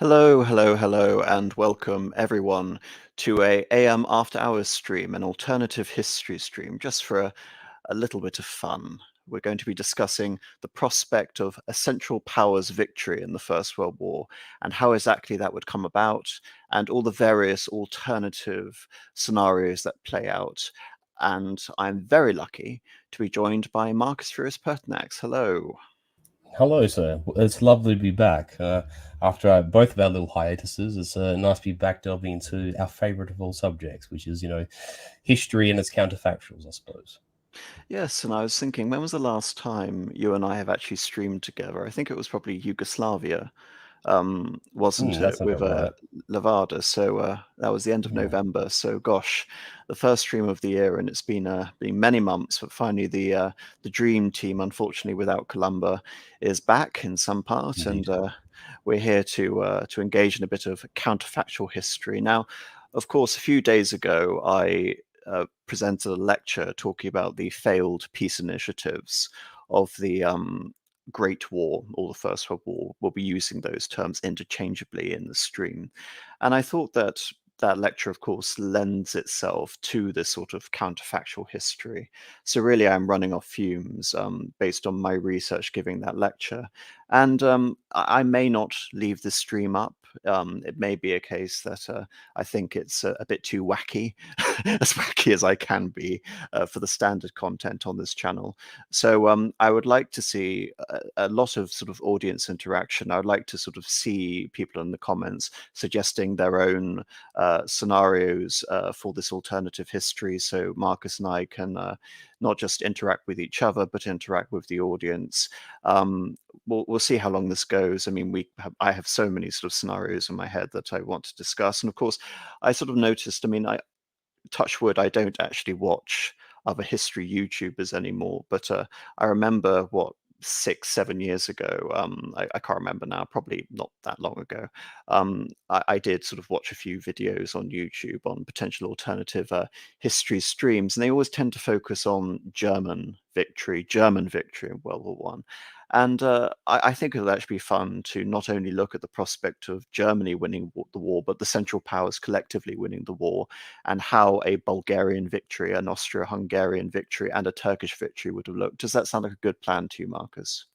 Hello, hello, hello, and welcome everyone to a AM After Hours stream, an alternative history stream, just for a little bit of fun. We're going to be discussing the prospect of a Central Powers victory in the First World War and how exactly that would come about, and all the various alternative scenarios that play out. And I'm very lucky to be joined by Marcus Furious Pertinax. Hello. Hello, sir. It's lovely to be back. After both of our little hiatuses, it's nice to be back delving into our favourite of all subjects, which is, history and its counterfactuals, I suppose. Yes, and I was thinking, when was the last time you and I have actually streamed together? I think it was probably Yugoslavia, wasn't it, That's with about right. Levada? So that was the end of Mm, November. So gosh, the first stream of the year, and it's been many months, but finally the dream team, unfortunately without Columba, is back in some part, and indeed. we're here to engage in a bit of counterfactual history. Now, of course, a few days ago, I presented a lecture talking about the failed peace initiatives of the Great War or the First World War. We'll be using those terms interchangeably in the stream. And I thought that that lecture, of course, lends itself to this sort of counterfactual history. So really, I'm running off fumes based on my research giving that lecture. And I may not leave the stream up. It may be a case that I think it's a bit too wacky, as wacky as I can be for the standard content on this channel. So I would like to see a lot of sort of audience interaction. I would like to sort of see people in the comments suggesting their own scenarios for this alternative history, so Marcus and I can not just interact with each other, but interact with the audience. We'll see how long this goes. I mean, I have so many sort of scenarios in my head that I want to discuss, and of course, I sort of noticed. I mean, touch wood, I don't actually watch other history YouTubers anymore, but I remember what 6, 7 years ago. I can't remember now. Probably not that long ago. I did sort of watch a few videos on YouTube on potential alternative history streams, and they always tend to focus on German victory in World War One. And I think it'll actually be fun to not only look at the prospect of Germany winning the war, but the Central Powers collectively winning the war, and how a Bulgarian victory, an Austro-Hungarian victory, and a Turkish victory would have looked. Does that sound like a good plan to you, Marcus?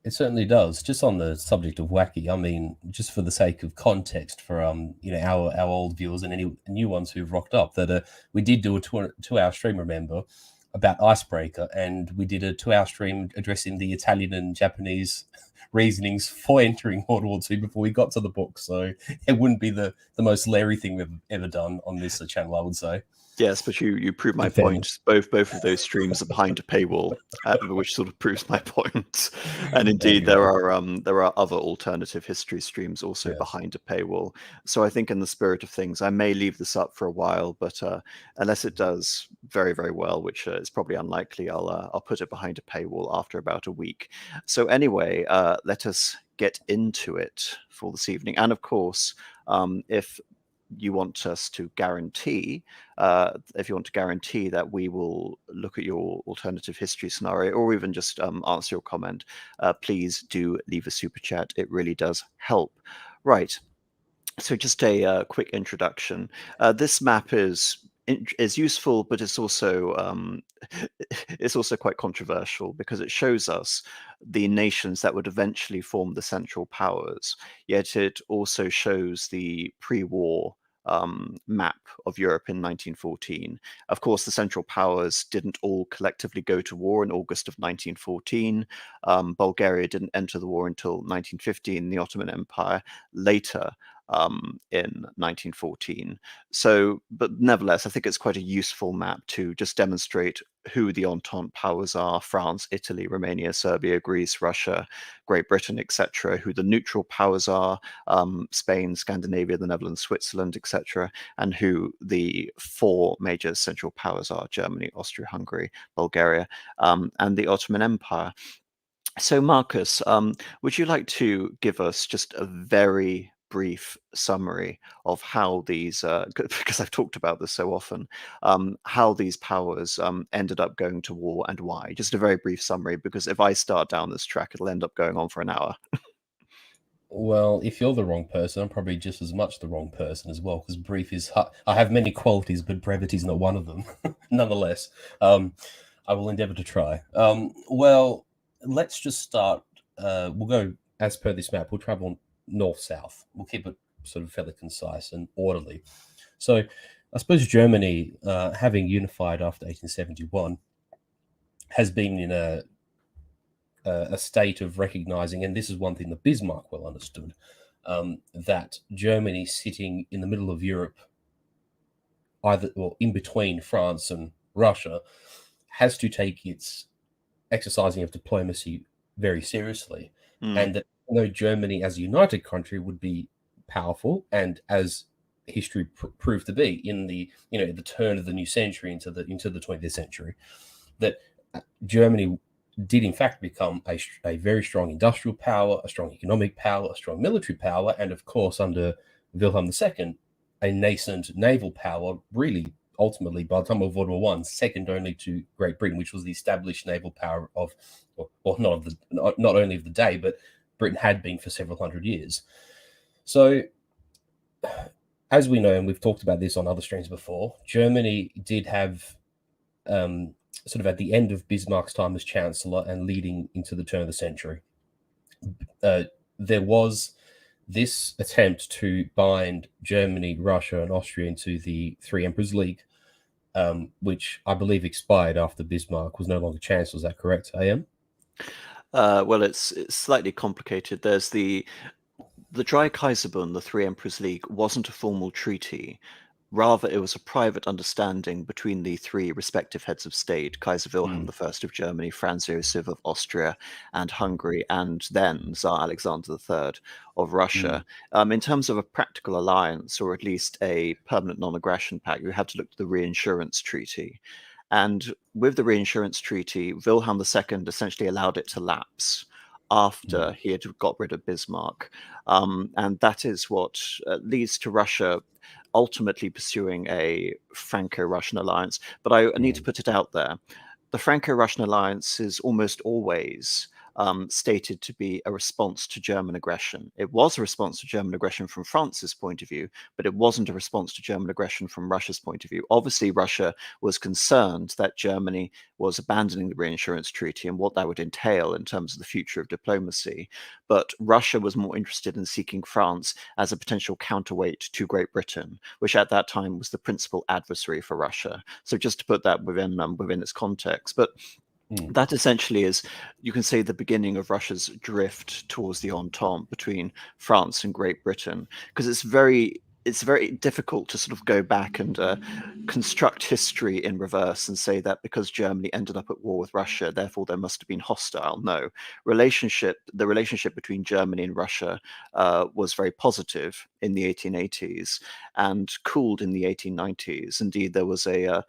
It certainly does. Just on the subject of wacky, I mean, just for the sake of context for our old viewers and any new ones who've rocked up, that we did do a 2 hour stream, remember, about Icebreaker, and we did a 2 hour stream addressing the Italian and Japanese reasonings for entering World War II before we got to the book. So it wouldn't be the most Larry thing we've ever done on this channel, I would say. Yes, but you prove my In point. fairness, Both of those streams are behind a paywall, which sort of proves my point. And there indeed, you go. there are other alternative history streams also Yes. behind a paywall. So I think, in the spirit of things, I may leave this up for a while, but unless it does very very well, which is probably unlikely, I'll put it behind a paywall after about a week. So anyway, let us get into it for this evening. And of course, if you want us to guarantee, if you want to guarantee that we will look at your alternative history scenario, or even just answer your comment, please do leave a super chat. It really does help. Right. So just a quick introduction. This map is useful, but it's also quite controversial because it shows us the nations that would eventually form the Central Powers. Yet it also shows the pre-war map of Europe in 1914. Of course, the Central Powers didn't all collectively go to war in August of 1914. Bulgaria didn't enter the war until 1915. The Ottoman Empire later in 1914. So, but nevertheless, I think it's quite a useful map to just demonstrate who the Entente powers are: France, Italy, Romania, Serbia, Greece, Russia, Great Britain, etc., who the neutral powers are: Spain, Scandinavia, the Netherlands, Switzerland, etc., and who the four major central powers are: Germany, Austria-Hungary, Bulgaria, and the Ottoman Empire. So, Marcus, would you like to give us just a very brief summary of how these, because I've talked about this so often, how these powers ended up going to war and why? Just a very brief summary, because if I start down this track, it'll end up going on for an hour. Well, if you're the wrong person, I'm probably just as much the wrong person as well, because brief is. I have many qualities, but brevity is not one of them. Nonetheless, I will endeavor to try. Well, let's just start. We'll go as per this map. We'll travel north south. We'll keep it sort of fairly concise and orderly. So, I suppose Germany, having unified after 1871, has been in a state of recognizing, and this is one thing that Bismarck well understood, that Germany sitting in the middle of Europe, either or in between France and Russia, has to take its exercising of diplomacy very seriously, Mm, and that Germany as a united country would be powerful, and as history proved to be in the the turn of the new century into the 20th century, that Germany did in fact become a very strong industrial power, a strong economic power, a strong military power, and of course, under Wilhelm II, a nascent naval power, really ultimately by the time of World War One, second only to Great Britain, which was the established naval power of, or not of the not only of the day, but Britain had been for several hundred years. So, as we know, and we've talked about this on other streams before, Germany did have sort of at the end of Bismarck's time as chancellor and leading into the turn of the century, there was this attempt to bind Germany, Russia, and Austria into the Three Emperors League, which I believe expired after Bismarck was no longer chancellor. Is that correct, AM? well, it's slightly complicated. There's the Dreikaiserbund, the Three Emperors League, wasn't a formal treaty. Rather, it was a private understanding between the three respective heads of state, Kaiser Wilhelm Mm, I of Germany, Franz Joseph of Austria and Hungary, and then Tsar Alexander III of mm, Russia. In terms of a practical alliance, or at least a permanent non-aggression pact, you have to look to the reinsurance treaty. And with the reinsurance treaty, Wilhelm II essentially allowed it to lapse after mm, he had got rid of Bismarck. And that is what leads to Russia ultimately pursuing a Franco-Russian alliance. But I need to mm, put it out there. The Franco-Russian alliance is almost always stated to be a response to German aggression. It was a response to German aggression from France's point of view, but it wasn't a response to German aggression from Russia's point of view. Obviously, Russia was concerned that Germany was abandoning the reinsurance treaty and what that would entail in terms of the future of diplomacy. But Russia was more interested in seeking France as a potential counterweight to Great Britain, which at that time was the principal adversary for Russia. So just to put that within its context, but mm, that essentially is, you can say, the beginning of Russia's drift towards the entente between France and Great Britain, because it's very difficult to sort of go back and construct history in reverse and say that because Germany ended up at war with Russia, therefore there must have been hostile. No, the relationship between Germany and Russia was very positive in the 1880s and cooled in the 1890s. Indeed, there was a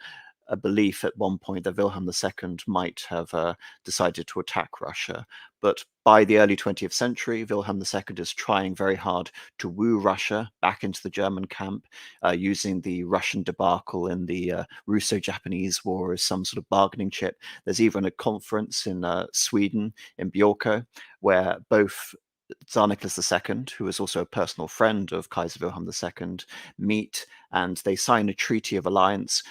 belief at one point that Wilhelm II might have decided to attack Russia. But by the early 20th century, Wilhelm II is trying very hard to woo Russia back into the German camp, using the Russian debacle in the Russo-Japanese War as some sort of bargaining chip. There's even a conference in Sweden, in Bjorko, where both Tsar Nicholas II, who is also a personal friend of Kaiser Wilhelm II, meet and they sign a treaty of alliance.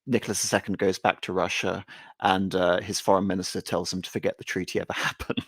Nicholas II goes back to Russia, and his foreign minister tells him to forget the treaty ever happened.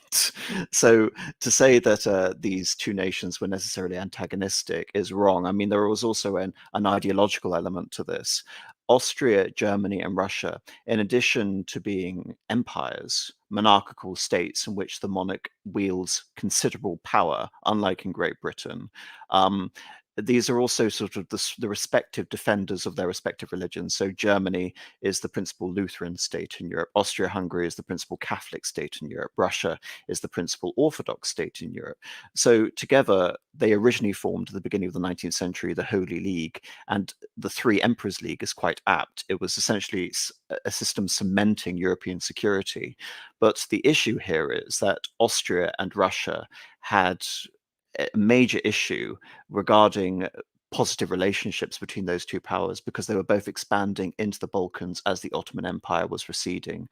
So to say that these two nations were necessarily antagonistic is wrong. I mean, there was also an ideological element to this. Austria, Germany, and Russia, in addition to being empires, monarchical states in which the monarch wields considerable power, unlike in Great Britain, um, these are also sort of the respective defenders of their respective religions. So Germany is the principal Lutheran state in Europe. Austria-Hungary is the principal Catholic state in Europe. Russia is the principal Orthodox state in Europe. So together, they originally formed at the beginning of the 19th century the Holy League, and the Three Emperors League is quite apt. It was essentially a system cementing European security. But the issue here is that Austria and Russia had a major issue regarding positive relationships between those two powers because they were both expanding into the Balkans as the Ottoman Empire was receding,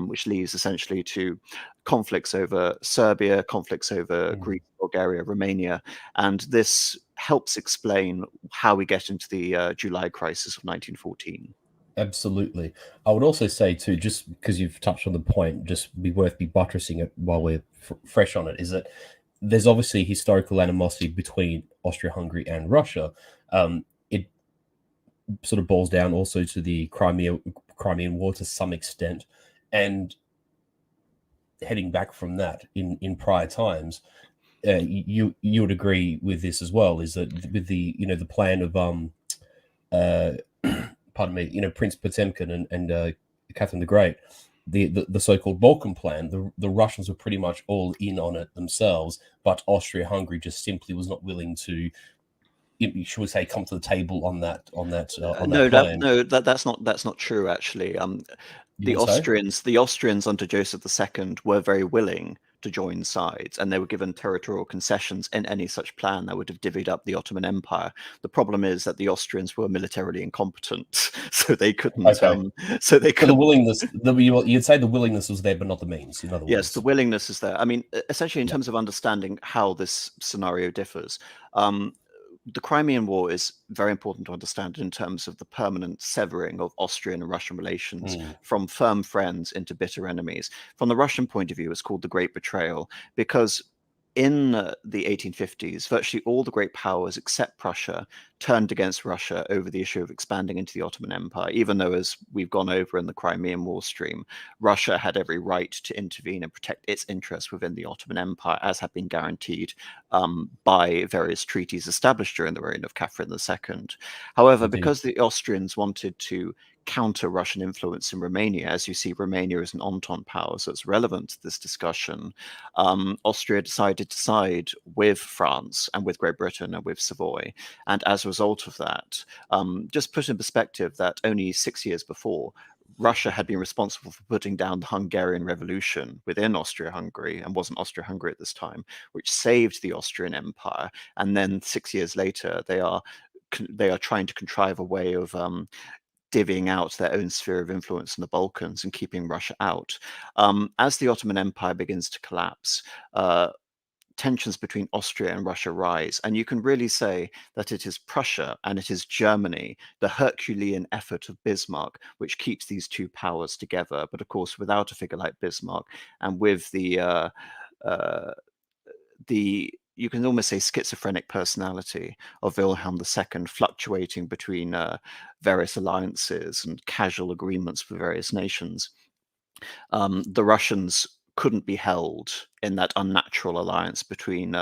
which leads essentially to conflicts over Serbia, conflicts over Greece, Bulgaria, Romania, and this helps explain how we get into the July crisis of 1914. Absolutely. I would also say too, just because you've touched on the point, just be worth buttressing it while we're fresh on it, is that there's obviously historical animosity between Austria-Hungary and Russia. It sort of boils down also to the Crimean War to some extent, and heading back from that in prior times, you would agree with this as well, is that with the the plan of pardon me, Prince Potemkin and Catherine the Great, the so-called Balkan plan, the Russians were pretty much all in on it themselves, but Austria-Hungary just simply was not willing to, should we say, come to the table on that plan. That's not true actually. You would say? The Austrians under Joseph II were very willing to join sides, and they were given territorial concessions in any such plan that would have divvied up the Ottoman Empire. The problem is that the Austrians were militarily incompetent, so they couldn't. Okay. So they So the couldn't. willingness, you'd say the willingness was there, but not the means. In other words, Yes, the willingness is there. I mean, essentially, in terms of understanding how this scenario differs, the Crimean War is very important to understand in terms of the permanent severing of Austrian and Russian relations from firm friends into bitter enemies. From the Russian point of view, it's called the Great Betrayal because in the 1850s, virtually all the great powers except Prussia turned against Russia over the issue of expanding into the Ottoman Empire, even though, as we've gone over in the Crimean War stream, Russia had every right to intervene and protect its interests within the Ottoman Empire, as had been guaranteed by various treaties established during the reign of Catherine II. However, because the Austrians wanted to counter Russian influence in Romania, as you see, Romania is an Entente power, so it's relevant to this discussion. Austria decided to side with France and with Great Britain and with Savoy. And as a result of that, just put in perspective that only 6 years before, Russia had been responsible for putting down the Hungarian Revolution within Austria-Hungary, and wasn't Austria-Hungary at this time, which saved the Austrian Empire. And then 6 years later, they are trying to contrive a way of divvying out their own sphere of influence in the Balkans and keeping Russia out. As the Ottoman Empire begins to collapse, tensions between Austria and Russia rise, and you can really say that it is Prussia and it is Germany, the Herculean effort of Bismarck, which keeps these two powers together. But of course, without a figure like Bismarck, and with the you can almost say schizophrenic personality of Wilhelm II, fluctuating between various alliances and casual agreements with various nations, the Russians couldn't be held in that unnatural alliance between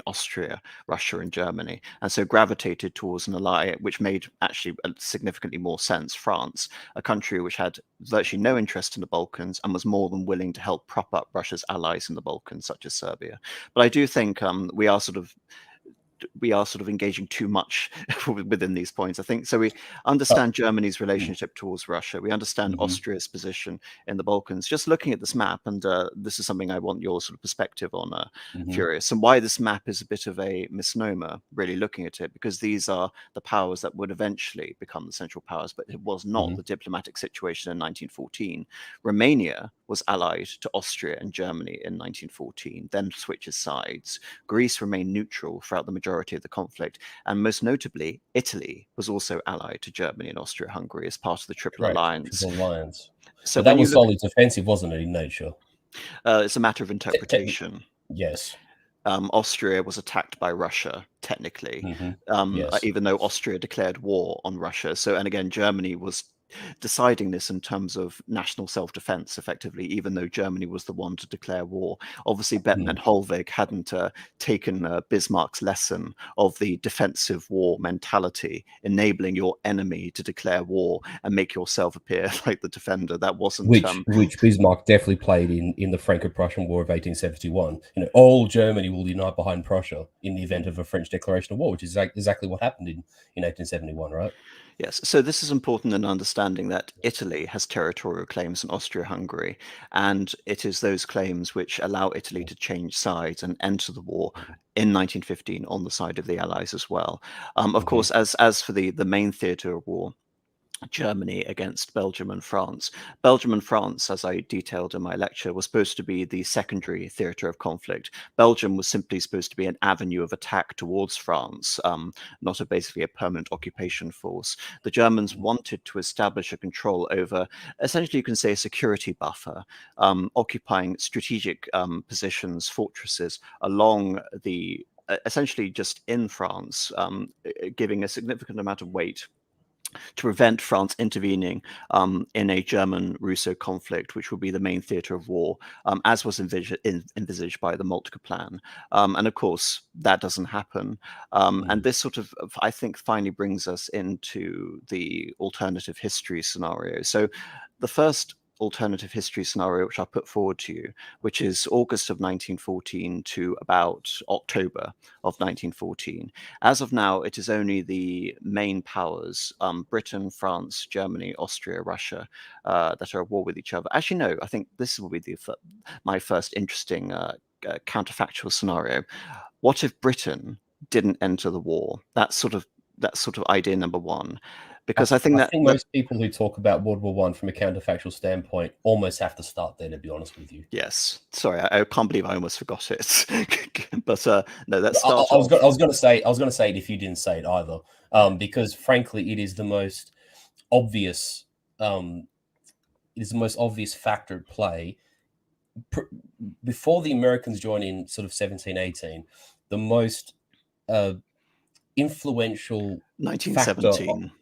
Austria, Russia, and Germany, and so gravitated towards an ally which made actually significantly more sense: France, a country which had virtually no interest in the Balkans and was more than willing to help prop up Russia's allies in the Balkans, such as Serbia. But I do think we are sort of engaging too much within these points, I think. So we understand Germany's relationship towards Russia. We understand Austria's position in the Balkans. Just looking at this map, and this is something I want your sort of perspective on, Furious, and why this map is a bit of a misnomer, really looking at it, because these are the powers that would eventually become the Central Powers, but it was not the diplomatic situation in 1914. Romania was allied to Austria and Germany in 1914, then switches sides. Greece remained neutral throughout the majority of the conflict, and most notably, Italy was also allied to Germany and Austria-Hungary as part of the Triple Alliance. Triple Alliance. So but that was solely defensive, wasn't it, in nature? It's a matter of interpretation. Yes. Austria was attacked by Russia, technically, even though Austria declared war on Russia. So, and again, Germany was deciding this in terms of national self-defense, effectively, even though Germany was the one to declare war. Obviously, Bethmann and Hollweg hadn't taken Bismarck's lesson of the defensive war mentality, enabling your enemy to declare war and make yourself appear like the defender. That wasn't which Bismarck definitely played in the Franco-Prussian War of 1871. All Germany will unite behind Prussia in the event of a French declaration of war, which is exactly what happened in 1871, right? Yes. So this is important in understanding understanding that Italy has territorial claims in Austria-Hungary, and it is those claims which allow Italy to change sides and enter the war in 1915 on the side of the Allies as well. Of course, as for the main theatre of war, Germany against Belgium and France. Belgium and France, as I detailed in my lecture, was supposed to be the secondary theatre of conflict. Belgium was simply supposed to be an avenue of attack towards France, not basically a permanent occupation force. The Germans wanted to establish a control over, essentially you can say, a security buffer, occupying strategic positions, fortresses along the essentially just in France, giving a significant amount of weight to prevent France intervening in a German-Russo conflict, which would be the main theatre of war, as was envisaged by the Moltke Plan. And of course, that doesn't happen. And this sort of, I think, finally brings us into the alternative history scenario. So the first alternative history scenario, which I'll put forward to you, which is August of 1914 to about October of 1914. As of now, it is only the main powers, Britain, France, Germany, Austria, Russia, that are at war with each other. Actually, no, I think this will be my first interesting counterfactual scenario. What if Britain didn't enter the war? That's sort of idea number one. Because I think I think most people who talk about World War I from a counterfactual standpoint almost have to start there, to be honest with you. Yes. Sorry, I can't believe I almost forgot it. But no, let's I start was off. going to say it if you didn't say it either, because frankly, it is the most obvious. It is the most obvious factor at play. Before the Americans join in, sort of 1718, the most influential 1917. factor.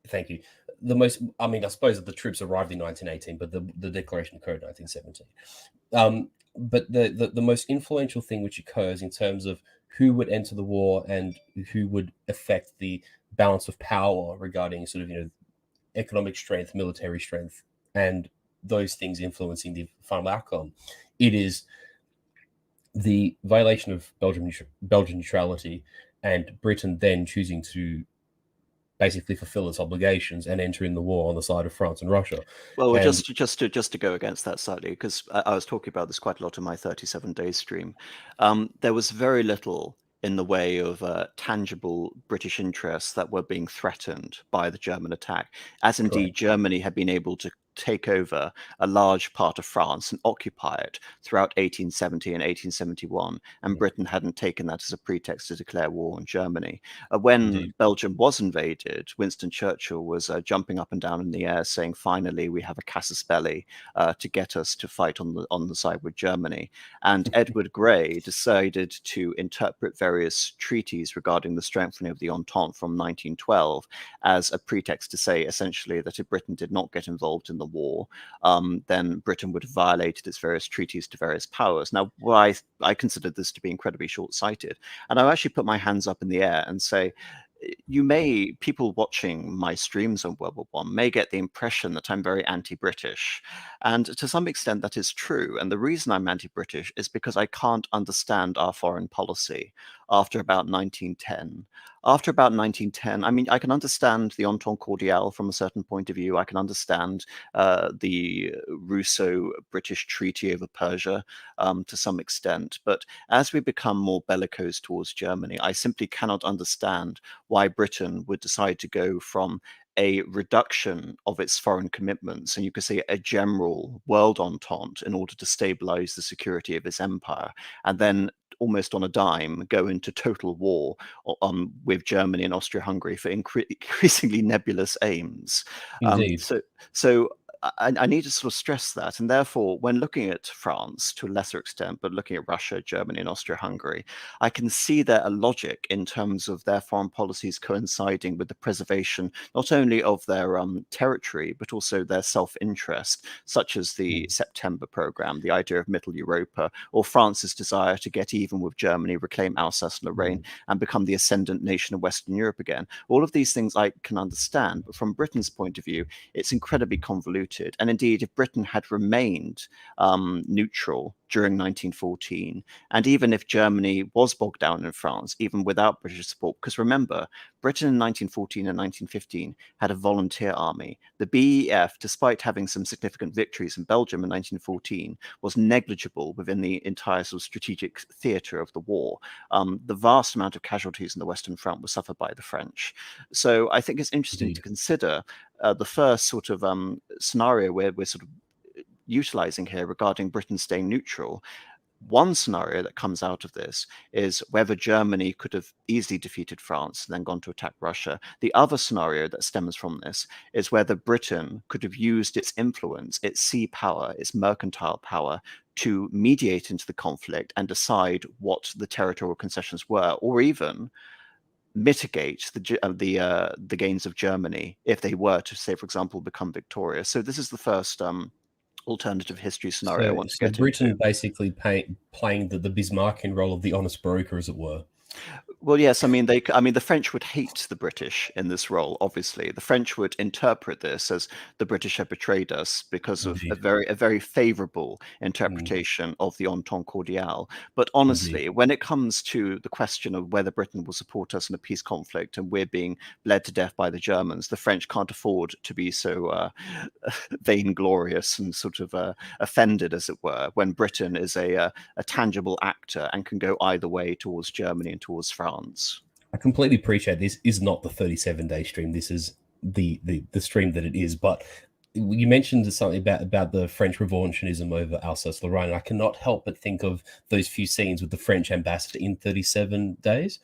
Thank you. The most, I mean, I suppose that the troops arrived in 1918, but the declaration occurred in 1917. But the most influential thing which occurs in terms of who would enter the war and who would affect the balance of power regarding sort of, economic strength, military strength, and those things influencing the final outcome, it is the violation of Belgian neutrality and Britain then choosing to basically fulfill its obligations and enter in the war on the side of France and Russia. Well, and just to go against that slightly, because I was talking about this quite a lot in my 37 days stream. There was very little in the way of tangible British interests that were being threatened by the German attack, as indeed Germany had been able to take over a large part of France and occupy it throughout 1870 and 1871, and Britain hadn't taken that as a pretext to declare war on Germany. When Belgium was invaded, Winston Churchill was jumping up and down in the air saying, finally, we have a casus belli to get us to fight on the side with Germany. And Edward Grey decided to interpret various treaties regarding the strengthening of the Entente from 1912 as a pretext to say, essentially, that if Britain did not get involved in the war, then Britain would have violated its various treaties to various powers. Now, I considered this to be incredibly short-sighted, and I actually put my hands up in the air and say, people watching my streams on World War I may get the impression that I'm very anti-British. And to some extent that is true. And the reason I'm anti-British is because I can't understand our foreign policy after about 1910. After about 1910, I mean, I can understand the Entente Cordiale from a certain point of view. I can understand the Russo-British Treaty over Persia to some extent. But as we become more bellicose towards Germany, I simply cannot understand why Britain would decide to go from a reduction of its foreign commitments, and you could say a general world entente in order to stabilize the security of its empire, and then almost on a dime go into total war with Germany and Austria-Hungary for increasingly nebulous aims. Indeed. So I need to sort of stress that. And therefore, when looking at France to a lesser extent, but looking at Russia, Germany, and Austria-Hungary, I can see their logic in terms of their foreign policies coinciding with the preservation not only of their territory, but also their self-interest, such as the September program, the idea of Middle Europa, or France's desire to get even with Germany, reclaim Alsace-Lorraine, and become the ascendant nation of Western Europe again. All of these things I can understand, but from Britain's point of view, it's incredibly convoluted. defeated, and indeed if Britain had remained neutral during 1914, and even if Germany was bogged down in France, even without British support, because remember, Britain in 1914 and 1915 had a volunteer army. The BEF, despite having some significant victories in Belgium in 1914, was negligible within the entire sort of strategic theatre of the war. The vast amount of casualties in the Western Front were suffered by the French. So I think it's interesting to consider the first sort of scenario where we're sort of utilizing here regarding Britain staying neutral. One scenario that comes out of this is whether Germany could have easily defeated France and then gone to attack Russia. The other scenario that stems from this is whether Britain could have used its influence, its sea power, its mercantile power to mediate into the conflict and decide what the territorial concessions were, or even mitigate the gains of Germany if they were to, say, for example, become victorious. So this is the first alternative history scenario I want to get Britain into. basically playing the Bismarckian role of the honest broker, as it were. Well, yes, I mean the French would hate the British in this role. Obviously, the French would interpret this as the British have betrayed us because of a very favourable interpretation of the Entente Cordiale. But honestly, when it comes to the question of whether Britain will support us in a peace conflict and we're being bled to death by the Germans, the French can't afford to be so vainglorious and sort of offended, as it were, when Britain is a tangible actor and can go either way towards Germany and towards France. I completely appreciate this is not the 37-day stream. This is the stream that it is. But you mentioned something about the French revanchinism over Alsace-Lorraine. I cannot help but think of those few scenes with the French ambassador in 37 days,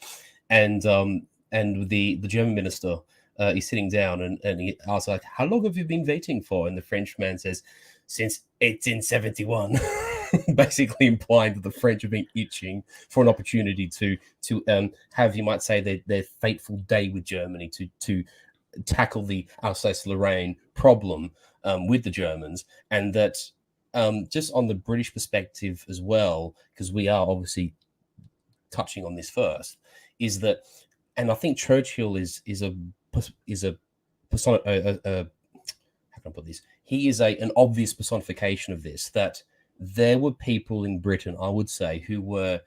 and the German minister is sitting down and he asks, like, how long have you been waiting for? And the French man says, since 1871. Basically implying that the French have been itching for an opportunity to have, you might say, their fateful day with Germany, to tackle the Alsace-Lorraine problem with the Germans. And that just on the British perspective as well, because we are obviously touching on this first, is that, and I think Churchill is a persona, how can I put this? He is an obvious personification of this, that there were people in Britain, I would say, who were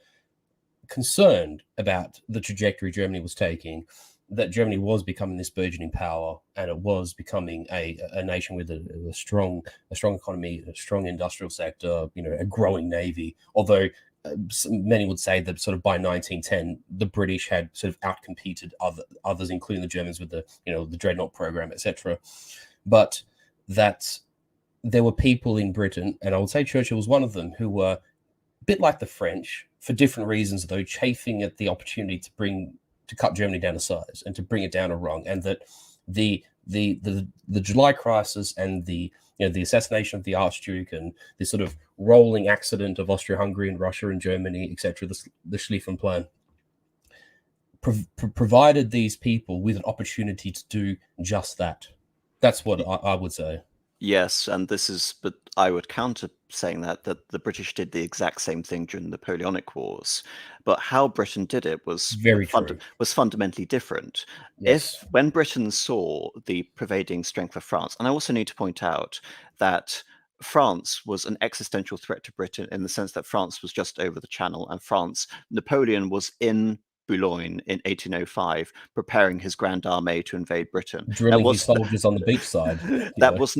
concerned about the trajectory Germany was taking, that Germany was becoming this burgeoning power, and it was becoming a nation with a strong economy, a strong industrial sector, a growing navy. Although many would say that sort of by 1910, the British had sort of outcompeted others, including the Germans, with the Dreadnought program, etc. But that there were people in Britain, and I would say Churchill was one of them, who were a bit like the French, for different reasons, though, chafing at the opportunity to cut Germany down to size and to bring it down a rung, and that the July crisis and the assassination of the Archduke and this sort of rolling accident of Austria-Hungary and Russia and Germany, etc., the Schlieffen Plan, provided these people with an opportunity to do just that. That's what I would say. Yes, and but I would counter saying that the British did the exact same thing during the Napoleonic Wars, but how Britain did it was fundamentally different. Yes. When Britain saw the pervading strength of France, and I also need to point out that France was an existential threat to Britain in the sense that France was just over the Channel, and Napoleon was in Boulogne in 1805, preparing his Grand Armée to invade Britain. Drilling his soldiers on the beachside. That was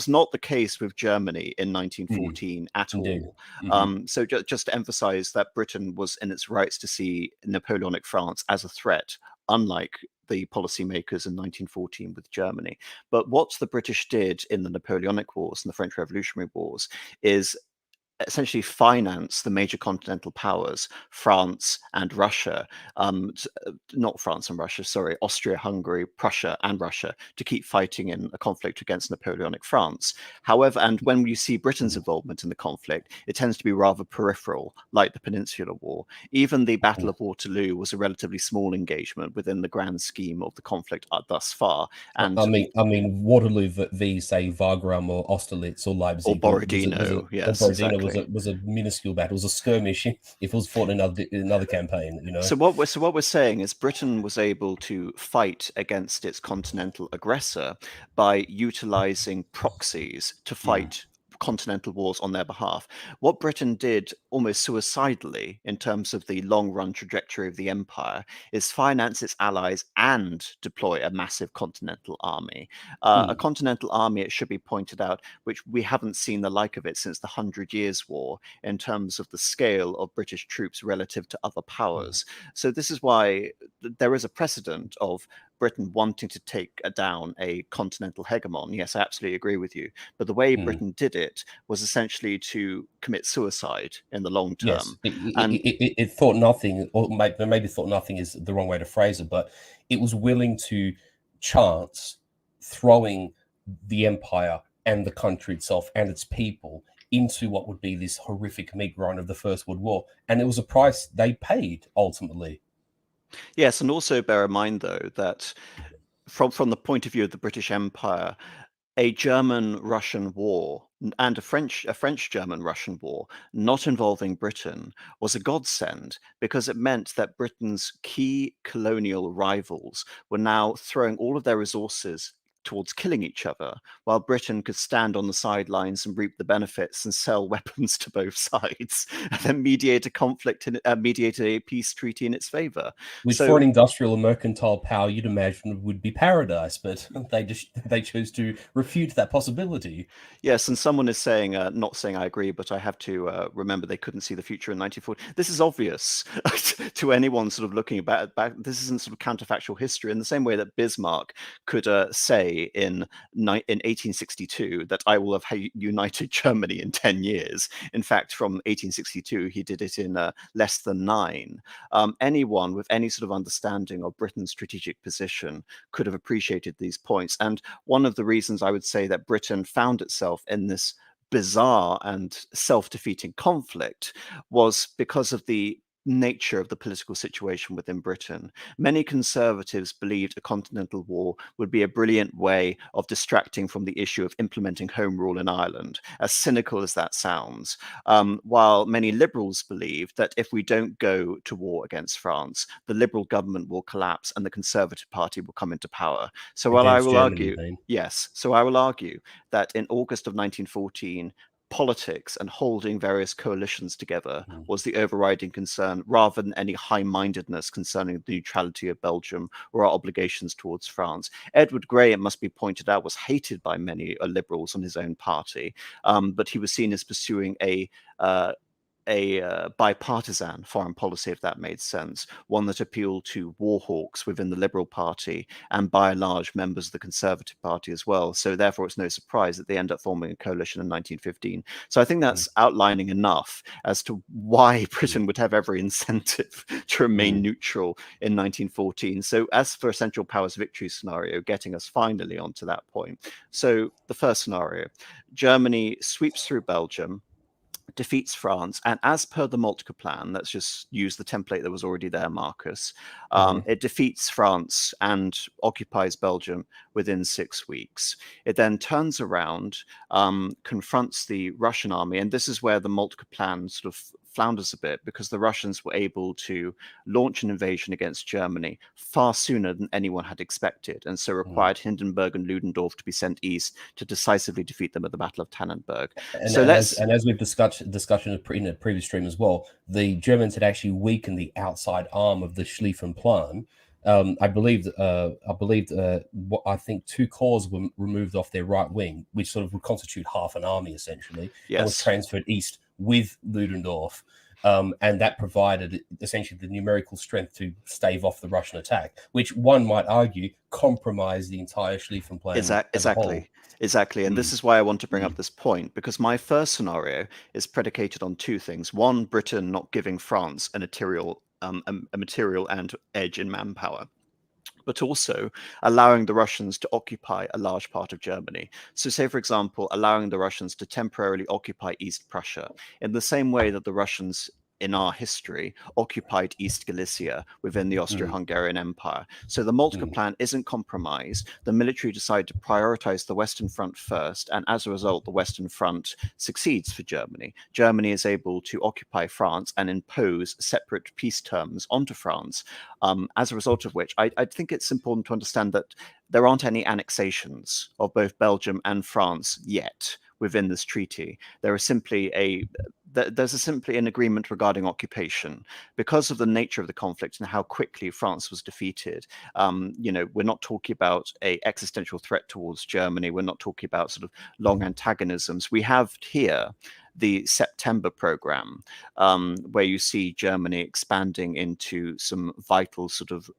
not the case with Germany in 1914 at all. So just to emphasize that Britain was in its rights to see Napoleonic France as a threat, unlike the policymakers in 1914 with Germany. But what the British did in the Napoleonic Wars and the French Revolutionary Wars is essentially finance the major continental powers, France and Russia, not France and Russia, sorry, Austria, Hungary, Prussia and Russia, to keep fighting in a conflict against Napoleonic France. However, and when you see Britain's involvement in the conflict, it tends to be rather peripheral, like the Peninsular War. Even the Battle of Waterloo was a relatively small engagement within the grand scheme of the conflict thus far. And I mean, Waterloo v, say, Wagram or Austerlitz or Leipzig or Borodino, yes, Borodino exactly. was a minuscule battle. It was a skirmish if it was fought in another campaign. You know. So what we're saying is Britain was able to fight against its continental aggressor by utilizing proxies to Mm, fight continental wars on their behalf. What Britain did almost suicidally in terms of the long run trajectory of the empire is finance its allies and deploy a massive continental army. A mm, continental army, it should be pointed out, which we haven't seen the like of it since the Hundred Years' War in terms of the scale of British troops relative to other mm, powers. So this is why there is a precedent of Britain wanting to take down a continental hegemon. Yes, I absolutely agree with you. But the way mm. Britain did it was essentially to commit suicide in the long Yes, term. And it thought nothing, or maybe thought nothing is the wrong way to phrase it, but it was willing to chance throwing the empire and the country itself and its people into what would be this horrific meat grind of the First World War, and it was a price they paid ultimately. yes, and also bear in mind though that from the point of view of the British Empire, a German-Russian war and a French German-Russian war not involving Britain was a godsend because it meant that Britain's key colonial rivals were now throwing all of their resources towards killing each other, while Britain could stand on the sidelines and reap the benefits and sell weapons to both sides, and then mediate a conflict and mediate a peace treaty in its favor. Which for So an industrial and mercantile power you'd imagine would be paradise, but they chose to refute that possibility. yes, and someone is saying, not saying I agree, but I have to remember they couldn't see the future in 1940. This is obvious to anyone sort of looking back. This isn't sort of counterfactual history in the same way that Bismarck could say in 1862 that I will have united Germany in 10 years. In fact, from 1862, he did it in less than 9. Anyone with any sort of understanding of Britain's strategic position could have appreciated these points. And one of the reasons I would say that Britain found itself in this bizarre and self-defeating conflict was because of the nature of the political situation within Britain. Many conservatives believed a continental war would be a brilliant way of distracting from the issue of implementing home rule in Ireland, as cynical as that sounds. While many liberals believed that if we don't go to war against France, the Liberal government will collapse and the Conservative Party will come into power. So while I Against will Germany, you argue, mean? yes, so I will argue that in August of 1914, politics and holding various coalitions together Mm, was the overriding concern rather than any high-mindedness concerning the neutrality of Belgium or our obligations towards France. Edward Grey, it must be pointed out, was hated by many liberals in his own party, but he was seen as pursuing uh, a bipartisan foreign policy, if that made sense, one that appealed to war hawks within the Liberal Party and by and large members of the Conservative Party as well. So therefore, it's no surprise that they end up forming a coalition in 1915. So I think mm, that's outlining enough as to why mm, Britain would have every incentive to remain mm, neutral in 1914. So as for a Central Powers victory scenario, getting us finally onto that point. So the first scenario, Germany sweeps through Belgium, defeats France, and as per the Moltke plan, let's just use the template that was already there, Marcus. mhm, It defeats France and occupies Belgium within 6 weeks. It then turns around, confronts the Russian army, and this is where the Moltke plan sort of flounders a bit because the Russians were able to launch an invasion against Germany far sooner than anyone had expected, and so mm. required Hindenburg and Ludendorff to be sent east to decisively defeat them at the Battle of Tannenberg. And, So and as let's and as we've discussion in a previous stream as well, the Germans had actually weakened the outside arm of the Schlieffen Plan. I think 2 corps were removed off their right wing, which sort of would constitute half an army essentially, and was yes. transferred east with Ludendorff. And that provided essentially the numerical strength to stave off the Russian attack, which one might argue compromised the entire Schlieffen Plan as a whole. Exactly. Exactly. And this Mm, is why I want to bring mm, up this point, because my first scenario is predicated on two things. One, Britain not giving France a material and edge in manpower, but also allowing the Russians to occupy a large part of Germany. So, say, for example, allowing the Russians to temporarily occupy East Prussia in the same way that the Russians in our history, occupied East Galicia within the Mm, Austro-Hungarian Empire. So the Moltke mm, plan isn't compromised. The military decide to prioritize the Western Front first, and as a result, the Western Front succeeds for Germany. Germany is able to occupy France and impose separate peace terms onto France, as a result of which I think it's important to understand that there aren't any annexations of both Belgium and France yet within this treaty. There's simply an agreement regarding occupation because of the nature of the conflict and how quickly France was defeated. We're not talking about a existential threat towards Germany. We're not talking about sort of long antagonisms. We have here the September program, where you see Germany expanding into some vital sort of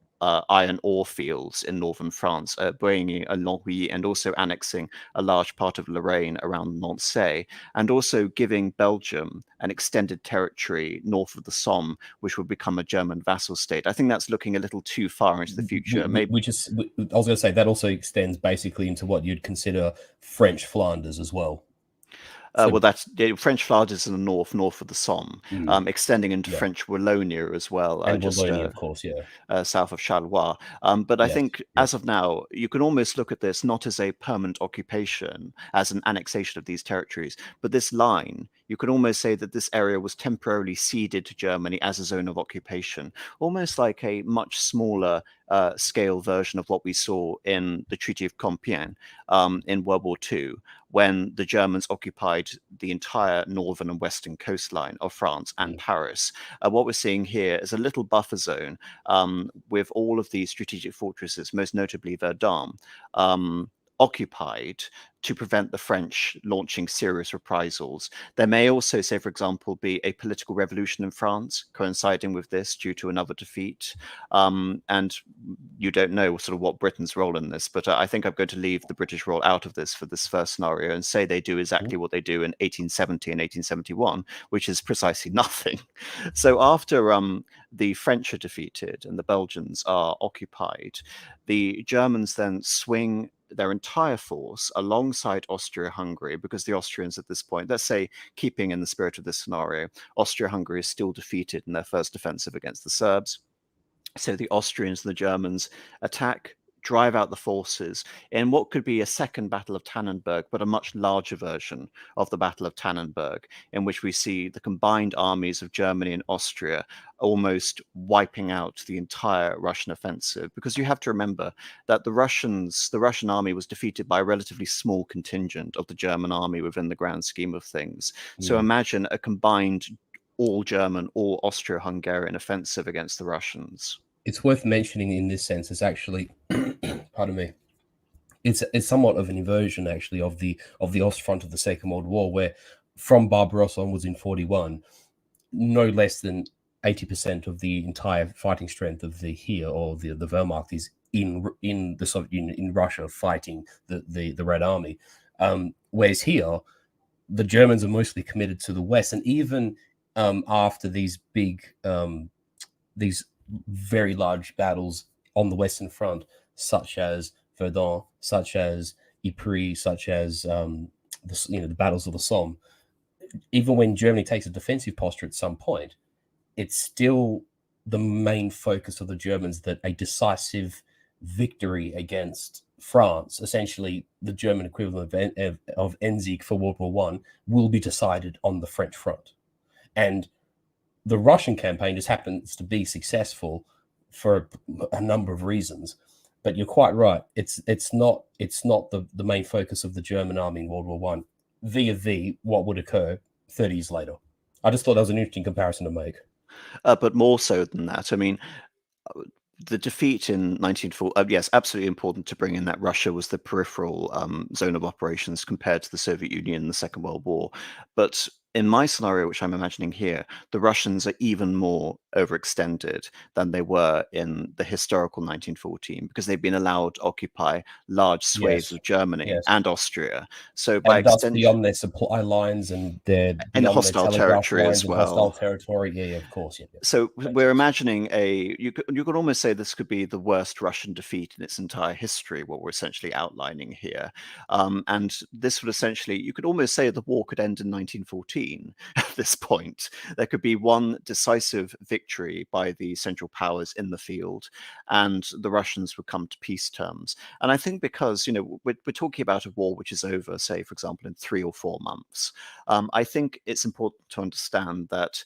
iron ore fields in northern France, bringing a Longwy and also annexing a large part of Lorraine around Nancy, and also giving Belgium an extended territory north of the Somme, which would become a German vassal state. I think that's looking a little too far into the future. Maybe which is, I was going to say, that also extends basically into what you'd consider French Flanders as well. So, well, that's French Flanders in the north of the Somme, extending into yeah, French Wallonia as well, and Wallonia, of course, yeah, south of Charleroi. But I yes, think yeah, as of now, you can almost look at this not as a permanent occupation, as an annexation of these territories, but this line, you can almost say that this area was temporarily ceded to Germany as a zone of occupation, almost like a much smaller scale version of what we saw in the Treaty of Compiègne in World War II, when the Germans occupied the entire northern and western coastline of France and Paris. What we're seeing here is a little buffer zone with all of these strategic fortresses, most notably Verdun, occupied to prevent the French launching serious reprisals. There may also, say, for example, be a political revolution in France coinciding with this due to another defeat. And you don't know sort of what Britain's role in this, but I think I'm going to leave the British role out of this for this first scenario and say they do exactly what they do in 1870 and 1871, which is precisely nothing. So after the French are defeated and the Belgians are occupied, the Germans then swing their entire force alongside Austria-Hungary, because the Austrians at this point, let's say, keeping in the spirit of this scenario, Austria-Hungary is still defeated in their first offensive against the Serbs. So the Austrians and the Germans attack, drive out the forces in what could be a second Battle of Tannenberg, but a much larger version of the Battle of Tannenberg, in which we see the combined armies of Germany and Austria almost wiping out the entire Russian offensive. Because you have to remember that the Russian army was defeated by a relatively small contingent of the German army within the grand scheme of things. So imagine a combined all German, all Austro-Hungarian offensive against the Russians. It's worth mentioning in this sense is actually, pardon me, it's somewhat of an inversion actually of the Ostfront of the Second World War, where from Barbarossa onwards in 41, no less than 80% of the entire fighting strength of the Heer or the Wehrmacht is in the Soviet Union, in Russia, fighting the Red Army. Whereas here, the Germans are mostly committed to the West, and even after these these very large battles on the Western Front, such as Verdun, such as Ypres, such as the battles of the Somme. Even when Germany takes a defensive posture at some point, it's still the main focus of the Germans that a decisive victory against France, essentially the German equivalent of Endsieg for World War One, will be decided on the French front. And the Russian campaign just happens to be successful for a number of reasons. But you're quite right. It's not the main focus of the German army in World War One. V what would occur 30 years later. I just thought that was an interesting comparison to make. But more so than that, I mean, the defeat in 1940, yes, absolutely important to bring in that Russia was the peripheral zone of operations compared to the Soviet Union in the Second World War. But in my scenario, which I'm imagining here, the Russians are even more overextended than they were in the historical 1914, because they've been allowed to occupy large swathes Yes, of Germany yes. and Austria. So by And thus extension, beyond their supply lines and they're in beyond their hostile telegraph territory lines as and hostile well. territory. Yeah, of course. Yeah, yeah. So Makes we're sense. imagining you could almost say this could be the worst Russian defeat in its entire history, what we're essentially outlining here. And this would essentially, you could almost say the war could end in 1914, 1914 at this point. There could be one decisive victory by the Central Powers in the field, and the Russians would come to peace terms. And I think because, we're talking about a war which is over, say, for example, in 3 or 4 months, I think it's important to understand that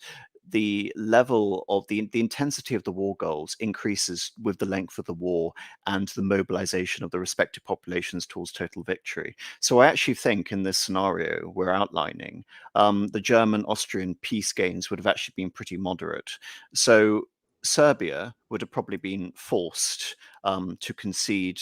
the level of the intensity of the war goals increases with the length of the war and the mobilization of the respective populations towards total victory. So I actually think in this scenario we're outlining, the German-Austrian peace gains would have actually been pretty moderate. So Serbia would have probably been forced to concede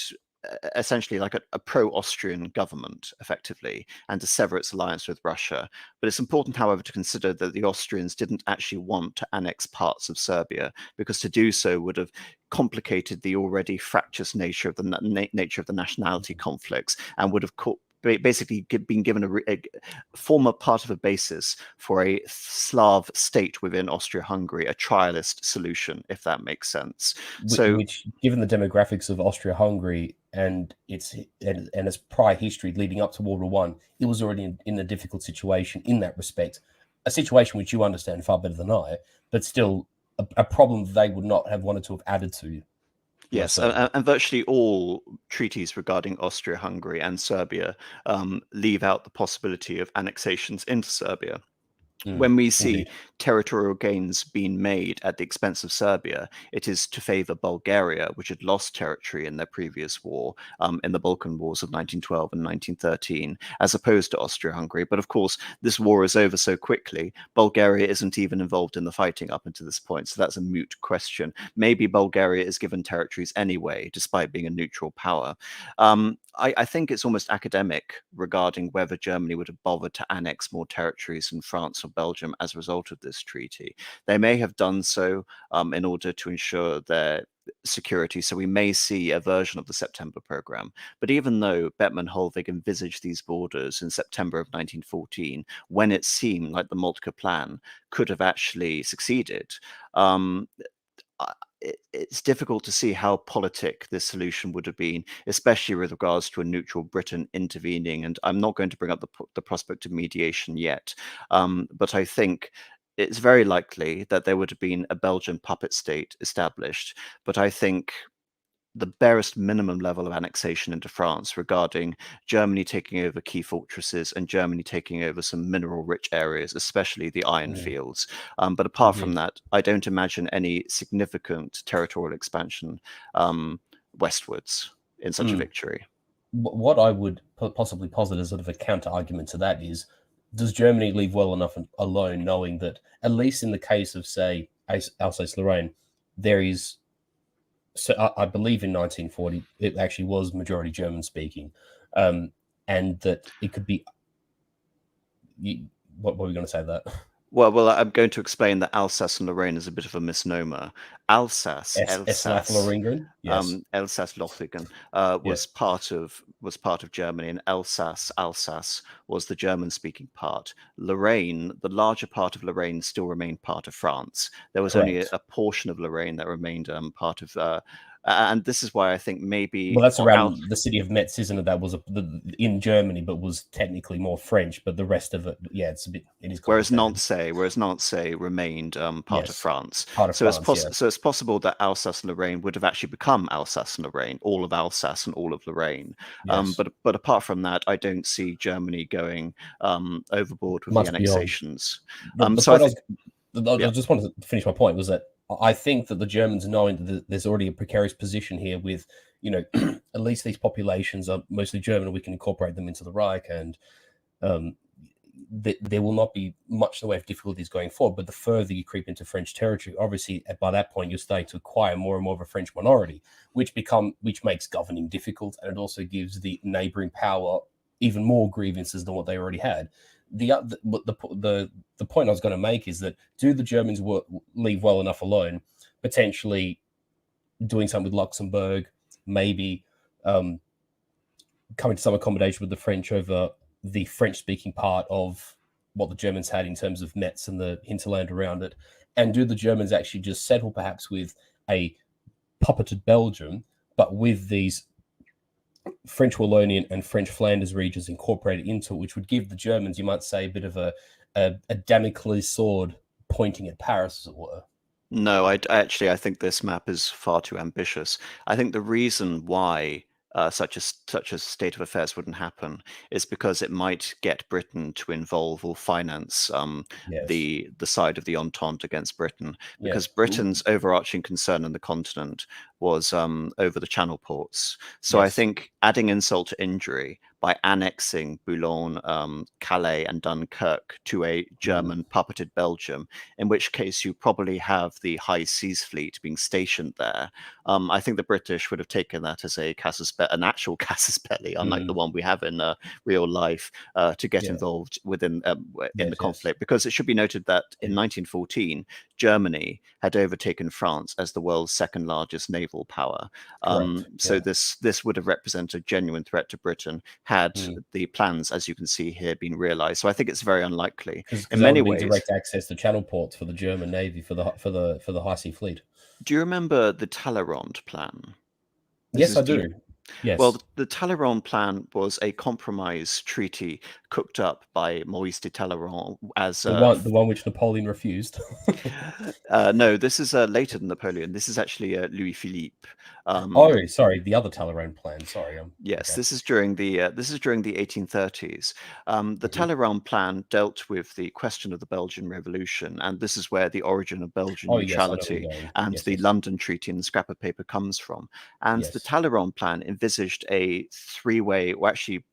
essentially like a pro-Austrian government, effectively, and to sever its alliance with Russia. But it's important, however, to consider that the Austrians didn't actually want to annex parts of Serbia, because to do so would have complicated the already fractious nature of the nature of the nationality conflicts, and would have basically been given a former part of a basis for a Slav state within Austria-Hungary, a trialist solution, if that makes sense. Which, given the demographics of Austria-Hungary and its prior history leading up to World War One, it was already in a difficult situation in that respect. A situation which you understand far better than I, but still a problem they would not have wanted to have added to. Yes, and virtually all treaties regarding Austria-Hungary and Serbia leave out the possibility of annexations into Serbia. When we see territorial gains being made at the expense of Serbia, it is to favor Bulgaria, which had lost territory in their previous war, in the Balkan Wars of 1912 and 1913, as opposed to Austria-Hungary. But of course, this war is over so quickly, Bulgaria isn't even involved in the fighting up until this point, so that's a moot question. Maybe Bulgaria is given territories anyway, despite being a neutral power. I think it's almost academic regarding whether Germany would have bothered to annex more territories in France or Belgium as a result of this treaty. They may have done so in order to ensure their security, so we may see a version of the September program. But even though Bettman Holvig envisaged these borders in September of 1914, when it seemed like the Moltke plan could have actually succeeded, it's difficult to see how politic this solution would have been, especially with regards to a neutral Britain intervening. And I'm not going to bring up the prospect of mediation yet, but I think it's very likely that there would have been a Belgian puppet state established. But I think the barest minimum level of annexation into France regarding Germany taking over key fortresses and Germany taking over some mineral-rich areas, especially the iron fields. But apart from that, I don't imagine any significant territorial expansion westwards in such a victory. What I would possibly posit as sort of a counter-argument to that is, does Germany leave well enough alone, knowing that, at least in the case of, say, Alsace-Lorraine, there is... So I believe in 1940, it actually was majority German speaking, and that it could be. What were we going to say that? Well, I'm going to explain that Alsace and Lorraine is a bit of a misnomer. Alsace, Elsass-Lothringen, yes. Elsass-Lothringen was part of Germany, and Alsace was the German-speaking part. Lorraine, the larger part of Lorraine, still remained part of France. There was only a portion of Lorraine that remained part of. And this is why I think maybe... Well, that's around the city of Metz, isn't it? That was in Germany, but was technically more French. But the rest of it, it's a bit... It is. Whereas Nantes remained part of France. So it's possible that Alsace and Lorraine would have actually become Alsace and Lorraine, all of Alsace and all of Lorraine. Yes. But apart from that, I don't see Germany going overboard with the annexations. I just wanted to finish my point, was that I think that the Germans, knowing that there's already a precarious position here with, at least these populations are mostly German, and we can incorporate them into the Reich, and there will not be much in the way of difficulties going forward. But the further you creep into French territory, obviously by that point you're starting to acquire more and more of a French minority, which makes governing difficult, and it also gives the neighboring power even more grievances than what they already had. The point I was going to make is that, do the Germans leave well enough alone, potentially doing something with Luxembourg, maybe coming to some accommodation with the French over the French-speaking part of what the Germans had in terms of Metz and the hinterland around it, and do the Germans actually just settle perhaps with a puppeted Belgium, but with these French Wallonian and French Flanders regions incorporated into it, which would give the Germans, you might say, a bit of a a Damocles sword pointing at Paris, as it were. No, I think this map is far too ambitious. I think the reason why such a state of affairs wouldn't happen is because it might get Britain to involve or finance Yes. the side of the Entente against Britain, because Yes. Britain's overarching concern on the continent was over the Channel ports. So I Yes. think adding insult to injury by annexing Boulogne, Calais, and Dunkirk to a Mm. German puppeted Belgium, in which case you probably have the High Seas Fleet being stationed there. I think the British would have taken that as an actual casus belli, unlike the Mm. one we have in real life, to get Yeah. involved in the Yes. Yes. conflict. Because it should be noted that in Mm. 1914, Germany had overtaken France as the world's second largest naval power. Correct. So Yeah. this would have represented a genuine threat to Britain had Mm. the plans, as you can see here, been realized. So I think it's very unlikely. Because In that would many have been ways, direct access to channel ports for the German Navy for the High Sea Fleet. do you remember the Talleyrand plan? This Yes, is I do you, do. well, Yes, the Talleyrand plan was a compromise treaty cooked up by Maurice de Talleyrand as the one which Napoleon refused. no, this is later than Napoleon. This is actually Louis Philippe. Oh, sorry, the other Talleyrand plan. Sorry, Yes, okay. this is during the 1830s. The Hmm. Talleyrand plan dealt with the question of the Belgian Revolution, and this is where the origin of Belgian Oh, yes, I know where neutrality you're going. and Yes, the yes, London Treaty and the scrap of paper comes from. And the yes. Talleyrand plan envisaged a three-way, or actually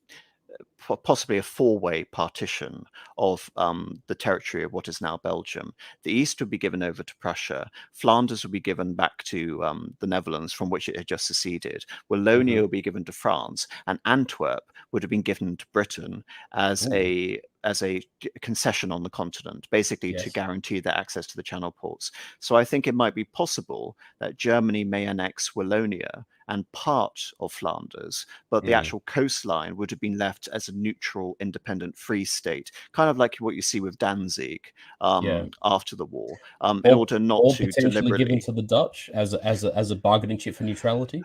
possibly a four-way partition of the territory of what is now Belgium. The east would be given over to Prussia. Flanders would be given back to the Netherlands, from which it had just seceded. Hmm. Wallonia would be given to France, and Antwerp would have been given to Britain as Ooh, a concession on the continent, basically to yes. guarantee their access to the Channel ports. So I think it might be possible that Germany may annex Wallonia and part of Flanders, but the Mm, actual coastline would have been left as a neutral, independent, free state, kind of like what you see with Danzig yeah. after the war, in Or order not or to potentially given deliberately. to the Dutch as a bargaining chip for neutrality.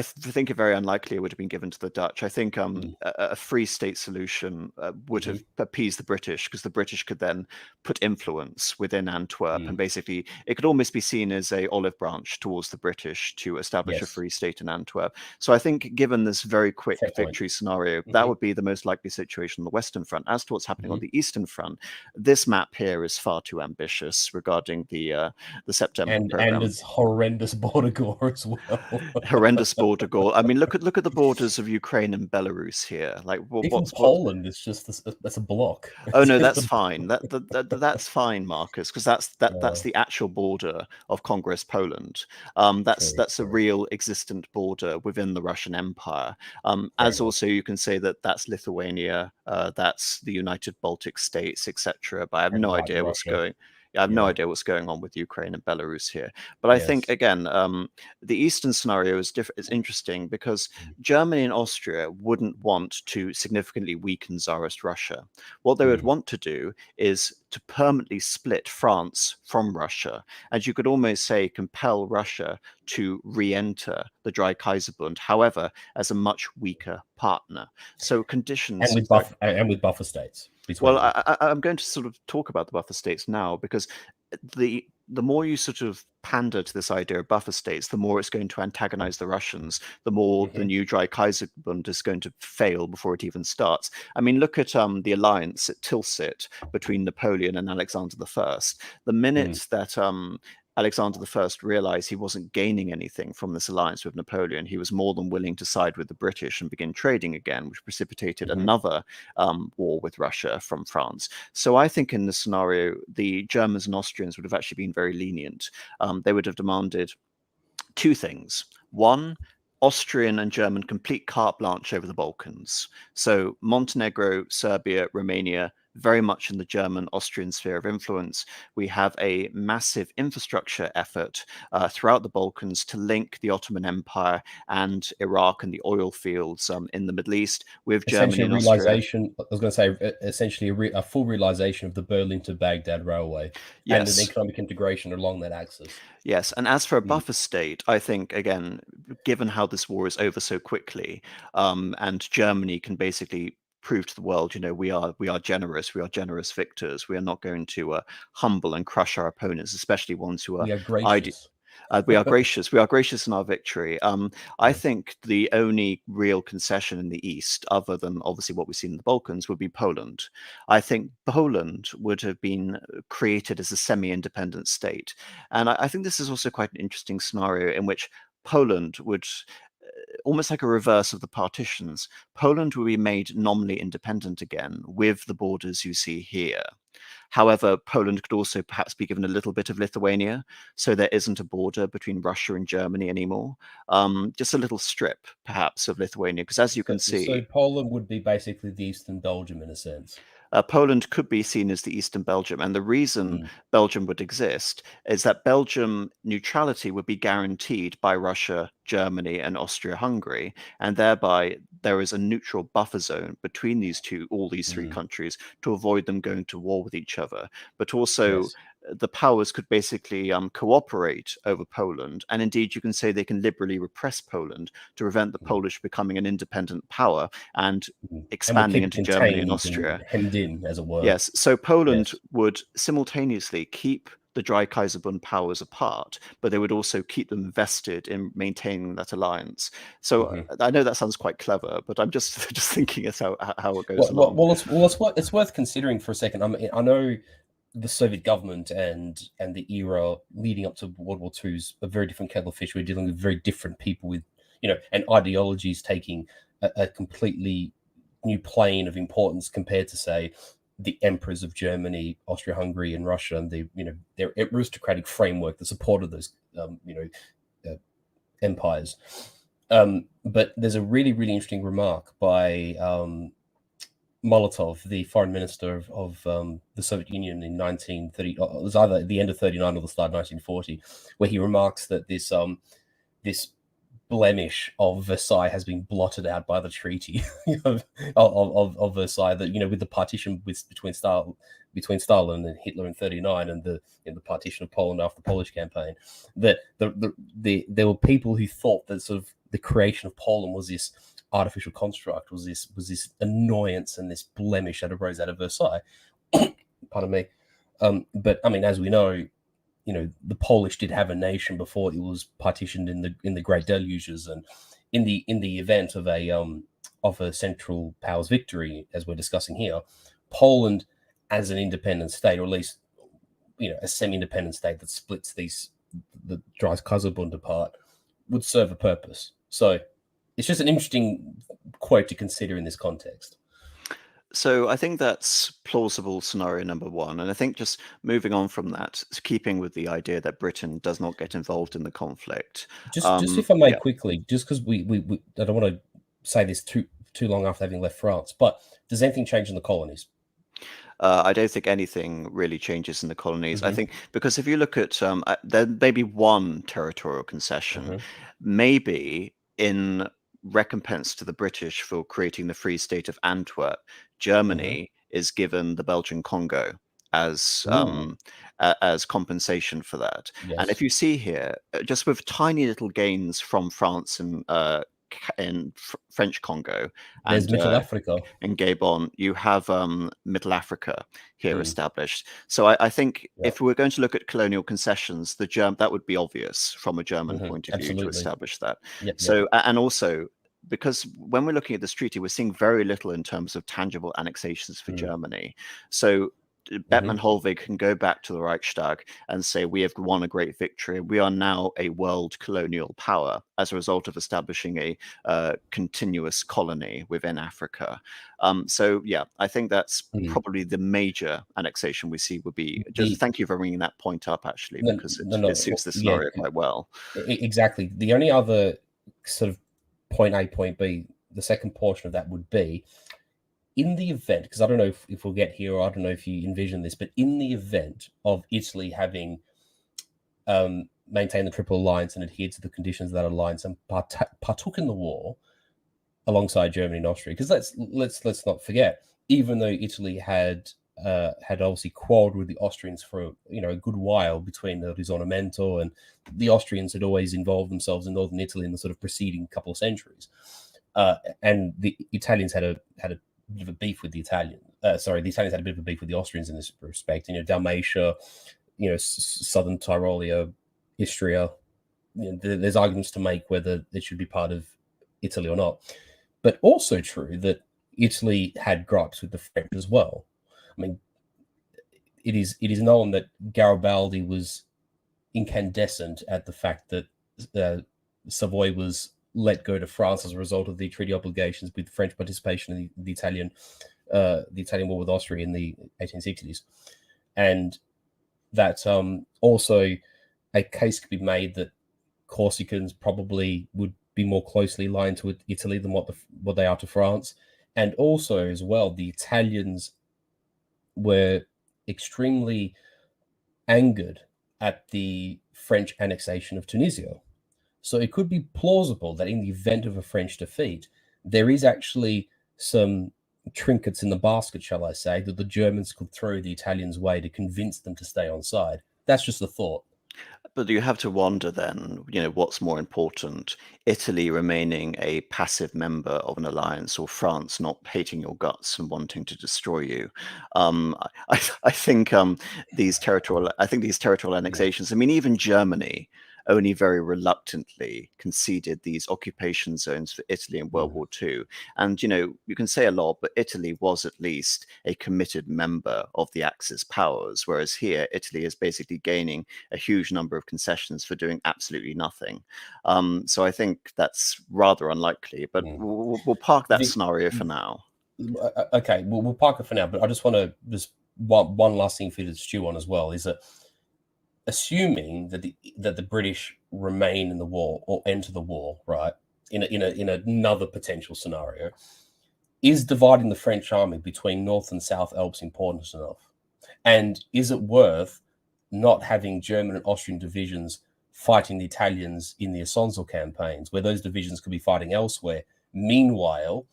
Think it very unlikely it would have been given to the Dutch. I think Mm, a free state solution would hmm. have appeased the British, because the British could then put influence within Antwerp, and Mm, basically it could almost be seen as a olive branch towards the British to establish a yes. free state in Antwerp. So I think, given this very quick Fair point. victory scenario, that Hmm. would be the most likely situation on the Western Front. As to what's happening on Hmm. the Eastern Front, this map here is far too ambitious regarding the September And program. its horrendous border gore as well. Horrendous border gore. I mean, look at the borders of Ukraine and Belarus here. Like, Even what? Poland is just that's a block. Oh It's no, just that's a fine. That's fine, Marcus, because that's uh, the actual border of Congress Poland. true, That's a true. real existent border within the Russian Empire. Fair As enough. also you can say that that's Lithuania, that's the United Baltic States, etc. But I have And no White idea what's Russia. going. I have no Yeah. idea what's going on with Ukraine and Belarus here. But I think Yes. again, the Eastern scenario is different. It's interesting because Mm. Germany and Austria wouldn't want to significantly weaken Tsarist Russia. What they would Mm. want to do is to permanently split France from Russia, and you could almost say compel Russia to re-enter the Dreikaiserbund, however, as a much weaker partner. So And conditions. with buffer states Well, between them. I'm going to sort of talk about the buffer states now, because the more you sort of pander to this idea of buffer states, the more it's going to antagonize the Russians, the more the Hmm. new Dreikaiserbund is going to fail before it even starts. I mean, look at the alliance at Tilsit between Napoleon and Alexander I. The Mm. minute that Alexander I realized he wasn't gaining anything from this alliance with Napoleon, he was more than willing to side with the British and begin trading again, which precipitated Hmm. another war with Russia from France. So I think in this scenario, the Germans and Austrians would have actually been very lenient. They would have demanded two things. One, Austrian and German complete carte blanche over the Balkans. So Montenegro, Serbia, Romania, very much in the German Austrian sphere of influence. We have a massive infrastructure effort throughout the Balkans to link the Ottoman Empire and Iraq and the oil fields in the Middle East with Germany Essentially, a and Austria. realization. I was going to say, essentially, a full realization of the Berlin to Baghdad railway and an Yes, economic integration along that axis. yes. And as for a Mm. buffer state, I think, again, given how this war is over so quickly, and Germany can basically prove to the world, we are generous victors. We are not going to humble and crush our opponents, especially ones who are We are gracious. we are gracious. We are gracious in our victory. I think the only real concession in the East, other than obviously what we've seen in the Balkans, would be Poland. I think Poland would have been created as a semi-independent state. And I think this is also quite an interesting scenario in which Poland would, almost like a reverse of the partitions, Poland would be made nominally independent again with the borders you see here. However, Poland could also perhaps be given a little bit of Lithuania, so there isn't a border between Russia and Germany anymore. Just a little strip, perhaps, of Lithuania, because as you can So see, Poland would be basically the Eastern Belgium in a sense. Poland could be seen as the Eastern Belgium. And the reason Belgium would exist is that Belgium neutrality would be guaranteed by Russia, Germany, and Austria-Hungary. And thereby, there is a neutral buffer zone between all these three countries to avoid them going to war with each other. But also, Yes. the powers could basically cooperate over Poland. And indeed, you can say they can liberally repress Poland to prevent the Polish becoming an independent power and And would expanding keep it into Germany and contained and Austria. hemmed in, as it were. Yes, so Poland Yes. would simultaneously keep the Dreikaiserbund powers apart, but they would also keep them vested in maintaining that alliance. So I know that sounds quite clever, but I'm just thinking it's how it goes along. It's worth considering for a second. I know the Soviet government and the era leading up to World War II is a very different kettle of fish. We're dealing with very different people with, and ideologies taking a completely new plane of importance compared to, say, the emperors of Germany, Austria-Hungary, and Russia, and their aristocratic framework that supported those empires. But there's a really, really interesting remark by Molotov, the foreign minister of the Soviet Union in 1930. It was either at the end of 39 or the start of 1940, where he remarks that this blemish of Versailles has been blotted out by the Treaty of Versailles. That with the partition between Stalin and Hitler in 39, and the partition of Poland after the Polish campaign, that there were people who thought that sort of the creation of Poland was this artificial construct, was this annoyance and this blemish that arose out of Versailles. Pardon me. But I mean, as we know, the Polish did have a nation before it was partitioned in the Great Deluges, and in the event of a Central Powers victory, as we're discussing here, Poland as an independent state, or at least a semi-independent state that splits the Dreikaiserbund apart, would serve a purpose. So it's just an interesting quote to consider in this context. So I think that's plausible scenario number one. And I think just moving on from that, keeping with the idea that Britain does not get involved in the conflict. Just if I may quickly, just because we I don't want to say this too long after having left France, but does anything change in the colonies? I don't think anything really changes in the colonies. I think because if you look at, there may be one territorial concession, maybe in recompense to the British for creating the Free State of Antwerp, Germany is given the Belgian Congo as compensation for that. Yes. And if you see here, just with tiny little gains from France and French Congo, there's and Middle Africa and Gabon, you have Middle Africa here established. So I think if we're going to look at colonial concessions, that would be obvious from a German point of view to establish that. So and also, because when we're looking at this treaty, we're seeing very little in terms of tangible annexations for Germany. So Bettmann Holweg can go back to the Reichstag and say, we have won a great victory. We are now a world colonial power as a result of establishing a continuous colony within Africa. So yeah, I think that's probably the major annexation we see would be, thank you for bringing that point up, actually, because it suits the scenario quite well. Exactly. The only other sort of point A, point B, the second portion of that would be, in the event, because I don't know if we'll get here, or I don't know if you envision this, but in the event of Italy having maintained the Triple Alliance and adhered to the conditions of that alliance and partook in the war alongside Germany and Austria, because let's not forget, even though Italy had obviously quarreled with the Austrians for a good while between the Risorgimento, and the Austrians had always involved themselves in northern Italy in the sort of preceding couple of centuries, and the Italians had a bit of a beef with the Italians. Sorry, the Italians had a bit of a beef with the Austrians in this respect. Dalmatia, southern Tyrolia, Istria. There's arguments to make whether it should be part of Italy or not. But also true that Italy had gripes with the French as well. I mean, it is known that Garibaldi was incandescent at the fact that Savoy was let go to France as a result of the treaty obligations with French participation in the Italian war with Austria in the 1860s, and that also a case could be made that Corsicans probably would be more closely aligned to Italy than what they are to France, and also as well the Italians were extremely angered at the French annexation of Tunisia. So it could be plausible that in the event of a French defeat, there is actually some trinkets in the basket, shall I say, that the Germans could throw the Italians' way to convince them to stay on side. That's just a thought. But you have to wonder then, what's more important, Italy remaining a passive member of an alliance or France not hating your guts and wanting to destroy you? I think these territorial annexations, I mean, even Germany only very reluctantly conceded these occupation zones for Italy in World War II. And, you can say a lot, but Italy was at least a committed member of the Axis powers, whereas here, Italy is basically gaining a huge number of concessions for doing absolutely nothing. So I think that's rather unlikely, but we'll park that scenario for now. Okay, we'll park it for now, but I just want to one last thing for you to stew on as well is that assuming that the British remain in the war or enter the war, right, in another potential scenario, is dividing the French army between North and South Alps important enough? And is it worth not having German and Austrian divisions fighting the Italians in the Isonzo campaigns, where those divisions could be fighting elsewhere, meanwhile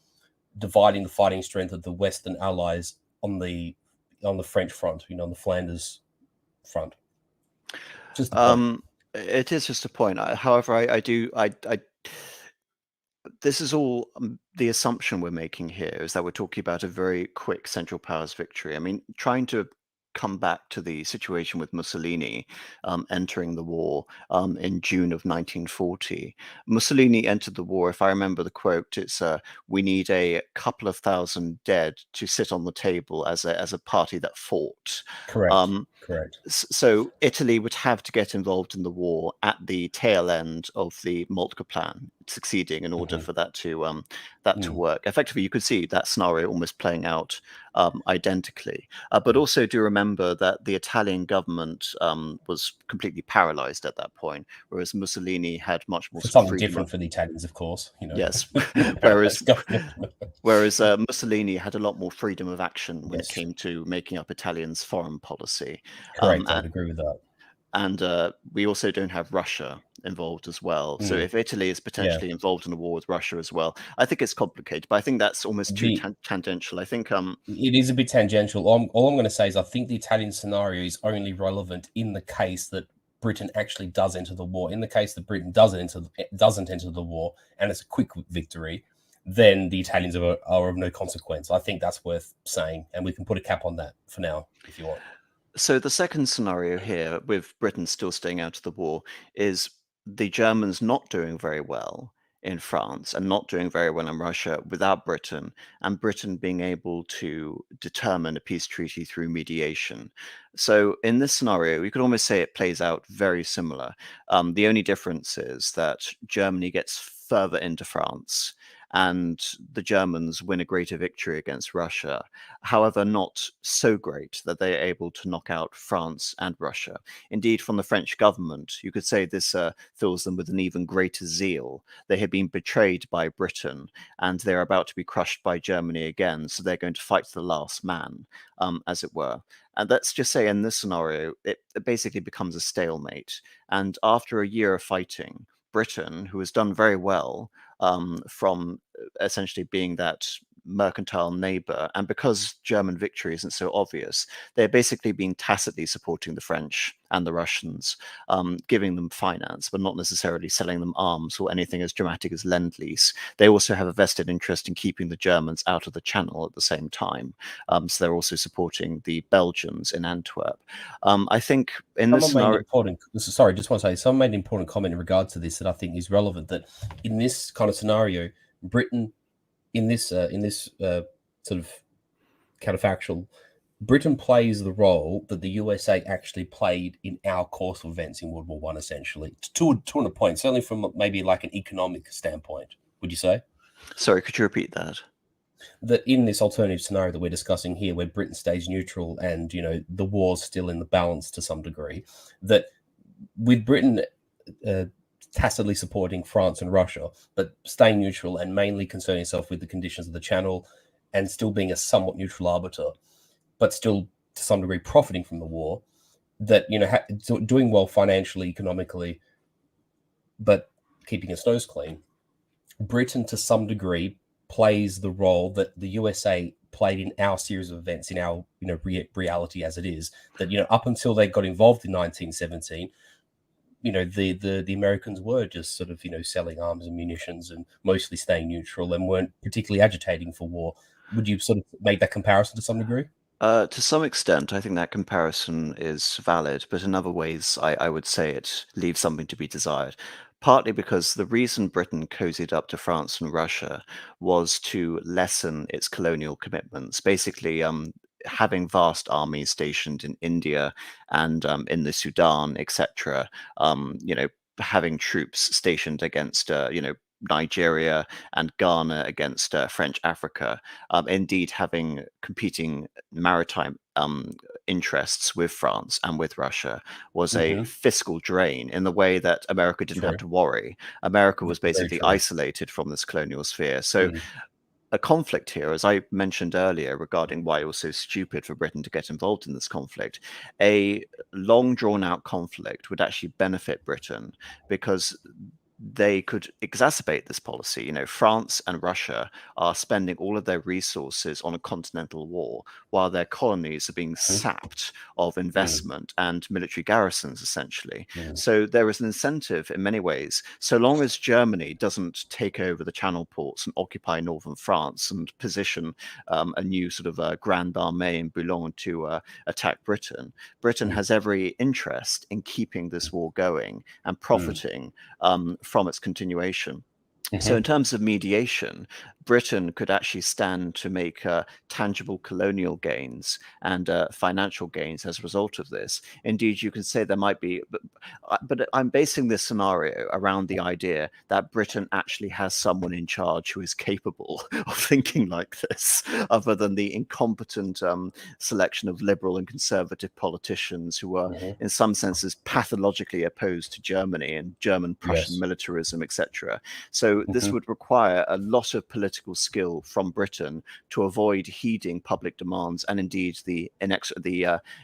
dividing the fighting strength of the Western allies on the French front, on the Flanders front? Just a point. It is just a point. However, this is all the assumption we're making here is that we're talking about a very quick Central Powers victory. I mean, trying to come back to the situation with Mussolini entering the war in June of 1940. Mussolini entered the war, if I remember the quote, it's we need a couple of thousand dead to sit on the table as a party that fought. Correct. So Italy would have to get involved in the war at the tail end of the Moltke plan succeeding in order for that to work. Effectively, you could see that scenario almost playing out identically. But also do remember that the Italian government was completely paralyzed at that point, whereas Mussolini had much more something different for the Italians, of course. Yes, whereas Mussolini had a lot more freedom of action when it came to making up Italians' foreign policy. Correct, I'd agree with that. And we also don't have Russia involved as well. So if Italy is potentially involved in a war with Russia as well, I think it's complicated. But I think that's almost too tangential. I think it is a bit tangential. All I'm going to say is I think the Italian scenario is only relevant in the case that Britain actually does enter the war. In the case that Britain doesn't enter the war and it's a quick victory, then the Italians are of no consequence. I think that's worth saying, and we can put a cap on that for now if you want. So the second scenario here, with Britain still staying out of the war, is the Germans not doing very well in France and not doing very well in Russia without Britain, and Britain being able to determine a peace treaty through mediation. So in this scenario, you could almost say it plays out very similar. The only difference is that Germany gets further into France and the Germans win a greater victory against Russia, however, not so great that they are able to knock out France and Russia. Indeed, from the French government, you could say this fills them with an even greater zeal. They had been betrayed by Britain, and they're about to be crushed by Germany again, so they're going to fight to the last man, as it were. And let's just say in this scenario, it basically becomes a stalemate. And after a year of fighting, Britain, who has done very well from essentially being that mercantile neighbor, and because German victory isn't so obvious, they're basically being tacitly supporting the French and the Russians, giving them finance, but not necessarily selling them arms or anything as dramatic as Lend-Lease. They also have a vested interest in keeping the Germans out of the Channel at the same time. So they're also supporting the Belgians in Antwerp. I think in this scenario... Sorry, just want to say, someone made an important comment in regard to this that I think is relevant, that in this kind of scenario, Britain, in this sort of counterfactual, Britain plays the role that the USA actually played in our course of events in World War One, essentially, to a point, certainly from maybe like an economic standpoint, would you say? Sorry, could you repeat that? That in this alternative scenario that we're discussing here, where Britain stays neutral and, you know, the war's still in the balance to some degree, that with Britain tacitly supporting France and Russia, but staying neutral and mainly concerning itself with the conditions of the Channel and still being a somewhat neutral arbiter, but still to some degree profiting from the war, that, you know, doing well financially, economically, but keeping its nose clean. Britain, to some degree, plays the role that the USA played in our series of events, in our, you know, reality as it is. That, you know, up until they got involved in 1917, you know, the Americans were just sort of, you know, selling arms and munitions and mostly staying neutral and weren't particularly agitating for war. Would you sort of make that comparison to some degree? To some extent, I think that comparison is valid, but in other ways, I would say it leaves something to be desired. Partly because the reason Britain cozied up to France and Russia was to lessen its colonial commitments, basically having vast armies stationed in India and in the Sudan, etc. You know, having troops stationed against, you know, Nigeria and Ghana against French Africa, indeed having competing maritime interests with France and with Russia was a fiscal drain in the way that America didn't have to worry. America was basically isolated from this colonial sphere. So a conflict here, as I mentioned earlier, regarding why it was so stupid for Britain to get involved in this conflict, a long drawn out conflict would actually benefit Britain because they could exacerbate this policy. You know, France and Russia are spending all of their resources on a continental war, while their colonies are being sapped of investment and military garrisons, essentially. So there is an incentive in many ways, so long as Germany doesn't take over the Channel ports and occupy northern France and position a new sort of Grande Armée in Boulogne to attack Britain. Britain has every interest in keeping this war going and profiting from its continuation. So in terms of mediation, Britain could actually stand to make tangible colonial gains and financial gains as a result of this. Indeed, you can say there might be, but I'm basing this scenario around the idea that Britain actually has someone in charge who is capable of thinking like this, other than the incompetent selection of liberal and conservative politicians who are, in some senses, pathologically opposed to Germany and German-Prussian militarism, etc. So this would require a lot of political skill from Britain to avoid heeding public demands and indeed the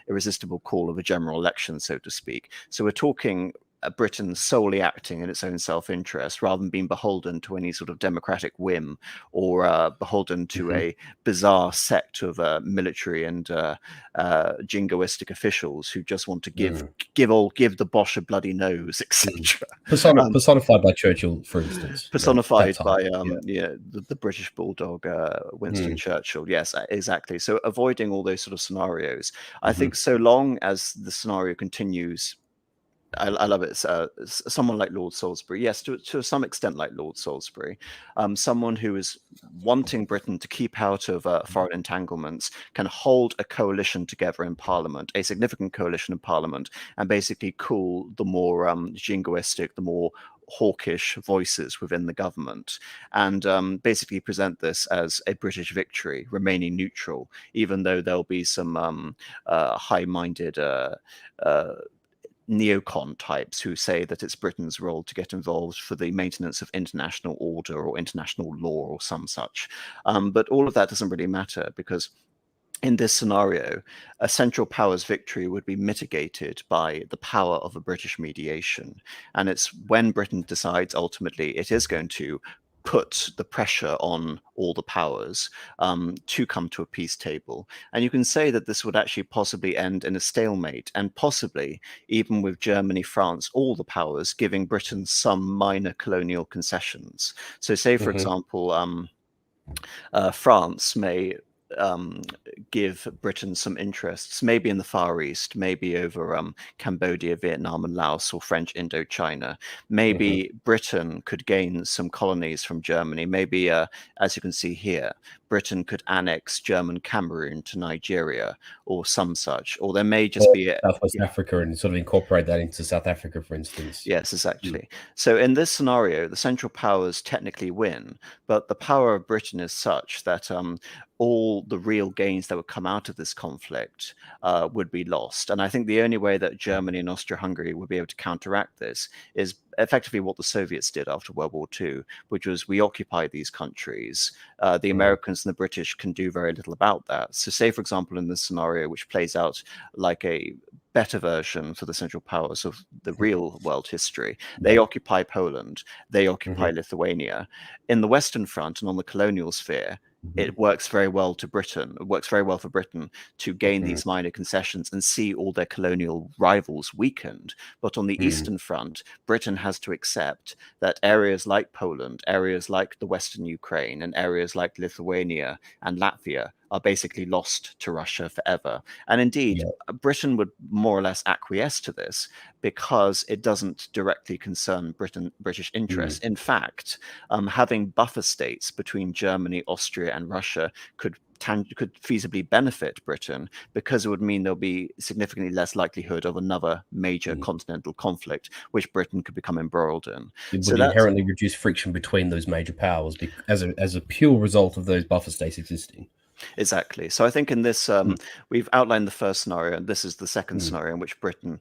irresistible call of a general election, so to speak. So we're talking Britain solely acting in its own self-interest rather than being beholden to any sort of democratic whim or beholden to a bizarre sect of military and jingoistic officials who just want to give the Bosch a bloody nose, etc. Personified by Churchill, for instance. Personified by the British bulldog, Winston Churchill. Yes, exactly. So avoiding all those sort of scenarios. I think so long as the scenario continues, I love it. Someone like Lord Salisbury, yes, to some extent like Lord Salisbury, someone who is wanting Britain to keep out of foreign entanglements, can hold a coalition together in Parliament, a significant coalition in Parliament, and basically cool the more jingoistic, the more hawkish voices within the government, and basically present this as a British victory, remaining neutral, even though there'll be some high-minded neocon types who say that it's Britain's role to get involved for the maintenance of international order or international law or some such. But all of that doesn't really matter, because in this scenario, a Central Powers victory would be mitigated by the power of a British mediation. And it's when Britain decides ultimately it is going to put the pressure on all the powers to come to a peace table. And you can say that this would actually possibly end in a stalemate, and possibly even with Germany, France, all the powers giving Britain some minor colonial concessions. So say, for example, France may give Britain some interests, maybe in the Far East, maybe over Cambodia, Vietnam, and Laos, or French Indochina. Maybe Britain could gain some colonies from Germany. Maybe, as you can see here, Britain could annex German Cameroon to Nigeria, or some such. Or there may just be Southwest Africa, and sort of incorporate that into South Africa, for instance. Yes, exactly. So in this scenario, the Central Powers technically win, but the power of Britain is such that all the real gains that would come out of this conflict would be lost. And I think the only way that Germany and Austria-Hungary would be able to counteract this is effectively what the Soviets did after World War II, which was we occupy these countries. The Americans and the British can do very little about that. So say, for example, in this scenario, which plays out like a better version for the Central Powers of the real world history, they occupy Poland, they occupy Lithuania. In the Western Front and on the colonial sphere, it works very well to Britain. It works very well for Britain to gain these minor concessions and see all their colonial rivals weakened. But on the Eastern Front, Britain has to accept that areas like Poland, areas like the Western Ukraine, and areas like Lithuania and Latvia are basically lost to Russia forever. And indeed, Britain would more or less acquiesce to this because it doesn't directly concern British interests. In fact, having buffer states between Germany, Austria, and Russia could feasibly benefit Britain, because it would mean there'll be significantly less likelihood of another major continental conflict, which Britain could become embroiled in. It would inherently reduce friction between those major powers as a pure result of those buffer states existing. Exactly. So I think in this, we've outlined the first scenario, and this is the second scenario in which Britain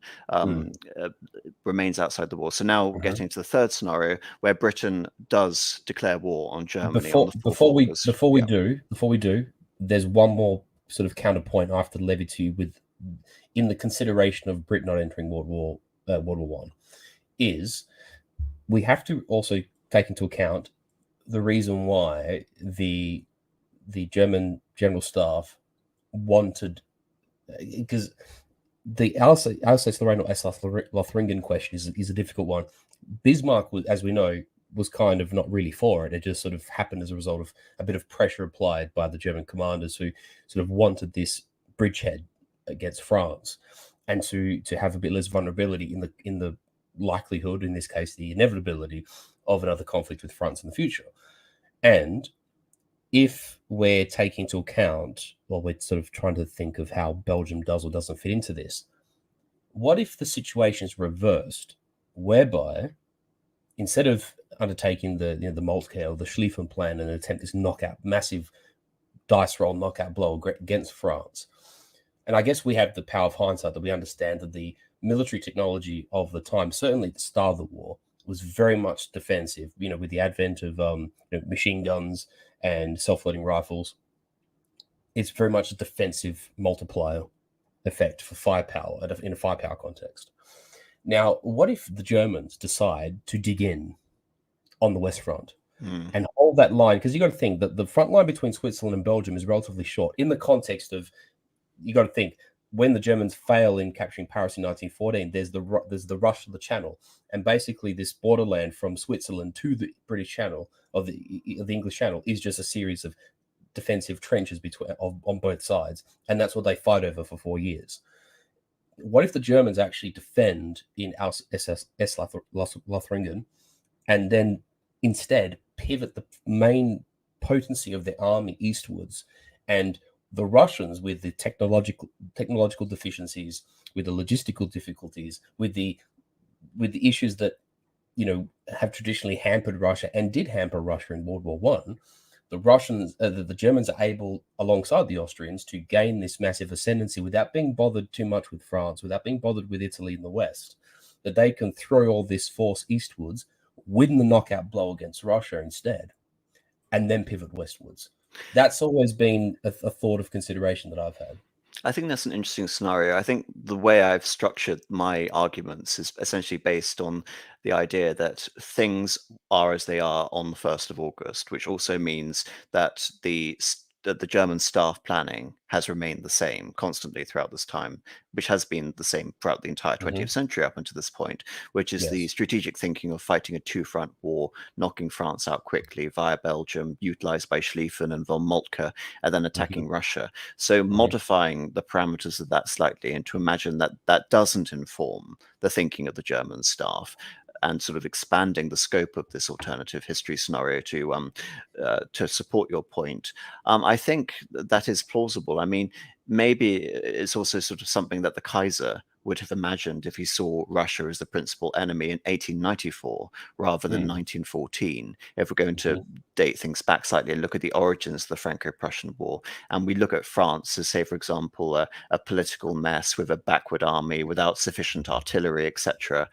remains outside the war. So now getting to the third scenario, where Britain does declare war on Germany. Before we do, there's one more sort of counterpoint I have to levy to you in the consideration of Britain not entering World War One, is we have to also take into account the reason why the German General Staff wanted, because the Alsace-Lorraine or Alsace-Lothringen question is a difficult one. Bismarck, as we know, was kind of not really for it. It just sort of happened as a result of a bit of pressure applied by the German commanders, who sort of wanted this bridgehead against France, and to have a bit less vulnerability in the likelihood, in this case, the inevitability of another conflict with France in the future. And if we're taking into account, well, we're sort of trying to think of how Belgium does or doesn't fit into this, what if the situation is reversed, whereby instead of undertaking the Moltke or the Schlieffen plan and attempt this massive dice roll knockout blow against France, and I guess we have the power of hindsight that we understand that the military technology of the time, certainly at the start of the war, was very much defensive, with the advent of machine guns and self-loading rifles. It's very much a defensive multiplier effect for firepower in a firepower context. Now, what if the Germans decide to dig in on the West Front and hold that line? Because you got to think that the front line between Switzerland and Belgium is relatively short in the context of, you got to think, when the Germans fail in capturing Paris in 1914, there's the rush to the Channel, and basically this borderland from Switzerland to the British Channel of the English Channel is just a series of defensive trenches on both sides, and that's what they fight over for 4 years. What if the Germans actually defend in Alsace-Lothringen, and then instead pivot the main potency of their army eastwards, and the Russians, with the technological deficiencies, with the logistical difficulties, with the issues that have traditionally hampered Russia and did hamper Russia in World War One, the Germans are able, alongside the Austrians, to gain this massive ascendancy without being bothered too much with France, without being bothered with Italy in the West. That they can throw all this force eastwards, win the knockout blow against Russia instead, and then pivot westwards. That's always been a thought of consideration that I've had. I think that's an interesting scenario. I think the way I've structured my arguments is essentially based on the idea that things are as they are on the 1st of August, which also means that that the German staff planning has remained the same constantly throughout this time, which has been the same throughout the entire 20th Hmm. century up until this point, which is the Yes. strategic thinking of fighting a two-front war, knocking France out quickly via Belgium, utilized by Schlieffen and von Moltke, and then Hmm. attacking Russia. So Hmm. modifying the parameters of that slightly and to imagine that that doesn't inform the thinking of the German staff, and sort of expanding the scope of this alternative history scenario to support your point, I think that is plausible. I mean, maybe it's also sort of something that the Kaiser would have imagined if he saw Russia as the principal enemy in 1894 rather than Hmm. 1914. If we're going to Hmm. date things back slightly and look at the origins of the Franco-Prussian War, and we look at France as, say, for example, a political mess with a backward army without sufficient artillery, etc.,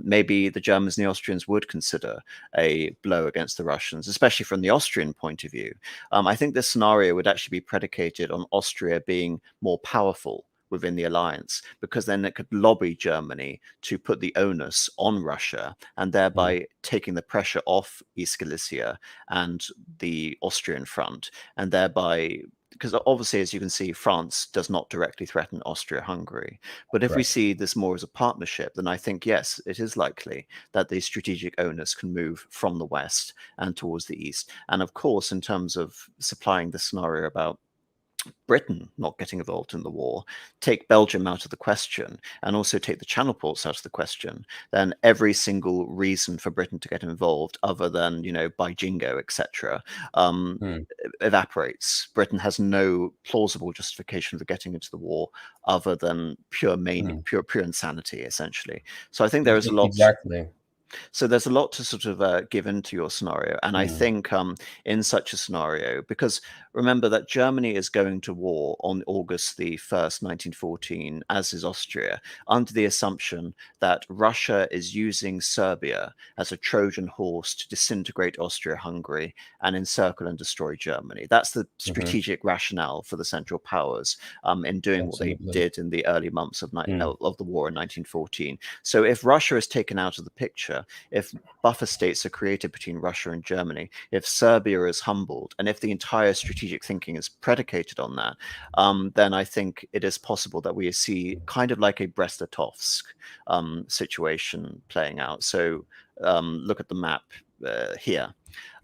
maybe the Germans and the Austrians would consider a blow against the Russians, especially from the Austrian point of view. I think this scenario would actually be predicated on Austria being more powerful within the alliance, because then it could lobby Germany to put the onus on Russia and Hmm. thereby taking the pressure off East Galicia and the Austrian front, and thereby, because obviously, as you can see, France does not directly threaten Austria-Hungary. But if we Correct. see this more as a partnership, then I think, yes, it is likely that the strategic onus can move from the West and towards the East. And of course, in terms of supplying the scenario about Britain not getting involved in the war, take Belgium out of the question, and also take the Channel ports out of the question, then every single reason for Britain to get involved, other than, by jingo, etc., um, Hmm. evaporates. Britain has no plausible justification for getting into the war other than Hmm. pure insanity, essentially. So I think there is a lot. Exactly. So there's a lot to sort of give into your scenario, and I Hmm. think in such a scenario, because remember that Germany is going to war on August the 1st, 1914, as is Austria, under the assumption that Russia is using Serbia as a Trojan horse to disintegrate Austria-Hungary and encircle and destroy Germany. That's the Hmm. strategic rationale for the Central Powers in doing what they Absolutely. did in the early months of, Hmm. of the war in 1914. So if Russia is taken out of the picture, if buffer states are created between Russia and Germany, if Serbia is humbled, and if the entire strategic thinking is predicated on that, then I think it is possible that we see kind of like a Brest-Litovsk situation playing out. So look at the map here.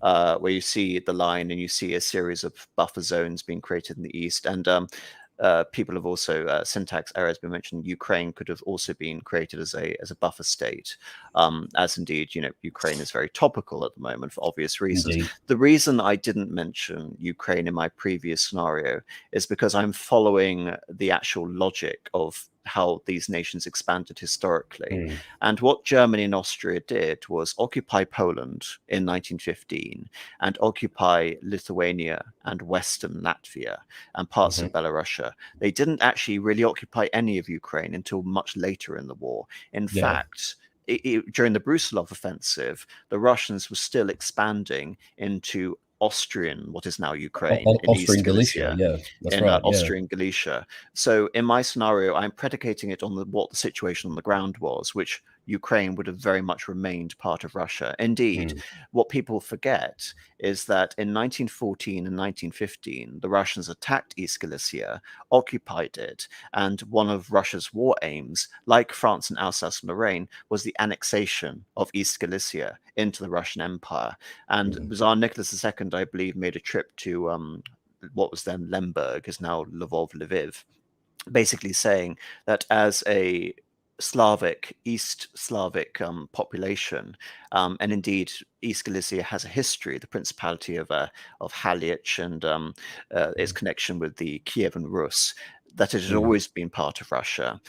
Where you see the line and you see a series of buffer zones being created in the east. And people have also, syntax error has been mentioned. Ukraine could have also been created as a buffer state, as indeed, Ukraine is very topical at the moment for obvious reasons. Indeed. The reason I didn't mention Ukraine in my previous scenario is because I'm following the actual logic of how these nations expanded historically. Hmm. And what Germany and Austria did was occupy Poland in 1915 and occupy Lithuania and Western Latvia and parts Hmm. of Belarus. They didn't actually really occupy any of Ukraine until much later in the war. In Yeah. fact, during the Brusilov offensive, the Russians were still expanding into Austrian, what is now Ukraine, in East Austrian Galicia. Galicia, Yeah, that's in right. Yeah. Austrian Galicia. So in my scenario, I'm predicating it on what the situation on the ground was, which Ukraine would have very much remained part of Russia. Indeed, Hmm. what people forget is that in 1914 and 1915, the Russians attacked East Galicia, occupied it, and one of Russia's war aims, like France and Alsace-Lorraine, was the annexation of East Galicia into the Russian Empire. And Hmm. Tsar Nicholas II, I believe, made a trip to what was then Lemberg, is now Lvov, Lviv, basically saying that as a East Slavic population, and indeed East Galicia has a history, the Principality of Halich and its connection with the Kievan Rus, that it had Hmm. always been part of Russia.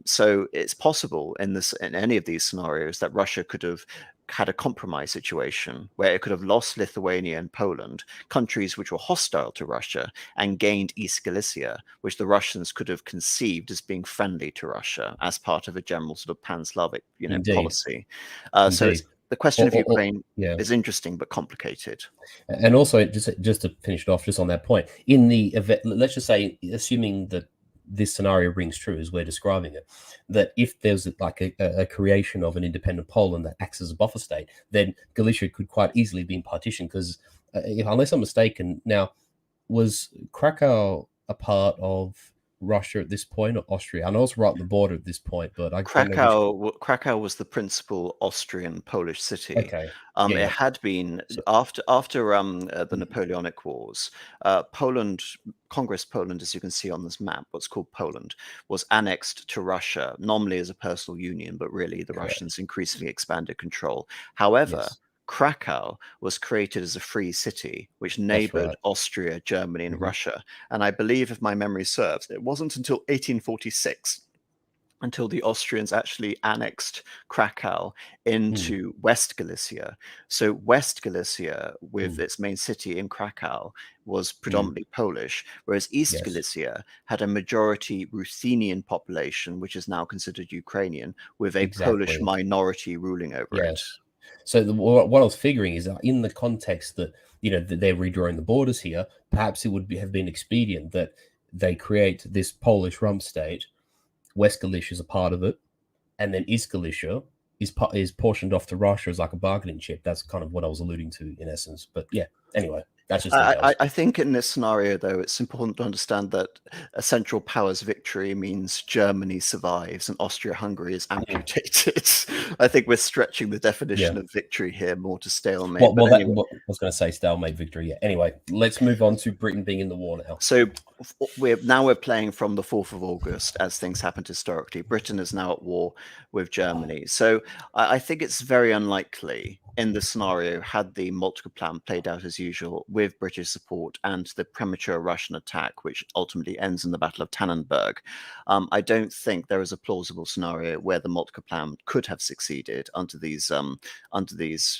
So it's possible in any of these scenarios that Russia could have had a compromise situation where it could have lost Lithuania and Poland, countries which were hostile to Russia, and gained East Galicia, which the Russians could have conceived as being friendly to Russia as part of a general sort of pan-Slavic, Indeed. policy. So Indeed. the question Or, of Ukraine yeah. is interesting but complicated. And also, just to finish it off, just on that point, in the event, let's just say, assuming that this scenario rings true as we're describing it, that if there's like a creation of an independent Poland that acts as a buffer state, then Galicia could quite easily be partitioned, because unless I'm mistaken, now, was Krakow a part of Russia at this point, or Austria? I know it's right on the border at this point, but I don't know which. Krakow was the principal Austrian Polish city. Okay. It Yeah. had been So, after the Napoleonic Wars. Poland, Congress Poland, as you can see on this map, what's called Poland, was annexed to Russia, nominally as a personal union, but really the correct. Russians increasingly expanded control. However, Yes, Krakow was created as a free city, which that's neighbored right. Austria, Germany, and Hmm. Russia. And I believe, if my memory serves, it wasn't until 1846 until the Austrians actually annexed Krakow Mm, into West Galicia. So West Galicia, with mm, its main city in Krakow, was mm. predominantly Polish, whereas East Yes, Galicia had a majority Ruthenian population, which is now considered Ukrainian, with a Polish exactly. minority ruling over it. Yes. So what I was figuring is that in the context that, that they're redrawing the borders here, perhaps it would have been expedient that they create this Polish rump state. West Galicia is a part of it, and then East Galicia is portioned off to Russia as like a bargaining chip. That's kind of what I was alluding to in essence. But yeah, anyway, that's just details. I think in this scenario, though, it's important to understand that a Central Powers victory means Germany survives and Austria-Hungary is Mm, amputated. I think we're stretching the yeah. definition of victory here more to stalemate. Well, But well, that anyway, what I was going to say, stalemate victory. Yeah. Anyway, let's move on to Britain being in the war now. so we're playing from the 4th of August as things happened historically. Britain is now at war with Germany. So I think it's very unlikely in this scenario, had the Moltke plan played out as usual with British support and the premature Russian attack, which ultimately ends in the Battle of Tannenberg. I don't think there is a plausible scenario where the Moltke plan could have succeeded under these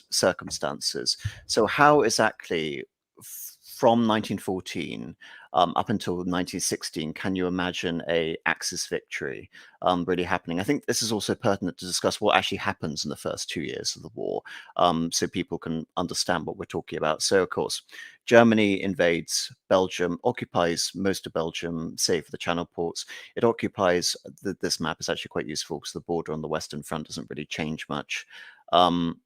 circumstances. So how exactly from 1914 up until 1916, can you imagine a Axis victory really happening? I think this is also pertinent to discuss what actually happens in the first 2 years of the war, so people can understand what we're talking about. So, of course, Germany invades Belgium, occupies most of Belgium, save for the Channel ports. It occupies, this map is actually quite useful because the border on the Western Front doesn't really change much. Um,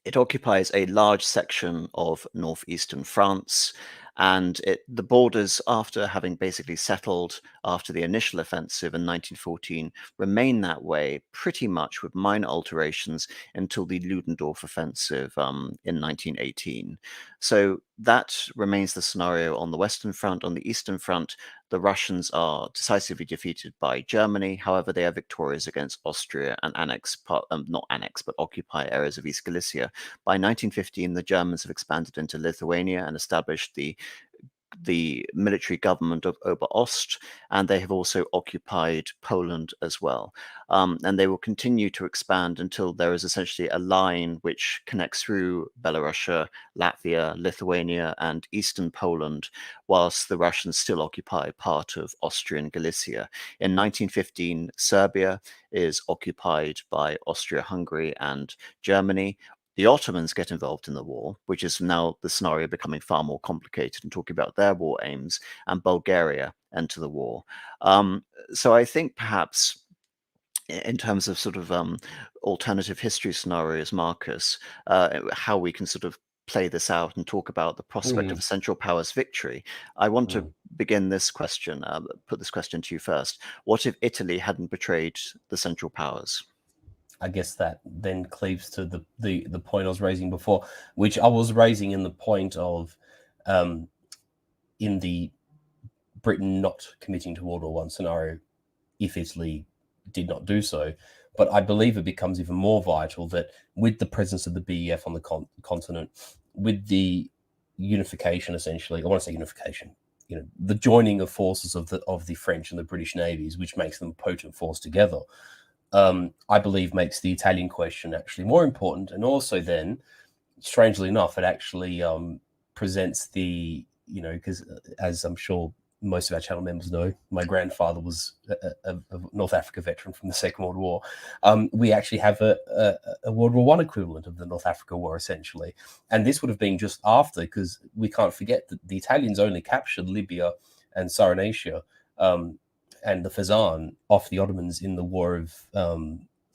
it occupies a large section of northeastern France, and the borders, after having basically settled after the initial offensive in 1914, remain that way pretty much with minor alterations until the Ludendorff offensive in 1918. So that remains the scenario on the Western Front. On the Eastern Front, the Russians are decisively defeated by Germany. However, they are victorious against Austria and not annex, but occupy areas of East Galicia. By 1915, the Germans have expanded into Lithuania and established the military government of Oberost, and they have also occupied Poland as well. And they will continue to expand until there is essentially a line which connects through Belarus, Latvia, Lithuania, and eastern Poland, whilst the Russians still occupy part of Austrian Galicia. In 1915, Serbia is occupied by Austria-Hungary and Germany. The Ottomans get involved in the war, which is now the scenario becoming far more complicated and talking about their war aims, and Bulgaria enter the war. So I think perhaps in terms of sort of alternative history scenarios, Marcus, how we can sort of play this out and talk about the prospect of Mm, a Central Powers victory. I want to mm. begin this question, put this question to you first. What if Italy hadn't betrayed the Central Powers? I guess that then cleaves to the point I was raising before, which I was raising in the point of um, in the Britain not committing to World War One scenario if Italy did not do so. But I believe it becomes even more vital that with the presence of the BEF on the continent, with the unification, essentially, I want to say unification, the joining of forces of the French and the British navies, which makes them a potent force together, I believe makes the Italian question actually more important. And also then, strangely enough, it actually presents because as I'm sure most of our channel members know, my grandfather was a North Africa veteran from the Second World War. We actually have a World War One equivalent of the North Africa War, essentially. And this would have been just after, because we can't forget that the Italians only captured Libya and Cyrenaica and the Fezzan off the Ottomans in the war of,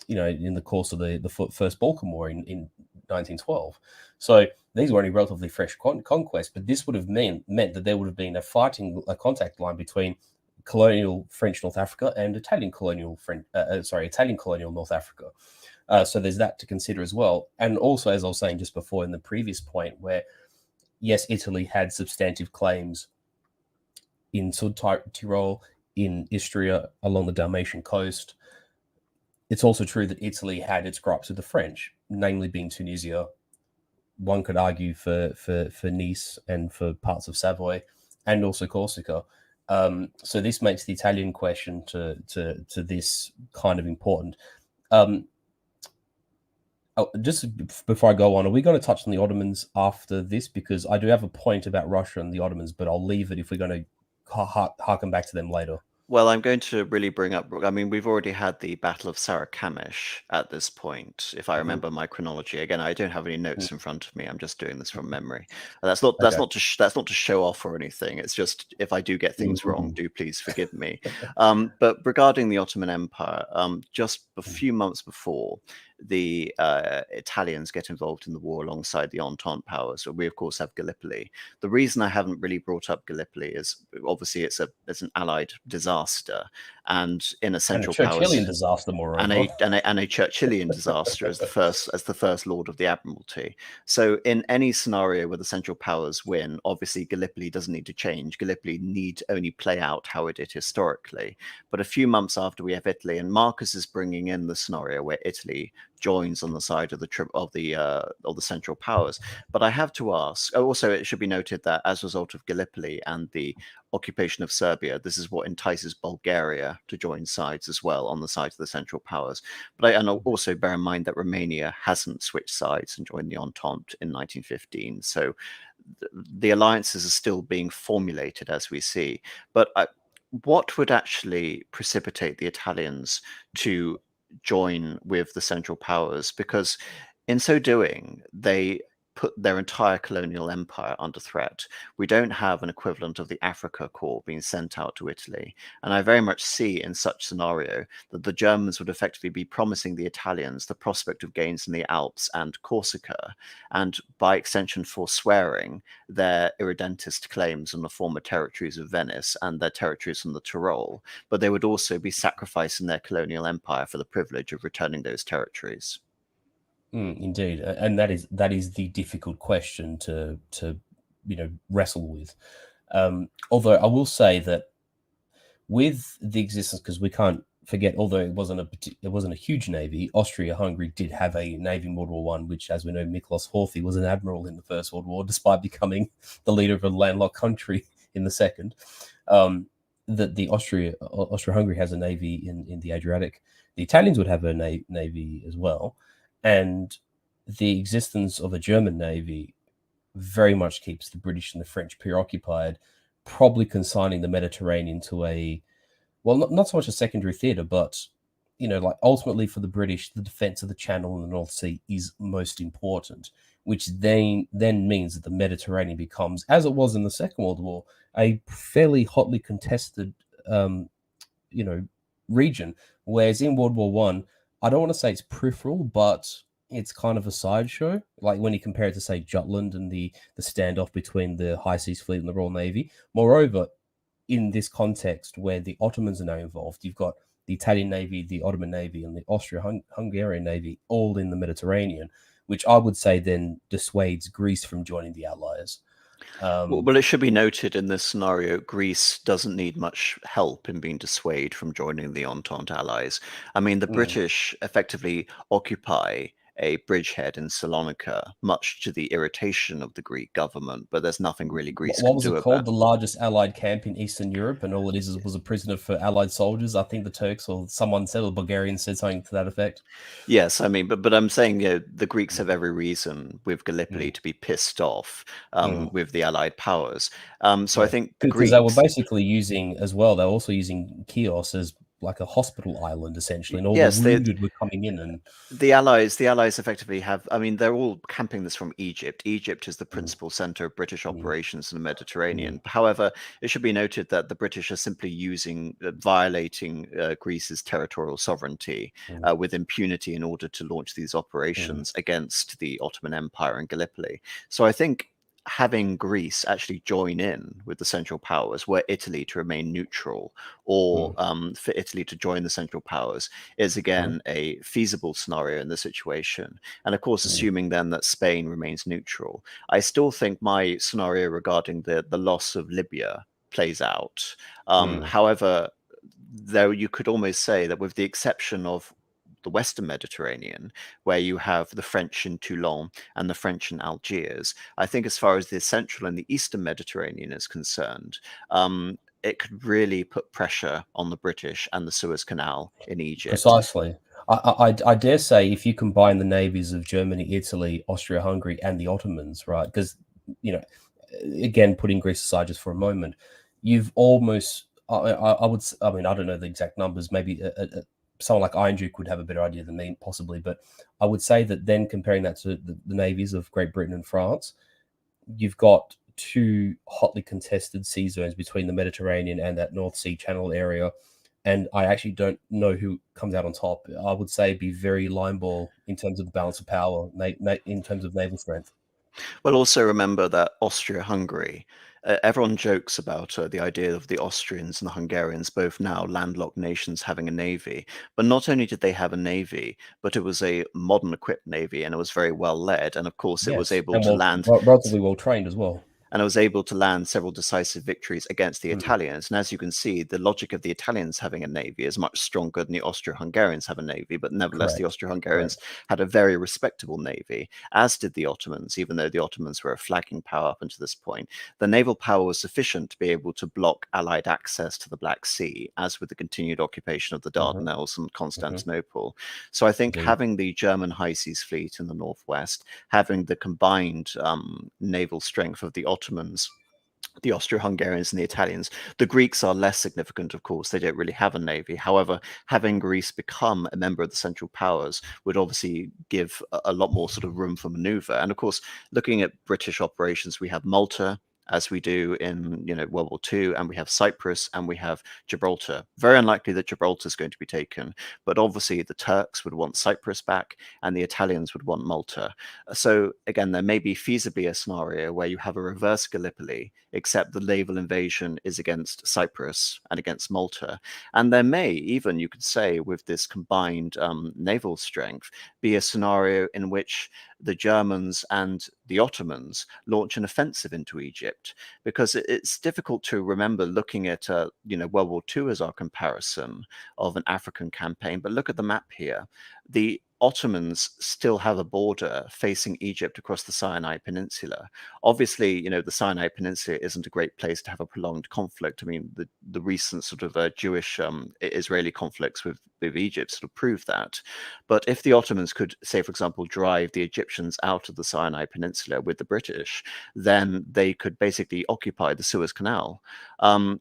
in the course of the First Balkan War in 1912. So these were only relatively fresh conquests, but this would have meant that there would have been a contact line between colonial French North Africa and Italian colonial North Africa. So there's that to consider as well. And also, as I was saying just before in the previous point, where yes, Italy had substantive claims in Sud Tyrol, in Istria, along the Dalmatian coast. It's also true that Italy had its gripes with the French, namely being Tunisia. One could argue for Nice and for parts of Savoy, and also Corsica. So this makes the Italian question to this kind of important. Just before I go on, are we going to touch on the Ottomans after this? Because I do have a point about Russia and the Ottomans, but I'll leave it if we're going to harken back to them later. Well, I'm going to really bring up, I mean, we've already had the Battle of Sarikamish at this point, if I remember my chronology. Again, I don't have any notes in front of me. I'm just doing this from memory. And that's not to show off or anything. It's just, if I do get things wrong, do please forgive me. But regarding the Ottoman Empire, just a few months before, the Italians get involved in the war alongside the Entente powers. So we, of course, have Gallipoli. The reason I haven't really brought up Gallipoli is obviously it's an Allied disaster, and in a Central Powers, Churchillian disaster, moreover, and a Churchillian disaster as the first Lord of the Admiralty. So in any scenario where the Central Powers win, obviously Gallipoli doesn't need to change. Gallipoli need only play out how it did historically. But a few months after we have Italy, and Marcus is bringing in the scenario where Italy joins on the side of the Central Powers. But I have to ask. Also, it should be noted that as a result of Gallipoli and the occupation of Serbia, this is what entices Bulgaria to join sides as well on the side of the Central Powers. But and also bear in mind that Romania hasn't switched sides and joined the Entente in 1915. So the alliances are still being formulated as we see. But what would actually precipitate the Italians to join with the Central Powers? Because in so doing, they put their entire colonial empire under threat. We don't have an equivalent of the Africa Corps being sent out to Italy. And I very much see in such scenario that the Germans would effectively be promising the Italians the prospect of gains in the Alps and Corsica, and by extension forswearing their irredentist claims on the former territories of Venice and their territories on the Tyrol. But they would also be sacrificing their colonial empire for the privilege of returning those territories. Indeed, and that is the difficult question to wrestle with. Although I will say that with the existence, because we can't forget, although it wasn't a huge navy, Austria-Hungary did have a navy in World War One, which, as we know, Miklos Horthy was an admiral in the First World War, despite becoming the leader of a landlocked country in the Second. That the Austria-Hungary has a navy in the Adriatic. The Italians would have a navy as well. And the existence of a German navy very much keeps the British and the French preoccupied, probably consigning the Mediterranean to not so much a secondary theatre, but, ultimately for the British, the defence of the Channel and the North Sea is most important, which then means that the Mediterranean becomes, as it was in the Second World War, a fairly hotly contested, region. Whereas in World War One, I don't want to say it's peripheral, but it's kind of a sideshow. Like when you compare it to, say, Jutland and the standoff between the High Seas Fleet and the Royal Navy. Moreover, in this context where the Ottomans are now involved, you've got the Italian Navy, the Ottoman Navy, and the Austro-Hungarian Navy all in the Mediterranean, which I would say then dissuades Greece from joining the Allies. Well, it should be noted in this scenario, Greece doesn't need much help in being dissuaded from joining the Entente allies. I mean, the British effectively occupy a bridgehead in Salonika, much to the irritation of the Greek government, but there's nothing really Greece can do about it. What was it called? The largest Allied camp in Eastern Europe, and all it was a prisoner for Allied soldiers. I think the Turks or someone said, or Bulgarians said something to that effect. Yes, I mean, but I'm saying, the Greeks have every reason with Gallipoli to be pissed off with the Allied powers. So I think because they were basically using as well. They're also using Chios as like a hospital island essentially, and all the Yes, wounded were coming in and the Allies effectively have, I mean, they're all camping this from Egypt. Egypt is the mm, principal center of British mm, operations in the mm, Mediterranean. However, it should be noted that the British are simply violating Greece's territorial sovereignty mm, with impunity in order to launch these mm, operations against the Ottoman Empire and Gallipoli. So I think having Greece actually join in with the Central Powers, were Italy to remain neutral, or mm, for Italy to join the Central Powers, is mm, again a feasible scenario in the situation. And of course, mm, assuming then that Spain remains neutral, I still think my scenario regarding the loss of Libya plays out. mm. However, though you could almost say that with the exception of the Western Mediterranean, where you have the French in Toulon and the French in Algiers, I think as far as the Central and the Eastern Mediterranean is concerned, it could really put pressure on the British and the Suez Canal in Egypt. Precisely. I dare say if you combine the navies of Germany, Italy, Austria-Hungary, and the Ottomans, right? Because, you know, again, putting Greece aside just for a moment, you've almost, I would, I mean, I don't know the exact numbers. Maybe someone like Iron Duke would have a better idea than me, possibly. But I would say that then comparing that to the navies of Great Britain and France, you've got two hotly contested sea zones between the Mediterranean and that North Sea Channel area. And I actually don't know who comes out on top. I would say be very line ball in terms of the balance of power, in terms of naval strength. Well, also remember that Austria-Hungary, everyone jokes about the idea of the Austrians and the Hungarians, both now landlocked nations, having a navy. But not only did they have a navy, but it was a modern equipped navy, and it was very well led. And of course, it was Yes, able and to land relatively well trained as well. and I was able to land several decisive victories against the Mm, Italians. And as you can see, the logic of the Italians having a navy is much stronger than the Austro-Hungarians have a navy, but nevertheless, the correct, Austro-Hungarians correct. had a very respectable navy, as did the Ottomans, even though the Ottomans were a flagging power up until this point. The naval power was sufficient to be able to block Allied access to the Black Sea, as with the continued occupation of the Hmm. Dardanelles and Hmm. Constantinople. So I think Indeed. having the German High Seas Fleet in the northwest, having the combined naval strength of the Ottomans, the Austro-Hungarians and the Italians. The Greeks are less significant, of course. They don't really have a navy. However, having Greece become a member of the Central Powers would obviously give a lot more sort of room for maneuver. And of course, looking at British operations, we have Malta, as we do in World War II, and we have Cyprus and we have Gibraltar. Very unlikely that Gibraltar is going to be taken, but obviously the Turks would want Cyprus back and the Italians would want Malta. So again, there may be feasibly a scenario where you have a reverse Gallipoli, except the naval invasion is against Cyprus and against Malta. And there may even, you could say, with this combined naval strength, be a scenario in which the Germans and the Ottomans launch an offensive into Egypt, because it's difficult to remember looking at World War II as our comparison of an African campaign. But look at the map here. The Ottomans still have a border facing Egypt across the Sinai Peninsula. Obviously, the Sinai Peninsula isn't a great place to have a prolonged conflict. I mean, the recent sort of Jewish Israeli conflicts with Egypt sort of prove that. But if the Ottomans could, say, for example, drive the Egyptians out of the Sinai Peninsula with the British, then they could basically occupy the Suez Canal.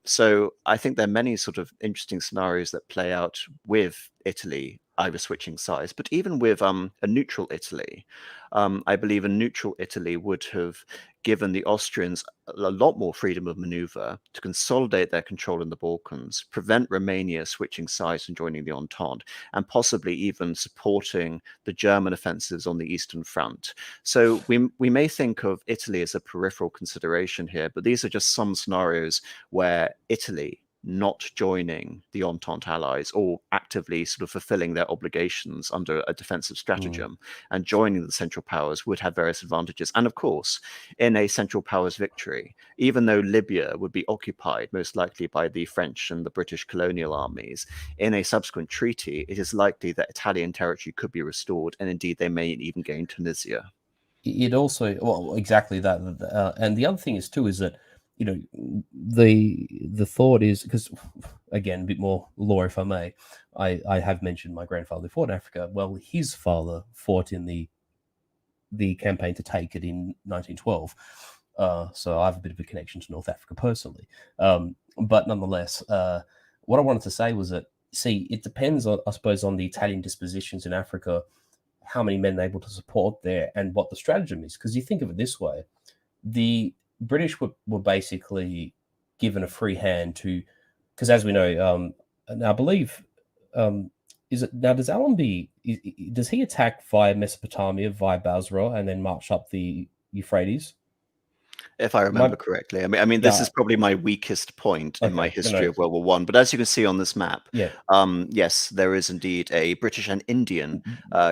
So I think there are many sort of interesting scenarios that play out with Italy either switching sides, but even with a neutral Italy, I believe a neutral Italy would have given the Austrians a lot more freedom of maneuver to consolidate their control in the Balkans, prevent Romania switching sides and joining the Entente, and possibly even supporting the German offensives on the Eastern Front. So we may think of Italy as a peripheral consideration here, but these are just some scenarios where Italy not joining the Entente allies or actively sort of fulfilling their obligations under a defensive Mm. stratagem and joining the Central Powers would have various advantages. And of course, in a Central Powers victory, even though Libya would be occupied most likely by the French and the British colonial armies, in a subsequent treaty, it is likely that Italian territory could be restored, and indeed they may even gain Tunisia. It also, well, exactly that, and the other thing is too is that, you know, the thought is, because again, a bit more lore if I may, I have mentioned my grandfather fought in Africa. Well, his father fought in the campaign to take it in 1912. So I have a bit of a connection to North Africa personally. But nonetheless, what I wanted to say was that see, it depends on, I suppose, on the Italian dispositions in Africa, how many men they're able to support there, and what the stratagem is. Because you think of it this way: the British were basically given a free hand to, because as we know, and I believe, um, is it now? Does Allenby does he attack via Mesopotamia, via Basra, and then march up the Euphrates? If I remember My correctly. I mean, this yeah, is probably my weakest point in my okay, no, history no, of World War One. But as you can see on this map, yeah, yes, there is indeed a British and Indian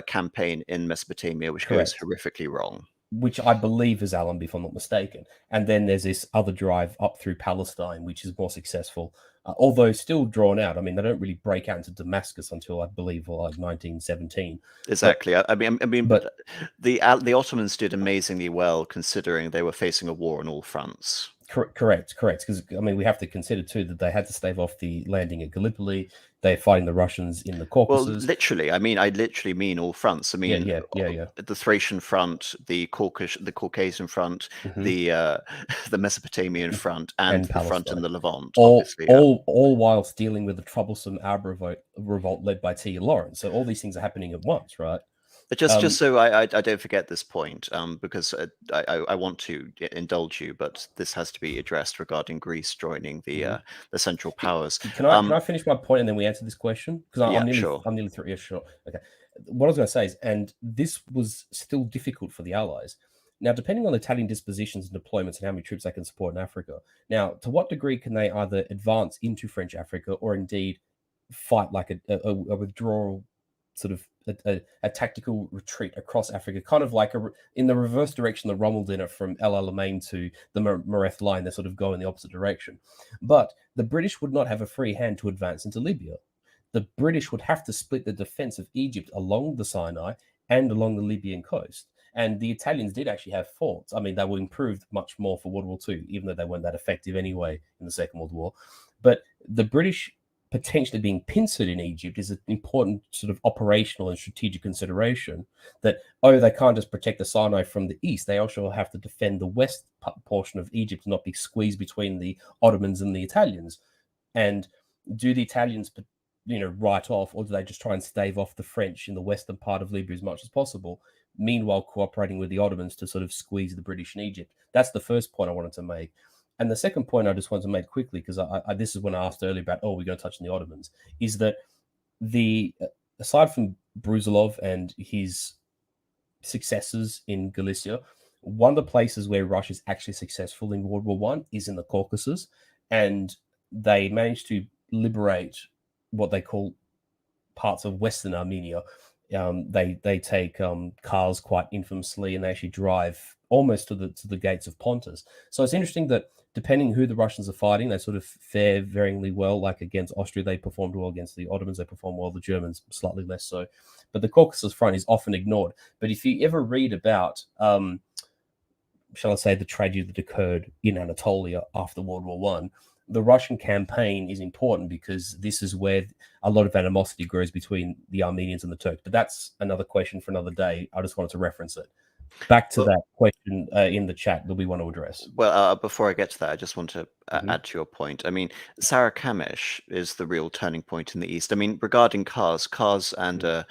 campaign in Mesopotamia, which goes correct. horrifically wrong. Which I believe is Allenby, if I'm not mistaken. And then there's this other drive up through Palestine, which is more successful, although still drawn out. I mean, they don't really break out into Damascus until I believe like 1917. But Exactly. I mean, but the Ottomans did amazingly well considering they were facing a war on all fronts. correct, because I mean we have to consider too that they had to stave off the landing at Gallipoli. They're fighting the Russians in the Well, Caucasus. literally, I literally mean all fronts. I Yeah, mean, yeah. the Thracian front, the Caucasian front, Hmm. the the Mesopotamian front, and And the front in Palestine. the Levant, all obviously. all all whilst dealing with the troublesome Arab revolt led by T. Lawrence. So all these things are happening at once, right? But just Um, so I don't forget this point, because I want to indulge you, but this has to be addressed regarding Greece joining mhm. the Central Powers. Can I finish my point and then we answer this question? Because Yeah, I'm nearly sure. I'm nearly through. Yeah, sure. Okay. What I was going to say is, and this was still difficult for the Allies. Now, depending on Italian dispositions and deployments and how many troops they can support in Africa. Now, to what degree can they either advance into French Africa or indeed fight like a withdrawal, sort of a tactical retreat across Africa, kind of like in the reverse direction that Rommel did it from El Alamein to the Mareth line. They sort of go in the opposite direction. But the British would not have a free hand to advance into Libya. The British would have to split the defense of Egypt along the Sinai and along the Libyan coast. And the Italians did actually have forts. I mean, they were improved much more for World War II, even though they weren't that effective anyway in the Second World War. But the British potentially being pincered in Egypt is an important sort of operational and strategic consideration that, oh, they can't just protect the Sinai from the east. They also have to defend the west portion of Egypt and not be squeezed between the Ottomans and the Italians. And do the Italians, write off, or do they just try and stave off the French in the western part of Libya as much as possible? Meanwhile, cooperating with the Ottomans to sort of squeeze the British in Egypt. That's the first point I wanted to make. And the second point I just wanted to make quickly, because this is when I asked earlier about, we're going to touch on the Ottomans, is that the aside from Brusilov and his successes in Galicia, one of the places where Russia is actually successful in World War One is in the Caucasus, and they managed to liberate what they call parts of Western Armenia. They take cars quite infamously, and they actually drive almost to the gates of Pontus. So it's interesting that depending who the Russians are fighting, they sort of fare varyingly well. Like against Austria, they performed well. Against the Ottomans, they performed well. The Germans slightly less so. But the Caucasus front is often ignored. But if you ever read about shall I say, the tragedy that occurred in Anatolia after World War One, the Russian campaign is important because this is where a lot of animosity grows between the Armenians and the Turks. But that's another question for another day. I just wanted to reference it. Back to Well, that question in the chat that we want to address. well, before I get to that, I just want to Mhm. add to your point. I mean, Sarakamesh is the real turning point in the east. I mean, regarding Kars and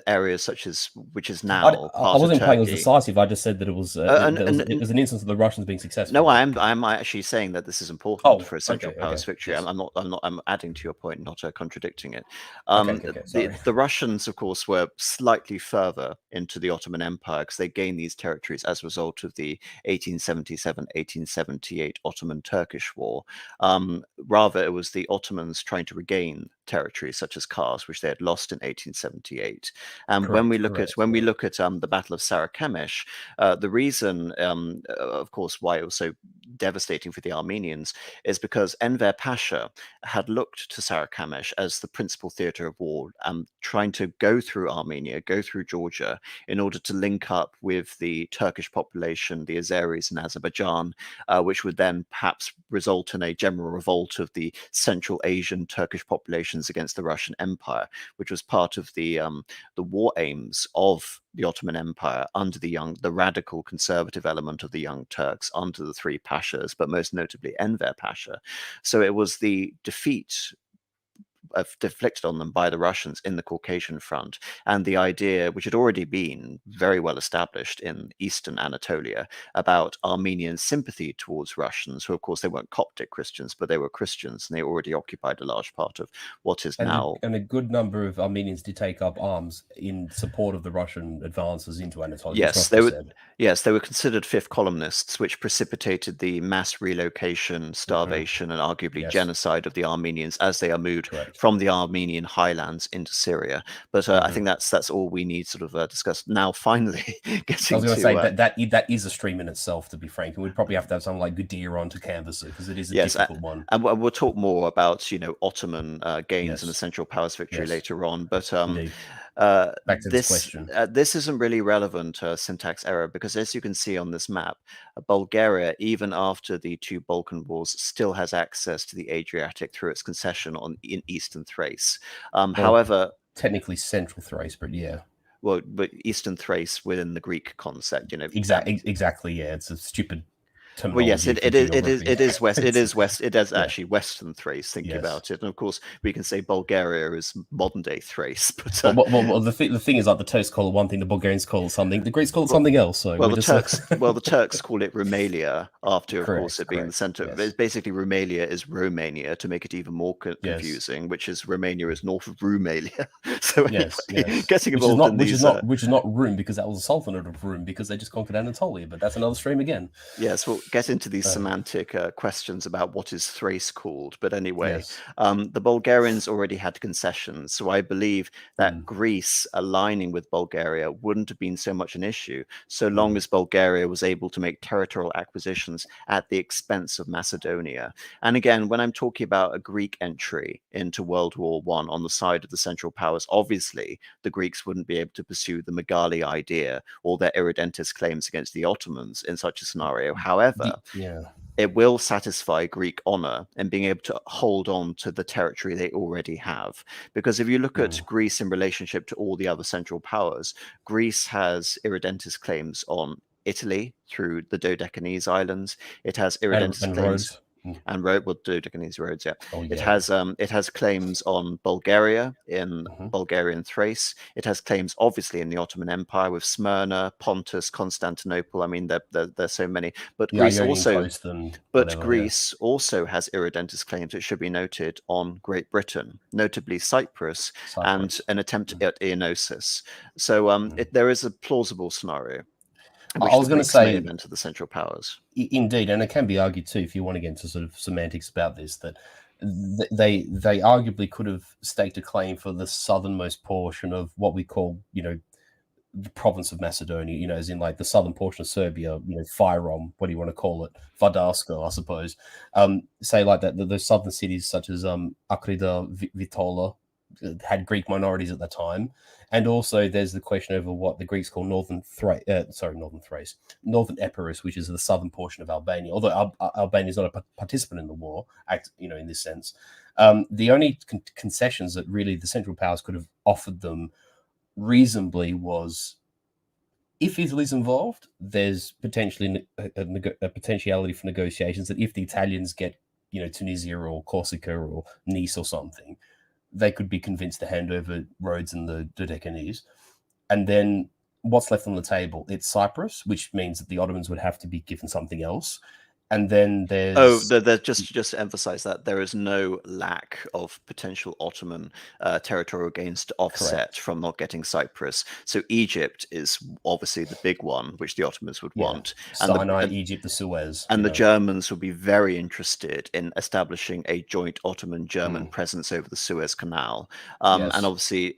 areas such as which is now I part of wasn't implying it was Turkey. decisive. I just said that it was And, it was an instance of the Russians being no, successful. I'm actually saying that this is important Oh, for a Central okay, Powers okay, victory. yes, I'm adding to your point, not contradicting it. okay. The Sorry. Russians, of course, were slightly further into the Ottoman Empire because they gained these territories as a result of the 1877-1878 Ottoman-Turkish War. Rather, it was the Ottomans trying to regain territories such as Kars, which they had lost in 1878. And when we Correct, look at correct. Yeah. the Battle of Sarakamesh, the reason, of course, why it was so devastating for the Armenians is because Enver Pasha had looked to Sarakamesh as the principal theatre of war, trying to go through Armenia, go through Georgia, in order to link up with the Turkish population, the Azeris in Azerbaijan, which would then perhaps result in a general revolt of the Central Asian Turkish populations against the Russian Empire, which was part of the war aims of the Ottoman Empire under the radical conservative element of the Young Turks, under the three pashas, but most notably Enver Pasha. So it was the defeat deflected on them by the Russians in the Caucasian front, and the idea, which had already been very well established in eastern Anatolia, about Armenian sympathy towards Russians, who of course they weren't Coptic Christians, but they were Christians, and they already occupied a large part of what is now. And a good number of Armenians did take up arms in support of the Russian advances into Anatolia. Yes, they were. Yes, they were considered fifth columnists, which precipitated the mass relocation, starvation, and arguably genocide of the Armenians as they are moved from the Armenian highlands into Syria. But I think that's all we need sort of discuss now. Finally, getting I was going to say that is a stream in itself, to be frank, and we'd probably have to have someone like Gudea on to canvas it because it is a difficult one. And we'll talk more about Ottoman gains and the Central Powers victory later on. But back to this question. This isn't really relevant syntax error because, as you can see on this map, Bulgaria, even after the two Balkan wars, still has access to the Adriatic through its concession in eastern Thrace. However, technically Central Thrace, but well, but Eastern Thrace within the Greek concept, exactly. Yeah, it's a stupid. Well, yes, it is west. It is west. It is actually Western Thrace. Thinking about it, and of course, we can say Bulgaria is modern day Thrace. But well, the thing is, like the Turks call it one thing, the Bulgarians call it something, the Greeks call it something else. So the Turks call it Rumelia after, of course, it being the center. Yes. Basically, Rumelia is Romania to make it even more confusing, which is Romania is north of Rumelia. So anyway, getting involved in these, which is not Rum because that was a sultanate of Rum because they just conquered Anatolia. But that's another stream again. Yes, well, get into these semantic questions about what is Thrace called. But anyway, the Bulgarians already had concessions. So I believe that Greece aligning with Bulgaria wouldn't have been so much an issue, so long as Bulgaria was able to make territorial acquisitions at the expense of Macedonia. And again, when I'm talking about a Greek entry into World War I on the side of the Central Powers, obviously the Greeks wouldn't be able to pursue the Megali idea or their irredentist claims against the Ottomans in such a scenario. However, it will satisfy Greek honor in being able to hold on to the territory they already have. Because if you look at Greece in relationship to all the other Central Powers, Greece has irredentist claims on Italy through the Dodecanese Islands. It has irredentist claims. And Dodecanese roads, it has claims on Bulgaria in Bulgarian Thrace. It has claims, obviously, in the Ottoman Empire with Smyrna, Pontus, Constantinople. I mean, there's so many. But Greece also has irredentist claims, it should be noted, on Great Britain, notably Cyprus. And an attempt at Ionosis. So there is a plausible scenario. I was going to say into the Central Powers. Indeed, and it can be argued too, if you want to get into sort of semantics about this, that they arguably could have staked a claim for the southernmost portion of what we call, the province of Macedonia, as in like the southern portion of Serbia, Fyrom, what do you want to call it? Vardarska, I suppose. Say like that, the southern cities such as Akrida, Vitola, had Greek minorities at the time. And also there's the question over what the Greeks call Northern Epirus, which is the southern portion of Albania, although Albania is not a participant in the war, in this sense. The only concessions that really the Central Powers could have offered them reasonably was, if Italy's involved, there's potentially a potentiality for negotiations that if the Italians get, Tunisia or Corsica or Nice or something, they could be convinced to hand over Rhodes and the Dodecanese. And then what's left on the table? It's Cyprus, which means that the Ottomans would have to be given something else. And then there's... just to emphasize that there is no lack of potential Ottoman territorial gains to offset from not getting Cyprus. So Egypt is obviously the big one, which the Ottomans would want. Sinai, Egypt, the Suez. And the Germans would be very interested in establishing a joint Ottoman-German presence over the Suez Canal. And obviously,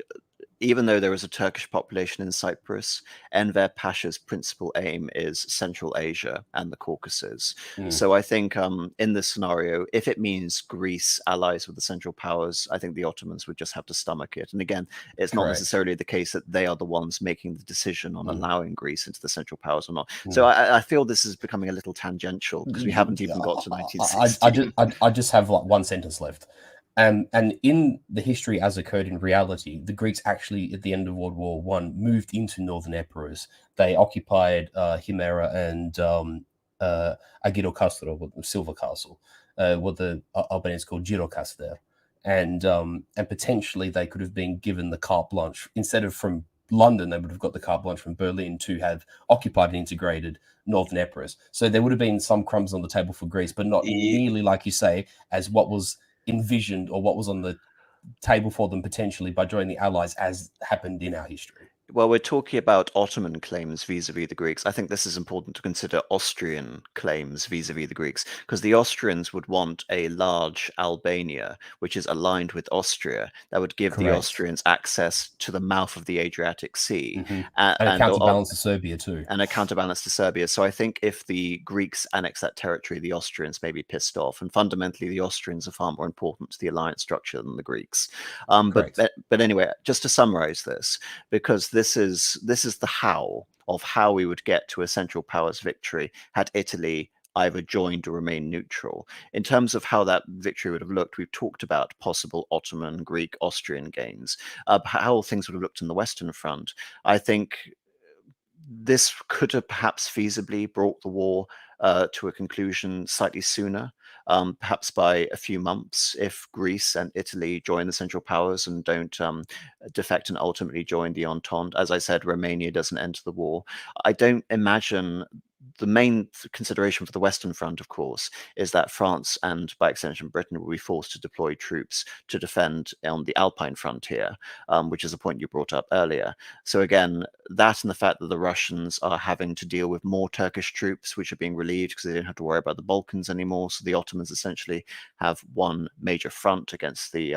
even though there is a Turkish population in Cyprus, Enver Pasha's principal aim is Central Asia and the Caucasus. So I think in this scenario, if it means Greece allies with the Central Powers, I think the Ottomans would just have to stomach it. And again, it's not necessarily the case that they are the ones making the decision on allowing Greece into the Central Powers or not. So I feel this is becoming a little tangential because we haven't even got to 1960. I just have like one sentence left. And in the history as occurred in reality, the Greeks actually, at the end of World War I, moved into northern Epirus. They occupied Himera and Agirocastro, Silver Castle, what the Albanians call Girocastere. and potentially they could have been given the carte blanche instead of from London. They would have got the carte blanche from Berlin to have occupied and integrated northern Epirus. So there would have been some crumbs on the table for Greece, but not nearly, like you say, as what was envisioned or what was on the table for them potentially by joining the Allies, as happened in our history. Well, we're talking about Ottoman claims vis-a-vis the Greeks. I think this is important to consider Austrian claims vis-a-vis the Greeks, because the Austrians would want a large Albania, which is aligned with Austria, that would give the Correct. Austrians access to the mouth of the Adriatic Sea. And a counterbalance to Serbia too. And a counterbalance to Serbia. So I think if the Greeks annex that territory, the Austrians may be pissed off. And fundamentally, the Austrians are far more important to the alliance structure than the Greeks. But anyway, just to summarize this, because this is the how of how we would get to a Central Powers victory had Italy either joined or remained neutral. In terms of how that victory would have looked, we've talked about possible Ottoman, Greek, Austrian gains. How things would have looked in the Western Front. I think this could have perhaps feasibly brought the war to a conclusion slightly sooner, perhaps by a few months, if Greece and Italy join the Central Powers and don't defect and ultimately join the Entente. As I said, Romania doesn't enter the war. I don't imagine. The main consideration for the Western Front, of course, is that France and, by extension, Britain will be forced to deploy troops to defend on the Alpine frontier, which is a point you brought up earlier. So again, that and the fact that the Russians are having to deal with more Turkish troops, which are being relieved because they don't have to worry about the Balkans anymore. So the Ottomans essentially have one major front against the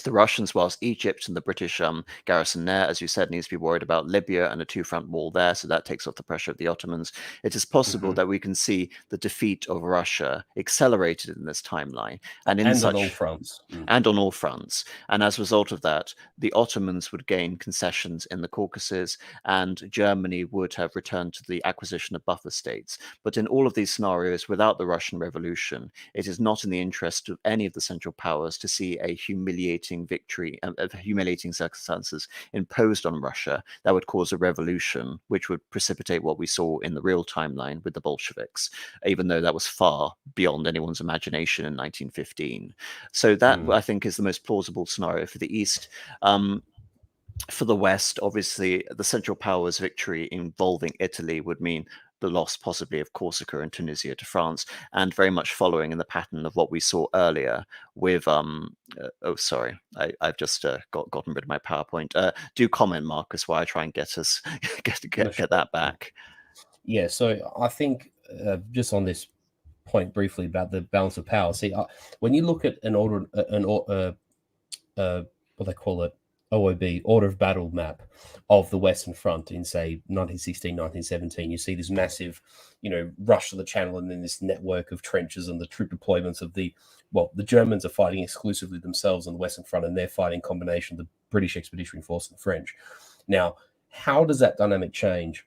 Russians, whilst Egypt and the British garrison there, as you said, needs to be worried about Libya and a two-front wall there, so that takes off the pressure of the Ottomans. It is possible that we can see the defeat of Russia accelerated in this timeline, and on all fronts. And on all fronts. And as a result of that, the Ottomans would gain concessions in the Caucasus, and Germany would have returned to the acquisition of buffer states. But in all of these scenarios, without the Russian Revolution, it is not in the interest of any of the Central Powers to see a humiliating victory, humiliating circumstances imposed on Russia that would cause a revolution, which would precipitate what we saw in the real timeline with the Bolsheviks, even though that was far beyond anyone's imagination in 1915. So that, I think, is the most plausible scenario for the East. For the West, obviously, the Central Powers victory involving Italy would mean the loss possibly of Corsica and Tunisia to France, and very much following in the pattern of what we saw earlier with oh sorry, I've just gotten rid of my PowerPoint. Do comment, Marcus, while I try and get us get that back. Yeah, so I think just on this point briefly about the balance of power. See, when you look at what they call it, OOB, Order of Battle map of the Western Front in, say, 1916, 1917, you see this massive, rush to the Channel and then this network of trenches and the troop deployments of the Germans are fighting exclusively themselves on the Western Front, and they're fighting combination of the British Expeditionary Force and the French. Now, how does that dynamic change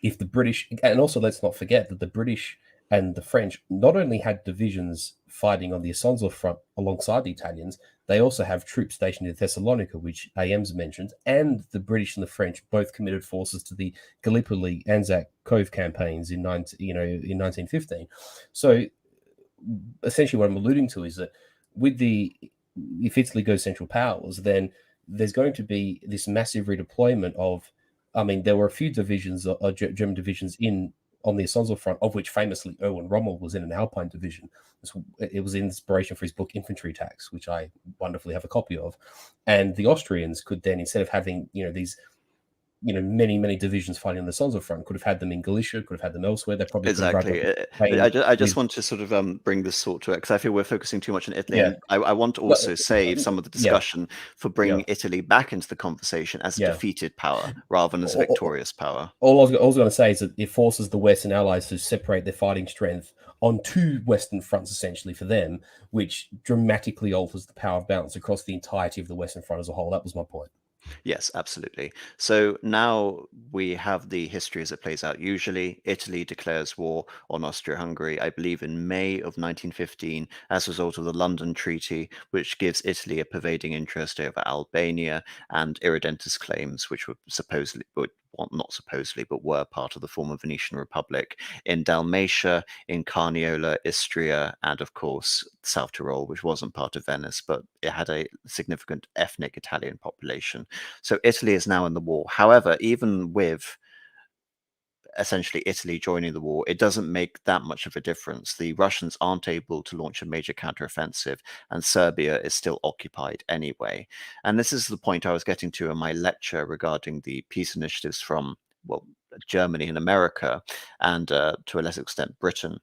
if the British, and also let's not forget that the British and the French not only had divisions fighting on the Isonzo front alongside the Italians, they also have troops stationed in Thessalonica, which AM's mentioned, and the British and the French both committed forces to the Gallipoli Anzac Cove campaigns in 1915. So essentially what I'm alluding to is that if Italy goes Central Powers, then there's going to be this massive redeployment of, there were a few divisions, German divisions on the Isonzo front, of which famously Erwin Rommel was in an Alpine division. It was inspiration for his book Infantry Attacks, which I wonderfully have a copy of. And the Austrians could then, instead of having these many divisions fighting on the Isonzo front, could have had them in Galicia, could have had them elsewhere. They probably exactly. I just want to sort of bring this thought to it, because I feel we're focusing too much on Italy. Yeah. And I want to also save some of the discussion for bringing Italy back into the conversation as a defeated power rather than as a victorious power. All I was going to say is that it forces the Western allies to separate their fighting strength on two Western fronts, essentially, for them, which dramatically alters the power balance across the entirety of the Western front as a whole. That was my point. Yes, absolutely. So now we have the history as it plays out. Usually, Italy declares war on Austria-Hungary, I believe, in May of 1915, as a result of the London Treaty, which gives Italy a pervading interest over Albania, and Irredentist claims, which would supposedly well, not supposedly, but were part of the former Venetian Republic in Dalmatia, in Carniola, Istria, and of course South Tyrol, which wasn't part of Venice, but it had a significant ethnic Italian population. So Italy is now in the war. However, even with essentially Italy joining the war, it doesn't make that much of a difference. The Russians aren't able to launch a major counteroffensive, and Serbia is still occupied anyway. And this is the point I was getting to in my lecture regarding the peace initiatives from, well, Germany and America, and to a lesser extent Britain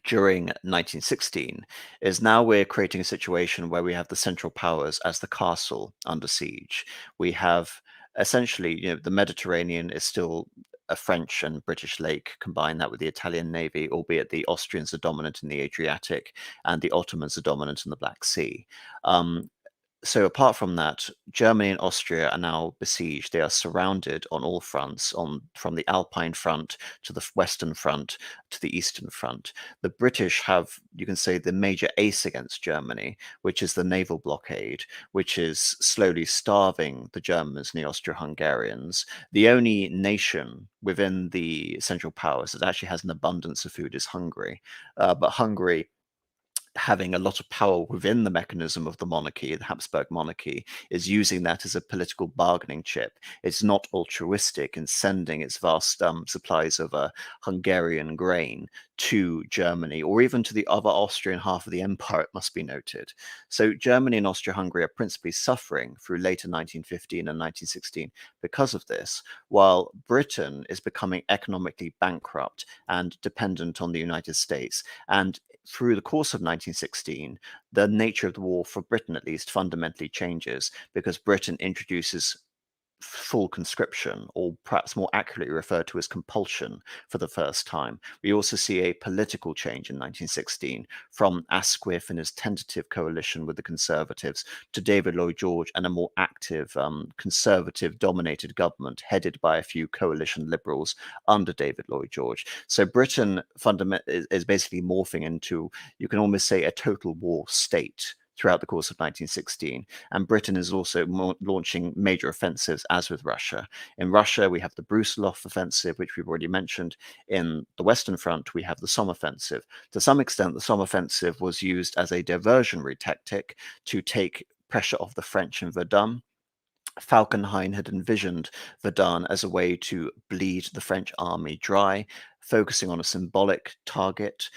during 1916, is now we're creating a situation where we have the Central Powers as the castle under siege. We have essentially, the Mediterranean is still a French and British lake. Combine that with the Italian navy, albeit the Austrians are dominant in the Adriatic and the Ottomans are dominant in the Black Sea. So apart from that, Germany and Austria are now besieged. They are surrounded on all fronts, from the Alpine front to the Western front to the Eastern front. The British have, you can say, the major ace against Germany, which is the naval blockade, which is slowly starving the Germans and the Austro-Hungarians. The only nation within the Central Powers that actually has an abundance of food is Hungary. But Hungary, having a lot of power within the mechanism of the monarchy, the Habsburg monarchy, is using that as a political bargaining chip. It's not altruistic in sending its vast supplies of Hungarian grain to Germany, or even to the other Austrian half of the empire, it must be noted. So Germany and Austria-Hungary are principally suffering through later 1915 and 1916 because of this, while Britain is becoming economically bankrupt and dependent on the United States. And through the course of 1916, the nature of the war, for Britain at least, fundamentally changes, because Britain introduces full conscription, or perhaps more accurately referred to as compulsion, for the first time. We also see a political change in 1916 from Asquith and his tentative coalition with the Conservatives to David Lloyd George and a more active Conservative-dominated government headed by a few coalition liberals under David Lloyd George. So Britain is basically morphing into, you can almost say, a total war state throughout the course of 1916. And Britain is also launching major offensives, as with Russia. In Russia, we have the Brusilov offensive, which we've already mentioned. In the Western Front, we have the Somme offensive. To some extent, the Somme offensive was used as a diversionary tactic to take pressure off the French in Verdun. Falkenhayn had envisioned Verdun as a way to bleed the French army dry, focusing on a symbolic target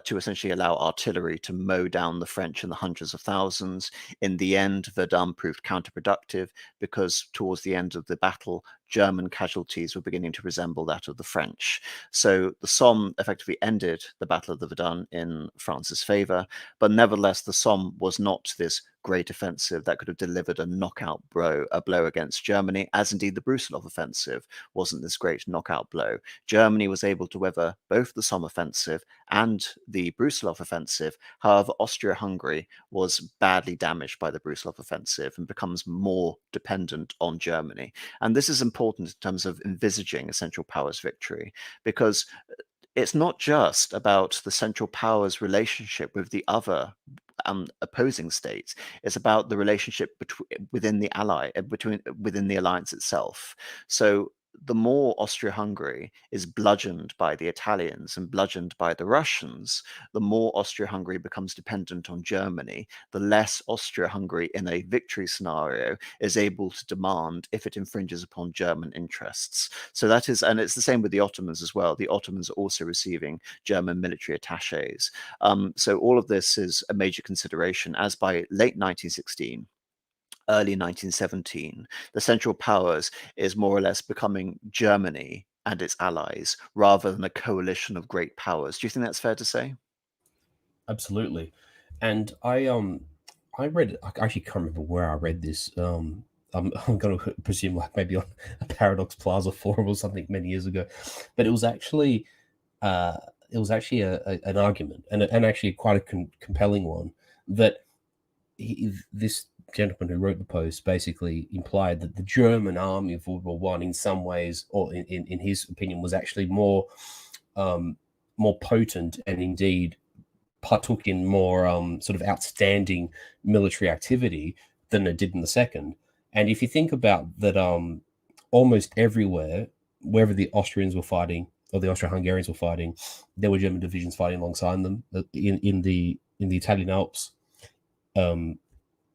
to essentially allow artillery to mow down the French in the hundreds of thousands. In the end, Verdun proved counterproductive because towards the end of the battle, German casualties were beginning to resemble that of the French. So the Somme effectively ended the Battle of the Verdun in France's favor, but nevertheless, the Somme was not this great offensive that could have delivered a knockout blow against Germany, as indeed the Brusilov offensive wasn't this great knockout blow. Germany was able to weather both the Somme offensive and the Brusilov offensive. However, Austria-Hungary was badly damaged by the Brusilov offensive and becomes more dependent on Germany. And this is important in terms of envisaging a Central Powers victory, because it's not just about the Central Powers relationship with the other opposing states. It's about the relationship within the within the alliance itself. So the more Austria-Hungary is bludgeoned by the Italians and bludgeoned by the Russians, the more Austria-Hungary becomes dependent on Germany, the less Austria-Hungary in a victory scenario is able to demand if it infringes upon German interests. So that is, and it's the same with the Ottomans as well. The Ottomans are also receiving German military attaches. So all of this is a major consideration, as by late 1916, early 1917, the Central Powers is more or less becoming Germany and its allies rather than a coalition of great powers. Do you think that's fair to say? Absolutely. And I read, I actually can't remember where I read this. I'm going to presume like maybe on a Paradox Plaza forum or something many years ago, but uh, it was actually an argument, and actually quite a compelling one, that this gentleman who wrote the post basically implied that the German army of World War One, in some ways, or in his opinion, was actually more potent, and indeed partook in more sort of outstanding military activity than it did in the second. And if you think about that, almost everywhere, wherever the Austrians were fighting or the Austro-Hungarians were fighting, there were German divisions fighting alongside them in the Italian Alps.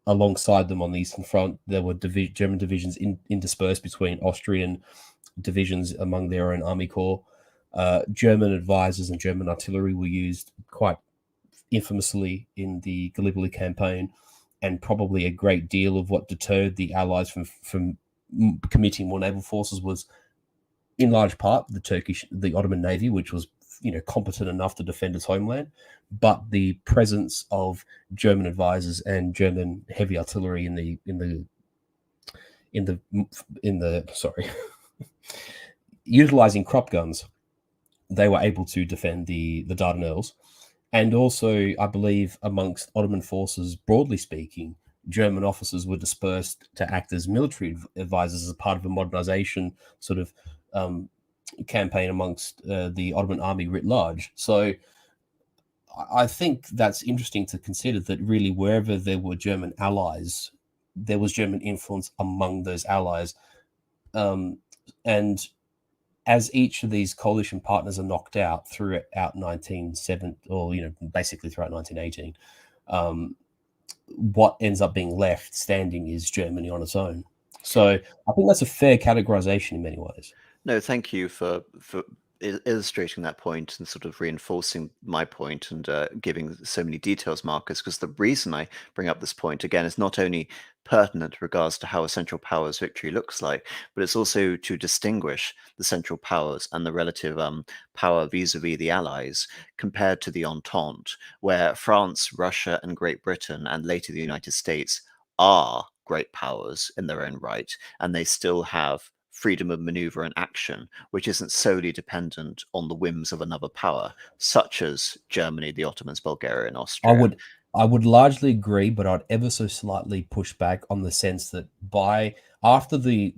Alongside them on the Eastern Front, there were German divisions interspersed between Austrian divisions among their own army corps. German advisors and German artillery were used quite infamously in the Gallipoli campaign, and probably a great deal of what deterred the Allies from committing more naval forces was, in large part, the Ottoman Navy, which was competent enough to defend its homeland, but the presence of German advisors and German heavy artillery in the sorry, utilizing crop guns, they were able to defend the Dardanelles. And also, I believe, amongst Ottoman forces, broadly speaking, German officers were dispersed to act as military advisors as a part of a modernization sort of campaign amongst the Ottoman army writ large. So I think that's interesting to consider, that really wherever there were German allies, there was German influence among those allies. And as each of these coalition partners are knocked out throughout 1970, or basically throughout 1918, what ends up being left standing is Germany on its own. So I think that's a fair categorization in many ways. No, thank you for illustrating that point and sort of reinforcing my point and giving so many details, Marcus, because the reason I bring up this point again is not only pertinent in regards to how a Central Powers victory looks like, but it's also to distinguish the Central Powers and the relative power vis-a-vis the Allies compared to the Entente, where France, Russia, and Great Britain, and later the United States, are great powers in their own right, and they still have freedom of maneuver and action, which isn't solely dependent on the whims of another power, such as Germany, the Ottomans, Bulgaria, and Austria. I would largely agree, but I'd ever so slightly push back on the sense that after the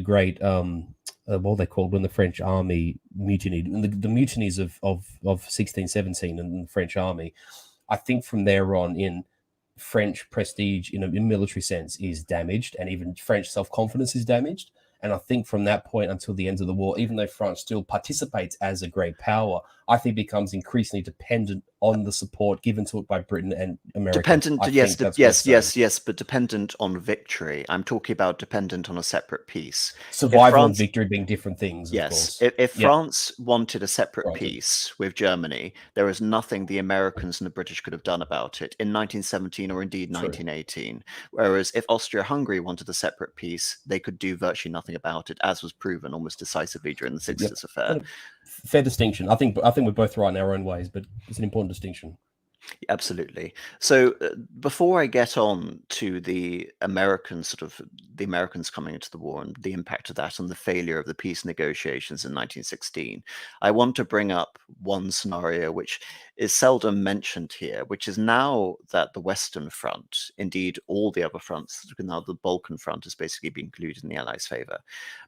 great what they called when the French army mutinied, the mutinies of 1617 and the French army, I think from there on in, French prestige in a military sense is damaged, and even French self-confidence is damaged. And I think from that point until the end of the war, even though France still participates as a great power, I think becomes increasingly dependent on the support given to it by Britain and America. Dependent, yes, but dependent on victory. I'm talking about dependent on a separate peace. Survival and victory being different things, of course. If France wanted a separate peace with Germany, there was nothing the Americans and the British could have done about it in 1917 or indeed 1918. Whereas if Austria-Hungary wanted a separate peace, they could do virtually nothing about it, as was proven almost decisively during the Sixties affair. Fair distinction. I think we're both right in our own ways, but it's an important distinction. Absolutely. So before I get on to the Americans coming into the war and the impact of that and the failure of the peace negotiations in 1916, I want to bring up one scenario which is seldom mentioned here, which is now that the Western Front, indeed all the other fronts, now the Balkan Front has basically been included in the Allies' favor.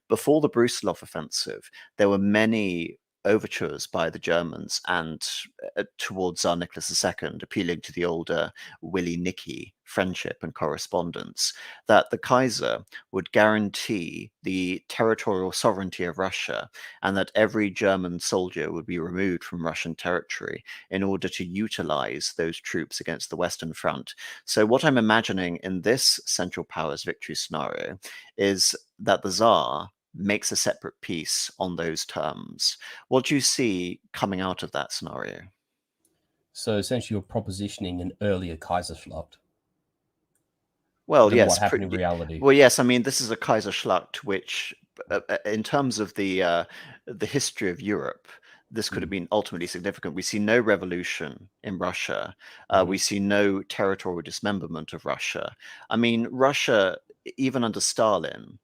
Before the Brusilov offensive, there were many overtures by the Germans and towards Tsar Nicholas II, appealing to the older Willy-Nicky friendship and correspondence, that the Kaiser would guarantee the territorial sovereignty of Russia and that every German soldier would be removed from Russian territory in order to utilize those troops against the Western Front. So what I'm imagining in this Central Powers victory scenario is that the Tsar makes a separate peace on those terms. What do you see coming out of that scenario? So essentially, you're propositioning an earlier Kaiserschlacht. Well, yes. What happened in reality? Well, yes. I mean, this is a Kaiserschlacht, which, in terms of the history of Europe, this could have been ultimately significant. We see no revolution in Russia. We see no territorial dismemberment of Russia. I mean, Russia, even under Stalin,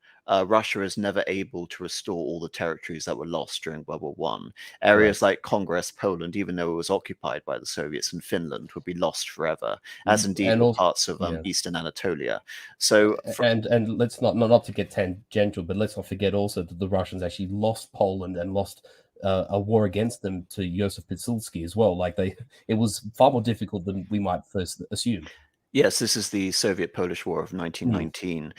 Russia is never able to restore all the territories that were lost during World War One. Areas like Congress, Poland, even though it was occupied by the Soviets, and Finland would be lost forever, as indeed were parts of Eastern Anatolia. So, and let's not to get tangential, but let's not forget also that the Russians actually lost Poland and lost a war against them to Joseph Pilsudski as well. Like it was far more difficult than we might first assume. Yes, this is the Soviet-Polish War of 1919.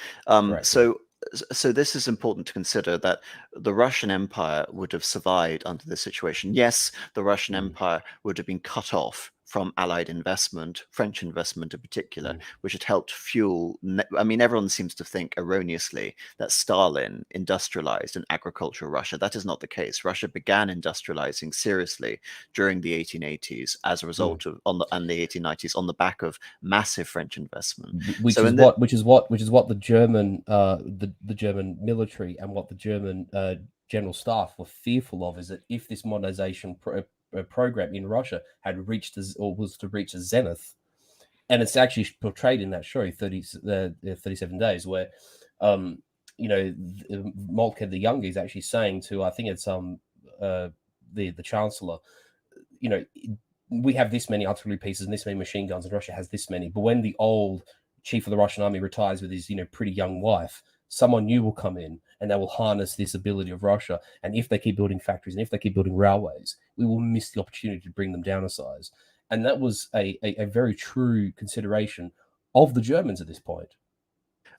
So this is important to consider, that the Russian Empire would have survived under this situation. Yes, the Russian Mm, Empire would have been cut off from Allied investment, French investment in particular, mm, which had helped fuel. I mean, everyone seems to think erroneously that Stalin industrialized an agricultural Russia. That is not the case. Russia began industrializing seriously during the 1880s as a mm. result of and the 1890s on the back of massive French investment. Which So is in the what the German the German military and what the German general staff were fearful of, is that if this modernization program in Russia had reached or was to reach a zenith, and it's actually portrayed in that show 37 days, where you know, Moltke the Younger is actually saying to, I think it's the chancellor, you know, we have this many artillery pieces and this many machine guns, and Russia has this many. But when the old chief of the Russian army retires with his, you know, pretty young wife, someone new will come in and they will harness this ability of Russia. And if they keep building factories and if they keep building railways, we will miss the opportunity to bring them down a size. And that was a very true consideration of the Germans at this point.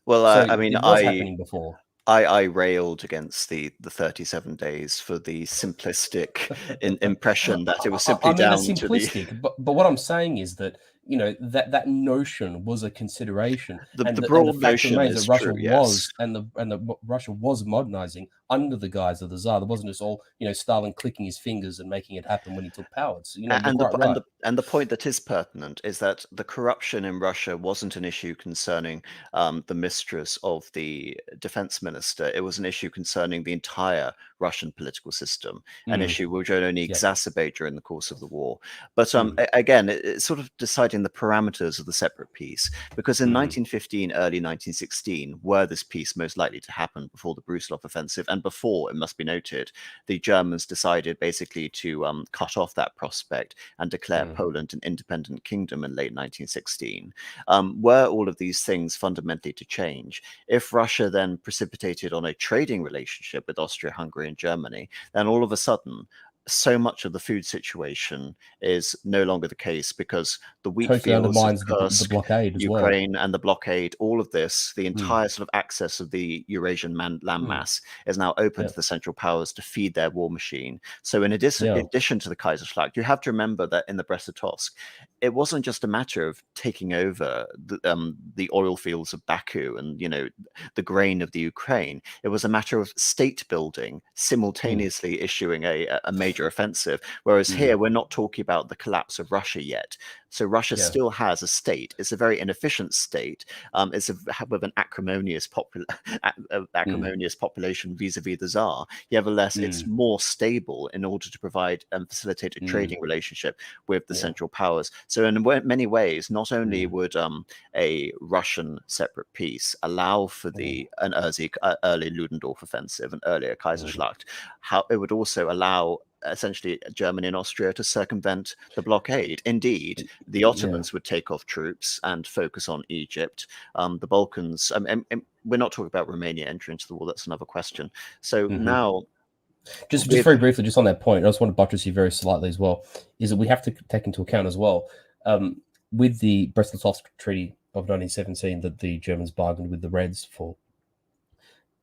well, So I mean, it was happening before. I railed against the 37 days for the simplistic impression that it was I simply mean, it's down to the simplistic, but what I'm saying is that, you know, that notion was a consideration, the and the broad fact notion remains that is true, yes. Russia was modernizing under the guise of the Tsar. There wasn't just all, you know, Stalin clicking his fingers and making it happen when he took power. So, you know, you're And the quite right. point that is pertinent is that the corruption in Russia wasn't an issue concerning the mistress of the defense minister. It was an issue concerning the entire Russian political system, an Mm, issue which would only yeah. exacerbate during the course of the war. But Mm, again, it's sort of deciding the parameters of the separate peace, because in mm, 1915, early 1916, were this peace most likely to happen before the Brusilov offensive, and before, it must be noted, the Germans decided basically to cut off that prospect and declare mm, Poland an independent kingdom in late 1916. Were all of these things fundamentally to change? If Russia then precipitated on a trading relationship with Austria, Hungary, and Germany, then all of a sudden, so much of the food situation is no longer the case, because the wheat totally fields of undermines the Kursk, blockade as well. Ukraine, and the blockade, all of this, the Mm, entire sort of access of the Eurasian mm, landmass is now open yeah, to the Central Powers to feed their war machine. So, in yeah. addition to the Kaiserschlacht, you have to remember that in the Brest-Litovsk, it wasn't just a matter of taking over the oil fields of Baku and, you know, the grain of the Ukraine. It was a matter of state building, Mm, simultaneously issuing a major offensive. Whereas mm, here, we're not talking about the collapse of Russia yet. So Russia yeah. still has a state. It's a very inefficient state. It's with an Mm, acrimonious population vis-a-vis the Tsar. Nevertheless, it's mm, more stable in order to provide and facilitate a mm, trading relationship with the yeah. Central Powers. So in many ways, not only Mm, would a Russian separate peace allow for mm, an early Ludendorff offensive, an earlier mm. Kaiserschlacht, how it would also allow essentially Germany and Austria to circumvent the blockade. Indeed, the Yeah. Ottomans would take off troops and focus on Egypt. The Balkans, we're not talking about Romania entering into the war, that's another question. So Hmm. now, Just with very briefly, just on that point, I just want to buttress you very slightly as well. Is that we have to take into account as well, with the Brest-Litovsk Treaty of 1917 that the Germans bargained with the Reds for.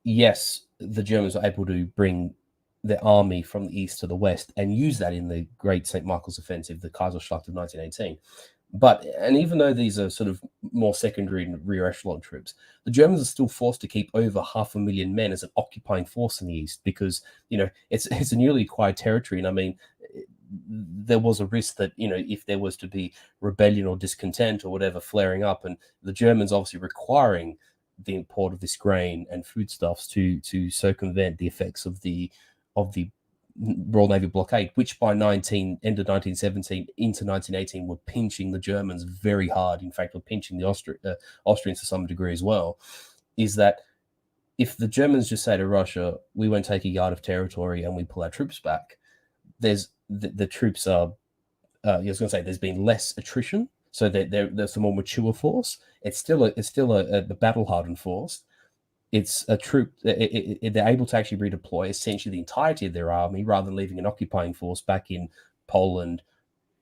Yes, the Germans were able to bring their army from the east to the west and use that in the Great St. Michael's Offensive, the Kaiserschlacht of 1918. But, and even though these are sort of more secondary and rear echelon troops, the Germans are still forced to keep over 500,000 men as an occupying force in the east, because, you know, it's a newly acquired territory. And I mean, there was a risk that, you know, if there was to be rebellion or discontent or whatever flaring up, and the Germans obviously requiring the import of this grain and foodstuffs to circumvent the effects of the Royal Navy blockade, which by end of 1917 into 1918 were pinching the Germans very hard. In fact, were pinching the Austrians to some degree as well. Is that if the Germans just say to Russia, "We won't take a yard of territory," and we pull our troops back, there's the troops are. I was going to say there's been less attrition, so there's a more mature force. It's still a battle hardened force. It's a troop. They're able to actually redeploy essentially the entirety of their army rather than leaving an occupying force back in Poland,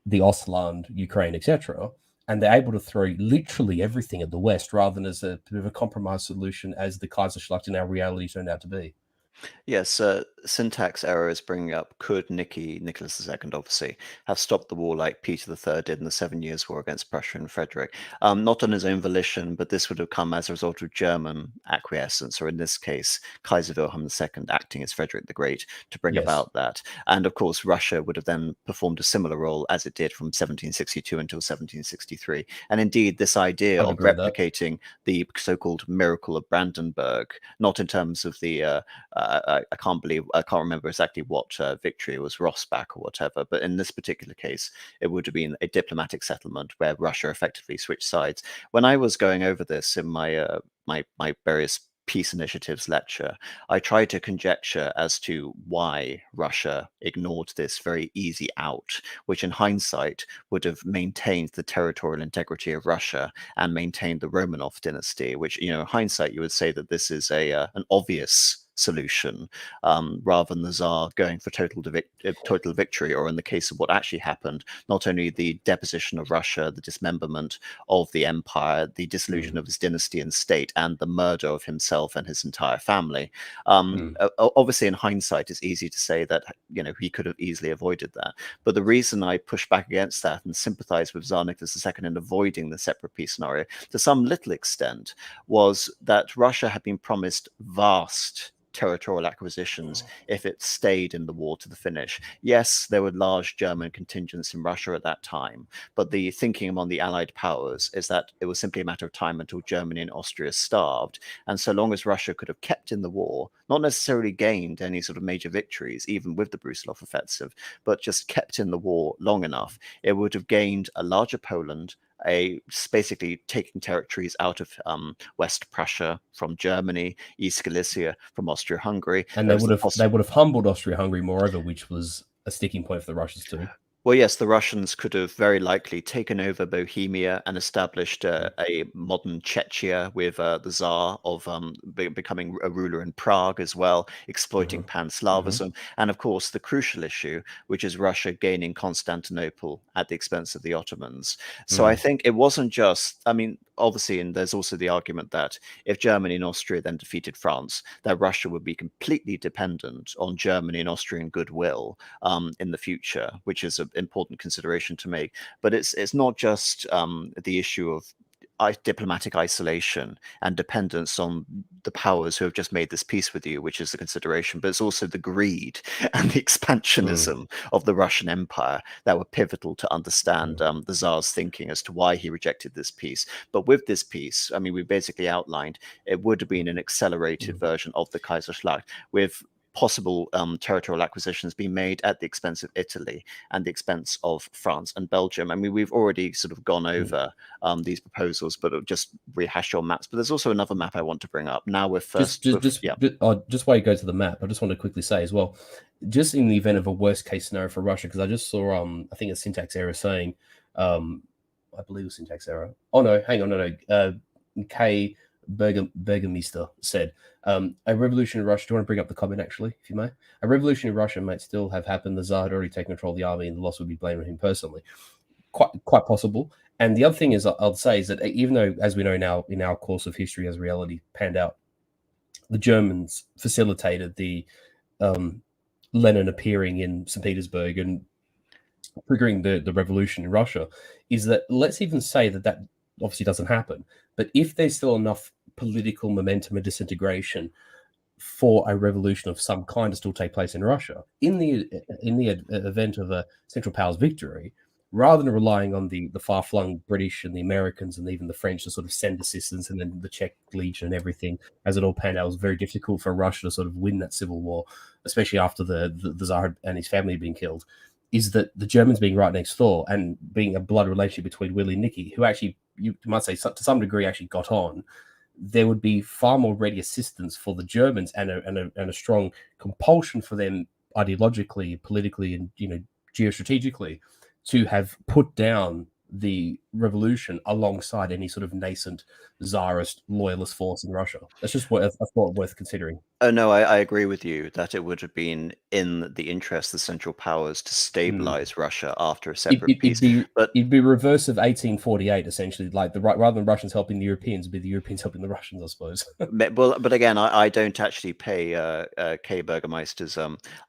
the Ostland, Ukraine, etc. and they're able to throw literally everything at the West rather than as a bit of a compromise solution as the Kaiserschlacht in our reality turned out to be. Yes, syntax error is bringing up, could Nicholas II, obviously, have stopped the war like Peter III did in the 7 Years' War against Prussia and Frederick? Not on his own volition, but this would have come as a result of German acquiescence, or in this case, Kaiser Wilhelm II acting as Frederick the Great to bring Yes, about that. And of course, Russia would have then performed a similar role as it did from 1762 until 1763. And indeed, this idea I'd of agree with that. replicating the so-called miracle of Brandenburg, not in terms of the I can't remember exactly what victory, it was Rossbach or whatever, but in this particular case, it would have been a diplomatic settlement where Russia effectively switched sides. When I was going over this in my various peace initiatives lecture, I tried to conjecture as to why Russia ignored this very easy out, which in hindsight would have maintained the territorial integrity of Russia and maintained the Romanov dynasty, which, in hindsight, you would say that this is an obvious solution, rather than the Tsar going for total victory, or in the case of what actually happened, not only the deposition of Russia, the dismemberment of the empire, the dissolution of his dynasty and state, and the murder of himself and his entire family. Obviously, in hindsight, it's easy to say that he could have easily avoided that. But the reason I push back against that and sympathize with Tsar Nicholas II in avoiding the separate peace scenario to some little extent was that Russia had been promised vast territorial acquisitions if it stayed in the war to the finish. Yes, there were large German contingents in Russia at that time, but the thinking among the Allied powers is that it was simply a matter of time until Germany and Austria starved. And so long as Russia could have kept in the war, not necessarily gained any sort of major victories, even with the Brusilov offensive, but just kept in the war long enough, it would have gained a larger Poland, basically taking territories out of West Prussia from Germany, East Galicia from Austria-Hungary. And There was the they would have humbled Austria-Hungary, moreover, which was a sticking point for the Russians too. Well, yes, the Russians could have very likely taken over Bohemia and established a modern Czechia with the Tsar of becoming a ruler in Prague as well, exploiting Pan-Slavism, and of course the crucial issue, which is Russia gaining Constantinople at the expense of the Ottomans. So I think it wasn't just, obviously, and there's also the argument that if Germany and Austria then defeated France, that Russia would be completely dependent on Germany and Austrian goodwill in the future, which is an important consideration to make. But it's not just the issue of diplomatic isolation and dependence on the powers who have just made this peace with you, which is the consideration, but it's also the greed and the expansionism of the Russian Empire that were pivotal to understand the Tsar's thinking as to why he rejected this peace. But with this peace, we basically outlined it would have been an accelerated version of the Kaiserschlacht, with possible territorial acquisitions being made at the expense of Italy and the expense of France and Belgium. We've already sort of gone over these proposals, but it'll just rehash your maps. But there's also another map I want to bring up. Now we're first... Just while you go to the map, I just want to quickly say as well, just in the event of a worst case scenario for Russia, because I just saw, I think a syntax error saying, I believe it was syntax error. Oh, no, hang on, no. K. Bergermeister said, a revolution in Russia, do you want to bring up the comment actually, if you may? A revolution in Russia might still have happened. The Tsar had already taken control of the army and the loss would be blamed on him personally. Quite possible. And the other thing is, I'll say, is that even though, as we know now, in our course of history, as reality panned out, the Germans facilitated the Lenin appearing in St. Petersburg and triggering the revolution in Russia, is that let's even say that obviously doesn't happen. But if there's still enough political momentum and disintegration for a revolution of some kind to still take place in Russia, in the event of a Central Powers victory, rather than relying on the far-flung British and the Americans and even the French to sort of send assistance, and then the Czech Legion and everything, as it all panned out, it was very difficult for Russia to sort of win that civil war, especially after the Tsar and his family had been killed, is that the Germans being right next door and being a blood relationship between Willie and Nicky, who actually, you might say, to some degree actually got on, there would be far more ready assistance for the Germans and a strong compulsion for them ideologically, politically, and geostrategically to have put down the revolution alongside any sort of nascent czarist loyalist force in Russia. That's just what I thought worth considering. Oh no, I agree with you that it would have been in the interest of the Central Powers to Mm. stabilize Russia after a It, separate it, peace. it'd be But it'd be reverse of 1848 essentially. Like rather than Russians helping the Europeans, it'd be the Europeans helping the Russians, I suppose. but again, I don't actually pay K. Burgermeister's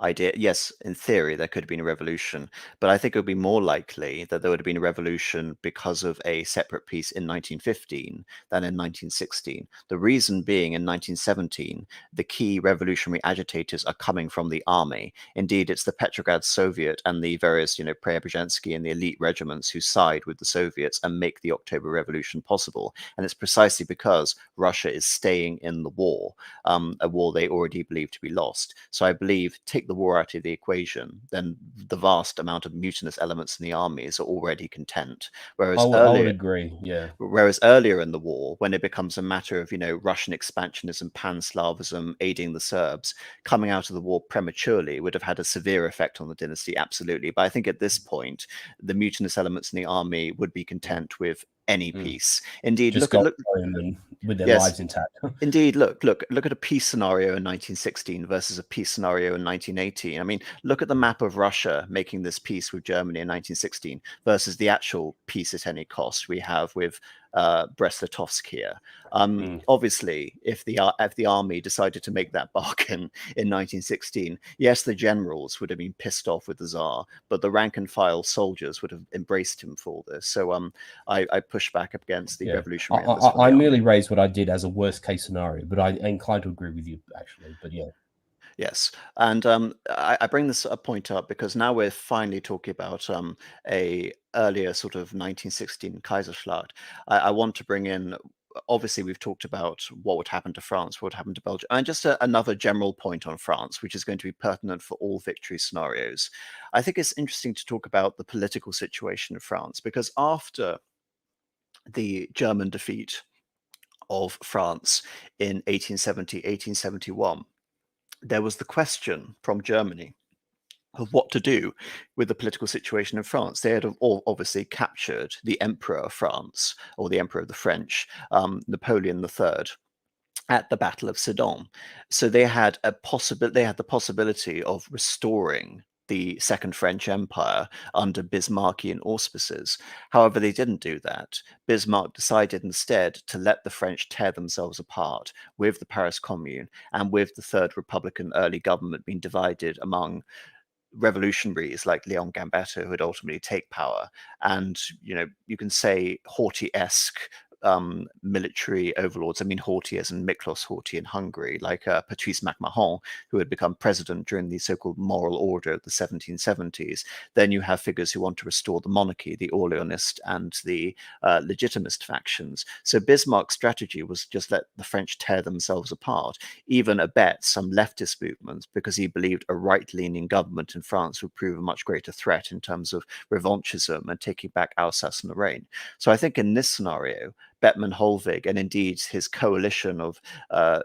idea. Yes, in theory, there could have been a revolution, but I think it would be more likely that there would have been a revolution because of a separate peace in 1915 than in 1916. The reason being, in 1917, the key revolutionary agitators are coming from the army. Indeed, it's the Petrograd Soviet and the various, Preobrazhensky and the elite regiments who side with the Soviets and make the October Revolution possible. And it's precisely because Russia is staying in the war, a war they already believe to be lost. So I believe, take the war out of the equation, then the vast amount of mutinous elements in the armies are already content. I would agree. Yeah. Whereas earlier in the war, when it becomes a matter of, Russian expansionism, pan-Slavism, aiding the Serbs, coming out of the war prematurely would have had a severe effect on the dynasty, absolutely. But I think at this point, the mutinous elements in the army would be content with any Mm. peace. Indeed, Just go home and with their yes, lives intact. indeed, look at a peace scenario in 1916 versus a peace scenario in 1918. I mean, look at the map of Russia making this peace with Germany in 1916 versus the actual peace at any cost we have with Brest-Litovsk here. Mm. Obviously, if the army decided to make that bargain in 1916, yes, the generals would have been pissed off with the Tsar, but the rank and file soldiers would have embraced him for this. So I push back against the Yeah, revolutionary embers from I the merely army. raised what I did as a worst case scenario, but I'm inclined to agree with you actually. But yeah. Yes, and I bring this point up because now we're finally talking about a earlier sort of 1916 Kaiserschlacht. I want to bring in. Obviously, we've talked about what would happen to France, what would happen to Belgium, and just another general point on France, which is going to be pertinent for all victory scenarios. I think it's interesting to talk about the political situation of France because after the German defeat of France in 1870, 1871, there was the question from Germany of what to do with the political situation in France. They had obviously captured the Emperor of France, or the Emperor of the French, Napoleon III, at the Battle of Sedan. So they had the possibility of restoring the Second French Empire under Bismarckian auspices. However, they didn't do that. Bismarck decided instead to let the French tear themselves apart with the Paris Commune and with the Third Republican early government being divided among revolutionaries like Leon Gambetta who would ultimately take power, and you can say Horthy-esque military overlords. I mean Horthy as in Miklos Horthy in Hungary, like Patrice MacMahon, who had become president during the so-called moral order of the 1770s. Then you have figures who want to restore the monarchy, the Orleanist and the legitimist factions. So Bismarck's strategy was just let the French tear themselves apart, even abet some leftist movements, because he believed a right-leaning government in France would prove a much greater threat in terms of revanchism and taking back Alsace and Lorraine. So I think in this scenario, Bettman Holvig and indeed his coalition of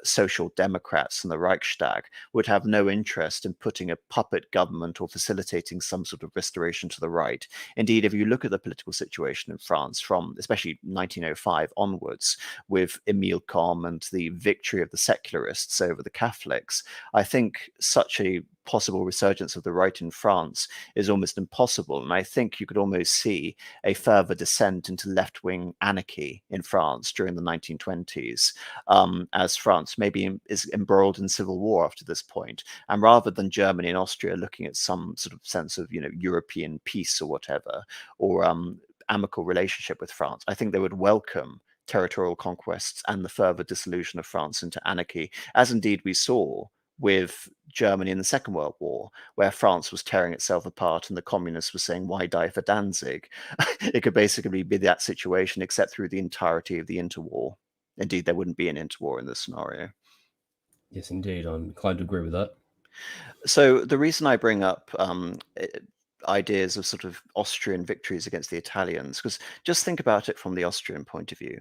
social democrats in the Reichstag would have no interest in putting a puppet government or facilitating some sort of restoration to the right. Indeed, if you look at the political situation in France from especially 1905 onwards, with Emile Combes and the victory of the secularists over the Catholics, I think such a possible resurgence of the right in France is almost impossible. And I think you could almost see a further descent into left-wing anarchy in France during the 1920s, as France maybe is embroiled in civil war after this point. And rather than Germany and Austria looking at some sort of sense of, European peace or whatever, or amicable relationship with France, I think they would welcome territorial conquests and the further dissolution of France into anarchy, as indeed we saw with Germany in the Second World War, where France was tearing itself apart and the communists were saying, why die for Danzig? It could basically be that situation, except through the entirety of the interwar. Indeed, there wouldn't be an interwar in this scenario. Yes, indeed. I'm inclined to agree with that. So the reason I bring up ideas of sort of Austrian victories against the Italians, because just think about it from the Austrian point of view.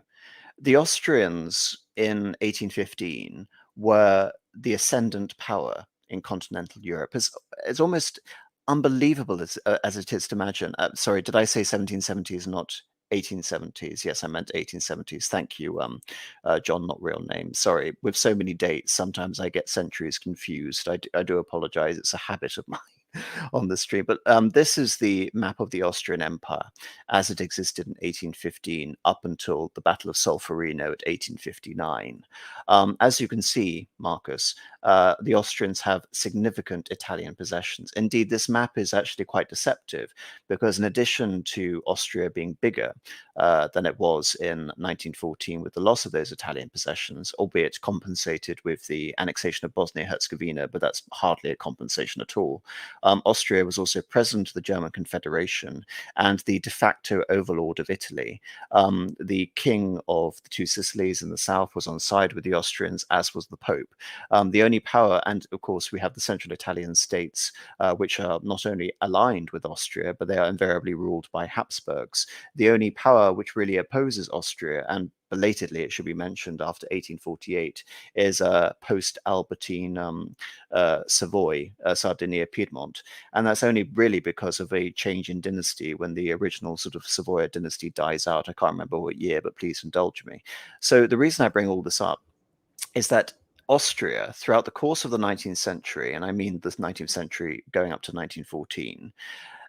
The Austrians in 1815 were the ascendant power in continental Europe. It's almost unbelievable as it is to imagine. Sorry, did I say 1770s, not 1870s. Yes, I meant 1870s. Thank you, John, not real name. Sorry. With so many dates, sometimes I get centuries confused. I do apologize. It's a habit of mine on the stream. But this is the map of the Austrian Empire as it existed in 1815 up until the Battle of Solferino at 1859. As you can see, Marcus, the Austrians have significant Italian possessions. Indeed, this map is actually quite deceptive because in addition to Austria being bigger than it was in 1914 with the loss of those Italian possessions, albeit compensated with the annexation of Bosnia-Herzegovina, but that's hardly a compensation at all. Austria was also president of the German Confederation and the de facto overlord of Italy. The king of the two Sicilies in the south was on side with the Austrians, as was the Pope. The only power, and of course we have the Central Italian states, which are not only aligned with Austria, but they are invariably ruled by Habsburgs. The only power which really opposes Austria, and belatedly it should be mentioned after 1848, is post-Albertine Savoy, Sardinia, Piedmont. And that's only really because of a change in dynasty when the original sort of Savoy dynasty dies out. I can't remember what year, but please indulge me. So the reason I bring all this up is that Austria, throughout the course of the 19th century, and I mean the 19th century going up to 1914,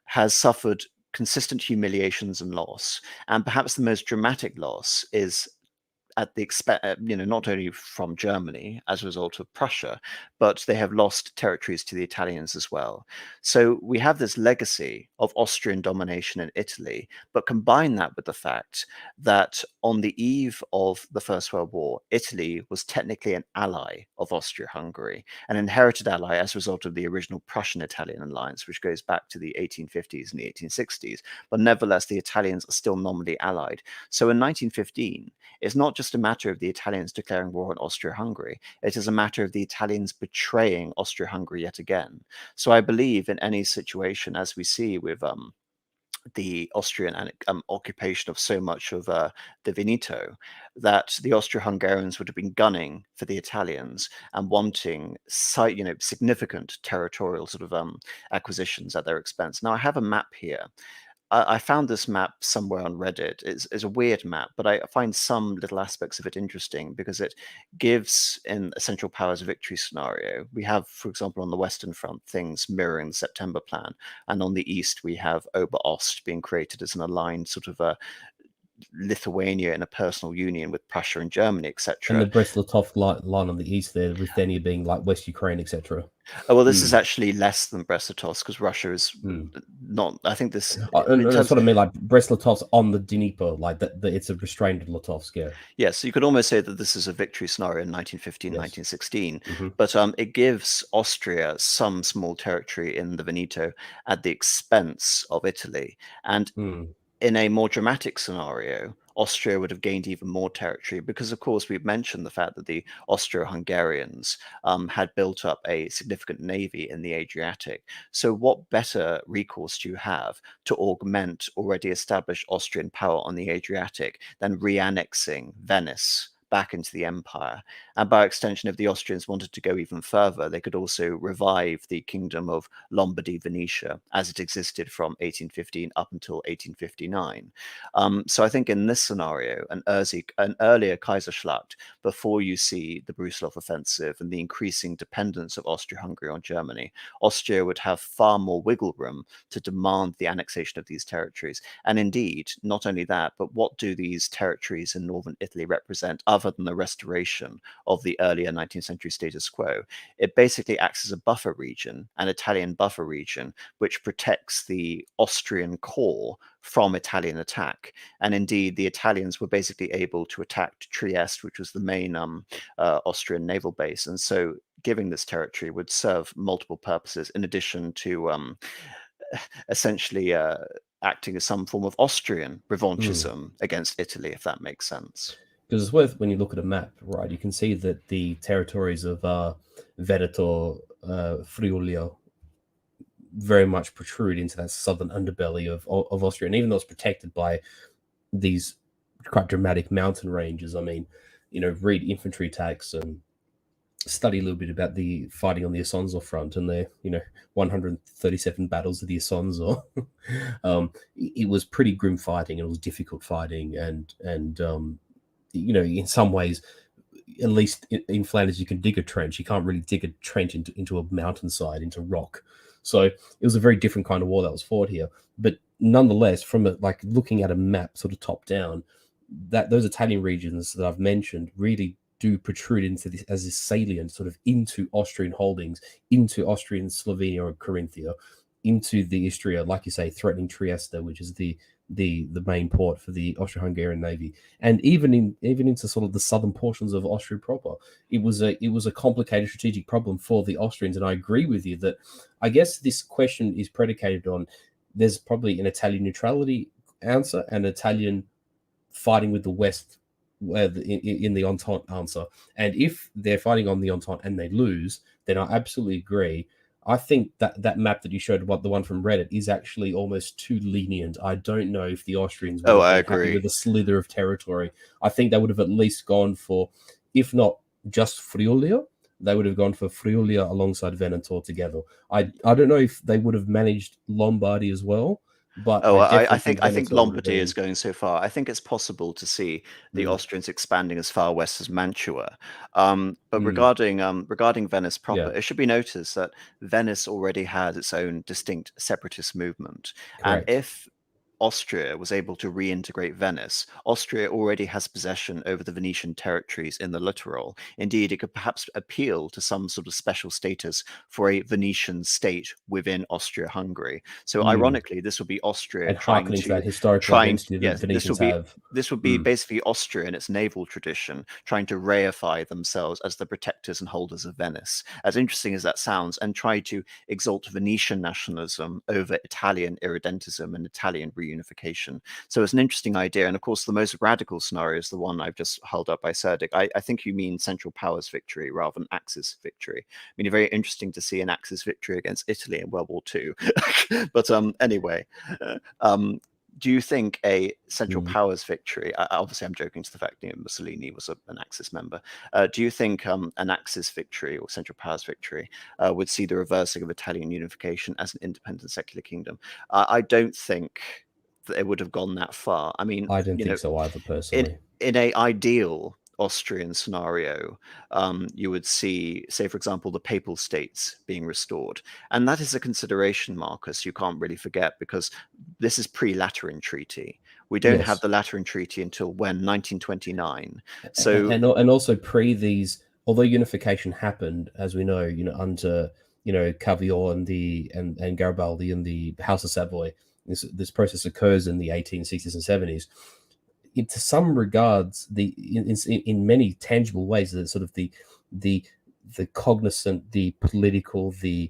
has suffered consistent humiliations and loss. And perhaps the most dramatic loss is at the expense, not only from Germany as a result of Prussia, but they have lost territories to the Italians as well. So we have this legacy of Austrian domination in Italy, but combine that with the fact that on the eve of the First World War, Italy was technically an ally of Austria-Hungary, an inherited ally as a result of the original Prussian-Italian alliance, which goes back to the 1850s and the 1860s. But nevertheless, the Italians are still nominally allied. So in 1915, it's not just a matter of the Italians declaring war on Austria-Hungary. It is a matter of the Italians betraying Austria-Hungary yet again. So I believe in any situation, as we see with the Austrian occupation of so much of the Veneto, that the Austro-Hungarians would have been gunning for the Italians and wanting significant territorial sort of acquisitions at their expense. Now I have a map here. I found this map somewhere on Reddit. It's a weird map, but I find some little aspects of it interesting because it gives, in a Central Powers victory scenario, we have, for example, on the Western Front, things mirroring the September Plan. And on the East, we have Ober-Ost being created as an aligned sort of a Lithuania in a personal union with Prussia and Germany, And the etc. Brest-Litovsk line on the east there, Ruthenia being like West Ukraine, etc. Oh, well, this is actually less than Brest-Litovsk because Russia is not. I think this. And that's what I mean. Like Brest-Litovsk on the Dnieper, like that. It's a restrained Litovsk. Yeah. Yes, so you could almost say that this is a victory scenario in 1915, Yes. 1916. But it gives Austria some small territory in the Veneto at the expense of Italy, and in a more dramatic scenario, Austria would have gained even more territory because, of course, we've mentioned the fact that the Austro-Hungarians had built up a significant navy in the Adriatic. So what better recourse do you have to augment already established Austrian power on the Adriatic than re-annexing Venice back into the empire? And by extension, if the Austrians wanted to go even further, they could also revive the kingdom of Lombardy Venetia as it existed from 1815 up until 1859. So I think in this scenario, an earlier Kaiserschlacht, before you see the Brusilov offensive and the increasing dependence of Austria-Hungary on Germany, Austria would have far more wiggle room to demand the annexation of these territories. And indeed, not only that, but what do these territories in northern Italy represent other than the restoration of the earlier 19th century status quo? It basically acts as a buffer region, an Italian buffer region, which protects the Austrian core from Italian attack. And indeed, the Italians were basically able to attack Trieste, which was the main Austrian naval base. And so giving this territory would serve multiple purposes in addition to essentially acting as some form of Austrian revanchism against Italy, if that makes sense. Because it's worth, when you look at a map, right, you can see that the territories of Veneto, Friuli, very much protrude into that southern underbelly of Austria. And even though it's protected by these quite dramatic mountain ranges, I mean, read infantry attacks and study a little bit about the fighting on the Isonzo front and the 137 battles of the Isonzo. It was pretty grim fighting. It was difficult fighting, and in some ways, at least in Flanders, you can dig a trench. You can't really dig a trench into a mountainside, into rock. So it was a very different kind of war that was fought here. But nonetheless, from like looking at a map, sort of top down, that those Italian regions that I've mentioned really do protrude into this as a salient sort of into Austrian holdings, into Austrian Slovenia or Carinthia, into the Istria, like you say, threatening Trieste, which is the main port for the Austro-Hungarian navy, and even into sort of the southern portions of Austria proper. It was a complicated strategic problem for the Austrians, and I agree with you that I guess this question is predicated on there's probably an Italian neutrality answer and Italian fighting with the West in the Entente answer. And if they're fighting on the Entente and they lose, then I absolutely agree. I think that map that you showed, the one from Reddit, is actually almost too lenient. I don't know if the Austrians would Oh, have I been happy agree. with a slither of territory. I think they would have at least gone for, if not just Friulia, they would have gone for Friulia alongside Veneto together. I don't know if they would have managed Lombardy as well, but Oh, I I definitely think think I think Veneto would have Lombardy is been. going so far. I think it's possible to see the Mm, Austrians expanding as far west as Mantua. But mm, regarding Venice yeah, proper, it should be noticed that Venice already has its own distinct separatist movement, and correct. if Austria was able to reintegrate Venice, Austria already has possession over the Venetian territories in the littoral. Indeed, it could perhaps appeal to some sort of special status for a Venetian state within Austria-Hungary. So Mm. ironically, this would be Austria And hearkening to that historical trying identity that yes, Venetians have. this would be Mm, basically Austria in its naval tradition trying to reify themselves as the protectors and holders of Venice. As interesting as that sounds, and try to exalt Venetian nationalism over Italian irredentism and Italian reunification. So it's an interesting idea. And of course, the most radical scenario is the one I've just held up by Serdic. I think you mean Central Powers victory rather than Axis victory. I mean, it's very interesting to see an Axis victory against Italy in World War II. But anyway, um, do you think a Central mm. Powers victory? Obviously, I'm joking to the fact that Mussolini was an Axis member. Do you think an Axis victory or Central Powers victory would see the reversing of Italian unification as an independent secular kingdom? I don't think that it would have gone that far. I mean, I don't think so either, in personally. in a ideal Austrian scenario, you would see, say, for example, the Papal States being restored, and that is a consideration, Marcus. You can't really forget because this is pre-Lateran Treaty. We don't have Yes, the Lateran Treaty until when 1929. So and also pre these, although unification happened, as we know, under Cavour and Garibaldi and the House of Savoy. This process occurs in the 1860s and 70s. To some regards, in many tangible ways, the sort of the the cognizant, the political, the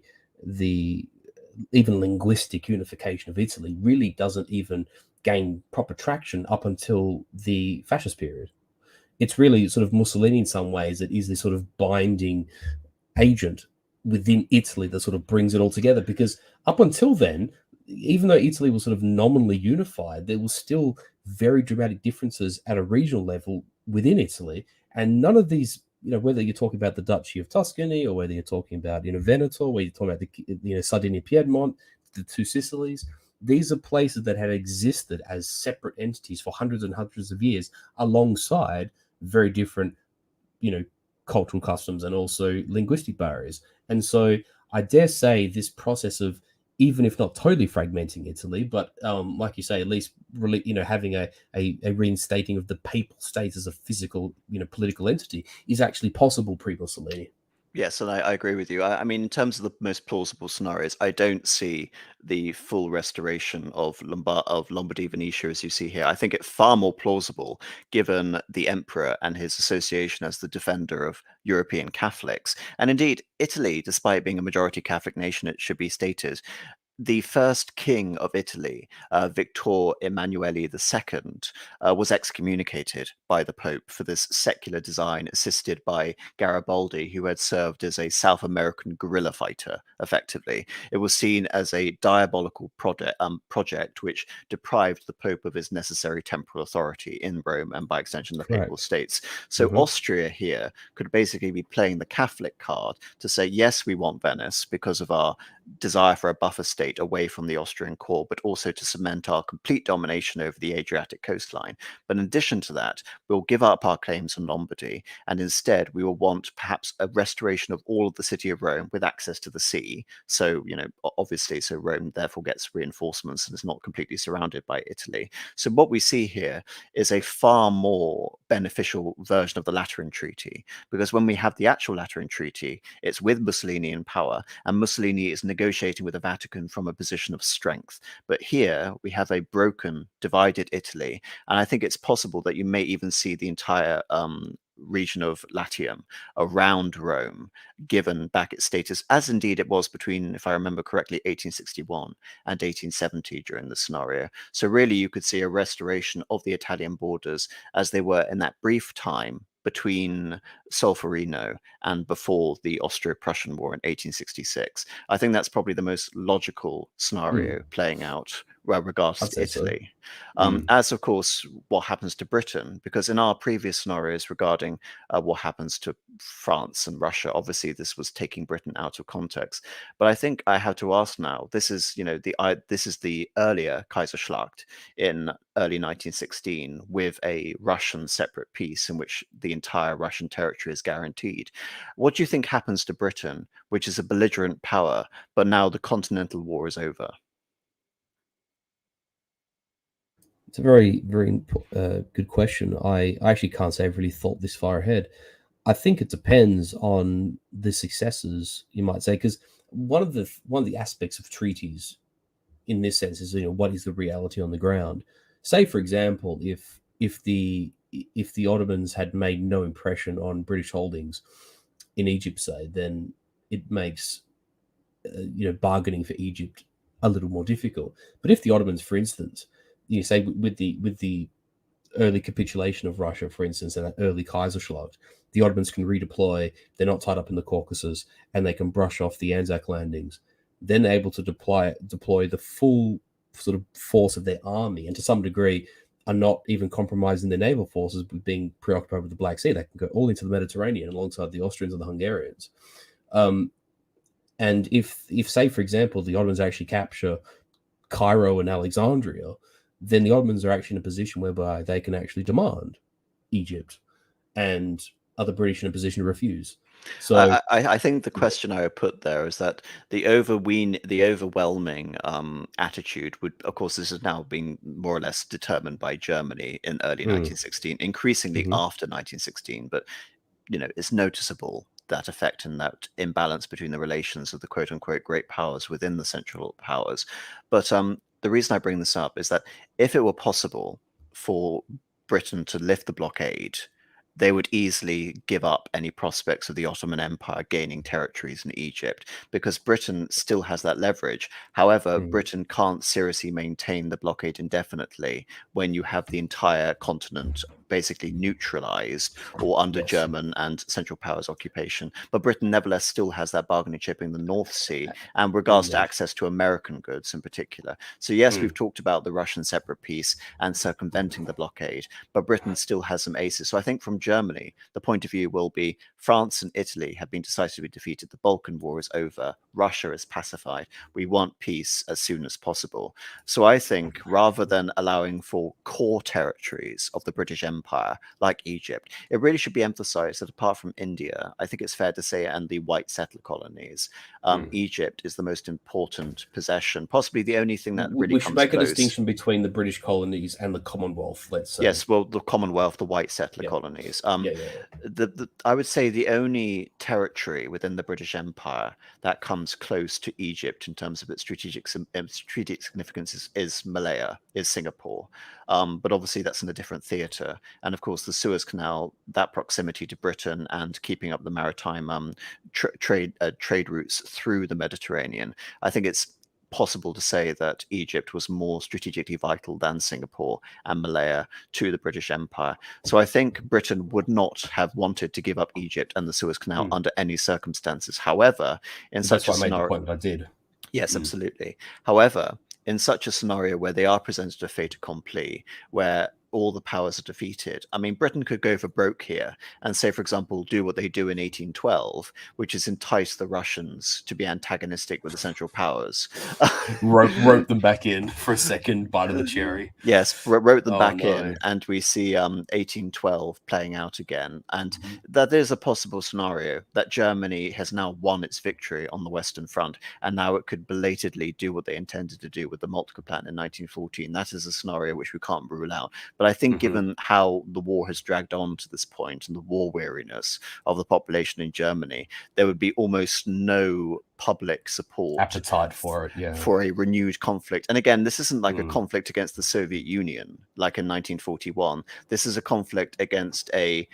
even linguistic unification of Italy really doesn't even gain proper traction up until the fascist period. It's really sort of Mussolini in some ways that is the sort of binding agent within Italy that sort of brings it all together. Because up until then, even though Italy was sort of nominally unified, there was still very dramatic differences at a regional level within Italy, and none of these. Whether you're talking about the Duchy of Tuscany or whether you're talking about Veneto, whether you're talking about the Sardinia, Piedmont, the two Sicilies, these are places that had existed as separate entities for hundreds and hundreds of years, alongside very different you know cultural customs and also linguistic barriers. And so I dare say this process of, even if not totally fragmenting Italy, but like you say, at least really, having a reinstating of the papal states as a physical political entity is actually possible pre Mussolini. yes, and I agree with you. I mean, in terms of the most plausible scenarios, I don't see the full restoration of Lombardy Venetia as you see here. I think it far more plausible given the emperor and his association as the defender of European Catholics. And indeed, Italy, despite being a majority Catholic nation, it should be stated, the first king of Italy, Victor Emanuele II, was excommunicated by the Pope for this secular design, assisted by Garibaldi, who had served as a South American guerrilla fighter, effectively. It was seen as a diabolical project which deprived the Pope of his necessary temporal authority in Rome and, by extension, the Papal Correct. States. So Hmm. Austria here could basically be playing the Catholic card to say, yes, we want Venice because of our desire for a buffer state away from the Austrian core, but also to cement our complete domination over the Adriatic coastline. But in addition to that, we'll give up our claims on Lombardy, and instead we will want perhaps a restoration of all of the city of Rome with access to the sea. So, obviously, so Rome therefore gets reinforcements and is not completely surrounded by Italy. So what we see here is a far more beneficial version of the Lateran Treaty, because when we have the actual Lateran Treaty, it's with Mussolini in power, and Mussolini is negotiating with the Vatican from a position of strength. But here we have a broken, divided Italy, and I think it's possible that you may even see the entire region of Latium around Rome given back its status, as indeed it was between, if I remember correctly, 1861 and 1870 during the scenario. So really you could see a restoration of the Italian borders as they were in that brief time between Solferino and before the Austro-Prussian War in 1866. I think that's probably the most logical Mm, scenario playing out regards I'd to say so. Italy. Mm, As of course, what happens to Britain, because in our previous scenarios regarding what happens to France and Russia, obviously this was taking Britain out of context. But I think I have to ask now. This is, this is the earlier Kaiserschlacht in early 1916 with a Russian separate peace in which the entire Russian territory is guaranteed. What do you think happens to Britain, which is a belligerent power, but now the Continental War is over? it's a very, very good question. I actually can't say I've really thought this far ahead. I think it depends on the successes, you might say, because one of the aspects of treaties in this sense is, what is the reality on the ground. Say, for example, if the Ottomans had made no impression on British holdings in Egypt, say, then it makes bargaining for Egypt a little more difficult. But if the Ottomans, for instance, say with the early capitulation of Russia, for instance, and that early Kaiserschlacht, the Ottomans can redeploy. They're not tied up in the Caucasus, and they can brush off the Anzac landings. Then they're able to deploy the full sort of force of their army, and to some degree, are not even compromising their naval forces, but being preoccupied with the Black Sea. They can go all into the Mediterranean alongside the Austrians and the Hungarians. Um, and if say, for example, the Ottomans actually capture Cairo and Alexandria, then the Ottomans are actually in a position whereby they can actually demand Egypt, and are the British in a position to refuse? So, I think the question I would put there is that the overwhelming attitude would, of course, this has now been more or less determined by Germany in early mm, 1916, increasingly mhm, after 1916, but it's noticeable that effect and that imbalance between the relations of the quote unquote great powers within the central powers. But the reason I bring this up is that if it were possible for Britain to lift the blockade, they would easily give up any prospects of the Ottoman Empire gaining territories in Egypt because Britain still has that leverage. However, mm, Britain can't seriously maintain the blockade indefinitely when you have the entire continent basically neutralized or under yes, German and Central Powers occupation. But Britain nevertheless still has that bargaining chip in the North Sea and regards to indeed. access to American goods in particular. So yes, Mm, we've talked about the Russian separate peace and circumventing the blockade, but Britain still has some aces. So I think from Germany, the point of view will be France and Italy have been decisively defeated. The Balkan War is over. Russia is pacified. We want peace as soon as possible. So I think rather than allowing for core territories of the British Empire like Egypt, it really should be emphasized that apart from India, I think it's fair to say, and the white settler colonies, mm. Egypt is the most important possession, possibly the only thing that really We should comes make a close. distinction between the British colonies and the Commonwealth, let's say. Yes, well, the Commonwealth, the white settler Yeah, colonies. yeah, yeah, yeah. I would say the only territory within the British Empire that comes close to Egypt in terms of its strategic significance is Malaya, is Singapore. But obviously that's in a different theatre. And of course, the Suez Canal, that proximity to Britain and keeping up the maritime trade routes through the Mediterranean. I think it's possible to say that Egypt was more strategically vital than Singapore and Malaya to the British Empire. So I think Britain would not have wanted to give up Egypt and the Suez Canal under any circumstances. However, in That's such a why I made the scenario, point that I did. yes, absolutely. However, in such a scenario where they are presented a fait accompli, where all the powers are defeated, I mean, Britain could go for broke here and say, for example, do what they do in 1812, which is entice the Russians to be antagonistic with the Central Powers. Rope them back in for a second bite of the cherry. Yes, wrote them Oh, back no. in, and we see 1812 playing out again. And that is a possible scenario that Germany has now won its victory on the Western Front, and now it could belatedly do what they intended to do with the Moltke Plan in 1914. That is a scenario which we can't rule out. But I think given how the war has dragged on to this point and the war weariness of the population in Germany, there would be almost no public support Appetite for it, yeah. for a renewed conflict. And again, this isn't like a conflict against the Soviet Union like in 1941. This is a conflict against a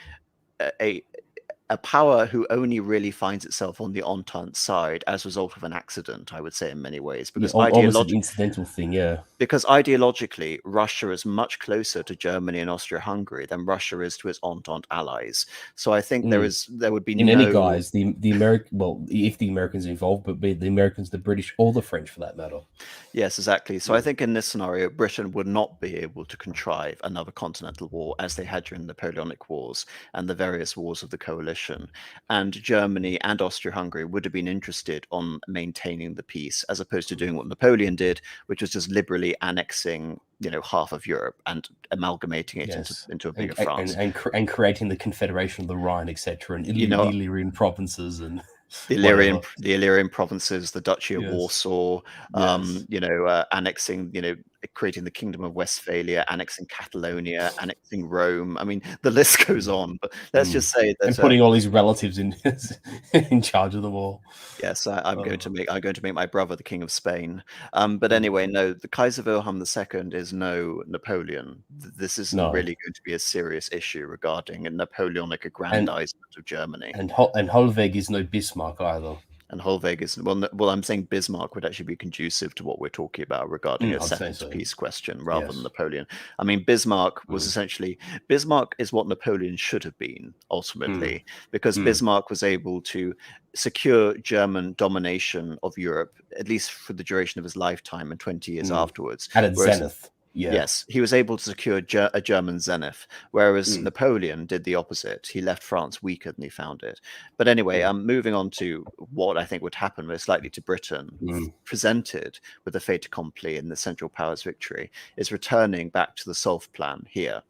power who only really finds itself on the Entente side as a result of an accident, I would say, in many ways, because almost an incidental thing, yeah. Because ideologically, Russia is much closer to Germany and Austria-Hungary than Russia is to its Entente allies. So I think there would be in any guise, the American, well, if the Americans are involved, but be the Americans, the British, or the French for that matter. Yes, exactly. So I think in this scenario, Britain would not be able to contrive another continental war as they had during the Napoleonic Wars and the various wars of the coalition. And Germany and Austria-Hungary would have been interested on maintaining the peace as opposed to doing what Napoleon did, which was just liberally annexing, half of Europe and amalgamating it into a bigger France. And creating the Confederation of the Rhine, etc., and the Illyrian provinces and the Illyrian provinces, the Duchy of Warsaw, annexing, creating the Kingdom of Westphalia, annexing Catalonia, annexing Rome. I mean, the list goes on. But let's just say that, and putting all these relatives in in charge of them all. Yes, I'm going to make my brother the King of Spain. But anyway, no, the Kaiser Wilhelm II is no Napoleon. This isn't really going to be a serious issue regarding a Napoleonic aggrandizement of Germany. And Hollweg is no Bismarck either. And Hollweg is well. I'm saying Bismarck would actually be conducive to what we're talking about regarding a settled peace question rather than Napoleon. I mean, Bismarck was essentially Bismarck is what Napoleon should have been ultimately, because Bismarck was able to secure German domination of Europe at least for the duration of his lifetime and 20 years afterwards. At its zenith. Yeah. Yes, he was able to secure a German zenith, whereas Napoleon did the opposite. He left France weaker than he found it. But anyway, moving on to what I think would happen most likely to Britain, presented with the fait accompli in the Central Powers victory, is returning back to the Solf Plan here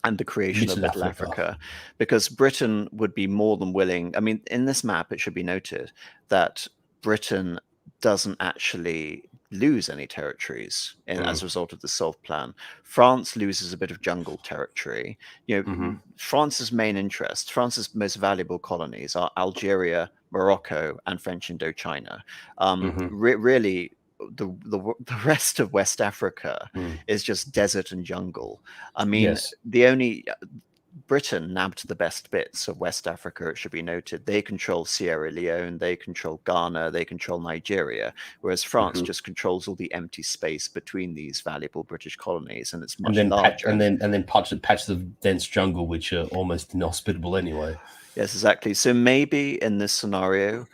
and the creation of Middle Africa, because Britain would be more than willing. I mean, in this map, it should be noted that Britain doesn't actually lose any territories as a result of the Solf Plan. France loses a bit of jungle territory. France's main interest, France's most valuable colonies are Algeria, Morocco, and French Indochina. Really, the rest of West Africa is just desert and jungle. I mean, the only Britain nabbed the best bits of West Africa, it should be noted. They control Sierra Leone, they control Ghana, they control Nigeria, whereas France just controls all the empty space between these valuable British colonies, and it's much larger. And then patches of dense jungle, which are almost inhospitable anyway. Yes, exactly. So maybe in this scenario,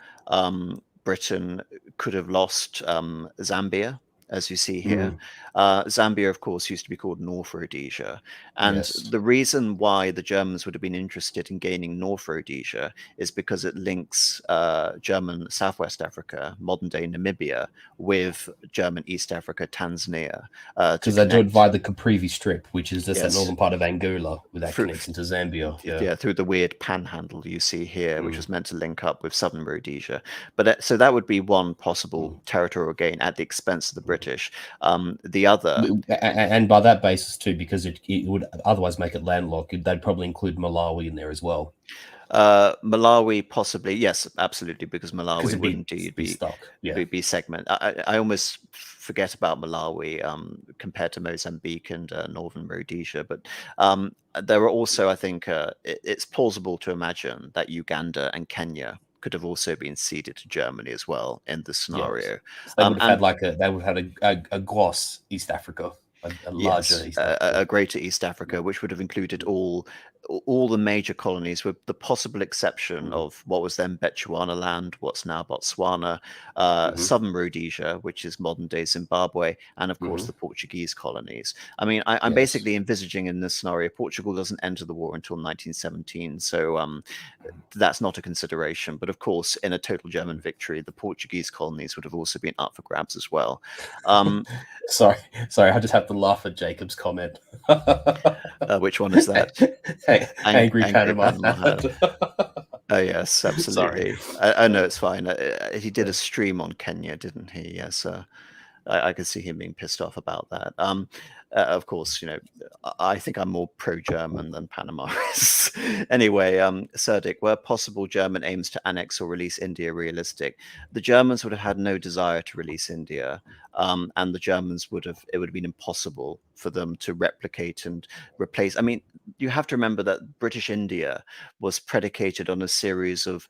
Britain could have lost Zambia, as you see here. Zambia, of course, used to be called North Rhodesia. And the reason why the Germans would have been interested in gaining North Rhodesia is because it links German Southwest Africa, modern-day Namibia, with German East Africa, Tanzania. Because they do it via the Caprivi Strip, which is just that northern part of Angola, with that connection to Zambia. Yeah, through the weird panhandle you see here, which was meant to link up with Southern Rhodesia. But so that would be one possible territorial gain at the expense of the British. The other, and by that basis too, because it would otherwise make it landlocked, they'd probably include Malawi in there as well. Malawi, possibly, yes, absolutely, because Malawi would indeed be stuck. Be segment. I almost forget about Malawi compared to Mozambique and Northern Rhodesia, but there are also, I think, it's plausible to imagine that Uganda and Kenya could have also been ceded to Germany as well in this Yes. scenario. So they would have And had a gross East Africa, a larger yes, East Africa. a greater East Africa, which would have included all the major colonies, with the possible exception Mm. of what was then Bechuanaland, what's now Botswana, Hmm. southern Rhodesia, which is modern day Zimbabwe, and of course Hmm. the Portuguese colonies. I mean, I'm Yes. basically envisaging in this scenario Portugal doesn't enter the war until 1917, so that's not a consideration. But of course, in a total German victory, the Portuguese colonies would have also been up for grabs as well. Sorry, I just have to laugh at Jacob's comment. Which one is that? Angry Angry Panama Panama hat. Hat. Oh yes, Sorry. absolutely. I know it's fine. He did a stream on Kenya, didn't he? Yes. I could see him being pissed off about that. Of course, I think I'm more pro-German than Panama is. Anyway, Serdic, were possible German aims to annex or release India realistic? The Germans would have had no desire to release India, and the Germans it would have been impossible for them to replicate and replace. I mean, you have to remember that British India was predicated on a series of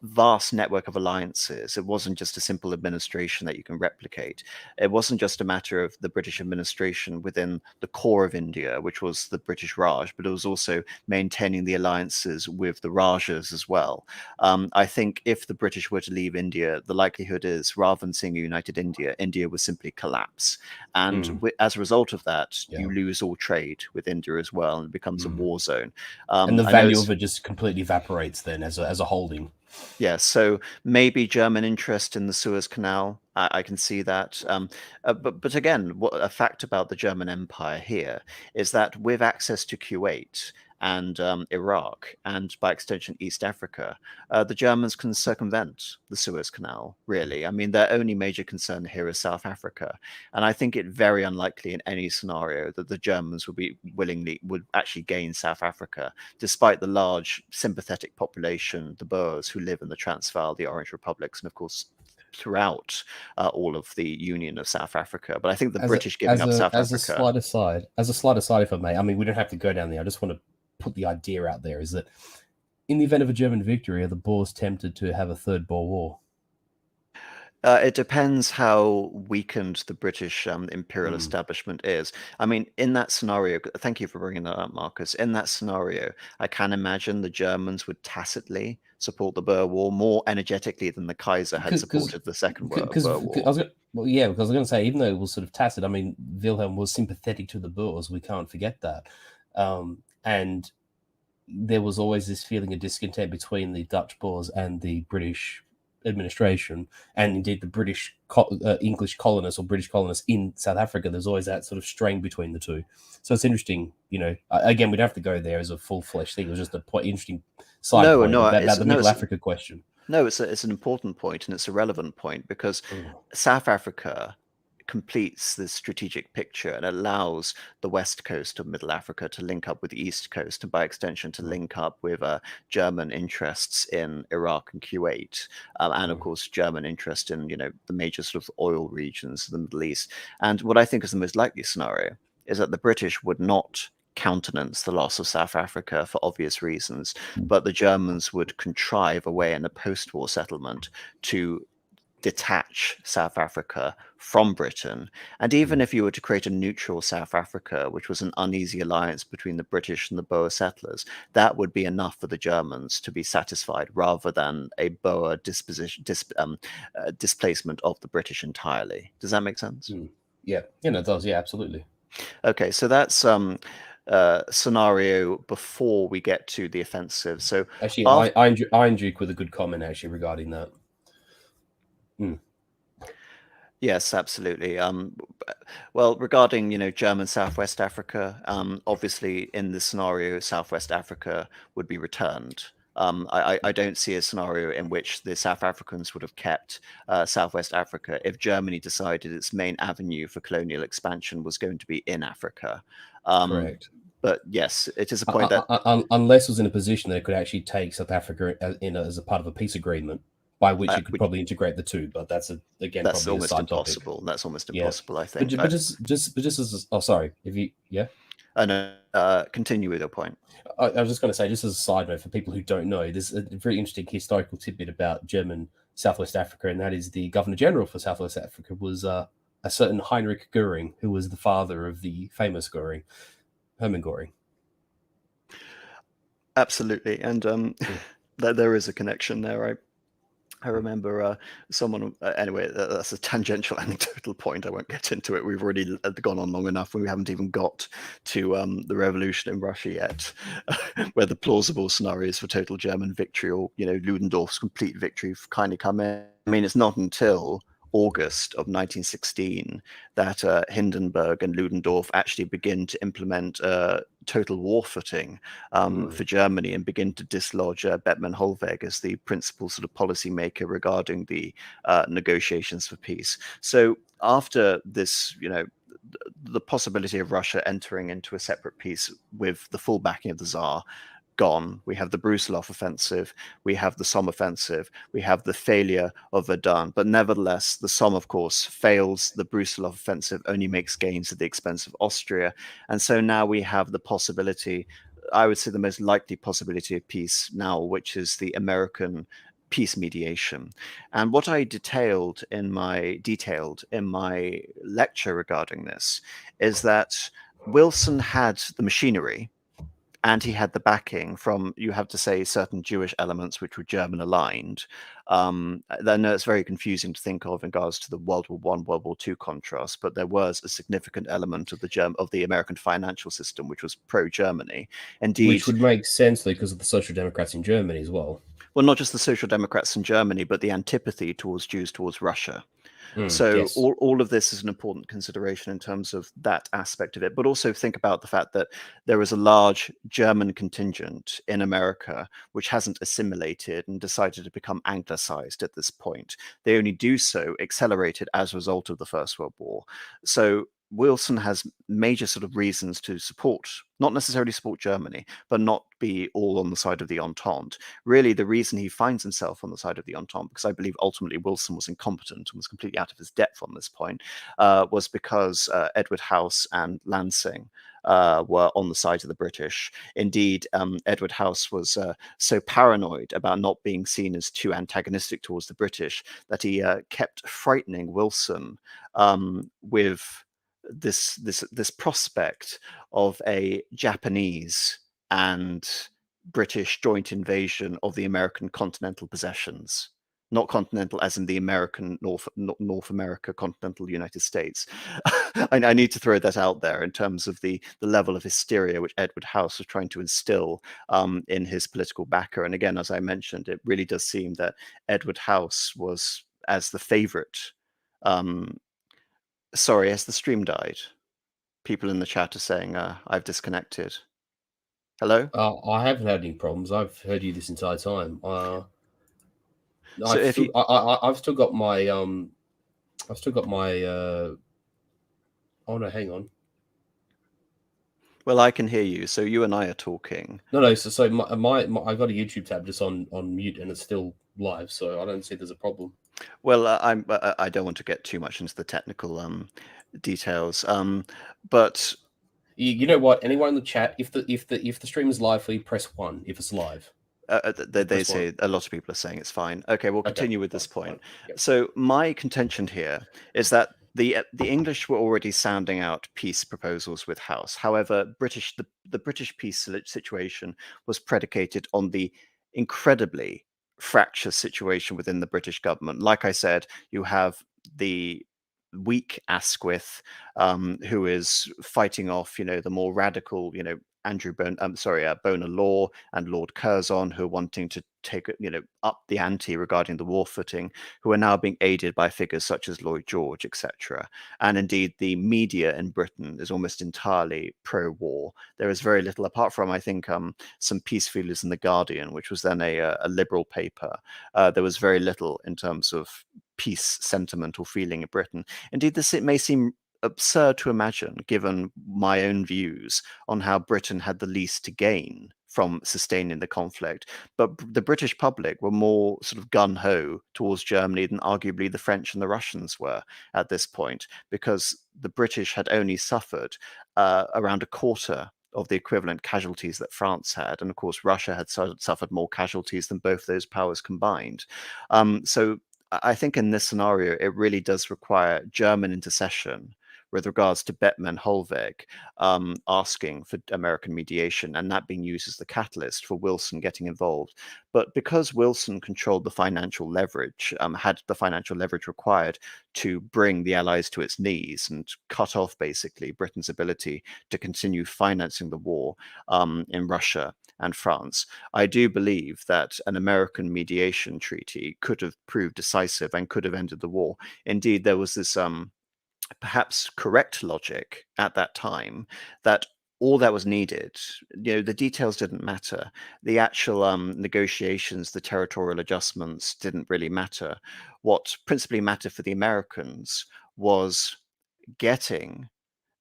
vast network of alliances. It wasn't just a simple administration that you can replicate. It wasn't just a matter of the British administration within the core of India, which was the British Raj, but it was also maintaining the alliances with the Rajas as well. I think if the British were to leave India, the likelihood is, rather than seeing a united India, India would simply collapse. And Mm, as a result of that, yeah. you lose all trade with India as well, and it becomes a Mm. war zone. And the I know value it's of it just completely evaporates then as a holding. Yeah, so maybe German interest in the Suez Canal. I can see that. But again, a fact about the German Empire here is that with access to Kuwait and Iraq, and by extension East Africa, the Germans can circumvent the Suez Canal, really. I mean, their only major concern here is South Africa. And I think it very unlikely in any scenario that the Germans would actually gain South Africa, despite the large sympathetic population, the Boers who live in the Transvaal, the Orange Republics, and of course throughout all of the Union of South Africa. But I think the British giving up South As a Africa. slight aside, if I may, I mean, we don't have to go down there. I just want to put the idea out there: is that in the event of a German victory, are the Boers tempted to have a third Boer War? It depends how weakened the British imperial Mm. establishment is. I mean, in that scenario, thank you for bringing that up, Marcus. In that scenario, I can imagine the Germans would tacitly support the Boer War more energetically than the Kaiser had supported the Second Boer War. Because I was going to say, even though it was sort of tacit, I mean, Wilhelm was sympathetic to the Boers. We can't forget that. And there was always this feeling of discontent between the Dutch Boers and the British administration, and indeed the British English colonists or British colonists in South Africa. There's always that sort of strain between the two. So it's interesting, again, we'd have to go there as a full-fledged thing. It was just interesting side point about the Middle Africa question. No, it's an important point, and it's a relevant point, because South Africa completes this strategic picture and allows the west coast of Middle Africa to link up with the east coast, and by extension to link up with German interests in Iraq and Kuwait, and of course German interest in the major sort of oil regions of the Middle East. And what I think is the most likely scenario is that the British would not countenance the loss of South Africa for obvious reasons, but the Germans would contrive a way in a post-war settlement to detach South Africa from Britain. And even if you were to create a neutral South Africa, which was an uneasy alliance between the British and the Boer settlers, that would be enough for the Germans to be satisfied, rather than a Boer displacement of the British entirely. Does that make sense? Yeah, it does. Yeah, absolutely. Okay, so that's scenario before we get to the offensive. So actually, Iron Duke with a good comment actually regarding that. Yes, absolutely. Well, regarding German Southwest Africa, obviously in this scenario, Southwest Africa would be returned. I don't see a scenario in which the South Africans would have kept Southwest Africa if Germany decided its main avenue for colonial expansion was going to be in Africa. Correct. But yes, it is a point that unless it was in a position that it could actually take South Africa as a part of a peace agreement, by which it could probably integrate the two, but that's that's almost impossible. That's almost impossible, I think. But just as sorry, if you Continue with your point. I was just going to say, just as a side note for people who don't know, there's a very interesting historical tidbit about German Southwest Africa, and that is the Governor General for Southwest Africa was a certain Heinrich Goering, who was the father of the famous Goering, Hermann Goering. Absolutely, and there is a connection there. I remember someone. Anyway, that's a tangential anecdotal point. I won't get into it. We've already gone on long enough, and we haven't even got to the revolution in Russia yet, where the plausible scenarios for total German victory, or Ludendorff's complete victory, kind of come in. I mean, it's not until August of 1916 that Hindenburg and Ludendorff actually begin to implement total war footing for Germany and begin to dislodge Bethmann Hollweg as the principal sort of policymaker regarding the negotiations for peace. So after this, the possibility of Russia entering into a separate peace with the full backing of the Tsar gone. We have the Brusilov offensive, we have the Somme offensive, we have the failure of Verdun. But nevertheless, the Somme, of course, fails. The Brusilov offensive only makes gains at the expense of Austria. And so now we have the possibility, I would say the most likely possibility of peace now, which is the American peace mediation. And what I detailed in my lecture regarding this is that Wilson had the machinery, and he had the backing from, you have to say, certain Jewish elements which were German aligned. Then it's very confusing to think of in regards to the World War I, World War II contrast, but there was a significant element of the American financial system which was pro-Germany. Indeed, which would make sense because of the Social Democrats in Germany as well. Well, not just the Social Democrats in Germany, but the antipathy towards Jews towards Russia. So yes. all of this is an important consideration in terms of that aspect of it, but also think about the fact that there is a large German contingent in America which hasn't assimilated and decided to become anglicized at this point. They only do so accelerated as a result of the First World War. So Wilson has major sort of reasons to support, not necessarily support Germany, but not be all on the side of the Entente. Really, the reason he finds himself on the side of the Entente, because I believe ultimately Wilson was incompetent and was completely out of his depth on this point, was because Edward House and Lansing were on the side of the British. Indeed, Edward House was so paranoid about not being seen as too antagonistic towards the British that he kept frightening Wilson with this prospect of a Japanese and British joint invasion of the American continental possessions. Not continental as in the American North America, continental United States. I need to throw that out there in terms of the level of hysteria which Edward House was trying to instill in his political backer. And again, as I mentioned, it really does seem that Edward House was, as the favorite, sorry, as the stream died. People in the chat are saying I've disconnected. Hello? I haven't had any problems. I've heard you this entire time. So if you, I've still got my I've still got my oh no, hang on. well, I can hear you. So you and I are talking. No. So my I got a YouTube tab just on mute and it's still live, so I don't see there's a problem. Well, I don't want to get too much into the technical details, but you know what? Anyone in the chat, if the stream is live for you, press 1 if it's live. They say a lot of people are saying it's fine. Okay, we'll continue with this point. Yep. So my contention here is that the English were already sounding out peace proposals with House. However, the British peace situation was predicated on the incredibly fractious situation within the British government. Like I said, you have the weak Asquith, who is fighting off, the more radical, Andrew Bonar Law and Lord Curzon, who are wanting to take, up the ante regarding the war footing, who are now being aided by figures such as Lloyd George, etc. And indeed, the media in Britain is almost entirely pro-war. There is very little, apart from, I think, some peace feelers in The Guardian, which was then a liberal paper. There was very little in terms of peace sentiment or feeling in Britain. Indeed, it may seem absurd to imagine, given my own views on how Britain had the least to gain from sustaining the conflict. But the British public were more sort of gun ho towards Germany than arguably the French and the Russians were at this point, because the British had only suffered around a quarter of the equivalent casualties that France had. And of course, Russia had suffered more casualties than both those powers combined. So I think in this scenario, it really does require German intercession with regards to Bettman Hollweg asking for American mediation, and that being used as the catalyst for Wilson getting involved. But because Wilson controlled the financial leverage, had the financial leverage required to bring the Allies to its knees and cut off basically Britain's ability to continue financing the war in Russia and France, I do believe that an American mediation treaty could have proved decisive and could have ended the war. Indeed, there was this perhaps correct logic at that time that all that was needed, the details didn't matter. The actual negotiations, the territorial adjustments didn't really matter. What principally mattered for the Americans was getting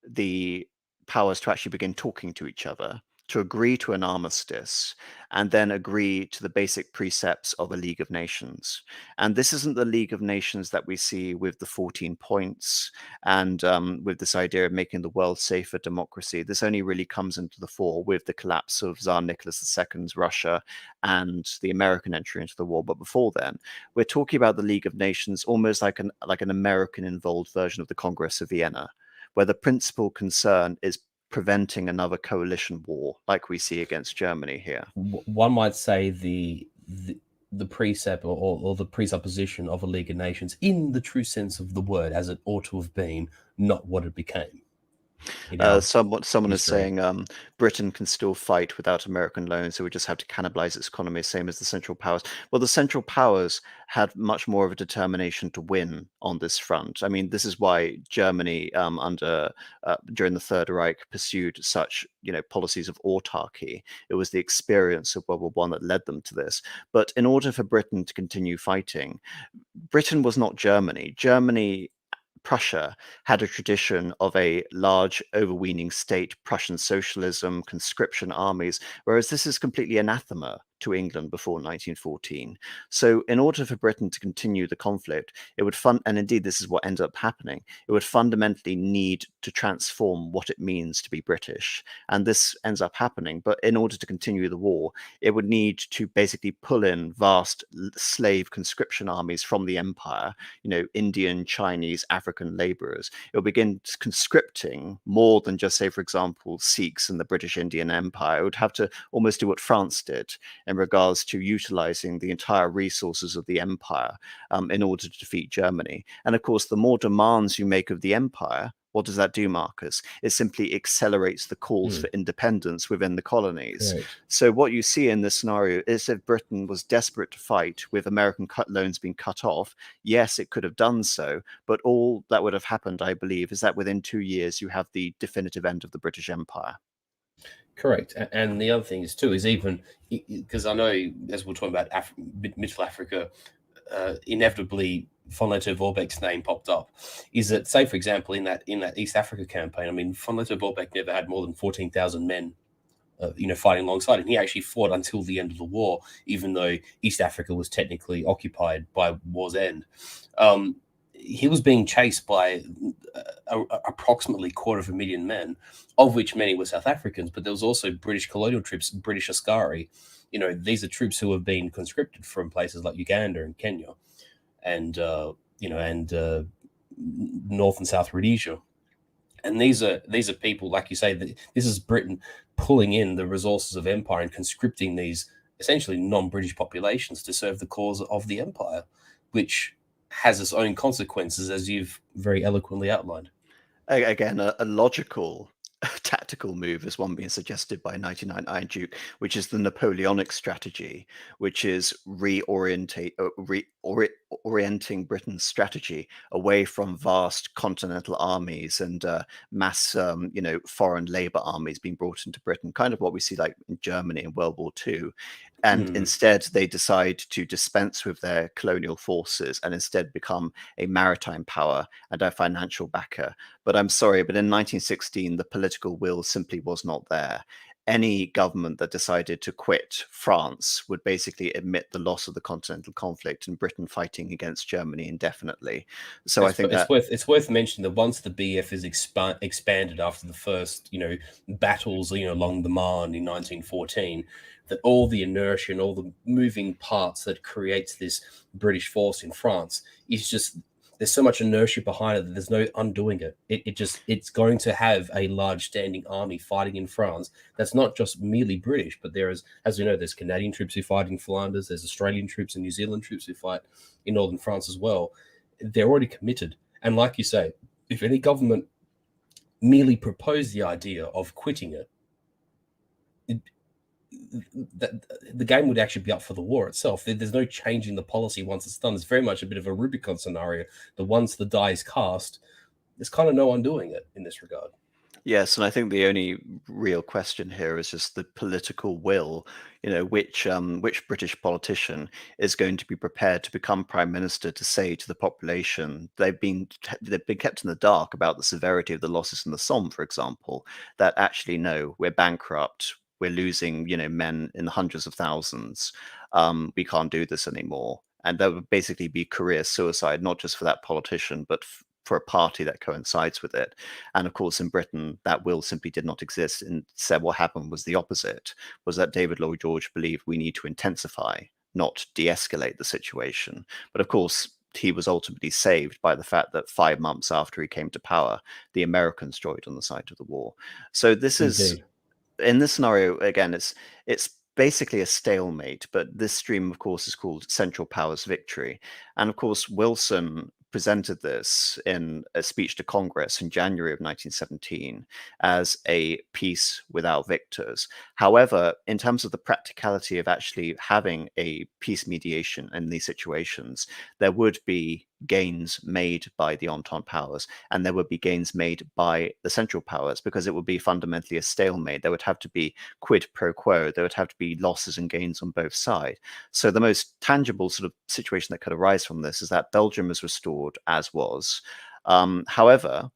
the powers to actually begin talking to each other, to agree to an armistice, and then agree to the basic precepts of a League of Nations. And this isn't the League of Nations that we see with the 14 points and with this idea of making the world safer democracy. This only really comes into the fore with the collapse of Tsar Nicholas II's Russia and the American entry into the war. But before then, we're talking about the League of Nations almost like an American-involved version of the Congress of Vienna, where the principal concern is preventing another coalition war like we see against Germany here. One might say the precept or the presupposition of a League of Nations in the true sense of the word, as it ought to have been, not what it became. Someone is saying Britain can still fight without American loans, so we just have to cannibalize its economy, same as the Central Powers. Well, the Central Powers had much more of a determination to win on this front. I mean, this is why Germany, during the Third Reich, pursued such policies of autarky. It was the experience of World War One that led them to this. But in order for Britain to continue fighting, Britain was not Germany. Prussia had a tradition of a large, overweening state, Prussian socialism, conscription armies, whereas this is completely anathema to England before 1914. So in order for Britain to continue the conflict, it would and indeed this is what ended up happening, it would fundamentally need to transform what it means to be British. And this ends up happening. But in order to continue the war, it would need to basically pull in vast slave conscription armies from the empire, Indian, Chinese, African laborers. It would begin conscripting more than just, say, for example, Sikhs in the British Indian Empire. It would have to almost do what France did in regards to utilizing the entire resources of the empire in order to defeat Germany. And of course, the more demands you make of the empire, what does that do, Marcus? It simply accelerates the calls for independence within the colonies. Right. So what you see in this scenario is if Britain was desperate to fight with American loans being cut off, yes, it could have done so. But all that would have happened, I believe, is that within 2 years, you have the definitive end of the British Empire. Correct. And the other thing is, too, is even because I know, as we're talking about Middle Africa, inevitably von Lettow-Vorbeck's name popped up, is that, say, for example, in that East Africa campaign, I mean, von Lettow-Vorbeck never had more than 14,000 men, fighting alongside him. He actually fought until the end of the war, even though East Africa was technically occupied by war's end. He was being chased by approximately 250,000 men, of which many were South Africans, but there was also British colonial troops, British Askari. These are troops who have been conscripted from places like Uganda and Kenya and North and South Rhodesia. And these are people, like you say, this is Britain pulling in the resources of empire and conscripting these essentially non-British populations to serve the cause of the empire, which has its own consequences, as you've very eloquently outlined. Again, a logical tactical move is one being suggested by 99 Iron Duke, which is the Napoleonic strategy, which is orienting Britain's strategy away from vast continental armies and mass, foreign labor armies being brought into Britain, kind of what we see like in Germany in World War II. And instead, they decide to dispense with their colonial forces and instead become a maritime power and a financial backer. But I'm sorry, but in 1916, the political will simply was not there. Any government that decided to quit France would basically admit the loss of the continental conflict and Britain fighting against Germany indefinitely. So I think that it's worth mentioning that once the BF is expanded after the first battles along the Marne in 1914, that all the inertia and all the moving parts that creates this British force in France is just, there's so much inertia behind it that there's no undoing it. It's going to have a large standing army fighting in France. That's not just merely British, but there is, as we know, there's Canadian troops who fight in Flanders, there's Australian troops and New Zealand troops who fight in northern France as well. They're already committed. And like you say, if any government merely proposed the idea of quitting it, the game would actually be up for the war itself. There's no changing the policy once it's done. It's very much a bit of a Rubicon scenario. The once the die is cast, there's kind of no undoing it in this regard. Yes, and I think the only real question here is just the political will. Which British politician is going to be prepared to become prime minister to say to the population they've been kept in the dark about the severity of the losses in the Somme, for example, that actually no, we're bankrupt, we're losing men in the hundreds of thousands, we can't do this anymore, and that would basically be career suicide, not just for that politician, but for a party that coincides with it. And of course, in Britain, that will simply did not exist. Instead, what happened was the opposite, was that David Lloyd George believed we need to intensify, not de-escalate the situation. But of course, he was ultimately saved by the fact that 5 months after he came to power, the Americans joined on the side of the war. So this is, Indeed. in this scenario, again, it's basically a stalemate, but this stream, of course, is called Central Powers Victory. And of course, Wilson presented this in a speech to Congress in January of 1917 as a peace without victors. However, in terms of the practicality of actually having a peace mediation in these situations, there would be gains made by the Entente powers, and there would be gains made by the Central Powers, because it would be fundamentally a stalemate. There would have to be quid pro quo. There would have to be losses and gains on both sides. So the most tangible sort of situation that could arise from this is that Belgium is restored as was. However,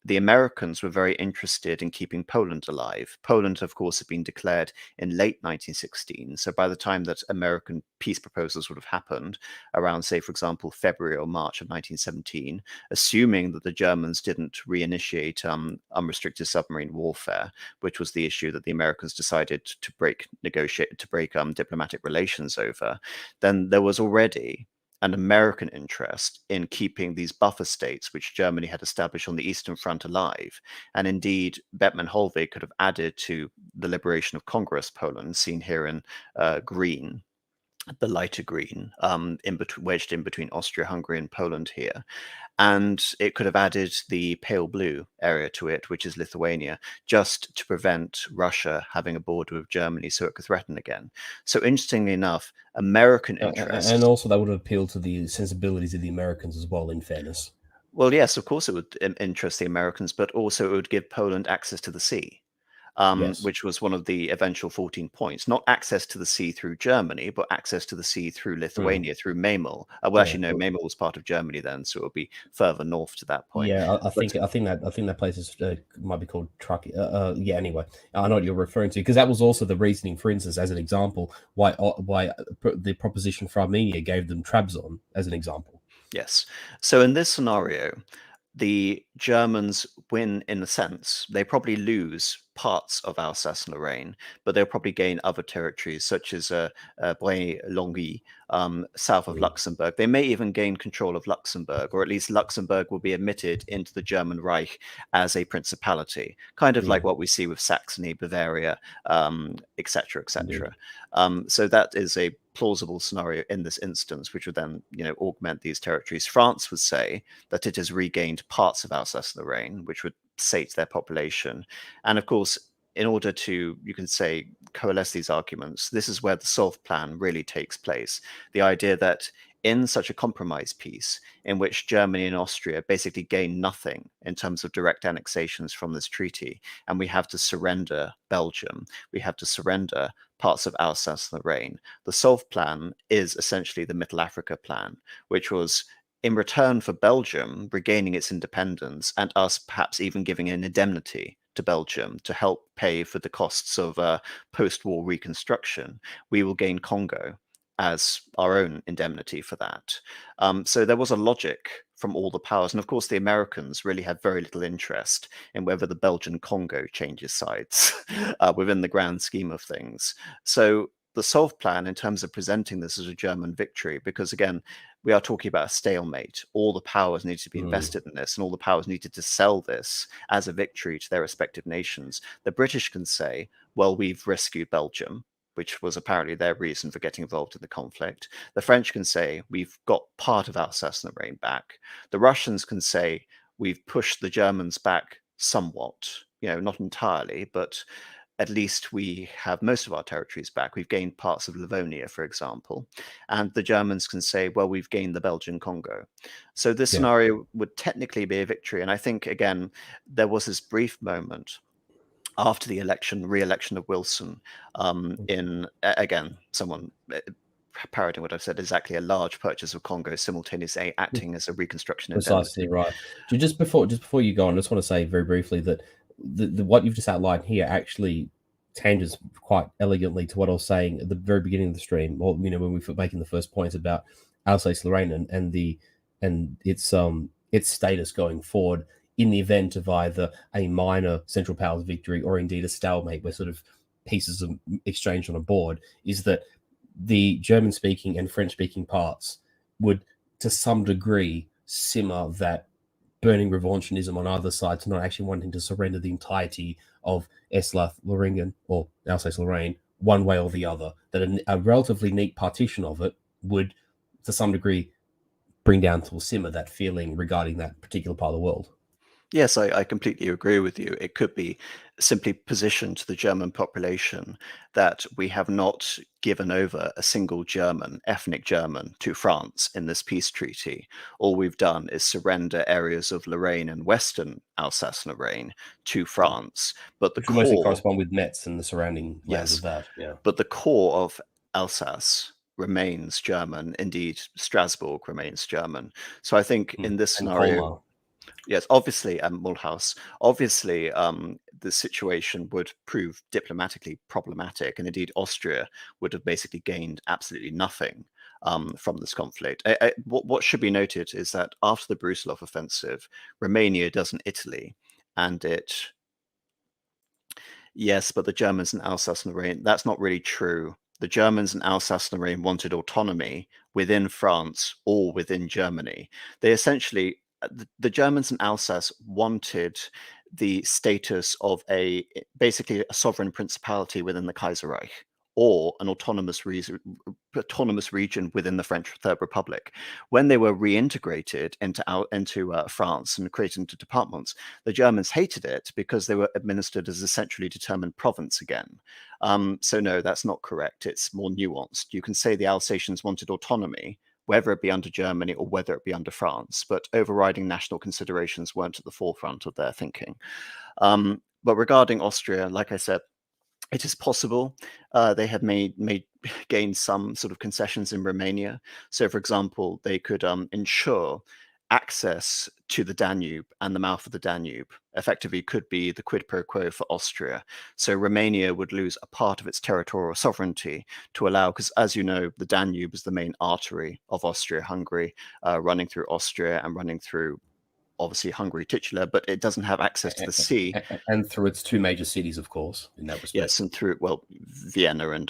the Americans were very interested in keeping Poland alive. Poland, of course, had been declared in late 1916. So by the time that American peace proposals would have happened, around, say, for example, February or March of 1917, assuming that the Germans didn't reinitiate unrestricted submarine warfare, which was the issue that the Americans decided to break diplomatic relations over, then there was already an American interest in keeping these buffer states, which Germany had established on the Eastern Front, alive. And indeed, Bettman Holvig could have added to the liberation of Congress Poland, seen here in green, the lighter green, wedged in between Austria-Hungary and Poland here. And it could have added the pale blue area to it, which is Lithuania, just to prevent Russia having a border with Germany so it could threaten again. So interestingly enough, American interest. And also that would have appealed to the sensibilities of the Americans as well, in fairness. Well, yes, of course it would interest the Americans, but also it would give Poland access to the sea. Yes. Which was one of the eventual 14 points. Not access to the sea through Germany, but access to the sea through Lithuania, through Memel. Well, actually, no, Memel was part of Germany then, so it would be further north to that point. Yeah, I think that place is might be called Truckee. Yeah. Anyway, I know what you're referring to, because that was also the reasoning, for instance, as an example, why the proposition for Armenia gave them Trabzon as an example. Yes. So in this scenario, the Germans win in a sense. They probably lose parts of Alsace and Lorraine, but they'll probably gain other territories such as Bray-Longuy, south of Luxembourg. They may even gain control of Luxembourg, or at least Luxembourg will be admitted into the German Reich as a principality, kind of like what we see with Saxony, Bavaria, etc., etc. So that is a plausible scenario in this instance, which would then, augment these territories. France would say that it has regained parts of Alsace-Lorraine, which would sate their population. And of course, in order to, you can say, coalesce these arguments, this is where the Soft Plan really takes place. The idea that in such a compromise peace in which Germany and Austria basically gain nothing in terms of direct annexations from this treaty, and we have to surrender Belgium, we have to surrender parts of Alsace-Lorraine. The SOLF plan is essentially the Middle Africa plan, which was in return for Belgium regaining its independence and us perhaps even giving an indemnity to Belgium to help pay for the costs of post-war reconstruction, we will gain Congo as our own indemnity for that. So there was a logic from all the powers. And of course, the Americans really had very little interest in whether the Belgian Congo changes sides within the grand scheme of things. So the SOLF plan, in terms of presenting this as a German victory, because again, we are talking about a stalemate. All the powers needed to be invested in this, and all the powers needed to sell this as a victory to their respective nations. The British can say, well, we've rescued Belgium, which was apparently their reason for getting involved in the conflict. The French can say, we've got part of Alsace-Lorraine back. The Russians can say, we've pushed the Germans back somewhat, not entirely, but at least we have most of our territories back. We've gained parts of Livonia, for example. And the Germans can say, well, we've gained the Belgian Congo. So this scenario would technically be a victory. And I think, again, there was this brief moment after the re-election of Wilson, again, someone parroting what I've said, exactly, a large purchase of Congo simultaneously acting as a reconstruction Precisely indemnity. right. Just before you go on, I just want to say very briefly that what you've just outlined here actually tanges quite elegantly to what I was saying at the very beginning of the stream, or when we were making the first points about Alsace-Lorraine and its status going forward in the event of either a minor Central Powers victory or indeed a stalemate where sort of pieces are exchanged on a board, is that the German-speaking and French-speaking parts would, to some degree, simmer that burning revancheism on either side to not actually wanting to surrender the entirety of Elsass-Lorraine or Alsace-Lorraine one way or the other. That a relatively neat partition of it would, to some degree, bring down to a simmer that feeling regarding that particular part of the world. Yes, I completely agree with you. It could be simply positioned to the German population that we have not given over a single German, ethnic German, to France in this peace treaty. All we've done is surrender areas of Lorraine and Western Alsace-Lorraine to France. But the Which would mostly core, correspond with Metz and the surrounding lands of that. Yeah. but the core of Alsace remains German. Indeed, Strasbourg remains German. So I think in this And scenario, Colmar. yes, obviously, Mulhouse, obviously, the situation would prove diplomatically problematic, and indeed, Austria would have basically gained absolutely nothing from this conflict. What should be noted is that after the Brusilov offensive, Romania doesn't Italy, and yes, but the Germans in Alsace-Lorraine, that's not really true. The Germans in Alsace-Lorraine wanted autonomy within France or within Germany. They essentially, the Germans in Alsace wanted the status of basically a sovereign principality within the Kaiserreich, or an autonomous region within the French Third Republic. When they were reintegrated into France and created into departments, the Germans hated it because they were administered as a centrally determined province again. So no, that's not correct. It's more nuanced. You can say the Alsatians wanted autonomy, whether it be under Germany or whether it be under France, but overriding national considerations weren't at the forefront of their thinking. But regarding Austria, like I said, it is possible they have gained some sort of concessions in Romania. So, for example, they could ensure access to the Danube and the mouth of the Danube. Effectively, could be the quid pro quo for Austria. So Romania would lose a part of its territorial sovereignty to allow, because as you know, the Danube is the main artery of Austria-Hungary, running through Austria and running through, obviously, Hungary titular, but it doesn't have access to the sea. And through its two major cities, of course, in that respect. Yes, and through, well, Vienna and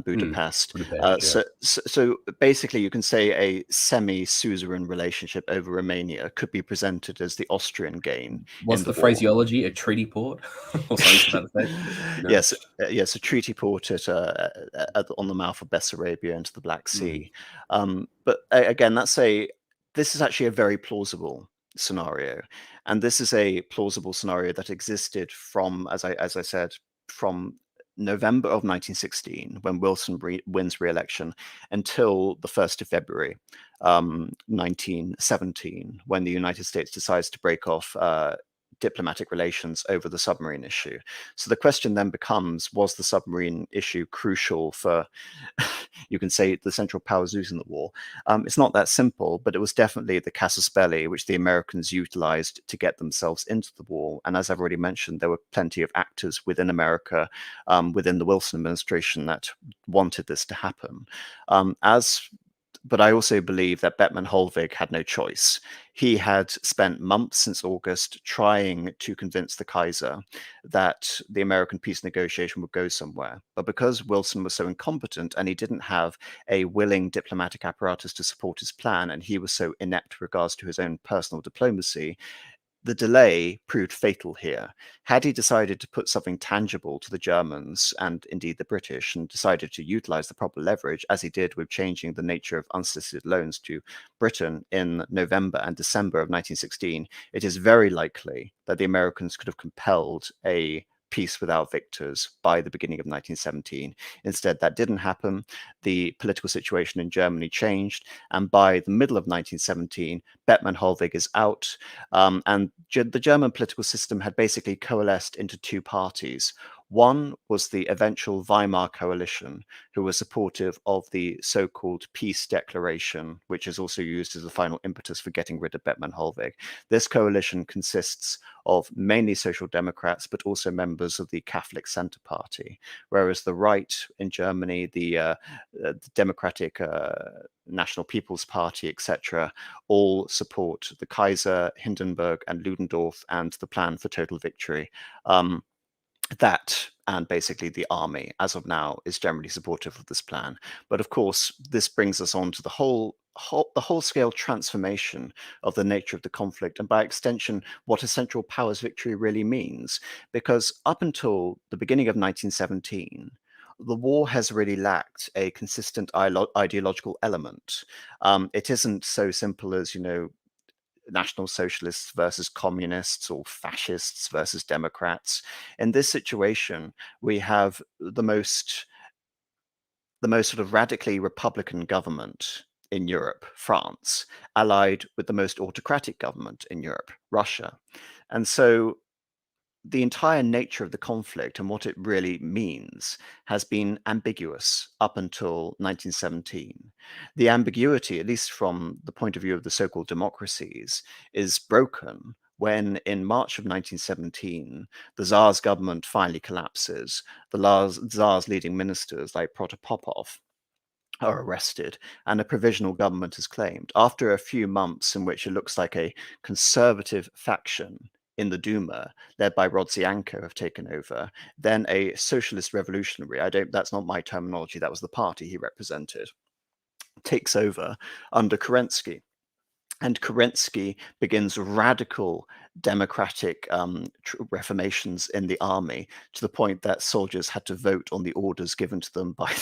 Budapest. Budapest, yeah. So basically, you can say a semi-suzerain relationship over Romania could be presented as the Austrian gain. What's the phraseology? A treaty port, or something to that effect? Yes, a treaty port on the mouth of Bessarabia into the Black Sea. But again, this is actually a very plausible scenario, and this is a plausible scenario that existed from, as I said, from November of 1916, when Wilson wins re-election, until the 1st of February 1917, when the United States decides to break off diplomatic relations over the submarine issue. So the question then becomes, was the submarine issue crucial for, you can say, the Central Powers losing the war? It's not that simple, but it was definitely the casus belli which the Americans utilized to get themselves into the war. And as I've already mentioned, there were plenty of actors within America, within the Wilson administration, that wanted this to happen. But I also believe that Bettman Holvig had no choice. He had spent months since August trying to convince the Kaiser that the American peace negotiation would go somewhere. But because Wilson was so incompetent and he didn't have a willing diplomatic apparatus to support his plan, and he was so inept with regards to his own personal diplomacy, the delay proved fatal here. Had he decided to put something tangible to the Germans and indeed the British, and decided to utilize the proper leverage, as he did with changing the nature of unsolicited loans to Britain in November and December of 1916, it is very likely that the Americans could have compelled a peace without victors by the beginning of 1917. Instead, that didn't happen. The political situation in Germany changed, and by the middle of 1917, Bettman Holvig is out, and the German political system had basically coalesced into two parties. One was the eventual Weimar coalition, who was supportive of the so-called peace declaration, which is also used as the final impetus for getting rid of Bettman Holvig. This coalition consists of mainly Social Democrats, but also members of the Catholic Centre Party, whereas the right in Germany, the Democratic National People's Party, etc., all support the Kaiser, Hindenburg, and Ludendorff, and the plan for total victory. That and basically the army, as of now, is generally supportive of this plan. But of course, this brings us on to the whole-scale transformation of the nature of the conflict, and by extension, what a Central Powers victory really means. Because up until the beginning of 1917, the war has really lacked a consistent ideological element. It isn't so simple as, National Socialists versus communists or fascists versus Democrats. In this situation, we have the most sort of radically Republican government in Europe, France, allied with the most autocratic government in Europe, Russia. And so the entire nature of the conflict and what it really means has been ambiguous up until 1917. The ambiguity, at least from the point of view of the so-called democracies, is broken when in March of 1917, the Tsar's government finally collapses. The Tsar's leading ministers, like Protopopov, are arrested, and a provisional government is claimed. After a few months in which it looks like a conservative faction in the Duma, led by Rodzianko, have taken over, then a socialist revolutionary, that's not my terminology, that was the party he represented, takes over under Kerensky. And Kerensky begins radical democratic reformations in the army, to the point that soldiers had to vote on the orders given to them by,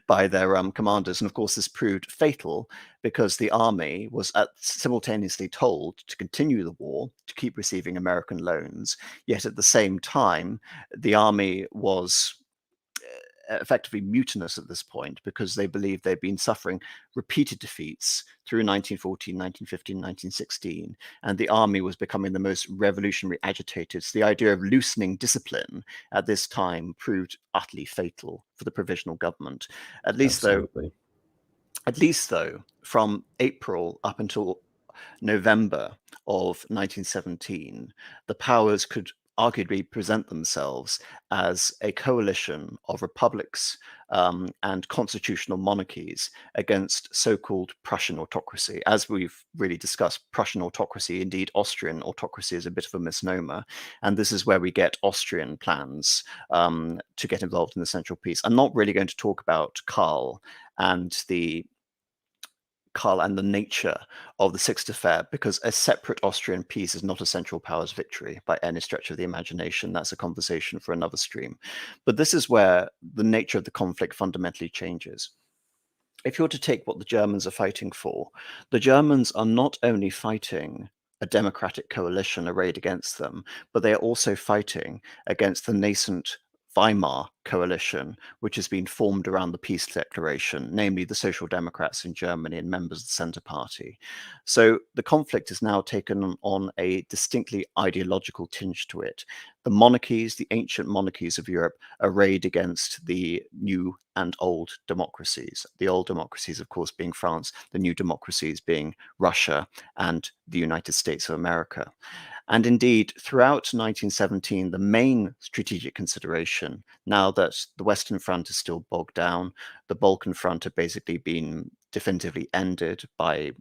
by their commanders. And of course, this proved fatal because the army was simultaneously told to continue the war, to keep receiving American loans, yet at the same time, the army was effectively mutinous at this point because they believed they'd been suffering repeated defeats through 1914, 1915, 1916, and the army was becoming the most revolutionary agitated. So the idea of loosening discipline at this time proved utterly fatal for the provisional government. At least though, from April up until November of 1917, the powers could arguably present themselves as a coalition of republics and constitutional monarchies against so-called Prussian autocracy. As we've really discussed, Prussian autocracy, indeed Austrian autocracy, is a bit of a misnomer. And this is where we get Austrian plans to get involved in the Central Peace. I'm not really going to talk about Karl and the nature of the 6th of Feb, because a separate Austrian peace is not a Central Powers victory by any stretch of the imagination. That's a conversation for another stream. But this is where the nature of the conflict fundamentally changes. If you're to take what the Germans are fighting for, the Germans are not only fighting a democratic coalition arrayed against them, but they are also fighting against the nascent Weimar coalition, which has been formed around the peace declaration, namely the Social Democrats in Germany and members of the Centre Party. So the conflict has now taken on a distinctly ideological tinge to it. The monarchies, the ancient monarchies of Europe, arrayed against the new and old democracies. The old democracies, of course, being France, the new democracies being Russia and the United States of America. And indeed, throughout 1917, the main strategic consideration, now that the Western Front is still bogged down, the Balkan Front had basically been definitively ended by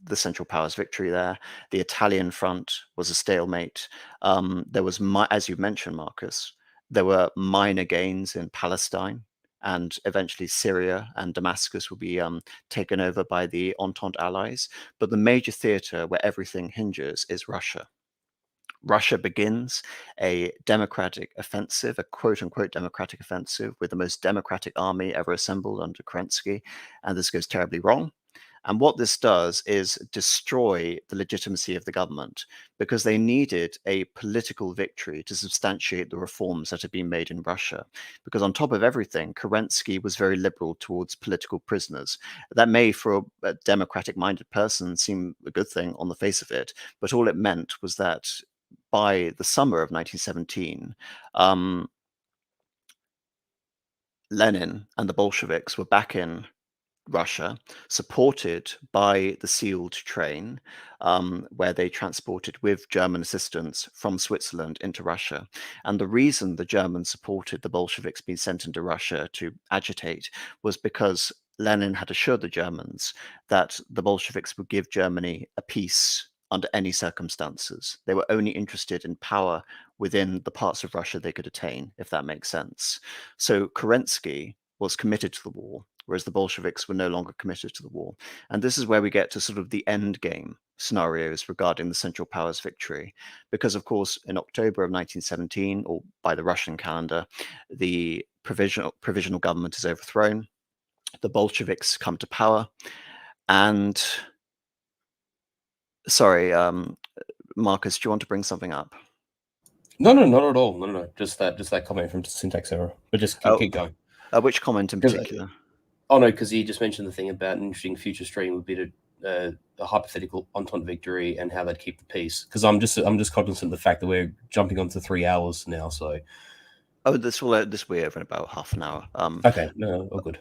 the Central Powers victory there. The Italian front was a stalemate. There was, as you mentioned, Marcus, there were minor gains in Palestine, and eventually Syria and Damascus will be taken over by the Entente allies. But the major theater where everything hinges is Russia. Russia begins a democratic offensive, a quote-unquote democratic offensive, with the most democratic army ever assembled under Kerensky, and this goes terribly wrong. And what this does is destroy the legitimacy of the government, because they needed a political victory to substantiate the reforms that had been made in Russia. Because on top of everything, Kerensky was very liberal towards political prisoners. That may, for a democratic-minded person, seem a good thing on the face of it, but all it meant was that by the summer of 1917, Lenin and the Bolsheviks were back in Russia, supported by the sealed train, where they transported with German assistance from Switzerland into Russia. And the reason the Germans supported the Bolsheviks being sent into Russia to agitate was because Lenin had assured the Germans that the Bolsheviks would give Germany a peace under any circumstances. They were only interested in power within the parts of Russia they could attain, if that makes sense. So Kerensky was committed to the war, whereas the Bolsheviks were no longer committed to the war. And this is where we get to sort of the end game scenarios regarding the Central Powers victory. Because, of course, in October of 1917, or by the Russian calendar, the provisional government is overthrown. The Bolsheviks come to power. And, sorry, Marcus, do you want to bring something up? No, not at all. No. Just that comment from syntax error. But just keep going. Which comment in particular? Oh no, because he just mentioned the thing about an interesting future stream would be a hypothetical Entente victory and how they'd keep the peace. Because I'm just cognizant of the fact that we're jumping on to 3 hours now. So, this will be over in about half an hour. Okay, no, all good.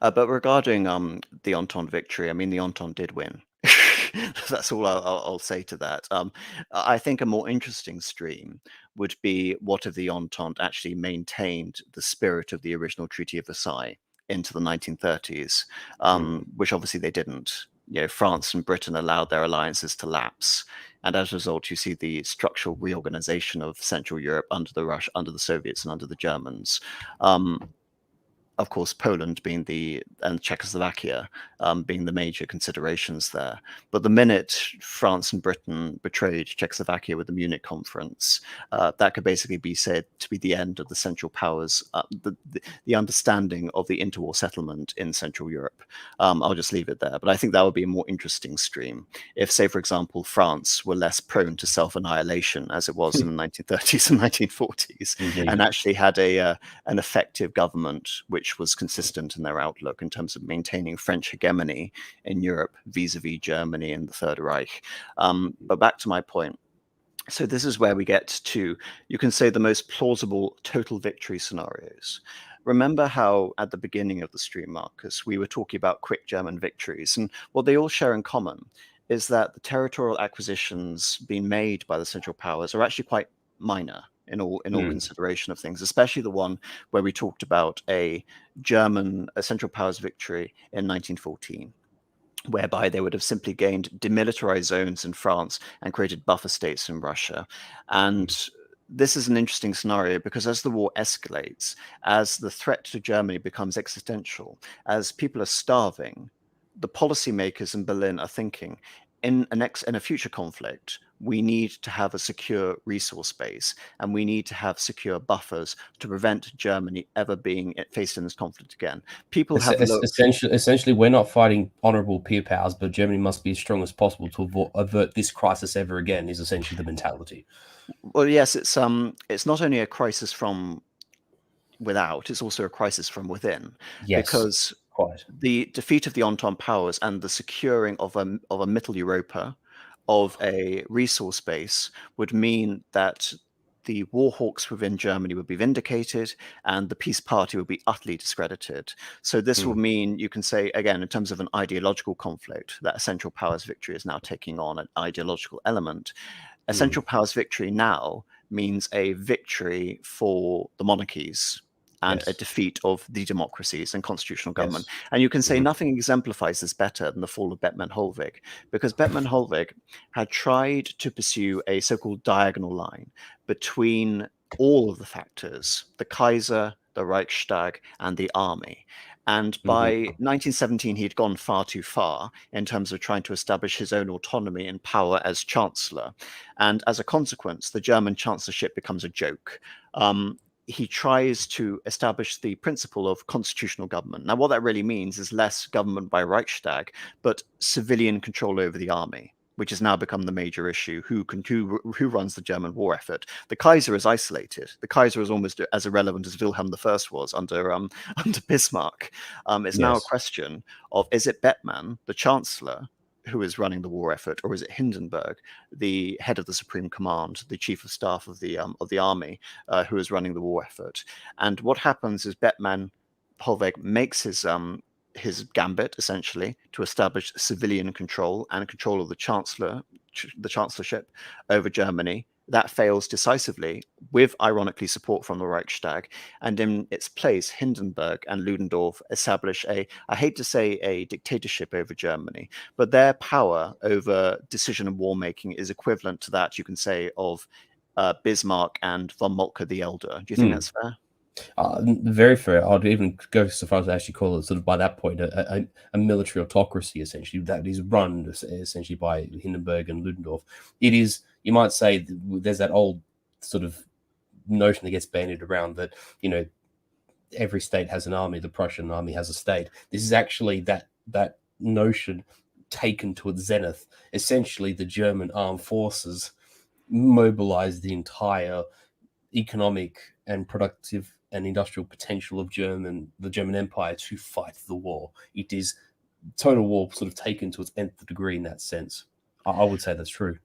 But regarding the Entente victory, I mean, the Entente did win. That's all I'll say to that. I think a more interesting stream would be what if the Entente actually maintained the spirit of the original Treaty of Versailles into the 1930s, which obviously they didn't. You know, France and Britain allowed their alliances to lapse, and as a result, you see the structural reorganization of Central Europe under the Soviets and under the Germans. Of course, Poland and Czechoslovakia being the major considerations there. But the minute France and Britain betrayed Czechoslovakia with the Munich conference, that could basically be said to be the end of the Central Powers, the understanding of the interwar settlement in Central Europe. I'll just leave it there. But I think that would be a more interesting stream if, say, for example, France were less prone to self-annihilation as it was in the 1930s and 1940s, Indeed. and actually had an effective government which was consistent in their outlook in terms of maintaining French hegemony in Europe vis-a-vis Germany and the Third Reich. But back to my point. So this is where we get to, you can say, the most plausible total victory scenarios. Remember how at the beginning of the stream, Marcus, we were talking about quick German victories, and what they all share in common is that the territorial acquisitions being made by the Central Powers are actually quite minor in all consideration of things, especially the one where we talked about a Central Powers victory in 1914, whereby they would have simply gained demilitarized zones in France and created buffer states in Russia. And this is an interesting scenario because as the war escalates, as the threat to Germany becomes existential, as people are starving, the policymakers in Berlin are thinking, in a future conflict, we need to have a secure resource base, and we need to have secure buffers to prevent Germany ever being faced in this conflict again. People have essentially, we're not fighting honorable peer powers, but Germany must be as strong as possible to avert this crisis ever again. Is essentially the mentality. Well, yes, it's not only a crisis from without, it's also a crisis from within, Yes, because quite. the defeat of the Entente powers and the securing of a Mittel Europa, of a resource base, would mean that the war hawks within Germany would be vindicated and the peace party would be utterly discredited. So this will Mm, mean, you can say, again, in terms of an ideological conflict, that a Central Powers victory is now taking on an ideological element. A mm, Central Powers victory now means a victory for the monarchies and a yes, defeat of the democracies and constitutional government. yes. And you can say Mhm, nothing exemplifies this better than the fall of Bettman Holvig, because Bettman Holvig had tried to pursue a so-called diagonal line between all of the factors, the Kaiser, the Reichstag, and the army. And by mhm, 1917, he'd gone far too far in terms of trying to establish his own autonomy and power as chancellor. And as a consequence, the German chancellorship becomes a joke. He tries to establish the principle of constitutional government. Now, what that really means is less government by Reichstag, but civilian control over the army, which has now become the major issue. Who runs the German war effort? The Kaiser is isolated. The Kaiser is almost as irrelevant as Wilhelm I was under under Bismarck. It's now a yes. question of, is it Bettman, the Chancellor, who is running the war effort, or is it Hindenburg, the head of the Supreme Command, the chief of staff of the army, who is running the war effort? And what happens is Bettman Polveg makes his gambit essentially to establish civilian control and control of the chancellorship over Germany. That fails decisively, with ironically support from the Reichstag, and in its place, Hindenburg and Ludendorff establish I hate to say a dictatorship over Germany, but their power over decision and war making is equivalent to that, you can say, of Bismarck and von Moltke the Elder. Do you think Mm. that's fair? Very fair. I'd even go so far as to actually call it, sort of by that point, a military autocracy, essentially, that is run essentially by Hindenburg and Ludendorff. It is, you might say, there's that old sort of notion that gets bandied around that, every state has an army, the Prussian army has a state. This is actually that notion taken to its zenith. Essentially, the German armed forces mobilized the entire economic and productive and industrial potential of the German Empire to fight the war. It is total war sort of taken to its nth degree in that sense. I would say that's true.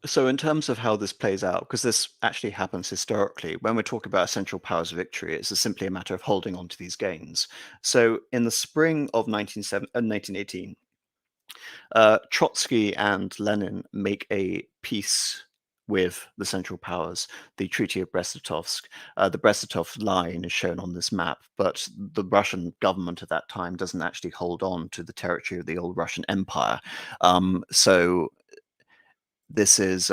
So, in terms of how this plays out, because this actually happens historically, when we talk about Central Powers victory, it's simply a matter of holding on to these gains. So, in the spring of 1918, Trotsky and Lenin make a peace with the Central Powers, the Treaty of Brest-Litovsk. The Brest-Litovsk line is shown on this map, but the Russian government at that time doesn't actually hold on to the territory of the old Russian Empire. So this is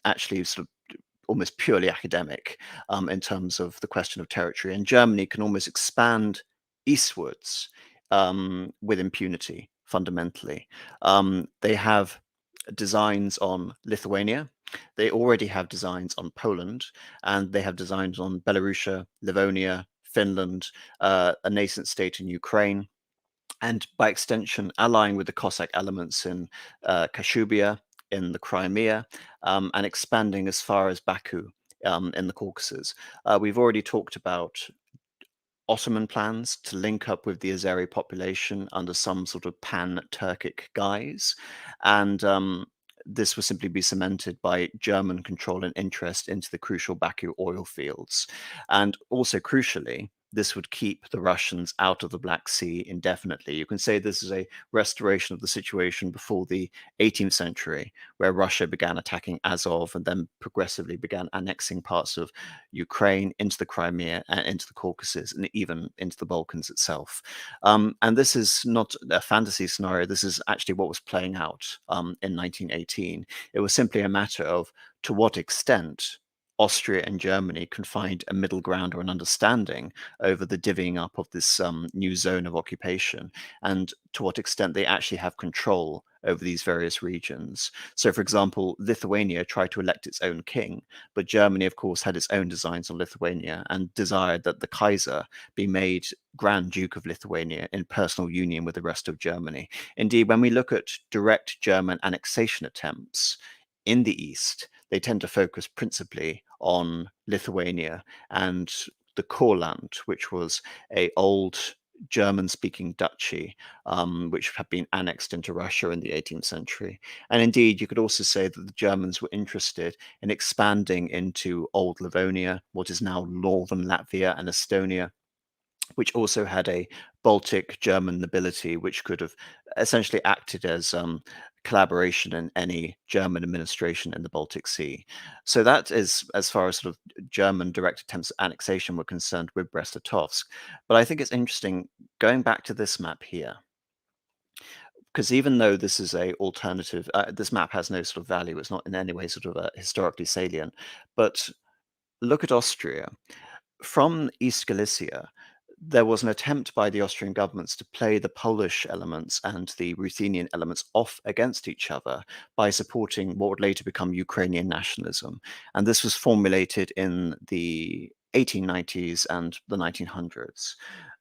actually sort of almost purely academic in terms of the question of territory. And Germany can almost expand eastwards with impunity, fundamentally. They have designs on Lithuania. They already have designs on Poland, and they have designs on Belarusia, Livonia, Finland, a nascent state in Ukraine, and by extension, allying with the Cossack elements in Kashubia, in the Crimea, and expanding as far as Baku in the Caucasus. We've already talked about Ottoman plans to link up with the Azeri population under some sort of pan-Turkic guise. And this will simply be cemented by German control and interest into the crucial Baku oil fields. And also crucially, this would keep the Russians out of the Black Sea indefinitely. You can say this is a restoration of the situation before the 18th century, where Russia began attacking Azov and then progressively began annexing parts of Ukraine into the Crimea and into the Caucasus and even into the Balkans itself. And this is not a fantasy scenario. This is actually what was playing out in 1918. It was simply a matter of to what extent Austria and Germany can find a middle ground or an understanding over the divvying up of this new zone of occupation, and to what extent they actually have control over these various regions. So, for example, Lithuania tried to elect its own king, but Germany, of course, had its own designs on Lithuania and desired that the Kaiser be made Grand Duke of Lithuania in personal union with the rest of Germany. Indeed, when we look at direct German annexation attempts in the East, they tend to focus principally on Lithuania and the Courland, which was a old German-speaking duchy, which had been annexed into Russia in the 18th century. And indeed, you could also say that the Germans were interested in expanding into Old Livonia, what is now northern Latvia and Estonia, which also had a Baltic German nobility, which could have essentially acted as collaboration in any German administration in the Baltic Sea. So that is as far as sort of German direct attempts at annexation were concerned with Brest-Litovsk. But I think it's interesting, going back to this map here, because even though this is a alternative, this map has no sort of value, it's not in any way sort of historically salient, but look at Austria. From East Galicia, there was an attempt by the Austrian governments to play the Polish elements and the Ruthenian elements off against each other by supporting what would later become Ukrainian nationalism. And this was formulated in the 1890s and the 1900s.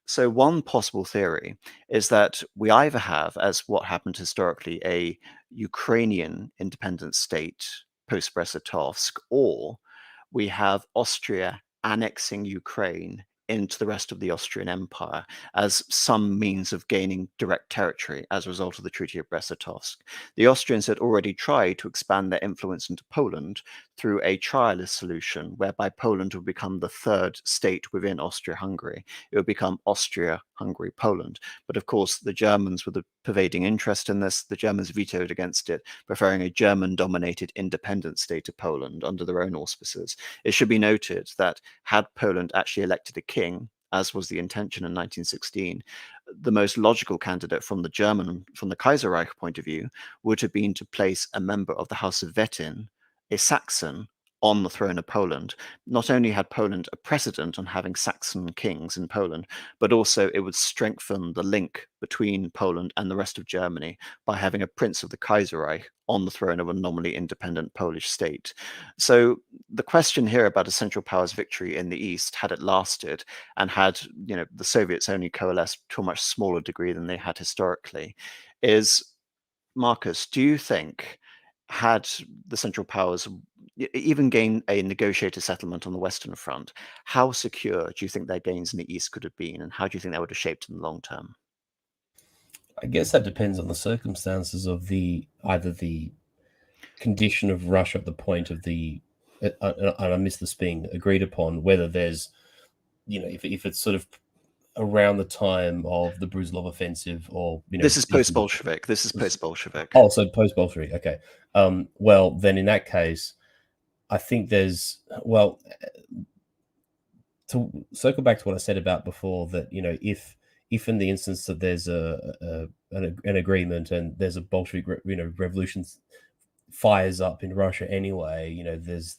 So one possible theory is that we either have, as what happened historically, a Ukrainian independent state post-Brest-Litovsk, or we have Austria annexing Ukraine into the rest of the Austrian Empire as some means of gaining direct territory as a result of the Treaty of Brest-Litovsk. The Austrians had already tried to expand their influence into Poland through a trialist solution whereby Poland would become the third state within Austria-Hungary. It would become Austria-Hungary-Poland. But of course, the Germans were the pervading interest in this. The Germans vetoed against it, preferring a German-dominated independent state of Poland under their own auspices. It should be noted that had Poland actually elected a king, as was the intention in 1916, the most logical candidate from the Kaiserreich point of view would have been to place a member of the House of Wettin, a Saxon, on the throne of Poland. Not only had Poland a precedent on having Saxon kings in Poland, but also it would strengthen the link between Poland and the rest of Germany by having a prince of the Kaiserreich on the throne of a nominally independent Polish state. So the question here about a Central Powers victory in the East, had it lasted, and had the Soviets only coalesced to a much smaller degree than they had historically, is, Marcus, do you think, had the Central Powers even gained a negotiated settlement on the Western Front, how secure do you think their gains in the East could have been, and how do you think that would have shaped in the long term? I guess that depends on the circumstances of either the condition of Russia at the point of and I miss this being agreed upon, whether there's, if it's sort of around the time of the Brusilov offensive, or this is post-Bolshevik. This is post-Bolshevik. Oh, so post-Bolshevik. Okay. Well, then in that case, I think there's to circle back to what I said about before, that if in the instance that there's an agreement and there's a Bolshevik revolution fires up in Russia anyway, there's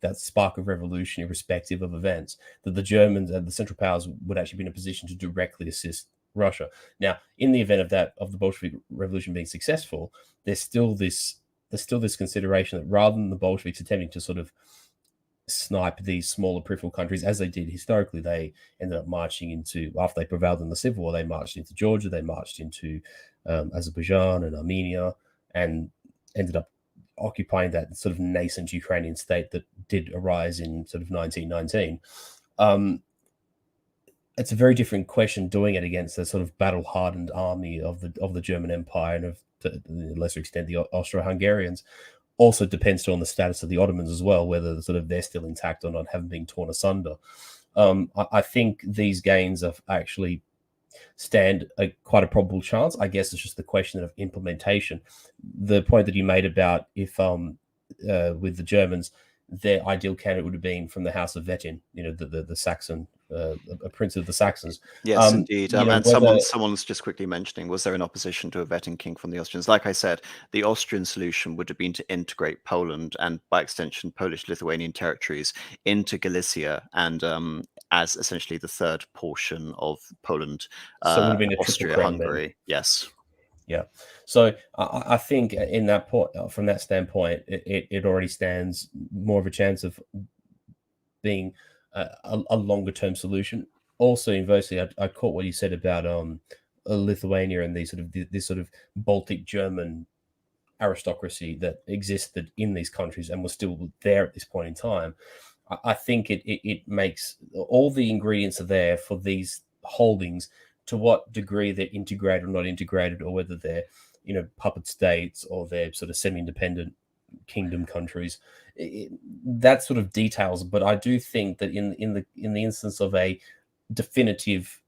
that spark of revolution irrespective of events, that the Germans and the Central Powers would actually be in a position to directly assist Russia. Now, in the event of the Bolshevik revolution being successful, there's still this consideration that rather than the Bolsheviks attempting to sort of snipe these smaller peripheral countries, as they did historically, they ended up marching into, after they prevailed in the Civil War, they marched into Georgia, they marched into Azerbaijan and Armenia, and ended up occupying that sort of nascent Ukrainian state that did arise in sort of 1919. It's a very different question doing it against the sort of battle-hardened army of the German Empire, and to a lesser extent the Austro-Hungarians. Also depends on the status of the Ottomans as well, whether they're still intact or not, haven't been torn asunder. I think these gains have actually stand quite a probable chance. I guess it's just the question of implementation. The point that you made about if with the Germans, their ideal candidate would have been from the House of Wettin, the Saxon, a prince of the Saxons. Yes, indeed. And someone's just quickly mentioning, was there an opposition to a Wettin king from the Austrians? Like I said, the Austrian solution would have been to integrate Poland and, by extension, Polish-Lithuanian territories into Galicia, and as essentially the third portion of Poland, so it would have been a Austria-Hungary. Yes. Yeah. So I think in that point, from that standpoint, it already stands more of a chance of being a longer term solution. Also, inversely, I caught what you said about Lithuania and this sort of Baltic German aristocracy that existed in these countries and was still there at this point in time. I think it makes all the ingredients are there for these holdings. To what degree they're integrated or not integrated, or whether they're puppet states or they're sort of semi-independent kingdom countries, that sort of details. But I do think that in the instance of a definitive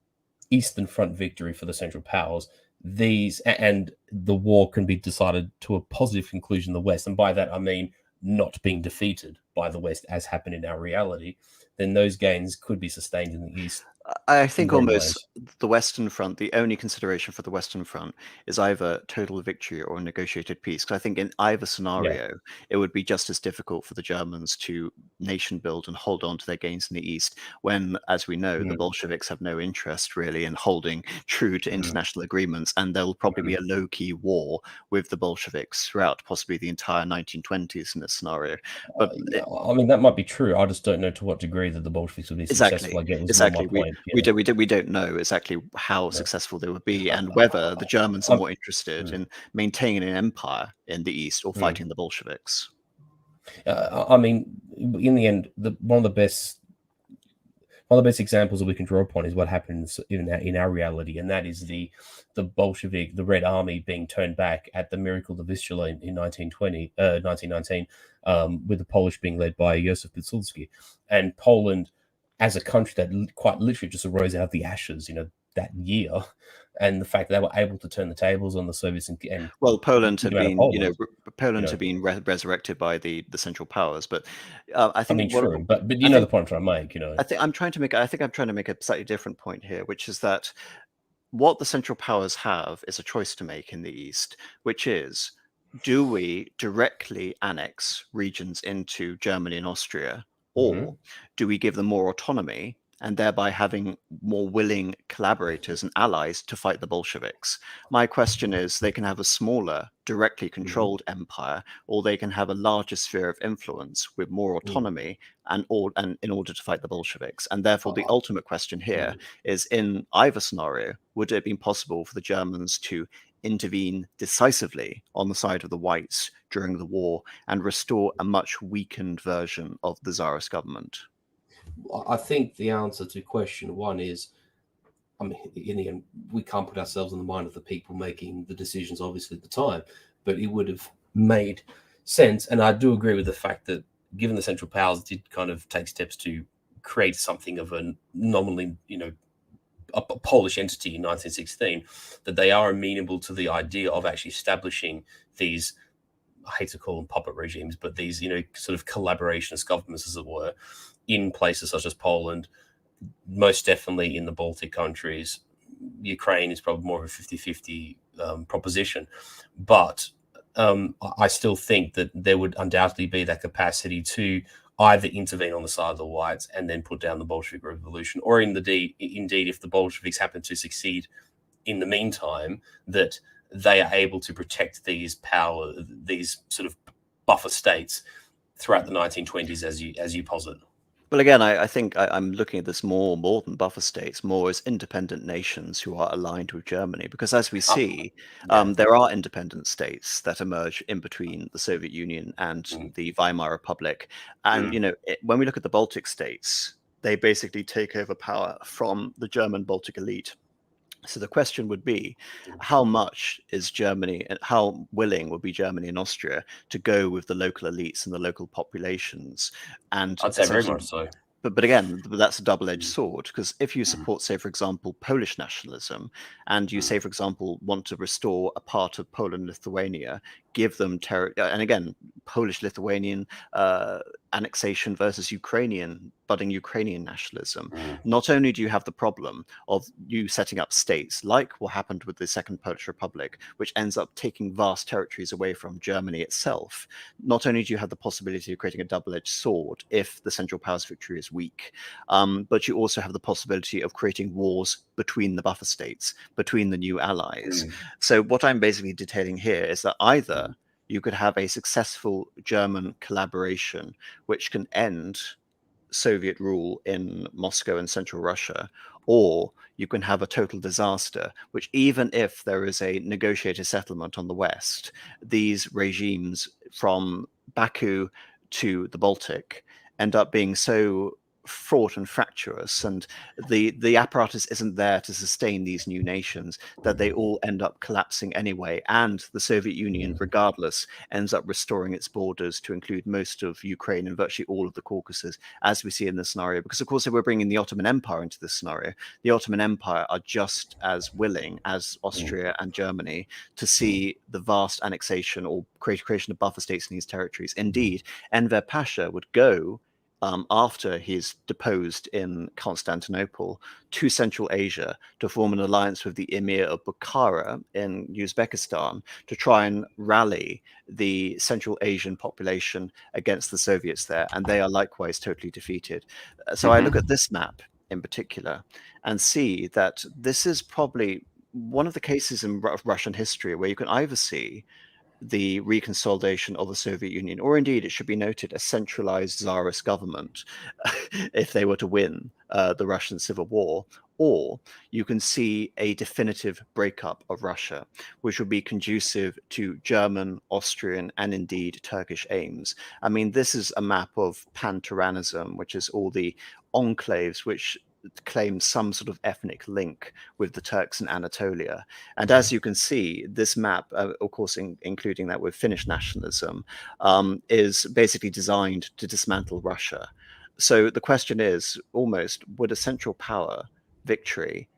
Eastern Front victory for the Central Powers, these and the war can be decided to a positive conclusion in the West, and by that I mean not being defeated by the West as happened in our reality, then those gains could be sustained in the East I in think great almost ways. the Western Front, the only consideration for the Western Front is either total victory or negotiated peace. Because I think in either Yeah. scenario, it would be just as difficult for the Germans to nation build and hold on to their gains in the East, when, as we know, the Mm, Bolsheviks have no interest really in holding true to mm, international agreements. And there will probably be mm. a low key war with the Bolsheviks throughout possibly the entire 1920s in this scenario. But Yeah, I mean that might be true. I just don't know to what degree that the Bolsheviks would be successful. exactly, I guess was more my exactly. We point. we Yeah. don't we don't we don't know exactly how Yeah. successful they would be, Uh, and whether the Germans are I'm, more interested mm, in maintaining an empire in the East or mm. fighting the Bolsheviks. I mean, in the end, one of the best examples that we can draw upon is what happens in our reality, and that is the Bolshevik, the Red Army being turned back at the Miracle of Vistula in 1919, with the Polish being led by Josef Pilsudski, and Poland as a country that quite literally just arose out of the ashes, that year, and the fact that they were able to turn the tables on the Soviets and Well, Poland kick had them out of been, Poland. Poland had been resurrected by the Central Powers, but I I mean, think true, but I you know the think point I'm trying to make. I think I'm trying to make a slightly different point here, which is that what the Central Powers have is a choice to make in the East, which is, do we directly annex regions into Germany and Austria, or Mhm. do we give them more autonomy and thereby having more willing collaborators and allies to fight the Bolsheviks? My question is, they can have a smaller, directly Mhm. controlled empire, or they can have a larger sphere of influence with more Mm. autonomy and in order to fight the Bolsheviks. And therefore, the Uh, ultimate question here mm. is, in either scenario, would it have been possible for the Germans to intervene decisively on the side of the whites during the war and restore a much weakened version of the Tsarist government? I think the answer to question one is, I mean, in the end, we can't put ourselves in the mind of the people making the decisions, obviously, at the time, but it would have made sense. And I do agree with the fact that, given the Central Powers did kind of take steps to create something of a nominally, a Polish entity in 1916, that they are amenable to the idea of actually establishing these, I hate to call them puppet regimes, but these, sort of collaborationist governments, as it were, in places such as Poland, most definitely in the Baltic countries. Ukraine is probably more of a 50-50 proposition. But I still think that there would undoubtedly be that capacity to either intervene on the side of the whites and then put down the Bolshevik Revolution, or indeed, if the Bolsheviks happen to succeed in the meantime, that they are able to protect these sort of buffer states throughout the 1920s, as you posit. Well, again, I think I'm looking at this more than buffer states, more as independent nations who are aligned with Germany. Because as we Uh, see, yeah. there are independent states that emerge in between the Soviet Union and Mm, the Weimar Republic. And mm, when we look at the Baltic states, they basically take over power from the German Baltic elite. So the question would be, mm. how much is Germany and how willing would be Germany and Austria to go with the local elites and the local populations and I'd say very essentially, much so. but again, that's a double-edged Mm, sword, because if you mm, support, say, for example, Polish nationalism, and you mm, say, for example, want to restore a part of Poland, Lithuania, give them and again, Polish-Lithuanian annexation versus budding Ukrainian nationalism. mm, Not only do you have the problem of you setting up states like what happened with the Second Polish Republic, which ends up taking vast territories away from Germany itself, not only do you have the possibility of creating a double-edged sword if the Central Powers victory is weak, but you also have the possibility of creating wars between the buffer states, between the new allies. mm, So what I'm basically detailing here is that mm. either you could have a successful German collaboration which can end Soviet rule in Moscow and Central Russia, or you can have a total disaster, which, even if there is a negotiated settlement on the West, these regimes from Baku to the Baltic end up being so fraught and fractious, and the apparatus isn't there to sustain these new nations, that they all end up collapsing anyway, and the Soviet Union, regardless, ends up restoring its borders to include most of Ukraine and virtually all of the Caucasus, as we see in this scenario. Because of course, if we're bringing the Ottoman Empire into this scenario, the Ottoman Empire are just as willing as Austria and Germany to see the vast annexation or creation of buffer states in these territories. Indeed, Enver Pasha would go, after he's deposed in Constantinople, to Central Asia to form an alliance with the Emir of Bukhara in Uzbekistan to try and rally the Central Asian population against the Soviets there, and they are likewise totally defeated. So I look at this map in particular and see that this is probably one of the cases in Russian history where you can either see the reconsolidation of the Soviet Union, or indeed, it should be noted, a centralized czarist government if they were to win the Russian Civil War, or you can see a definitive breakup of Russia, which would be conducive to German, Austrian, and indeed Turkish aims. I mean, this is a map of pan-Tyrannism, which is all the enclaves which claim some sort of ethnic link with the Turks in Anatolia. And as you can see, this map, of course, including that with Finnish nationalism, is basically designed to dismantle Russia. So the question is, almost, would a central power victory,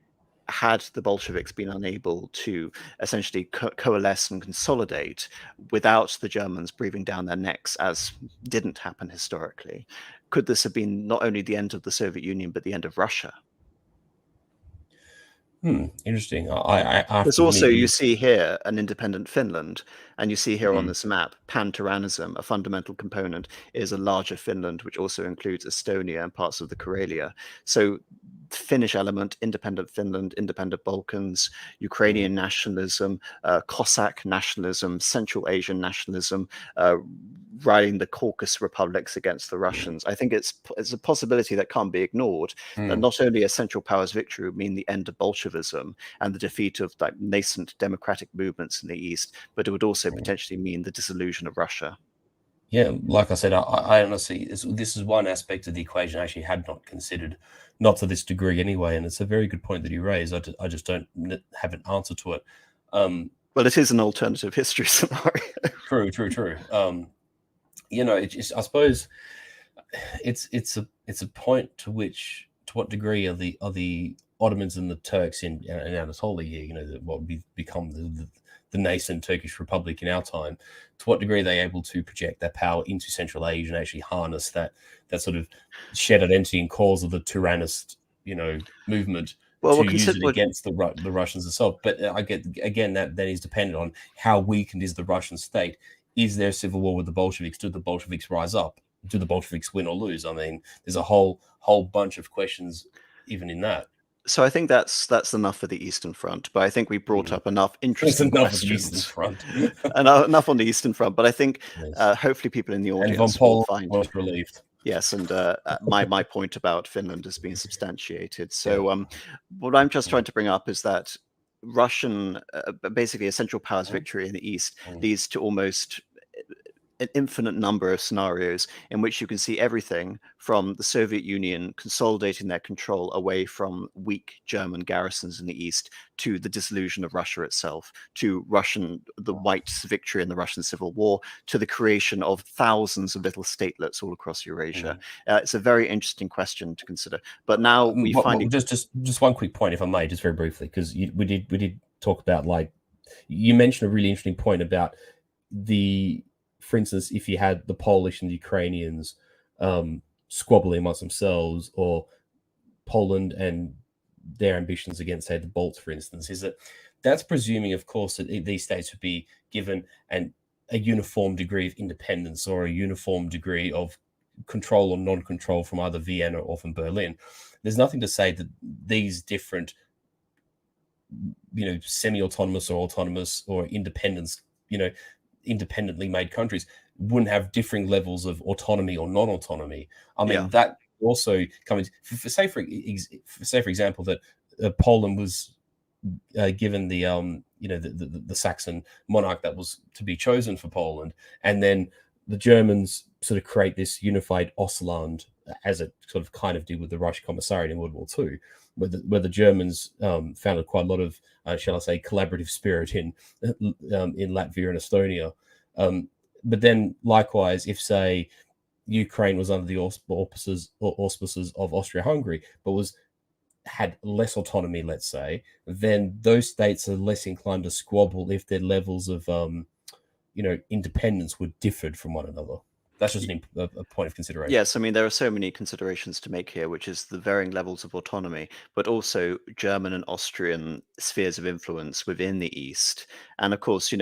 had the Bolsheviks been unable to essentially coalesce and consolidate without the Germans breathing down their necks, as didn't happen historically, could this have been not only the end of the Soviet Union, but the end of Russia? Interesting. I have There's to also, admit, you see here an independent Finland, and you see here on this map, pan-Tyrannism, a fundamental component, is a larger Finland, which also includes Estonia and parts of the Karelia. So Finnish element, independent Finland, independent Balkans, Ukrainian nationalism, Cossack nationalism, Central Asian nationalism, riding the Caucasus republics against the Russians. I think it's a possibility that can't be ignored, that not only a Central Powers victory would mean the end of Bolshevism and the defeat of like nascent democratic movements in the East, but it would also potentially mean the dissolution of Russia. Yeah, like I said, I honestly, this is one aspect of the equation I actually had not considered, not to this degree anyway. And it's a very good point that you raised. I just don't have an answer to it. Well, it is an alternative history scenario. True. You know, I suppose it's a point to what degree are the Ottomans and the Turks in Anatolia here, you know, what would become the nascent Turkish Republic in our time, to what degree are they able to project their power into Central Asia and actually harness that sort of shed identity and cause of the tyrannist, you know, movement to use it against the Russians themselves. But I get, again, that then is dependent on how weakened is the Russian state. Is there a civil war with the Bolsheviks? Do the Bolsheviks rise up? Do the Bolsheviks win or lose? I mean, there's a whole bunch of questions even in that. So I think that's enough for the Eastern Front, but I think we brought up enough interesting questions. Enough on the Eastern Front, but I think hopefully people in the audience will find relieved. Yes, and my point about Finland has been substantiated. So what I'm just trying to bring up is that Russian, basically a Central Powers victory in the East, leads to almost an infinite number of scenarios in which you can see everything from the Soviet Union consolidating their control away from weak German garrisons in the East, to the dissolution of Russia itself, to the Whites' victory in the Russian Civil War, to the creation of thousands of little statelets all across Eurasia. It's a very interesting question to consider. But now we find just one quick point, if I may, just very briefly, because we did talk about, like, you mentioned a really interesting point about for instance, if you had the Polish and the Ukrainians squabbling amongst themselves, or Poland and their ambitions against, say, the Balts, for instance, that's presuming, of course, that these states would be given a uniform degree of independence, or a uniform degree of control or non-control from either Vienna or from Berlin. There's nothing to say that these different, you know, semi-autonomous or autonomous or independence, you know, independently made countries wouldn't have differing levels of autonomy or non-autonomy. I mean, that also comes, say for example, that Poland was given the you know, the Saxon monarch that was to be chosen for Poland, and then the Germans sort of create this unified Ostland, as it sort of kind of did with the Reich Commissariat in World War II, where the Germans founded quite a lot of, shall I say, collaborative spirit in Latvia and Estonia. But then, likewise, if say Ukraine was under the auspices of Austria-Hungary, but had less autonomy, let's say, then those states are less inclined to squabble if their levels of independence were differed from one another. That's just a point of consideration. Yes, I mean, there are so many considerations to make here, which is the varying levels of autonomy, but also German and Austrian spheres of influence within the East. And of course,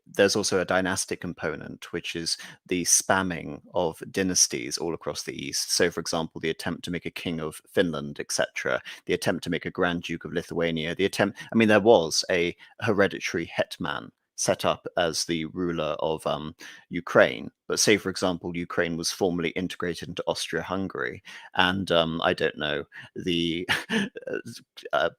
there's also a dynastic component, which is the spamming of dynasties all across the East. So, for example, the attempt to make a king of Finland, etc., the attempt to make a Grand Duke of Lithuania, there was a hereditary hetman set up as the ruler of Ukraine. But say, for example, Ukraine was formally integrated into Austria-Hungary, and I don't know, the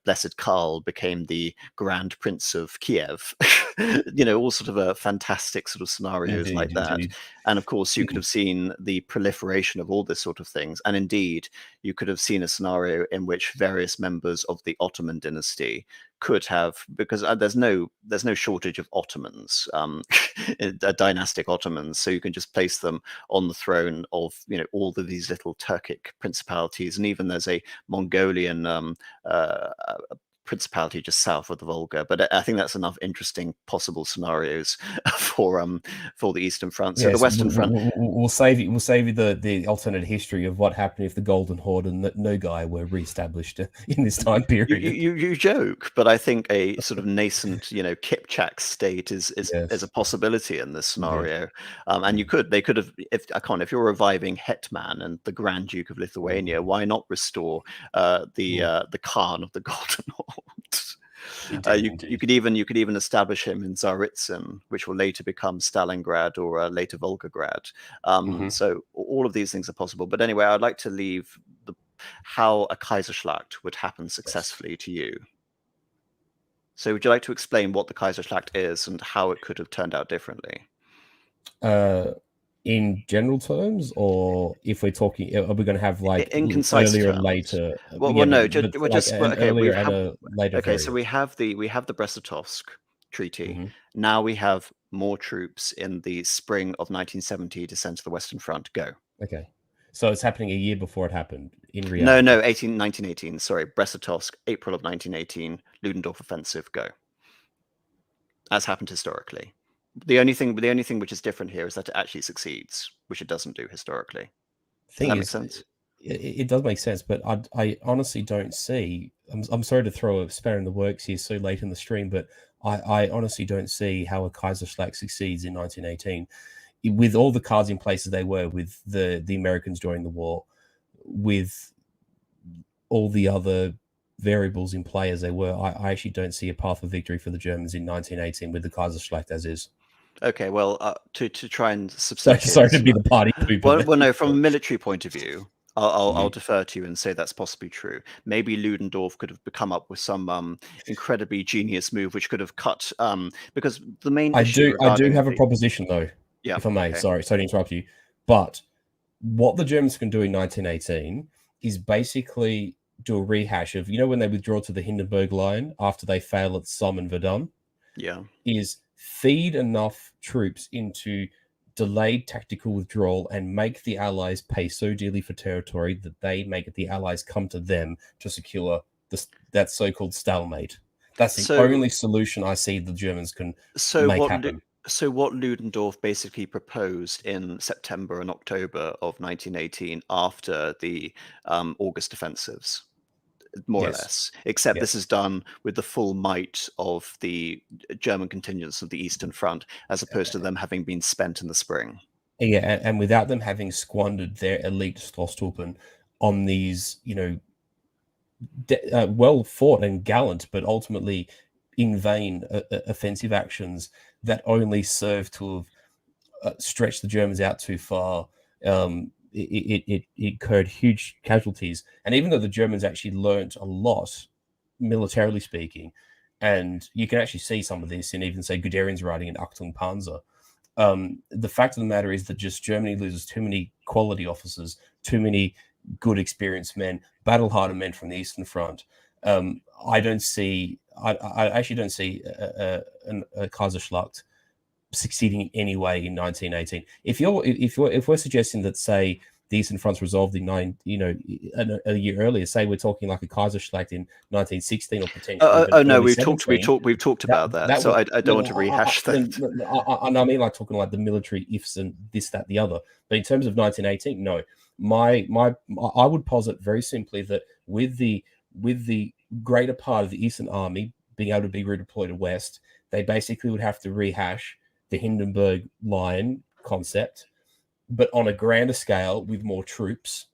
Blessed Karl became the Grand Prince of Kiev. All sort of fantastic sort of scenarios like that. Indeed. And of course, you could have seen the proliferation of all this sort of things. And indeed, you could have seen a scenario in which various members of the Ottoman dynasty could have, because there's no shortage of Ottomans, dynastic Ottomans, so you can just place them on the throne of all of these little Turkic principalities, and even there's a Mongolian principality just south of the Volga. But I think that's enough interesting possible scenarios for the Eastern Front. So the Western Front, we'll save you the alternate history of what happened if the Golden Horde and Nogai were reestablished in this time period. You joke, but I think a sort of nascent Kipchak state is a possibility in this scenario. And they could have, if you're reviving Hetman and the Grand Duke of Lithuania, why not restore the Khan of the Golden Horde? You could even establish him in Tsaritsyn, which will later become Stalingrad or later Volgograd. So all of these things are possible. But anyway, I'd like to leave how a Kaiserschlacht would happen successfully to you. So would you like to explain what the Kaiserschlacht is and how it could have turned out differently? In general terms, or if we're talking, are we going to have like in concise earlier terms? and later? Later. Okay, so we have the Brest-Litovsk Treaty. Now we have more troops in the spring of 1970 to send to the Western Front. Go. Okay, so it's happening a year before it happened in reality. No, 1918. Sorry, Brest-Litovsk, April of 1918. Ludendorff offensive. Go. As happened historically. The only thing which is different here is that it actually succeeds, which it doesn't do historically. Does that make sense? It does make sense, but I honestly don't see. I'm sorry to throw a spanner in the works here so late in the stream, but I honestly don't see how a Kaiserschlacht succeeds in 1918 with all the cards in place as they were, with the Americans during the war, with all the other variables in play as they were. I actually don't see a path of victory for the Germans in 1918 with the Kaiserschlacht as is. Okay, well, to try and substantiate. Sorry to be the party pooper. Well, no, from a military point of view, I'll defer to you and say that's possibly true. Maybe Ludendorff could have come up with some incredibly genius move which could have cut because the main issue. I do have a proposition though, if I may. Okay. Sorry to interrupt you, but what the Germans can do in 1918 is basically do a rehash of when they withdraw to the Hindenburg Line after they fail at Somme and Verdun. Yeah, is feed enough troops into delayed tactical withdrawal and make the Allies pay so dearly for territory that they make the Allies come to them to secure that so-called stalemate. That's the only solution I see the Germans can make happen. So what Ludendorff basically proposed in September and October of 1918 after the August offensives, more or less, except this is done with the full might of the German contingents of the Eastern Front, as opposed to them having been spent in the spring. Yeah, and without them having squandered their elite Schlosstruppen on these, well fought and gallant, but ultimately in vain offensive actions that only serve to have stretched the Germans out too far. It incurred huge casualties. And even though the Germans actually learnt a lot, militarily speaking, and you can actually see some of this in even, say, Guderian's writing in Achtung Panzer, The fact of the matter is that just Germany loses too many quality officers, too many good, experienced men, battle-hardened men from the Eastern Front. I don't see. I actually don't see a Kaiserschlacht succeeding in any way in 1918. If we're suggesting that, say, the Eastern Front's resolved in a year earlier, say we're talking like a Kaiserschlacht in 1916 or potentially even No, early we've 17, talked about that, that so would I don't want to rehash that. and I mean like talking like the military ifs and this, that, the other. But in terms of 1918, no. I would posit very simply that with the greater part of the Eastern Army being able to be redeployed west, they basically would have to rehash the Hindenburg Line concept, but on a grander scale with more troops,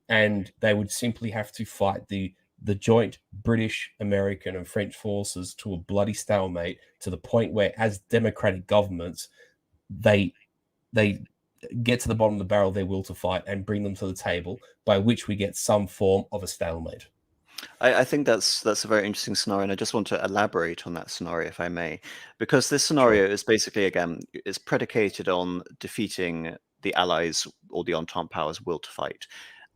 and they would simply have to fight the joint British, American, and French forces to a bloody stalemate, to the point where, as democratic governments, they get to the bottom of the barrel of their will to fight and bring them to the table, by which we get some form of a stalemate. I think that's a very interesting scenario, and I just want to elaborate on that scenario, if I may, because this Sure. scenario is basically, again, is predicated on defeating the Allies or the Entente powers' will to fight.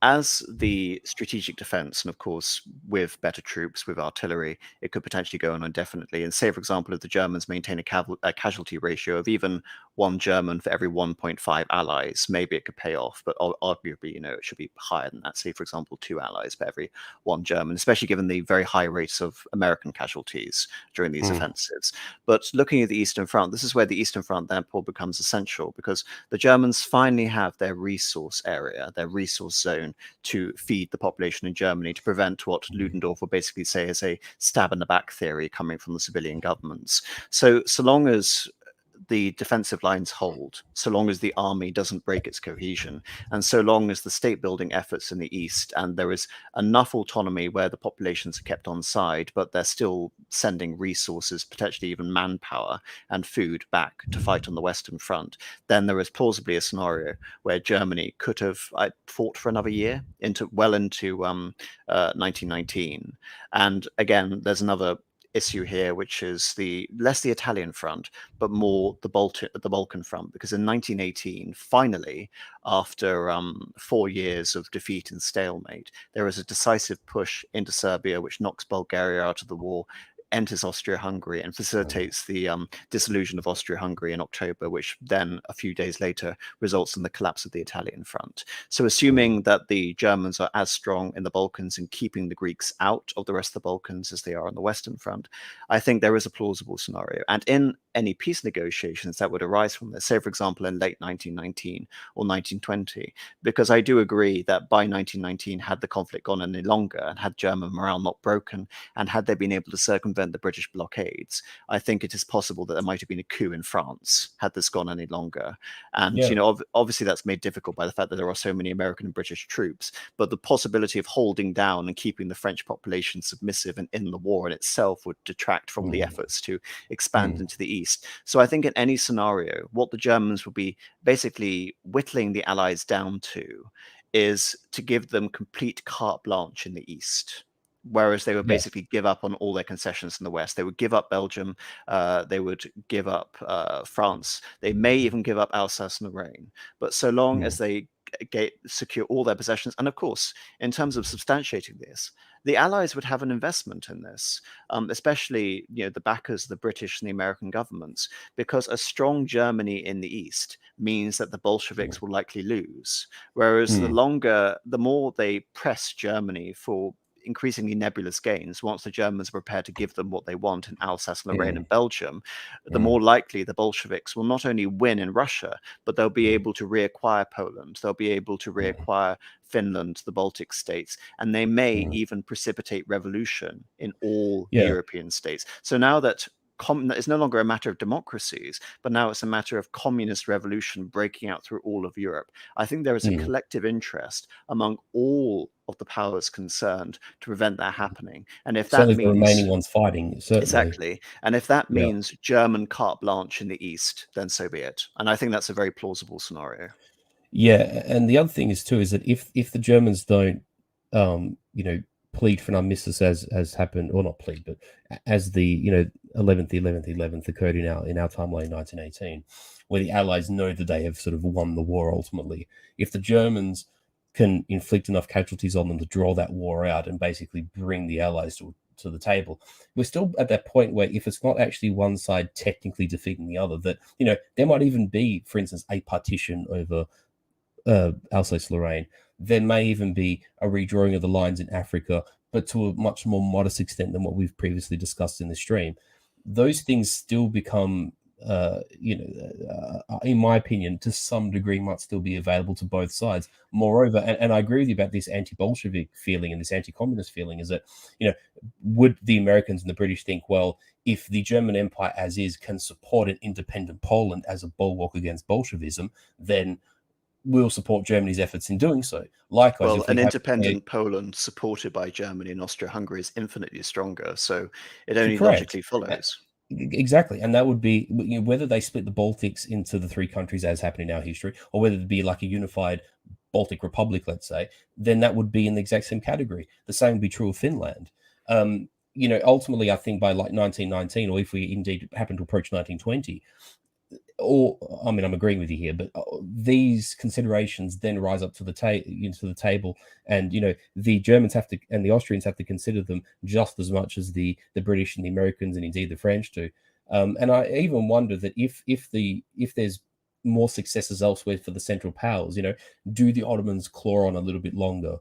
As the strategic defense, and of course, with better troops, with artillery, it could potentially go on indefinitely. And say, for example, if the Germans maintain a casualty ratio of even one German for every 1.5 allies, maybe it could pay off. But arguably, it should be higher than that. Say, for example, 2 allies for every one German, especially given the very high rates of American casualties during these offensives. But looking at the Eastern Front, this is where the Eastern Front therefore becomes essential, because the Germans finally have their resource area, their resource zone, to feed the population in Germany, to prevent what Ludendorff would basically say is a stab in the back theory coming from the civilian governments. So long as the defensive lines hold, so long as the army doesn't break its cohesion, and so long as the state building efforts in the east, and there is enough autonomy where the populations are kept on side, but they're still sending resources, potentially even manpower and food, back to fight on the Western Front, then there is plausibly a scenario where Germany could have fought for another year into 1919. And again, there's another issue here, which is less the Italian front, but more the Balkan front, because in 1918, finally, after 4 years of defeat and stalemate, there is a decisive push into Serbia, which knocks Bulgaria out of the war, enters Austria-Hungary, and facilitates the dissolution of Austria-Hungary in October, which then a few days later results in the collapse of the Italian front. So assuming that the Germans are as strong in the Balkans and keeping the Greeks out of the rest of the Balkans as they are on the Western front, I think there is a plausible scenario. And in any peace negotiations that would arise from this, say, for example, in late 1919 or 1920, because I do agree that by 1919, had the conflict gone any longer, and had German morale not broken, and had they been able to circumvent the British blockades, I think it is possible that there might have been a coup in France had this gone any longer. And, obviously that's made difficult by the fact that there are so many American and British troops, but the possibility of holding down and keeping the French population submissive and in the war in itself would detract from the efforts to expand into the east. So I think in any scenario, what the Germans would be basically whittling the Allies down to is to give them complete carte blanche in the east, whereas they would Yeah. basically give up on all their concessions in the west. They would give up Belgium, they would give up France, they may even give up Alsace and Lorraine. But so long as they secure all their possessions, and of course, in terms of substantiating this, the Allies would have an investment in this, especially the backers, the British and the American governments, because a strong Germany in the east means that the Bolsheviks will likely lose. Whereas the more they press Germany for increasingly nebulous gains, once the Germans are prepared to give them what they want in Alsace, Lorraine, and Belgium, the more likely the Bolsheviks will not only win in Russia, but they'll be able to reacquire Poland, they'll be able to reacquire Finland, the Baltic states, and they may even precipitate revolution in all Yeah. European states. So now that it's no longer a matter of democracies, but now it's a matter of communist revolution breaking out through all of Europe. I think there is a collective interest among all of the powers concerned to prevent that happening. And if that Certainly the means remaining ones fighting, certainly. exactly, and if that means German carte blanche in the east, then so be it. And I think that's a very plausible scenario. Yeah, and the other thing is too is that if the Germans don't, plead for an armistice as happened, or not plead, but as the 11th occurred in our timeline in 1918, where the Allies know that they have sort of won the war ultimately. If the Germans can inflict enough casualties on them to draw that war out and basically bring the Allies to the table, we're still at that point where if it's not actually one side technically defeating the other, that there might even be, for instance, a partition over Alsace-Lorraine. There may even be a redrawing of the lines in Africa, but to a much more modest extent than what we've previously discussed in the stream. Those things still become, in my opinion, to some degree, might still be available to both sides. Moreover, and I agree with you about this anti-Bolshevik feeling and this anti-communist feeling, is that, would the Americans and the British think, well, if the German Empire as is can support an independent Poland as a bulwark against Bolshevism, then we'll support Germany's efforts in doing so. Likewise, Well, if we an have independent Poland supported by Germany and Austria-Hungary is infinitely stronger, so it only correct, logically follows. exactly, and that would be, whether they split the Baltics into the three countries as happened in our history, or whether it be like a unified Baltic Republic, let's say, then that would be in the exact same category. The same would be true of Finland. Ultimately, I think by like 1919, or if we indeed happen to approach 1920, or I mean, I'm agreeing with you here, but these considerations then rise up to the table, and the Germans have to, and the Austrians have to consider them just as much as the British and the Americans, and indeed the French do. And I even wonder that if there's more successes elsewhere for the Central Powers, do the Ottomans claw on a little bit longer?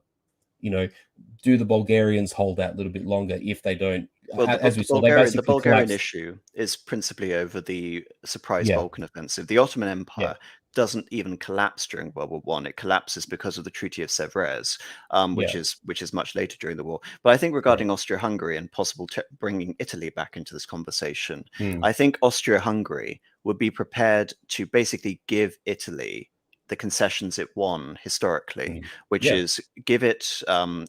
Do the Bulgarians hold out a little bit longer if they don't? Well, As we saw, they basically Bulgarian collapsed. issue is principally over the surprise Yeah, Balkan offensive. The Ottoman yeah, Empire doesn't even collapse during World War One. It collapses because of the Treaty of Sèvres, yeah, which is much later during the war. But I think regarding correct. Austria-Hungary and possible bringing Italy back into this conversation, Mm, I think Austria-Hungary would be prepared to basically give Italy the concessions it won historically, mm. which Yeah. is give it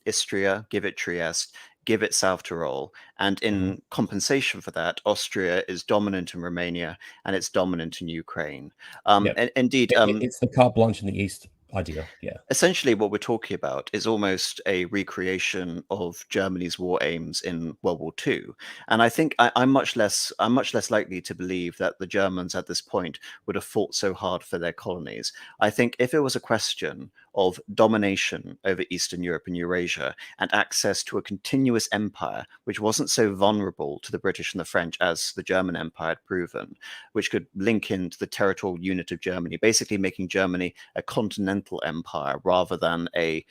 Istria, give it Trieste, give it South Tyrol, and Mhm. in compensation for that, Austria is dominant in Romania and it's dominant in Ukraine. Yep. And indeed, It's the carte blanche in the East idea. Yeah. essentially what we're talking about is almost a recreation of Germany's war aims in World War II. And I think I'm much less likely to believe that the Germans at this point would have fought so hard for their colonies. I think if it was a question of domination over Eastern Europe and Eurasia and access to a continuous empire which wasn't so vulnerable to the British and the French as the German Empire had proven, which could link into the territorial unit of Germany, basically making Germany a continental empire rather than a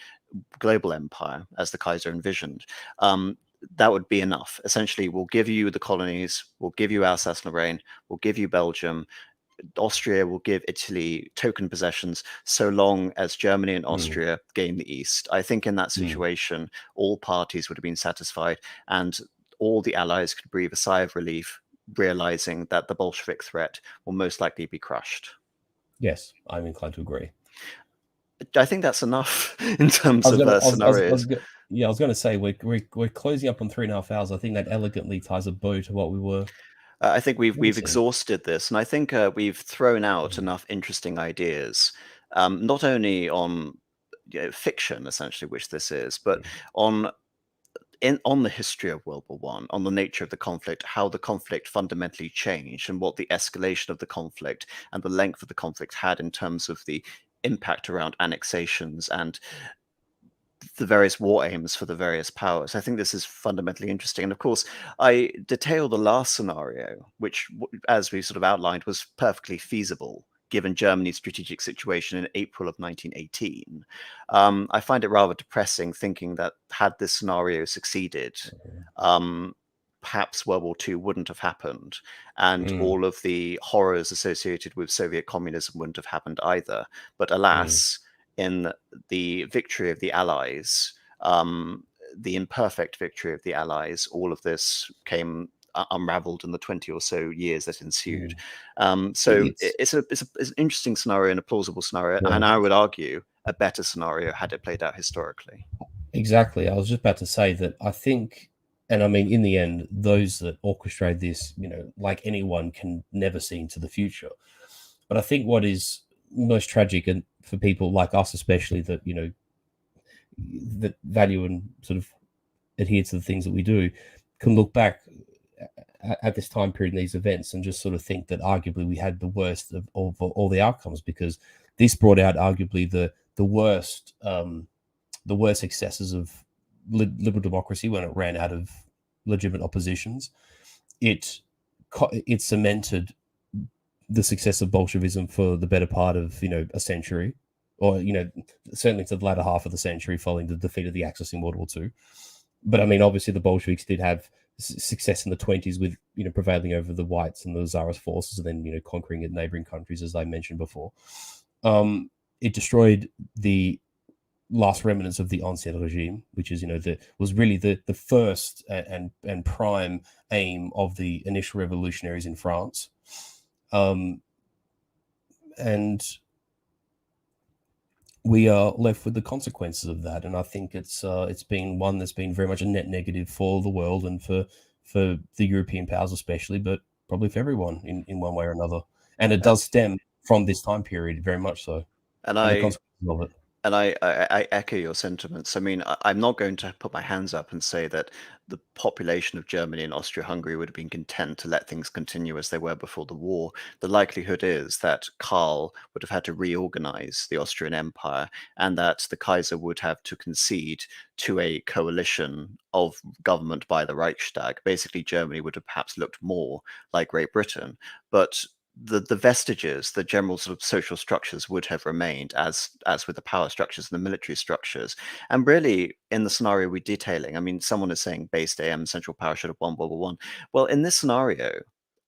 global empire as the Kaiser envisioned. That would be enough. Essentially, we'll give you the colonies, we'll give you Alsace-Lorraine, we'll give you Belgium. Austria will give Italy token possessions so long as Germany and Mm, Austria gain the East. I think in that mm. situation, all parties would have been satisfied and all the allies could breathe a sigh of relief, realizing that the Bolshevik threat will most likely be crushed. Yes, I'm inclined to agree. I think that's enough in I terms was of gonna, scenarios. yeah, I was gonna say we're closing up on 3.5 hours. I think that elegantly ties a bow to what we were I think we've discussing. exhausted this, and I think we've thrown out Mm, enough interesting ideas, not only on fiction, essentially, which this is, but mm, on on the history of World War One, on the nature of the conflict, how the conflict fundamentally changed, and what the escalation of the conflict and the length of the conflict had in terms of the impact around annexations and the various war aims for the various powers. I think this is fundamentally interesting. And of course, I detail the last scenario, which, as we sort of outlined, was perfectly feasible given Germany's strategic situation in April of 1918. I find it rather depressing thinking that had this scenario succeeded, um, perhaps World War II wouldn't have happened, and mm, all of the horrors associated with Soviet communism wouldn't have happened either. But mm, alas, in the victory of the Allies, the imperfect victory of the Allies, all of this came unraveled in the 20 or so years that ensued. mm. So It's it's an interesting scenario and a plausible scenario, yeah, and I would argue a better scenario had it played out historically. exactly. I was just about to say that I think, and I mean, in the end, those that orchestrate this, like anyone, can never see into the future. But I think what is most tragic, and for people like us especially, that that value and sort of adhere to the things that we do, can look back at this time period in these events and just sort of think that arguably we had the worst of all the outcomes, because this brought out arguably the worst excesses of liberal democracy when it ran out of legitimate oppositions. It cemented the success of Bolshevism for the better part of a century, or certainly to the latter half of the century following the defeat of the Axis in World War II. But I mean, obviously, the Bolsheviks did have success in the 20s with prevailing over the whites and the Tsarist forces, and then conquering in neighboring countries, as I mentioned before. It destroyed the last remnants of the ancien regime, which is was really the first and prime aim of the initial revolutionaries in France, and we are left with the consequences of that. And I think it's been one that's been very much a net negative for the world and for the European powers especially, but probably for everyone in one way or another. And it does stem from this time period, very much so, And and the I consequences of it. and I echo your sentiments. I mean, I'm not going to put my hands up and say that the population of Germany and Austria-Hungary would have been content to let things continue as they were before the war. The likelihood is that Karl would have had to reorganize the Austrian Empire, and that the Kaiser would have to concede to a coalition of government by the Reichstag. Basically, Germany would have perhaps looked more like Great Britain, but the vestiges, the general sort of social structures would have remained as with the power structures and the military structures. And really, in the scenario we're detailing, I mean, someone is saying based AM central power should have won World War One. Well, in this scenario,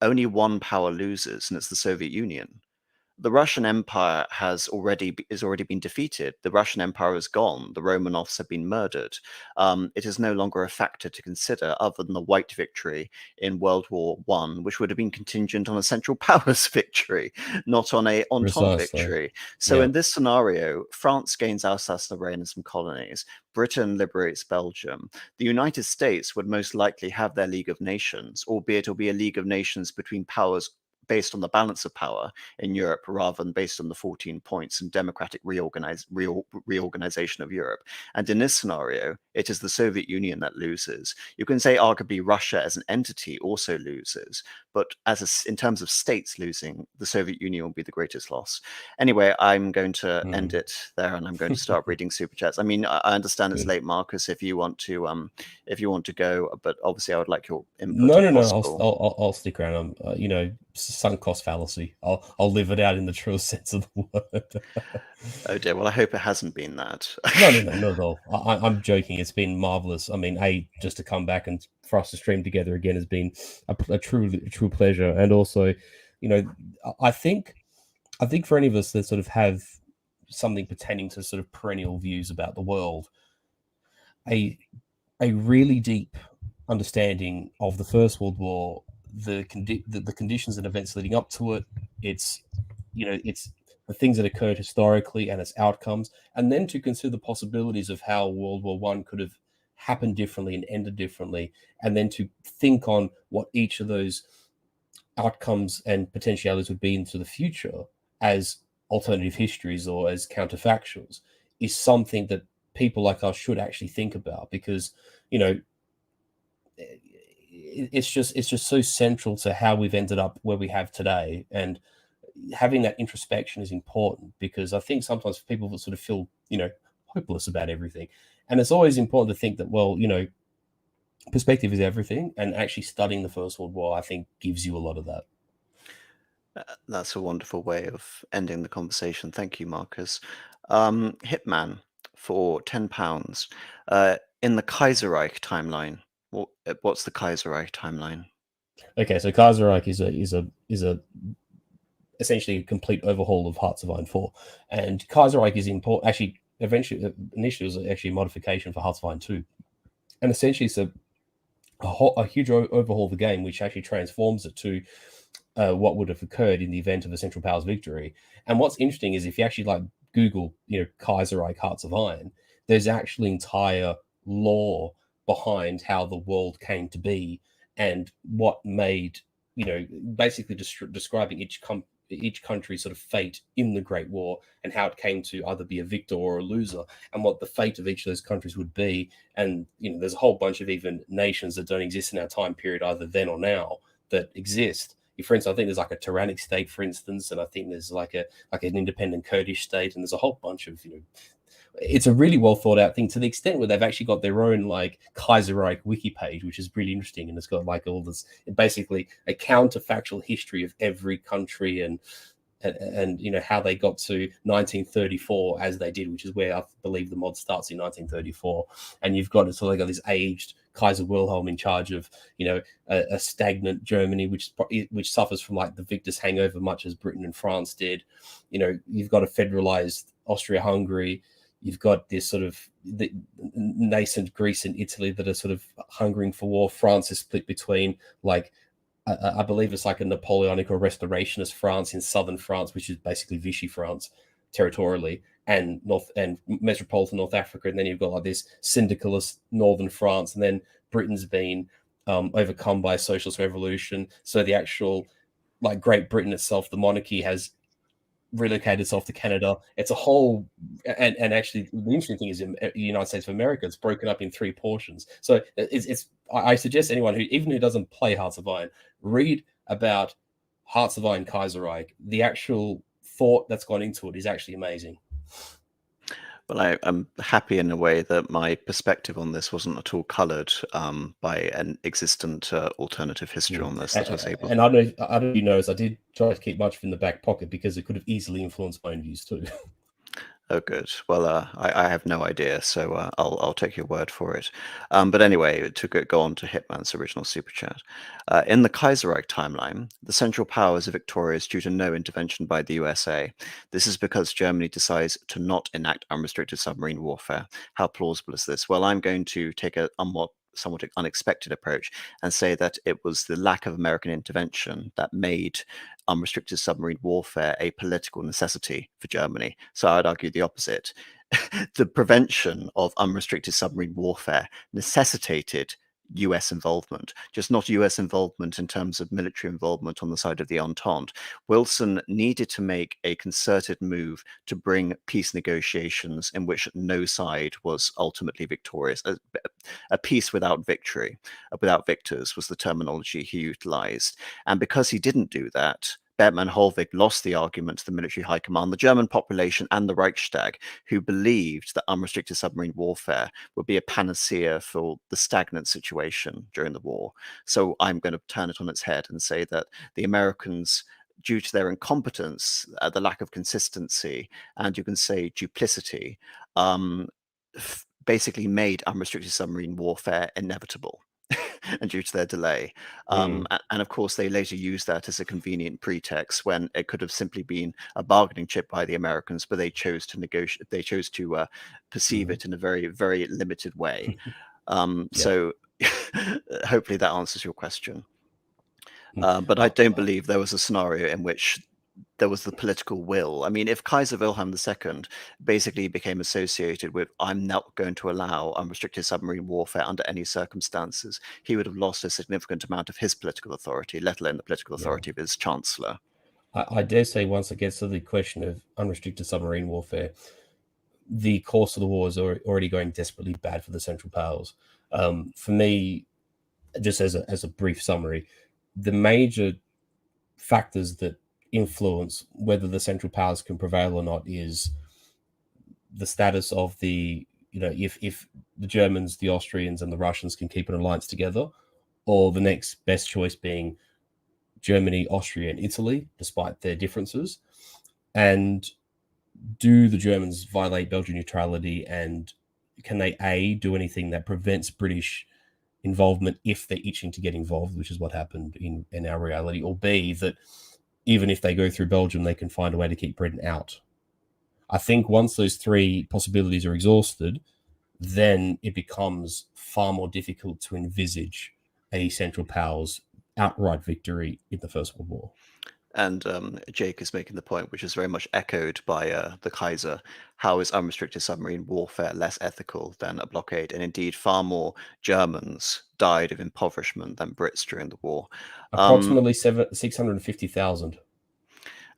only one power loses, and it's the Soviet Union. The Russian Empire is already been defeated. The Russian Empire is gone. The Romanovs have been murdered. It is no longer a factor to consider, other than the white victory in World War One, which would have been contingent on a Central Powers victory, not on a Entente Precisely. victory. So Yeah. in this scenario, France gains Alsace-Lorraine and some colonies. Britain liberates Belgium. The United States would most likely have their League of Nations, albeit it'll be a League of Nations between powers based on the balance of power in Europe, rather than based on the 14 points and democratic reorganization of Europe. And in this scenario, it is the Soviet Union that loses. You can say arguably Russia as an entity also loses, but in terms of states losing, the Soviet Union will be the greatest loss. Anyway, I'm going to end it there, and I'm going to start reading super chats. I mean, I understand it's Good. late, Marcus, if you want to go, but obviously I would like your input No, if no, no. possible. I'll stick around. Sunk cost fallacy. I'll live it out in the truest sense of the word. Oh dear. Well, I hope it hasn't been that. No, no, no, not at all. I'm joking. It's been marvelous. I mean, just to come back and for us to stream together again has been a true pleasure. And also, I think for any of us that sort of have something pertaining to sort of perennial views about the world, a really deep understanding of the First World War, the conditions and events leading up to it, it's the things that occurred historically and its outcomes, and then to consider the possibilities of how World War One could have happened differently and ended differently, and then to think on what each of those outcomes and potentialities would be into the future as alternative histories or as counterfactuals, is something that people like us should actually think about, because it's just so central to how we've ended up where we have today. And having that introspection is important, because I think sometimes people will sort of feel hopeless about everything, and it's always important to think that, well, perspective is everything, and actually studying the First World War, I think, gives you a lot of that. That's a wonderful way of ending the conversation. Thank you, Marcus. Hitman for £10. In the Kaiserreich timeline, what's the Kaiserreich timeline? Okay, so Kaiserreich is a essentially a complete overhaul of Hearts of Iron 4, and Kaiserreich is important. Actually, initially, it was actually a modification for Hearts of Iron 2, and essentially it's a huge overhaul of the game, which actually transforms it to what would have occurred in the event of a Central Powers victory. And what's interesting is if you actually Google, Kaiserreich Hearts of Iron, there's actually entire lore behind how the world came to be and what made, basically describing each country's sort of fate in the Great War, and how it came to either be a victor or a loser, and what the fate of each of those countries would be. And there's a whole bunch of even nations that don't exist in our time period, either then or now, that exist. For instance, I think there's like a tyrannic state, for instance, and I think there's like an independent Kurdish state, and there's a whole bunch of it's a really well thought out thing, to the extent where they've actually got their own like Kaiserreich wiki page, which is really interesting, and it's got like all this, basically a counterfactual history of every country, and how they got to 1934 as they did, which is where I believe the mod starts in 1934. And you've got they got this aged Kaiser Wilhelm in charge of a stagnant Germany, which suffers from like the victor's hangover, much as Britain and France did. You've got a federalized Austria-Hungary. You've got this sort of the nascent Greece and Italy that are sort of hungering for war. France is split between like I believe it's like a Napoleonic or Restorationist France in southern France, which is basically Vichy France territorially, and metropolitan North Africa. And then you've got like this syndicalist northern France, and then Britain's been overcome by a socialist revolution. So the actual like Great Britain itself, the monarchy, has relocated itself to Canada. It's a whole, and actually the interesting thing is in the United States of America, it's broken up in 3 portions. So I suggest anyone who doesn't play Hearts of Iron, read about Hearts of Iron Kaiserreich. The actual thought that's gone into it is actually amazing. Well, I'm happy in a way that my perspective on this wasn't at all coloured by an existent alternative history on this that I was able. And I don't know if you notice, I did try to keep much in the back pocket because it could have easily influenced my own views too. Oh, good. Well, I have no idea, so I'll take your word for it. But anyway, to go on to Hitman's original super chat. In the Kaiserreich timeline, the Central Powers are victorious due to no intervention by the USA. This is because Germany decides to not enact unrestricted submarine warfare. How plausible is this? Well, I'm going to take a somewhat unexpected approach and say that it was the lack of American intervention that made unrestricted submarine warfare a political necessity for Germany. So I'd argue the opposite. The prevention of unrestricted submarine warfare necessitated US involvement, just not US involvement in terms of military involvement on the side of the Entente. Wilson needed to make a concerted move to bring peace negotiations in which no side was ultimately victorious. A peace without victory, without victors, was the terminology he utilized. And because he didn't do that, Bethmann Hollweg lost the argument to the military high command, the German population, and the Reichstag, who believed that unrestricted submarine warfare would be a panacea for the stagnant situation during the war. So I'm going to turn it on its head and say that the Americans, due to their incompetence, the lack of consistency, and you can say duplicity, basically made unrestricted submarine warfare inevitable. And due to their delay. And of course, they later used that as a convenient pretext when it could have simply been a bargaining chip by the Americans, but they chose to negotiate. They chose to perceive it in a very, very limited way. So hopefully that answers your question. But I don't believe there was a scenario in which there was the political will. I mean, if Kaiser Wilhelm II basically became associated with, I'm not going to allow unrestricted submarine warfare under any circumstances, he would have lost a significant amount of his political authority, let alone the political authority of his chancellor. I dare say, once it gets to the question of unrestricted submarine warfare, the course of the war is already going desperately bad for the Central Powers. For me, just as a brief summary, the major factors that influence whether the Central Powers can prevail or not is the status of the, if the Germans, the Austrians, and the Russians can keep an alliance together, or the next best choice being Germany, Austria, and Italy, despite their differences. And do the Germans violate Belgian neutrality, and can they do anything that prevents British involvement if they're itching to get involved, which is what happened in our reality, or B, that even if they go through Belgium, they can find a way to keep Britain out. I think once those 3 possibilities are exhausted, then it becomes far more difficult to envisage a Central Powers outright victory in the First World War. And Jake is making the point, which is very much echoed by the Kaiser. How is unrestricted submarine warfare less ethical than a blockade? And indeed, far more Germans died of impoverishment than Brits during the war. Approximately 650,000.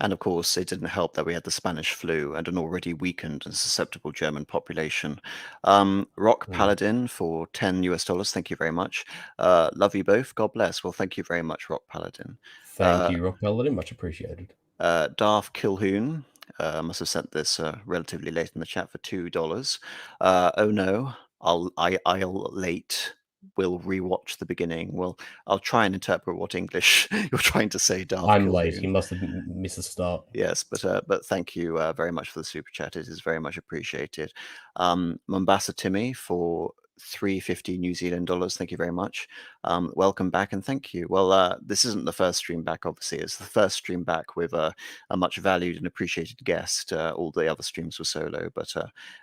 And of course, it didn't help that we had the Spanish flu and an already weakened and susceptible German population. Rock Mm. Paladin for $10 US. Thank you very much. Love you both. God bless. Well, thank you very much, Rock Paladin. Thank you, Rock Paladin. Much appreciated. Darth Kilhoon must have sent this relatively late in the chat for $2. Oh no, I'll late. We'll rewatch the beginning. Well, I'll try and interpret what English you're trying to say, Darth I'm late. Kilhoon. He must have missed a start. Yes, but thank you very much for the super chat. It is very much appreciated. Mombasa Timmy for $3.50 New Zealand dollars. Thank you very much. Welcome back and thank you. Well, this isn't the first stream back, obviously. It's the first stream back with a much valued and appreciated guest. All the other streams were solo, but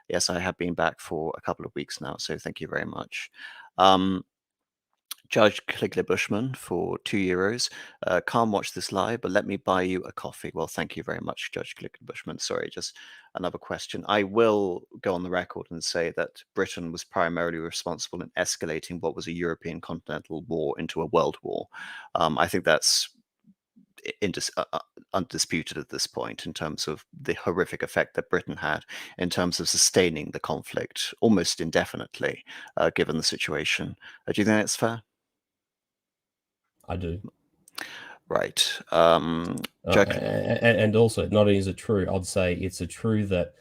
yes, I have been back for a couple of weeks now, so thank you very much. Judge Cligler Bushman for €2. Can't watch this live, but let me buy you a coffee. Well, thank you very much, Judge Cligler Bushman. Sorry, just another question. I will go on the record and say that Britain was primarily responsible in escalating what was a European continental war into a world war. I think that's undisputed at this point in terms of the horrific effect that Britain had in terms of sustaining the conflict almost indefinitely, given the situation. Do you think that's fair? I do. Right. And also, not only is it true, I'd say it's a true that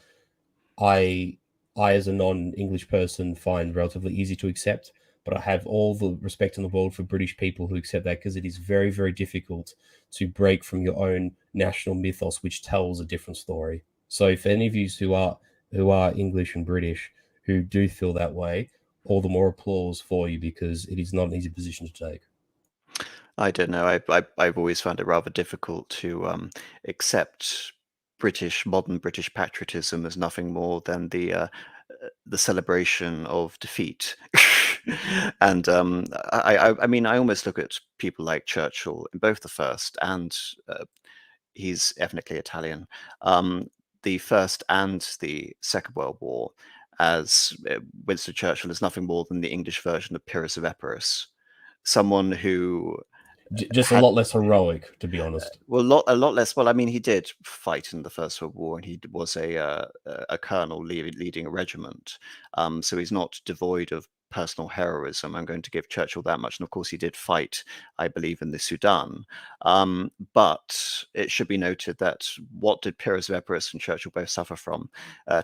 I as a non-English person find relatively easy to accept, but I have all the respect in the world for British people who accept that, because it is very, very difficult to break from your own national mythos, which tells a different story. So for any of you who are English and British who do feel that way, all the more applause for you, because it is not an easy position to take. I don't know. I've always found it rather difficult to accept modern British patriotism as nothing more than the celebration of defeat. And I mean, I almost look at people like Churchill in both the first and he's ethnically Italian, the First and the Second World War, as Winston Churchill is nothing more than the English version of Pyrrhus of Epirus, someone who Just a had lot less heroic, to be honest. well, a lot less. Well, I mean, he did fight in the First World War, and he was a colonel leading a regiment. So he's not devoid of personal heroism. I'm going to give Churchill that much. And of course, he did fight, I believe, in the Sudan. But it should be noted that what did Pyrrhus of Epirus and Churchill both suffer from?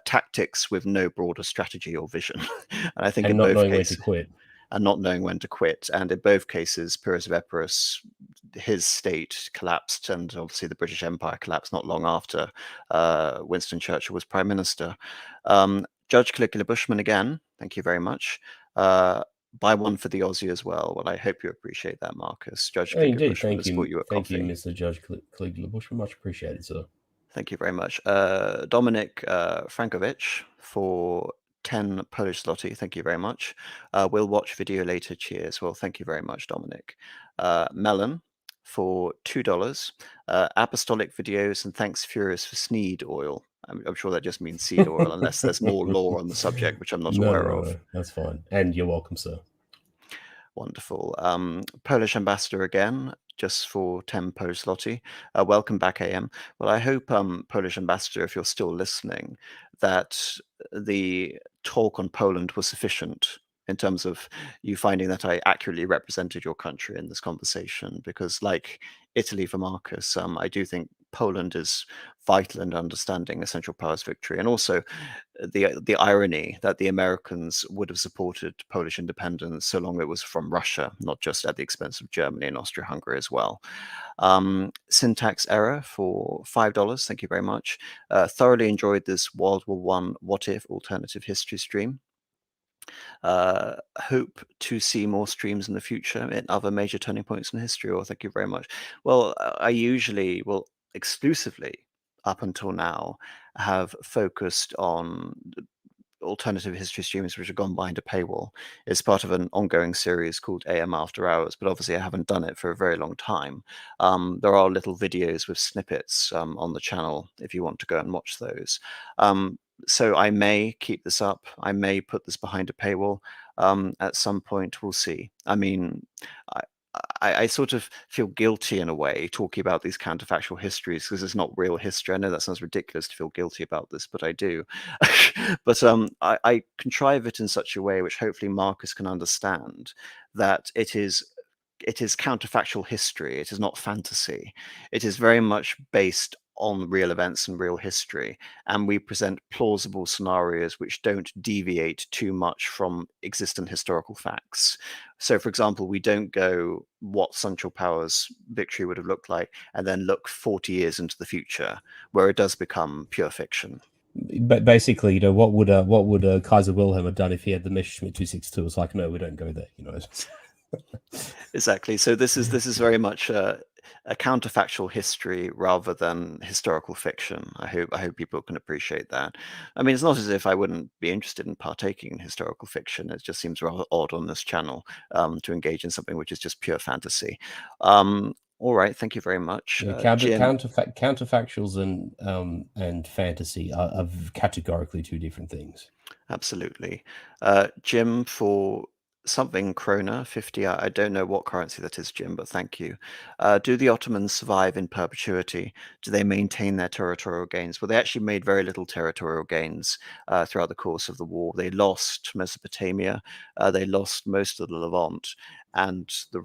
Tactics with no broader strategy or vision. And I think And in not both knowing when cases, to quit. and not knowing when to quit. And in both cases, Pyrrhus of Epirus, his state collapsed, and obviously the British Empire collapsed not long after Winston Churchill was Prime Minister. Judge Caligula Bushman again, thank you very much. Buy one for the Aussie as well. Well, I hope you appreciate that, Marcus. Judge Caligula Indeed, Bushman has bought you a thank you, coffee. Mr. Judge Caligula Bushman. Much appreciated, sir. Thank you very much. Dominic Frankovic for 10 Polish zloty. Thank you very much. We'll watch video later. Cheers. Well, thank you very much, Dominic. Melon for $2. Apostolic videos and thanks Furious for Sneed oil. I'm sure that just means seed oil, unless there's more lore on the subject, which I'm not aware of. No, that's fine. And you're welcome, sir. Wonderful. Polish ambassador again, just for 10 Polish zloty. Welcome back, AM. Well, I hope, Polish ambassador, if you're still listening, that the talk on Poland was sufficient in terms of you finding that I accurately represented your country in this conversation. Because, like Italy for Marcus, I do think Poland is vital in understanding a Central Powers victory, and also the irony that the Americans would have supported Polish independence so long it was from Russia, not just at the expense of Germany and Austria-Hungary as well. Syntax error for $5. Thank you very much. Thoroughly enjoyed this World War One What If alternative history stream. Hope to see more streams in the future in other major turning points in history. Or thank you very much. Well, I usually, well, exclusively up until now, have focused on alternative history streams which have gone behind a paywall. It's part of an ongoing series called AM After Hours, but obviously I haven't done it for a very long time. There are little videos with snippets on the channel if you want to go and watch those. So I may keep this up. I may put this behind a paywall at some point. We'll see. I mean, I sort of feel guilty in a way talking about these counterfactual histories because it's not real history. I know that sounds ridiculous to feel guilty about this, but I do. But I contrive it in such a way which hopefully Marcus can understand that it is counterfactual history. It is not fantasy. It is very much based on real events and real history, and we present plausible scenarios which don't deviate too much from existent historical facts. So, for example, we don't go what Central Power's victory would have looked like and then look 40 years into the future, where it does become pure fiction. But basically, what would Kaiser Wilhelm have done if he had the Messerschmitt 262? It's like, no, we don't go there. Exactly. So this is very much a counterfactual history rather than historical fiction. I hope people can appreciate that. I mean, it's not as if I wouldn't be interested in partaking in historical fiction. It just seems rather odd on this channel to engage in something which is just pure fantasy. All right, thank you very much, Yeah, Jim. counterfactuals and fantasy are categorically two different things. Absolutely, Jim, for something krona 50. I don't know what currency that is, Jim, but thank you. Do the Ottomans survive in perpetuity? Do they maintain their territorial gains? Well, they actually made very little territorial gains throughout the course of the war. They lost Mesopotamia, they lost most of the Levant, and the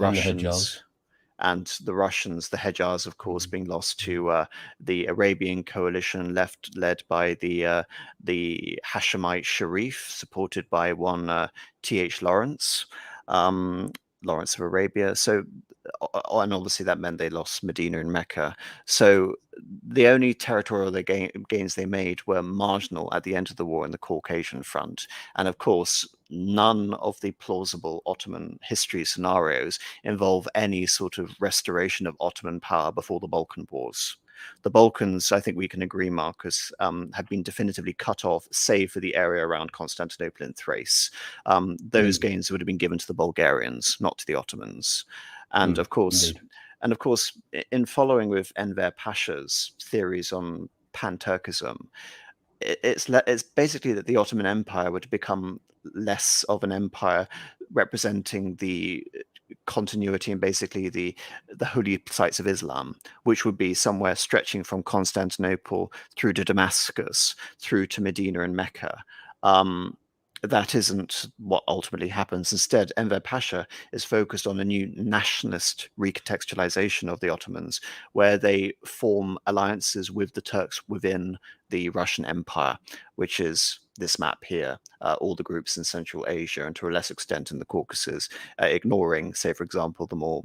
And the Russians. Hejaz. The Hejaz, of course, Mm. being lost to the Arabian coalition, led by the Hashemite Sharif, supported by one T.H. Lawrence, Lawrence of Arabia. So, and obviously that meant they lost Medina and Mecca. So the only territorial gains they made were marginal at the end of the war in the Caucasian front. And of course, none of the plausible Ottoman history scenarios involve any sort of restoration of Ottoman power before the Balkan Wars. The Balkans, I think we can agree, Marcus, have been definitively cut off, save for the area around Constantinople and Thrace. Those gains would have been given to the Bulgarians, not to the Ottomans. And of course, Indeed. in following with Enver Pasha's theories on pan-Turkism, it's basically that the Ottoman Empire would become less of an empire representing the continuity and basically the holy sites of Islam, which would be somewhere stretching from Constantinople through to Damascus, through to Medina and Mecca. That isn't what ultimately happens. Instead, Enver Pasha is focused on a new nationalist recontextualization of the Ottomans, where they form alliances with the Turks within the Russian Empire, which is this map here, all the groups in Central Asia and to a lesser extent in the Caucasus, ignoring, say, for example, the more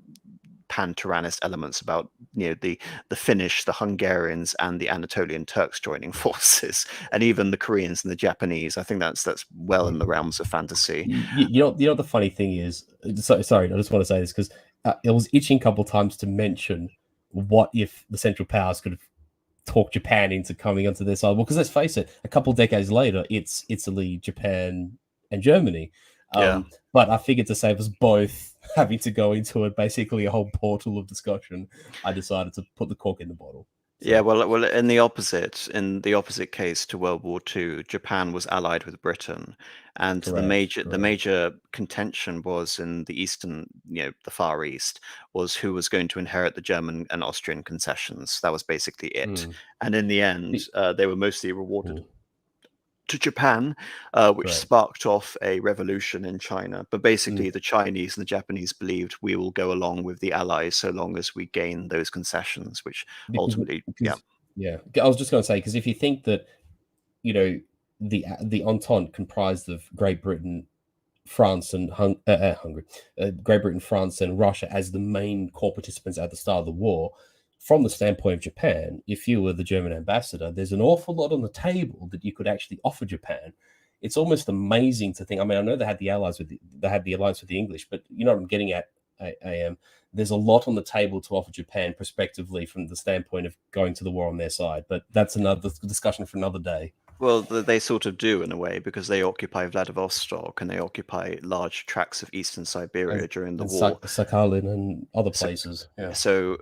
pan-Turanist elements about the Finnish, the Hungarians, and the Anatolian Turks joining forces, and even the Koreans and the Japanese. I think that's well in the realms of fantasy. You know the funny thing is, sorry, I just want to say this because I was itching a couple of times to mention what if the Central Powers could have talked Japan into coming onto their side. Well, because let's face it, a couple of decades later, it's Italy, Japan, and Germany. Yeah. But I figured to save us both having to go into it, basically a whole portal of discussion, I decided to put the cork in the bottle. So, Yeah, well, in the opposite case to World War II, Japan was allied with Britain, and the correct. major contention was in the eastern, the Far East, was who was going to inherit the German and Austrian concessions. That was basically it. And in the end, they were mostly rewarded to Japan, which Correct. sparked off a revolution in China. But basically, the Chinese and the Japanese believed we will go along with the Allies so long as we gain those concessions, which ultimately, yeah. I was just going to say, because if you think that, the Entente comprised of Great Britain, France, and Hungary, Great Britain, France, and Russia as the main core participants at the start of the war. From the standpoint of Japan, if you were the German ambassador, there's an awful lot on the table that you could actually offer Japan. It's almost amazing to think. I mean, I know they had the alliance with the English, but you know what I'm getting at. There's a lot on the table to offer Japan prospectively from the standpoint of going to the war on their side. But that's another discussion for another day. Well, they sort of do in a way because they occupy Vladivostok and they occupy large tracts of eastern and Siberia during the war. Sakhalin and other So, places. Yeah. so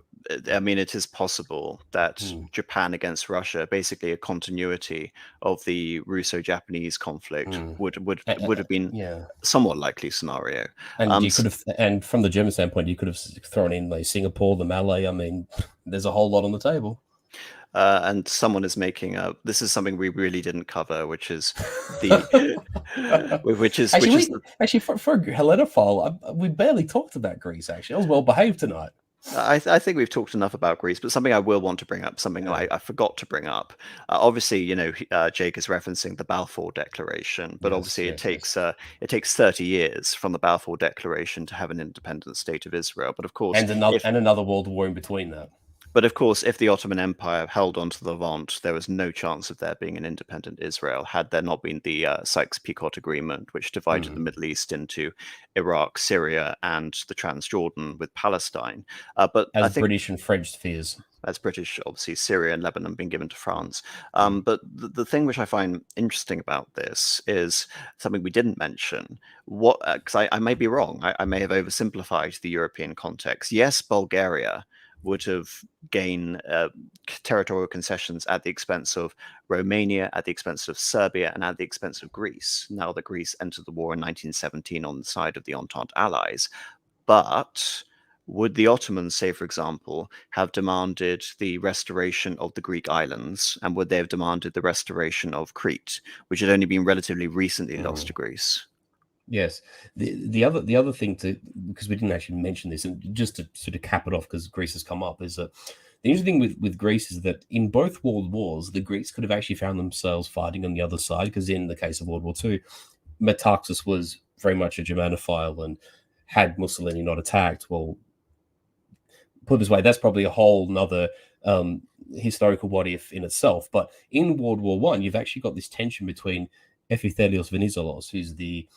I mean, it is possible that Mm. Japan against Russia, basically a continuity of the Russo-Japanese conflict, Mm. would have been Yeah. a somewhat likely scenario. And you S- could have, and from the German standpoint, you could have thrown in like Singapore, the Malay. I mean, there's a whole lot on the table. and someone is making a. This is something we really didn't cover, which is the, which is Actually for a Hellenophile, we barely talked about Greece. Actually, I was well behaved tonight. I think we've talked enough about Greece, but something I will want to bring up, something Yeah. I forgot to bring up. Obviously, Jake is referencing the Balfour Declaration, but Yes. obviously Yes. it takes 30 years from the Balfour Declaration to have an independent state of Israel. But of course, And another world war in between that. if the Ottoman Empire held on to the Levant, there was no chance of there being an independent Israel had there not been the Sykes-Picot Agreement, which divided the Mm. Middle East into Iraq, Syria, and the Transjordan with Palestine. But I As think British and French spheres. as British, obviously Syria and Lebanon being given to France. Mm. But the thing which I find interesting about this is something we didn't mention. What, because I may be wrong, I may have oversimplified the European context. Yes, Bulgaria would have gained territorial concessions at the expense of Romania, at the expense of Serbia, and at the expense of Greece. Now that Greece entered the war in 1917 on the side of the Entente allies, but would the Ottomans, say, for example, have demanded the restoration of the Greek islands? And would they have demanded the restoration of Crete, which had only been relatively recently lost to Mm. Greece? Yes. The other thing to, because we didn't actually mention this, and just to sort of cap it off because Greece has come up, is that the interesting thing with Greece is that in both world wars, the Greeks could have actually found themselves fighting on the other side. Because in the case of World War II, Metaxas was very much a Germanophile, and had Mussolini not attacked, well, put it this way, that's probably a whole nother historical what if in itself. But in World War One, you've actually got this tension between Epithelios Venizelos, who's the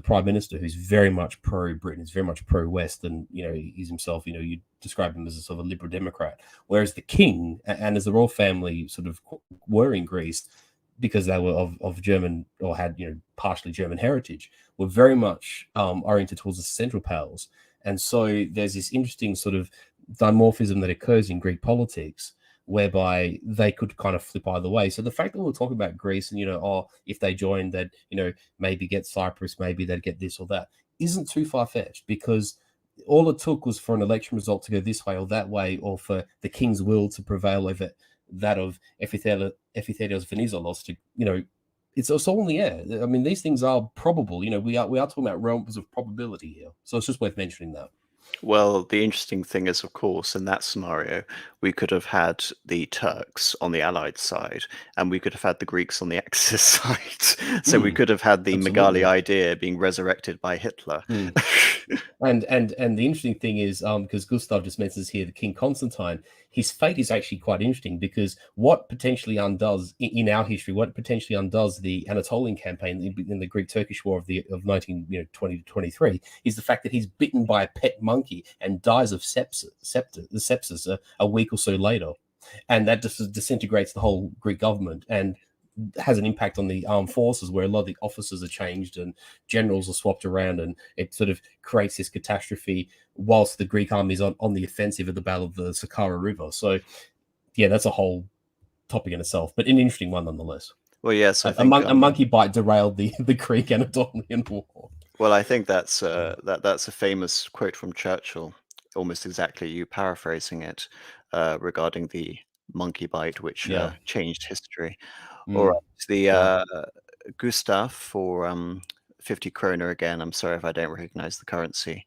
prime minister, who's very much pro Britain, is very much pro West, and he's himself. You describe him as a sort of a liberal Democrat, whereas the king and as the royal family sort of were in Greece because they were of German or had partially German heritage, were very much oriented towards the Central Powers. And so there's this interesting sort of dimorphism that occurs in Greek politics, whereby they could kind of flip either way. So the fact that we're talking about Greece and if they joined, they'd maybe get Cyprus, maybe they'd get this or that, isn't too far fetched, because all it took was for an election result to go this way or that way, or for the king's will to prevail over that of Epithelios Venizelos to it's all in the air. I mean, these things are probable. We are talking about realms of probability here, so it's just worth mentioning that. Well, the interesting thing is, of course, in that scenario, we could have had the Turks on the Allied side, and we could have had the Greeks on the Axis side. So we Hmm, could have had the Megali absolutely. idea being resurrected by Hitler. Hmm. And the interesting thing is, because Gustav just mentions here the King Constantine, his fate is actually quite interesting, because what potentially undoes in our history, what potentially undoes the Anatolian campaign in the Greek-Turkish War of 1920 to 23 is the fact that he's bitten by a pet monkey and dies of sepsis a week or so later, and that just disintegrates the whole Greek government and has an impact on the armed forces, where a lot of the officers are changed and generals are swapped around, and it sort of creates this catastrophe whilst the Greek army is on the offensive at the Battle of the Sakhara River. So, yeah, that's a whole topic in itself, but an interesting one nonetheless. Well, yes, I A, a, think a monkey bite derailed the Greek Anatolian War. well, I think that's a famous quote from Churchill, almost exactly you paraphrasing it, regarding the monkey bite, which Yeah. changed history. All Mm, right, the yeah. Gustav for 50 kroner again. I'm sorry if I don't recognize the currency.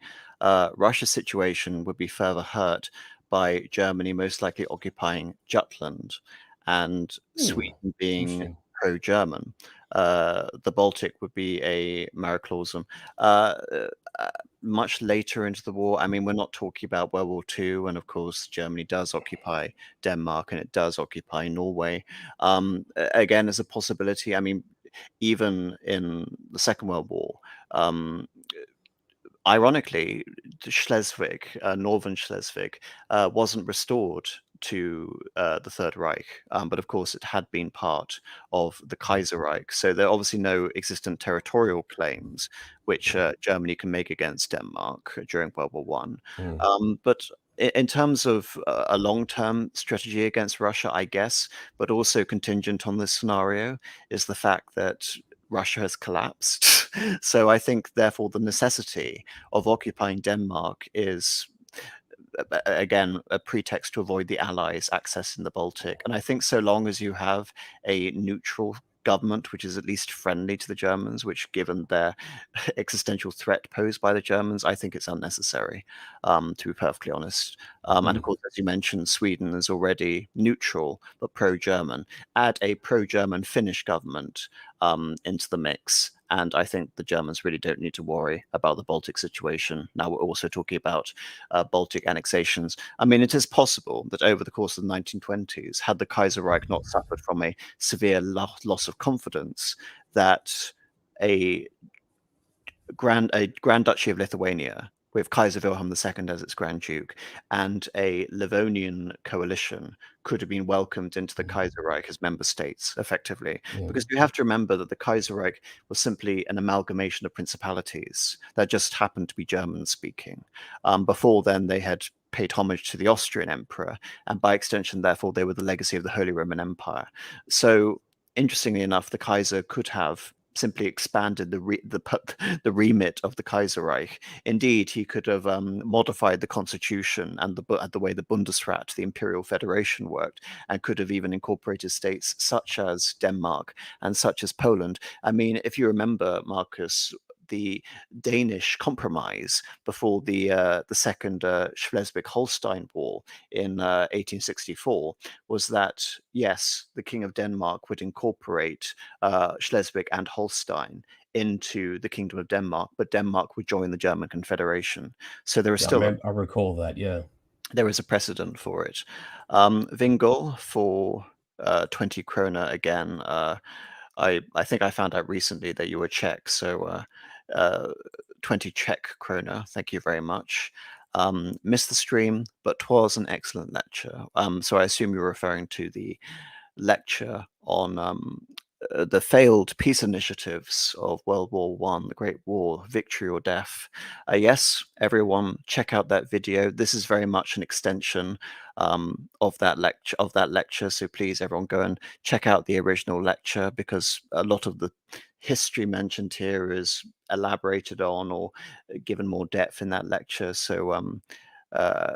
Russia's situation would be further hurt by Germany most likely occupying Jutland and Sweden being Interesting. pro-German. The Baltic would be a mare clausum. Uh, uh, Much later into the war, I mean, we're not talking about World War II, and of course, Germany does occupy Denmark and it does occupy Norway. Again, as a possibility, I mean, even in the Second World War, um, ironically, Schleswig, northern Schleswig, wasn't restored to the Third Reich, but of course it had been part of the Kaiserreich. So there are obviously no existent territorial claims which Germany can make against Denmark during World War One. But in terms of a long-term strategy against Russia, I guess, but also contingent on this scenario, is the fact that Russia has collapsed. So I think, therefore, the necessity of occupying Denmark is, again, a pretext to avoid the Allies accessing the Baltic. And I think so long as you have a neutral government which is at least friendly to the Germans, which, given their existential threat posed by the Germans, I think it's unnecessary, to be perfectly honest. And of course, as you mentioned, Sweden is already neutral but pro-German. Add a pro-German Finnish government into the mix, and I think the Germans really don't need to worry about the Baltic situation. Now we're also talking about Baltic annexations. I mean, it is possible that over the course of the 1920s, had the Kaiserreich not suffered from a severe loss of confidence, that a Grand Duchy of Lithuania, with Kaiser Wilhelm II as its Grand Duke, and a Livonian coalition could have been welcomed into the Kaiserreich as member states, effectively. Because you have to remember that the Kaiserreich was simply an amalgamation of principalities that just happened to be German-speaking. Before then, they had paid homage to the Austrian Emperor, and by extension, therefore, they were the legacy of the Holy Roman Empire. So, interestingly enough, the Kaiser could have simply expanded the remit of the Kaiserreich. Indeed, he could have modified the constitution and the way the Bundesrat, the imperial federation, worked, and could have even incorporated states such as Denmark and such as Poland. I mean, if you remember, Marcus, the Danish compromise before the Second Schleswig-Holstein War in 1864 was that, yes, the King of Denmark would incorporate Schleswig and Holstein into the Kingdom of Denmark, but Denmark would join the German Confederation. So there is still I recall that, there is a precedent for it. Vingol for 20 krona again. I think I found out recently that you were Czech, so 20 Czech krona. Thank you very much. Missed the stream, but 'twas an excellent lecture. So I assume you're referring to the lecture on the failed peace initiatives of World War One, the Great War, Victory or Death. Yes, everyone, check out that video. This is very much an extension of that lecture. So please, everyone, go and check out the original lecture, because a lot of the history mentioned here is elaborated on or given more depth in that lecture. So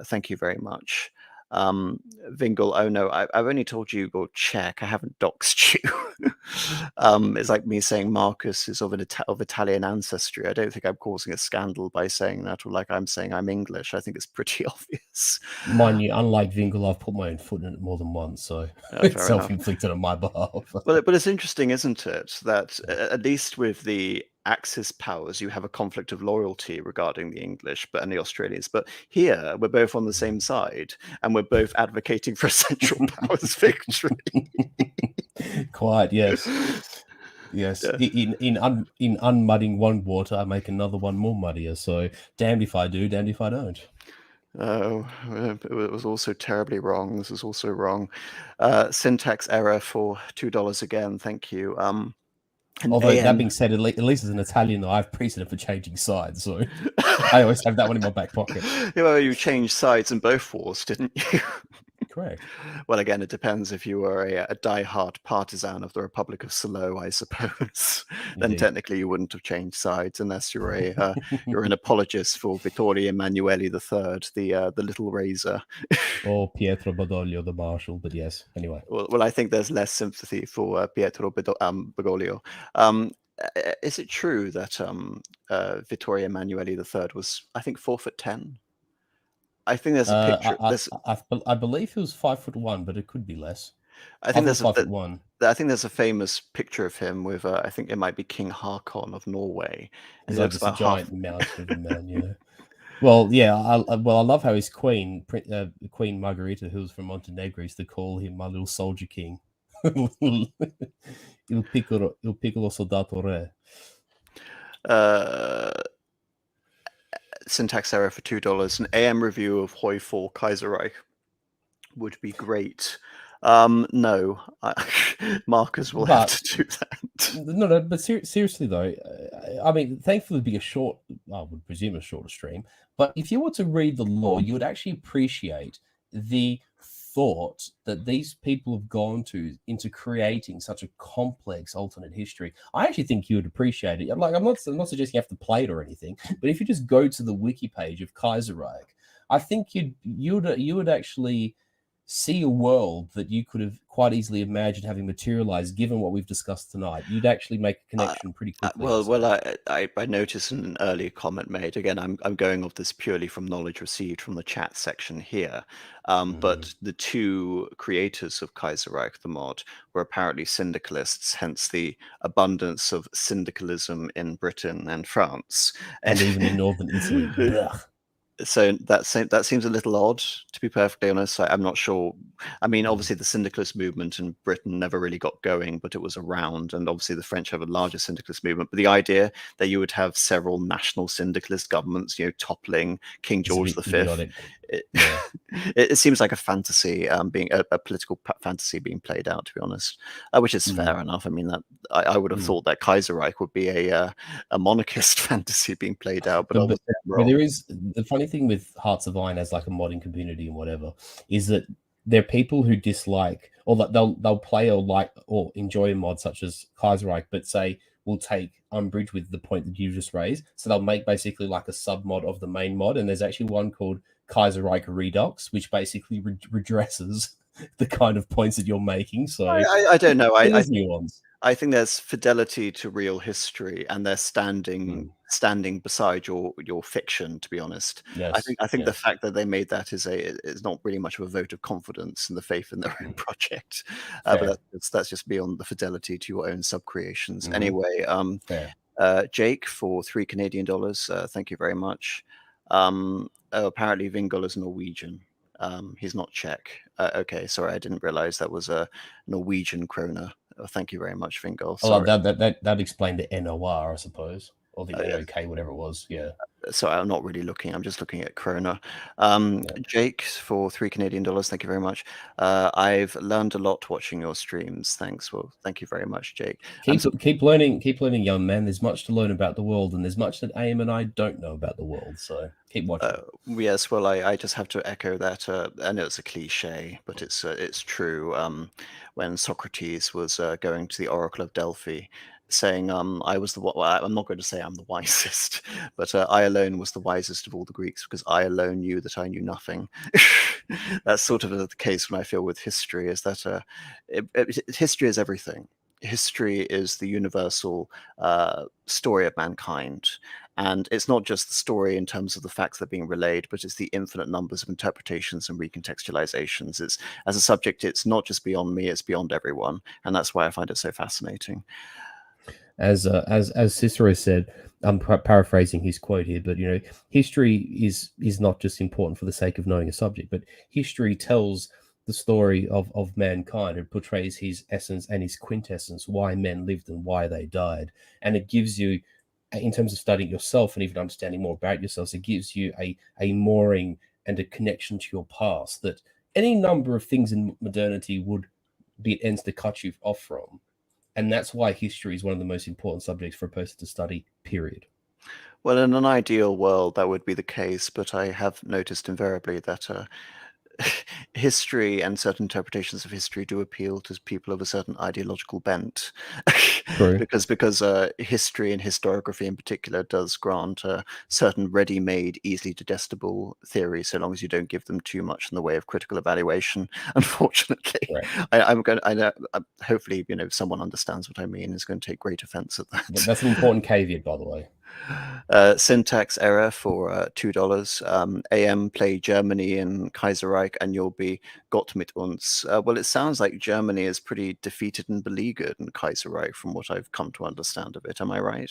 thank you very much. Vingel, oh no, I've only told you you're Czech. I haven't doxed you. It's like me saying Marcus is of Italian ancestry. I don't think I'm causing a scandal by saying that, or like I'm saying I'm English. I think it's pretty obvious. Mind you, unlike Vingel, I've put my own foot in it more than once, so it's self-inflicted on my behalf. But it's interesting, isn't it, that at least with the Axis powers, you have a conflict of loyalty regarding the English and the Australians. But here, we're both on the same side, and we're both advocating for a Central Powers victory. Quite, yes. Yes. Yeah. In unmudding one water, I make another one more muddier. So damned if I do, damned if I don't. Oh, it was also terribly wrong. This is also wrong. Syntax error for $2 again. Thank you. Although that being said, at least as an Italian, though, I have precedent for changing sides, so I always have that one in my back pocket. Yeah, well, you changed sides in both wars, didn't you? Correct. Well, again, it depends. If you were a diehard partisan of the Republic of Salo, I suppose, then technically you wouldn't have changed sides, unless you're you're an apologist for Vittorio Emanuele III, the little razor. Or Pietro Badoglio, the marshal. But yes, anyway. Well, I think there's less sympathy for Pietro Badoglio. Is it true that Vittorio Emanuele III was, I think, 4'10"? I think there's a picture. I believe he was 5'1", but it could be less. I think there's 5'1". I think there's a famous picture of him with I think it might be King Haakon of Norway. And he looks about a giant mountain of a man, yeah. Well, yeah. I love how his queen, Queen Margherita, who's from Montenegro, used to call him my little soldier king. Il piccolo soldato re. syntax error for $2. An AM review of Hoi 4 Kaiserreich would be great. No, Marcus will have But to do that. no, but seriously though, I mean, thankfully, it'd be a short, I would presume a shorter stream. But if you were to read the law, you would actually appreciate the thought that these people have gone to into creating such a complex alternate history. I actually think you would appreciate it. Like, I'm not suggesting you have to play it or anything, but if you just go to the wiki page of Kaiserreich, I think you would actually see a world that you could have quite easily imagined having materialized given what we've discussed tonight. You'd actually make a connection pretty quickly. I noticed in an earlier comment made, again, I'm going off this purely from knowledge received from the chat section here, but the two creators of Kaiserreich the mod were apparently syndicalists, hence the abundance of syndicalism in Britain and France. And even in northern Italy. So that seems a little odd, to be perfectly honest. I'm not sure. I mean, obviously, the syndicalist movement in Britain never really got going, but it was around, and obviously, the French have a larger syndicalist movement. But the idea that you would have several national syndicalist governments, toppling King George V, it seems like a fantasy, being a political fantasy being played out, to be honest, which is fair enough. I mean, that I would have thought that Kaiserreich would be a monarchist fantasy being played out, but obviously I'm wrong. There is the funny thing with Hearts of Iron as like a modding community and whatever is that there are people who dislike or that they'll play or like or enjoy a mod such as Kaiserreich, but say will take umbrage with the point that you just raised. So they'll make basically like a sub mod of the main mod, and there's actually one called Kaiserreich Redux, which basically redresses the kind of points that you're making. So I don't know. There's nuance. I think there's fidelity to real history, and they're standing beside your fiction. To be honest, yes, I think the fact that they made that is not really much of a vote of confidence and the faith in their own project. But that's just beyond the fidelity to your own sub creations. Anyway, Jake for $3 Canadian. Thank you very much. Apparently, Vingol is Norwegian. He's not Czech. Okay, sorry, I didn't realize that was a Norwegian krona. Thank you very much, Vingol. Oh, that explained the NOR, I suppose, or the NOK, whatever it was. Yeah. So I'm not really looking. I'm just looking at krona. Jake for $3 Canadian. Thank you very much. I've learned a lot watching your streams. Thanks. Well, thank you very much, Jake. Keep learning, young man. There's much to learn about the world, and there's much that AM and I don't know about the world. So keep watching. Yes. Well, I just have to echo that. I know it's a cliche, but it's true. When Socrates was going to the Oracle of Delphi, saying, I was I'm not going to say I'm the wisest, but I alone was the wisest of all the Greeks because I alone knew that I knew nothing. That's sort of the case when I feel with history, is that history is everything. History is the universal story of mankind. And it's not just the story in terms of the facts that are being relayed, but it's the infinite numbers of interpretations and recontextualizations. It's, as a subject, it's not just beyond me, it's beyond everyone. And that's why I find it so fascinating. As Cicero said, I'm paraphrasing his quote here, but history is not just important for the sake of knowing a subject, but history tells the story of mankind. It portrays his essence and his quintessence, why men lived and why they died. And it gives you, in terms of studying yourself and even understanding more about yourself, it gives you a mooring and a connection to your past that any number of things in modernity would be at ends to cut you off from. And that's why history is one of the most important subjects for a person to study, period. Well, in an ideal world, that would be the case, but I have noticed invariably that history and certain interpretations of history do appeal to people of a certain ideological bent. because history and historiography in particular does grant a certain ready-made, easily digestible theory, so long as you don't give them too much in the way of critical evaluation. Unfortunately, I know. Hopefully, someone understands what I mean. Is going to take great offense at that. That's an important caveat, by the way. Syntax error for $2. AM play Germany in Kaiserreich and you'll be Gott mit uns. Well, it sounds like Germany is pretty defeated and beleaguered in Kaiserreich from what I've come to understand of it. Am I right?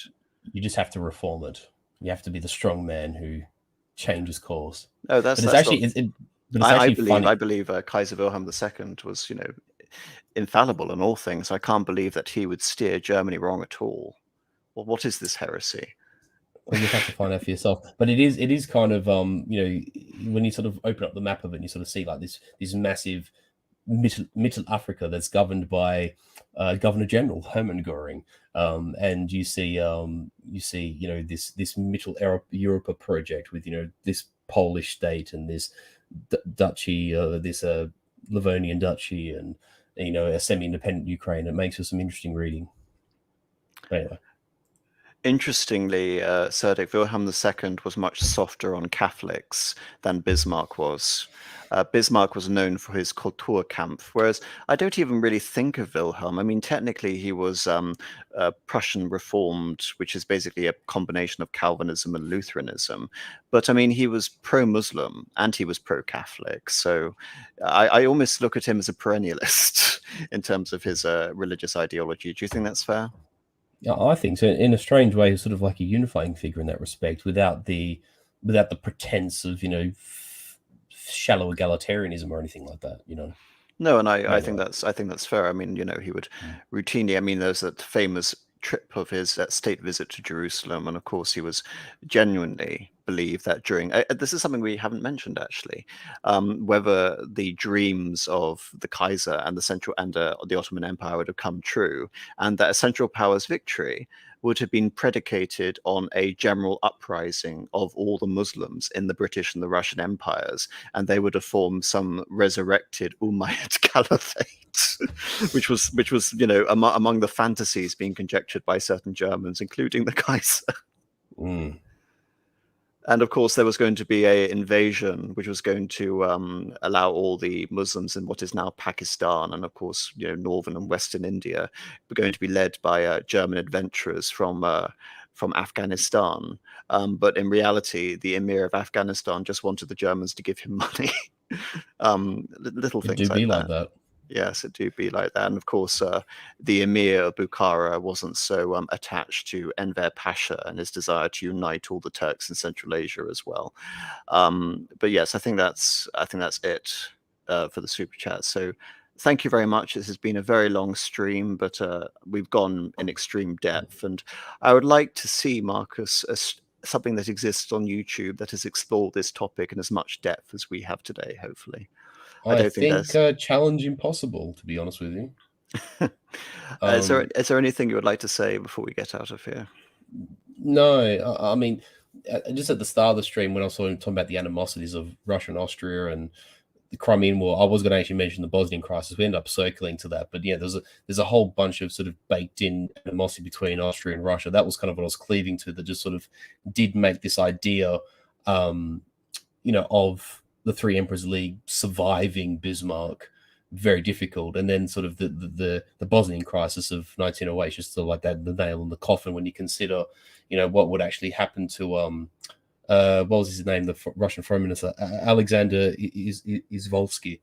You just have to reform it. You have to be the strong man who changes course. Oh, that's actually I believe Kaiser Wilhelm II was, infallible in all things. I can't believe that he would steer Germany wrong at all. Well, what is this heresy? Well, you'll have to find out for yourself. But it is kind of when you sort of open up the map of it, and you sort of see like this massive Middle Africa that's governed by Governor General Hermann Goering, and you see this Middle Europa project with this Polish state and this duchy, this Livonian duchy, and a semi-independent Ukraine. It makes for some interesting reading. Anyway. Interestingly, Serdek Wilhelm II was much softer on Catholics than Bismarck was. Bismarck was known for his Kulturkampf, whereas I don't even really think of Wilhelm. I mean, technically, he was Prussian Reformed, which is basically a combination of Calvinism and Lutheranism. But I mean, he was pro-Muslim and he was pro-Catholic. So I almost look at him as a perennialist in terms of his religious ideology. Do you think that's fair? Yeah, I think so. In a strange way, he's sort of like a unifying figure in that respect, without the pretense of shallow egalitarianism or anything like that. No, and I think Anyway. that's fair. I mean, he would routinely. I mean, there's that famous trip of his state visit to Jerusalem, and of course, he was genuinely believed that during. This is something we haven't mentioned actually, whether the dreams of the Kaiser and the Central and the Ottoman Empire would have come true, and that a Central Powers victory would have been predicated on a general uprising of all the Muslims in the British and the Russian empires, and they would have formed some resurrected Umayyad Caliphate, which was among the fantasies being conjectured by certain Germans, including the Kaiser. Mm. And of course, there was going to be a invasion, which was going to allow all the Muslims in what is now Pakistan, and of course, northern and western India, were going to be led by German adventurers from Afghanistan. But in reality, the Emir of Afghanistan just wanted the Germans to give him money. Little It do things like be like that. that. Yes, it do be like that. And of course, the Emir of Bukhara wasn't so attached to Enver Pasha and his desire to unite all the Turks in Central Asia as well. But yes, I think that's it for the super chat. So thank you very much. This has been a very long stream, but we've gone in extreme depth, and I would like to see, Marcus, something that exists on YouTube that has explored this topic in as much depth as we have today. Hopefully, I I don't think think there's. challenge impossible, to be honest with you. Is there Um, is there anything you would like to say before we get out of here? no, I mean, just at the start of the stream when I was talking about the animosities of Russia and Austria and the Crimean War, I was going to actually mention the Bosnian crisis. We end up circling to that, but yeah, there's a whole bunch of sort of baked in animosity between Austria and Russia. That was kind of what I was cleaving to. That just sort of did make this idea, of the Three Emperors League surviving Bismarck very difficult. And then sort of the Bosnian crisis of 1908, just sort of like that, the nail in the coffin when you consider, what would actually happen to what was his name, the Russian foreign minister, Alexander Izvolsky,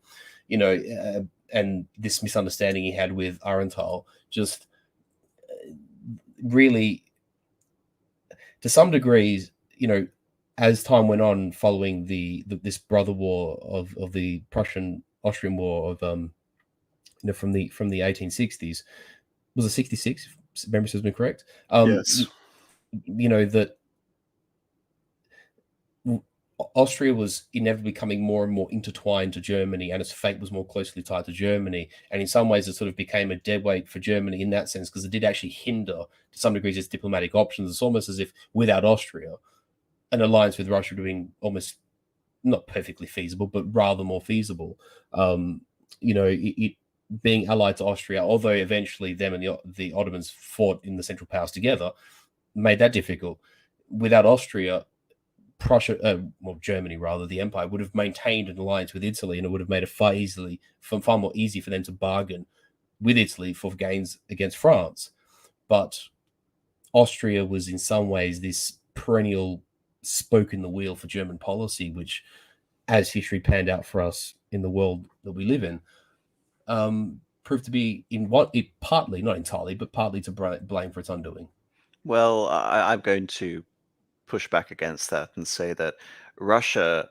and this misunderstanding he had with Arental, just really, to some degrees, as time went on, following this brother war of the Prussian Austrian War of from the 1860s, was it 66? If memory serves me correct. Yes. That Austria was inevitably becoming more and more intertwined to Germany, and its fate was more closely tied to Germany. And in some ways, it sort of became a deadweight for Germany in that sense, because it did actually hinder, to some degrees, its diplomatic options. It's almost as if without Austria, an alliance with Russia would have been almost not perfectly feasible, but rather more feasible. It being allied to Austria, although eventually them and the Ottomans fought in the Central Powers together, made that difficult. Without Austria, Germany rather, the empire would have maintained an alliance with Italy, and it would have made it far more easy for them to bargain with Italy for gains against France. But Austria was in some ways this perennial spoke in the wheel for German policy, which, as history panned out for us in the world that we live in, proved to be partly, not entirely, but partly to blame for its undoing. Well, I'm going to push back against that and say that Russia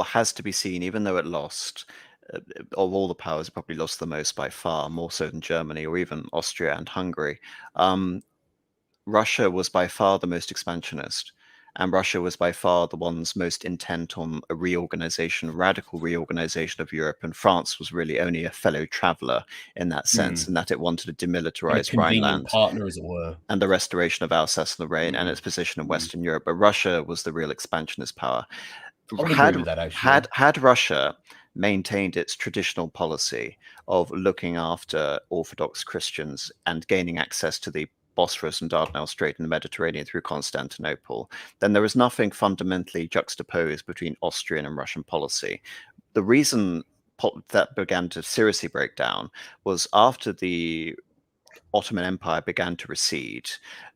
has to be seen, even though it lost, of all the powers, it probably lost the most by far, more so than Germany or even Austria and Hungary. Russia was by far the most expansionist. and Russia was by far the ones most intent on a reorganization, radical reorganization of Europe, and France was really only a fellow traveler in that sense, in that it wanted to And a demilitarize convenient Rhineland partner, as it were. and the restoration of Alsace-Lorraine and its position in Western Europe. But Russia was the real expansionist power. I would agree Had with that, actually. Russia maintained its traditional policy of looking after Orthodox Christians and gaining access to the Bosphorus and Dardanelles Strait in the Mediterranean through Constantinople, then there was nothing fundamentally juxtaposed between Austrian and Russian policy. The reason that began to seriously break down was after the Ottoman Empire began to recede,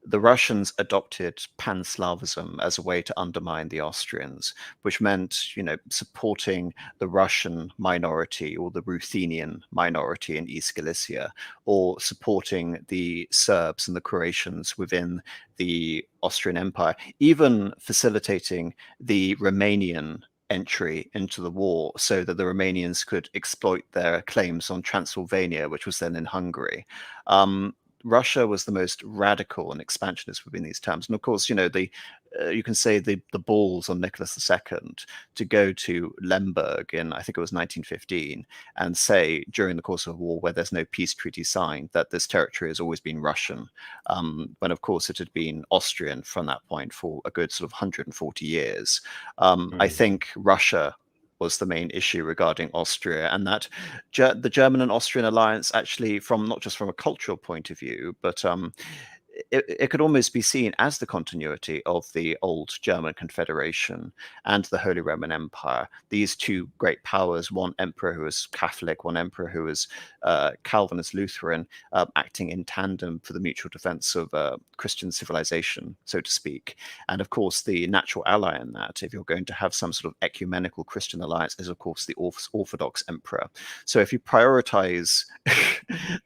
the Russians adopted pan-Slavism as a way to undermine the Austrians, which meant, supporting the Russian minority or the Ruthenian minority in East Galicia, or supporting the Serbs and the Croatians within the Austrian Empire, even facilitating the Romanian entry into the war so that the Romanians could exploit their claims on Transylvania, which was then in Hungary. Russia was the most radical and expansionist within these terms. And of course, you can say the balls on Nicholas II to go to Lemberg in, I think it was 1915, and say during the course of a war where there's no peace treaty signed that this territory has always been Russian, when of course it had been Austrian from that point for a good sort of 140 years. I think Russia was the main issue regarding Austria, and that the German and Austrian alliance actually, from not just from a cultural point of view, but it could almost be seen as the continuity of the old German Confederation and the Holy Roman Empire. These two great powers, one emperor who was Catholic, one emperor who was Calvinist Lutheran, acting in tandem for the mutual defense of Christian civilization, so to speak. And of course, the natural ally in that, if you're going to have some sort of ecumenical Christian alliance, is of course the Orthodox emperor. So if you prioritize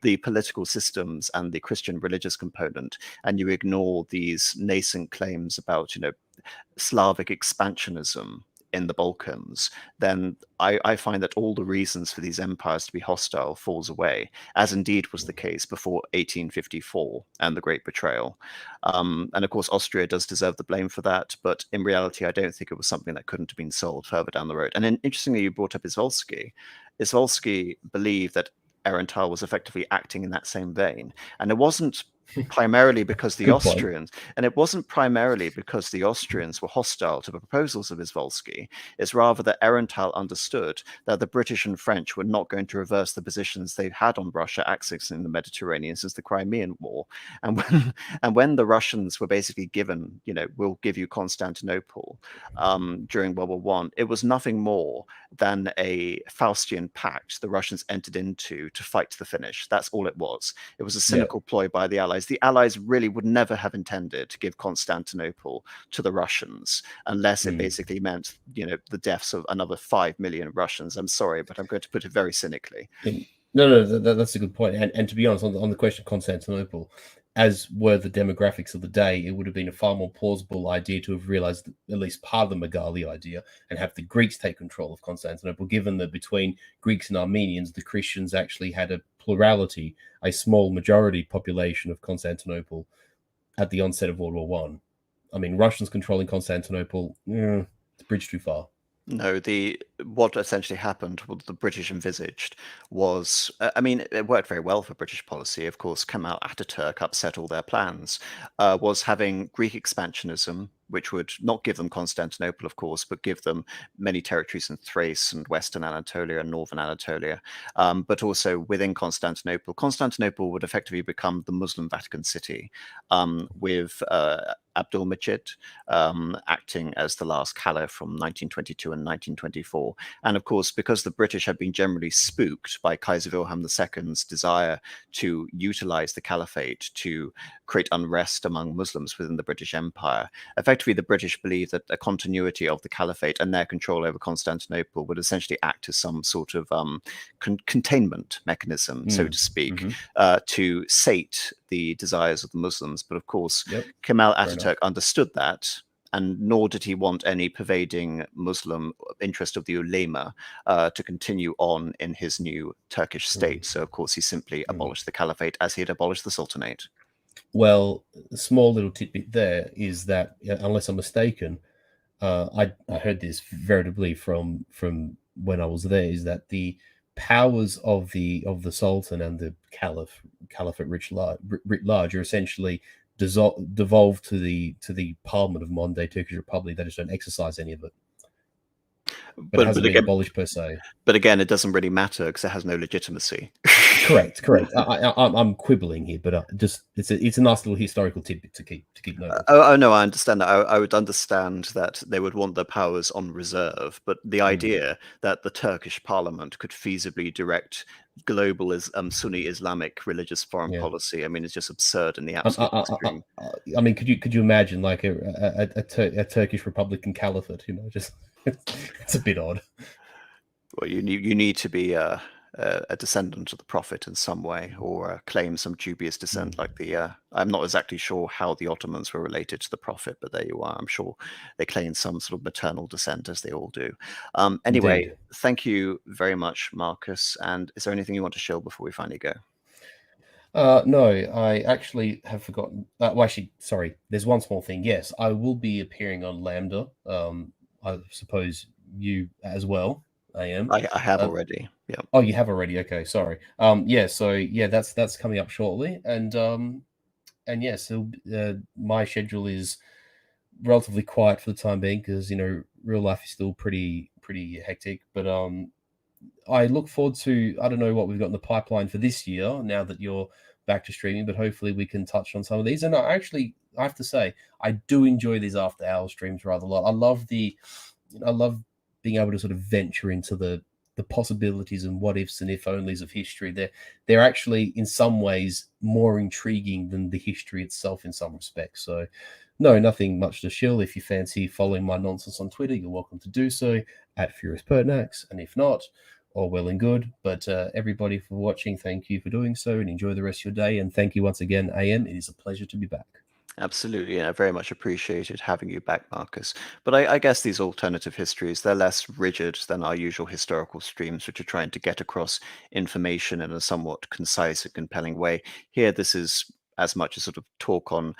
the political systems and the Christian religious component, and you ignore these nascent claims about, Slavic expansionism in the Balkans, then I find that all the reasons for these empires to be hostile falls away, as indeed was the case before 1854 and the Great Betrayal. And of course, Austria does deserve the blame for that, but in reality, I don't think it was something that couldn't have been solved further down the road. And then, interestingly, you brought up Izvolsky. Izvolsky believed that Aehrenthal was effectively acting in that same vein. And it wasn't primarily because the Good point. Austrians, and it wasn't primarily because the Austrians were hostile to the proposals of Izvolsky. It's rather that Aehrenthal understood that the British and French were not going to reverse the positions they've had on Russia accessing the Mediterranean since the Crimean War. And when the Russians were basically given, we'll give you Constantinople during World War One, it was nothing more than a Faustian pact the Russians entered into to fight to the finish. That's all it was. It was a cynical ploy by the Allies. The Allies really would never have intended to give Constantinople to the Russians unless it basically meant, the deaths of another 5 million Russians. I'm sorry, but I'm going to put it very cynically. No, that's a good point. And to be honest, on the question of Constantinople, as were the demographics of the day, it would have been a far more plausible idea to have realized at least part of the Megali idea and have the Greeks take control of Constantinople, given that between Greeks and Armenians, the Christians actually had a plurality, a small majority population of Constantinople at the onset of World War One. I mean, Russians controlling Constantinople, it's a bridge too far. No, what essentially happened, what the British envisaged was, it worked very well for British policy. Of course, Kemal Ataturk upset all their plans, was having Greek expansionism, which would not give them Constantinople, of course, but give them many territories in Thrace and Western Anatolia and Northern Anatolia. But also within Constantinople, Constantinople would effectively become the Muslim Vatican City, with Abdul-Majid acting as the last caliph from 1922 and 1924. And of course, because the British had been generally spooked by Kaiser Wilhelm II's desire to utilize the caliphate to create unrest among Muslims within the British Empire, effectively the British believed that a continuity of the caliphate and their control over Constantinople would essentially act as some sort of containment mechanism, so to speak, to sate the desires of the Muslims. But of course, Kemal Ataturk understood that, and nor did he want any pervading Muslim interest of the ulema to continue on in his new Turkish state. So, of course, he simply abolished the caliphate as he had abolished the sultanate. Well, a small little tidbit there is that, unless I'm mistaken, I heard this veritably from when I was there, is that the powers of the Sultan and the Caliphate writ large are essentially devolved to the Parliament of modern day Turkish Republic. They just don't exercise any of it, but it But hasn't but been again, abolished per se. but again, it doesn't really matter because it has no legitimacy. Correct, correct. I'm quibbling here, but just it's a nice little historical tidbit to keep note of. Oh, no, I understand that. I would understand that they would want their powers on reserve, but the Mm. idea that the Turkish parliament could feasibly direct global Sunni Islamic religious foreign Yeah. policy, I mean, it's just absurd in the I, I, absolute I, extreme. I mean, could you imagine like a Turkish Republican caliphate? You know, just it's a bit odd. Well, you need to be a descendant of the prophet in some way, or claim some dubious descent, Mm. like the. I'm not exactly sure how the Ottomans were related to the prophet, but there you are. I'm sure they claim some sort of maternal descent, as they all do. Anyway, Indeed. thank you very much, Marcus. And is there anything you want to share before we finally go? No, I actually have forgotten. Well, actually, sorry. There's one small thing. Yes, I will be appearing on Lambda. I suppose you as well. I am. I have Uh, already. Yeah. oh, you have already. Okay, sorry. Yeah. So yeah, that's coming up shortly, and yeah. So my schedule is relatively quiet for the time being because real life is still pretty hectic. But I look forward to, I don't know what we've got in the pipeline for this year now that you're back to streaming, but hopefully we can touch on some of these. And I have to say, I do enjoy these after hours streams rather a lot. I love being able to sort of venture into the possibilities and what ifs and if onlys of history. They're actually in some ways more intriguing than the history itself in some respects. So no, nothing much to shill. If you fancy following my nonsense on Twitter, you're welcome to do so at Furious Pertinax. And if not, all well and good. But everybody for watching, thank you for doing so and enjoy the rest of your day. And thank you once again, AM. It is a pleasure to be back. Absolutely, and I very much appreciated having you back, Marcus. But I guess these alternative histories, they're less rigid than our usual historical streams, which are trying to get across information in a somewhat concise and compelling way. Here, this is as much a sort of talk on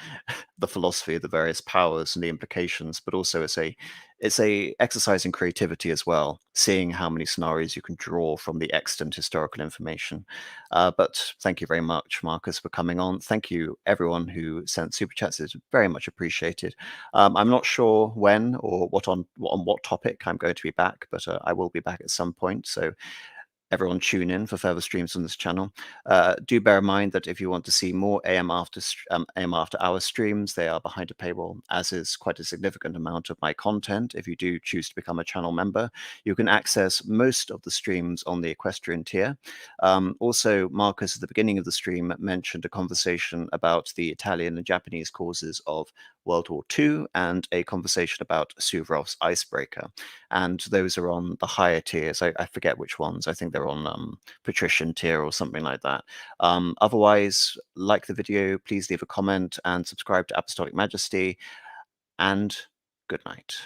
the philosophy of the various powers and the implications, but also it's a exercise in creativity as well, seeing how many scenarios you can draw from the extant historical information. But thank you very much, Marcus, for coming on. Thank you, everyone who sent super chats. It's very much appreciated. I'm not sure when or on what topic I'm going to be back, but I will be back at some point. So everyone tune in for further streams on this channel. Do bear in mind that if you want to see more AM after hour streams, they are behind a paywall, as is quite a significant amount of my content. If you do choose to become a channel member, you can access most of the streams on the equestrian tier. Also, Marcus at the beginning of the stream mentioned a conversation about the Italian and Japanese causes of World War II and a conversation about Suvrov's icebreaker, and those are on the higher tiers. I forget which ones. I think they're on patrician tier or something like that. Otherwise, like the video, please leave a comment and subscribe to Apostolic Majesty, and good night.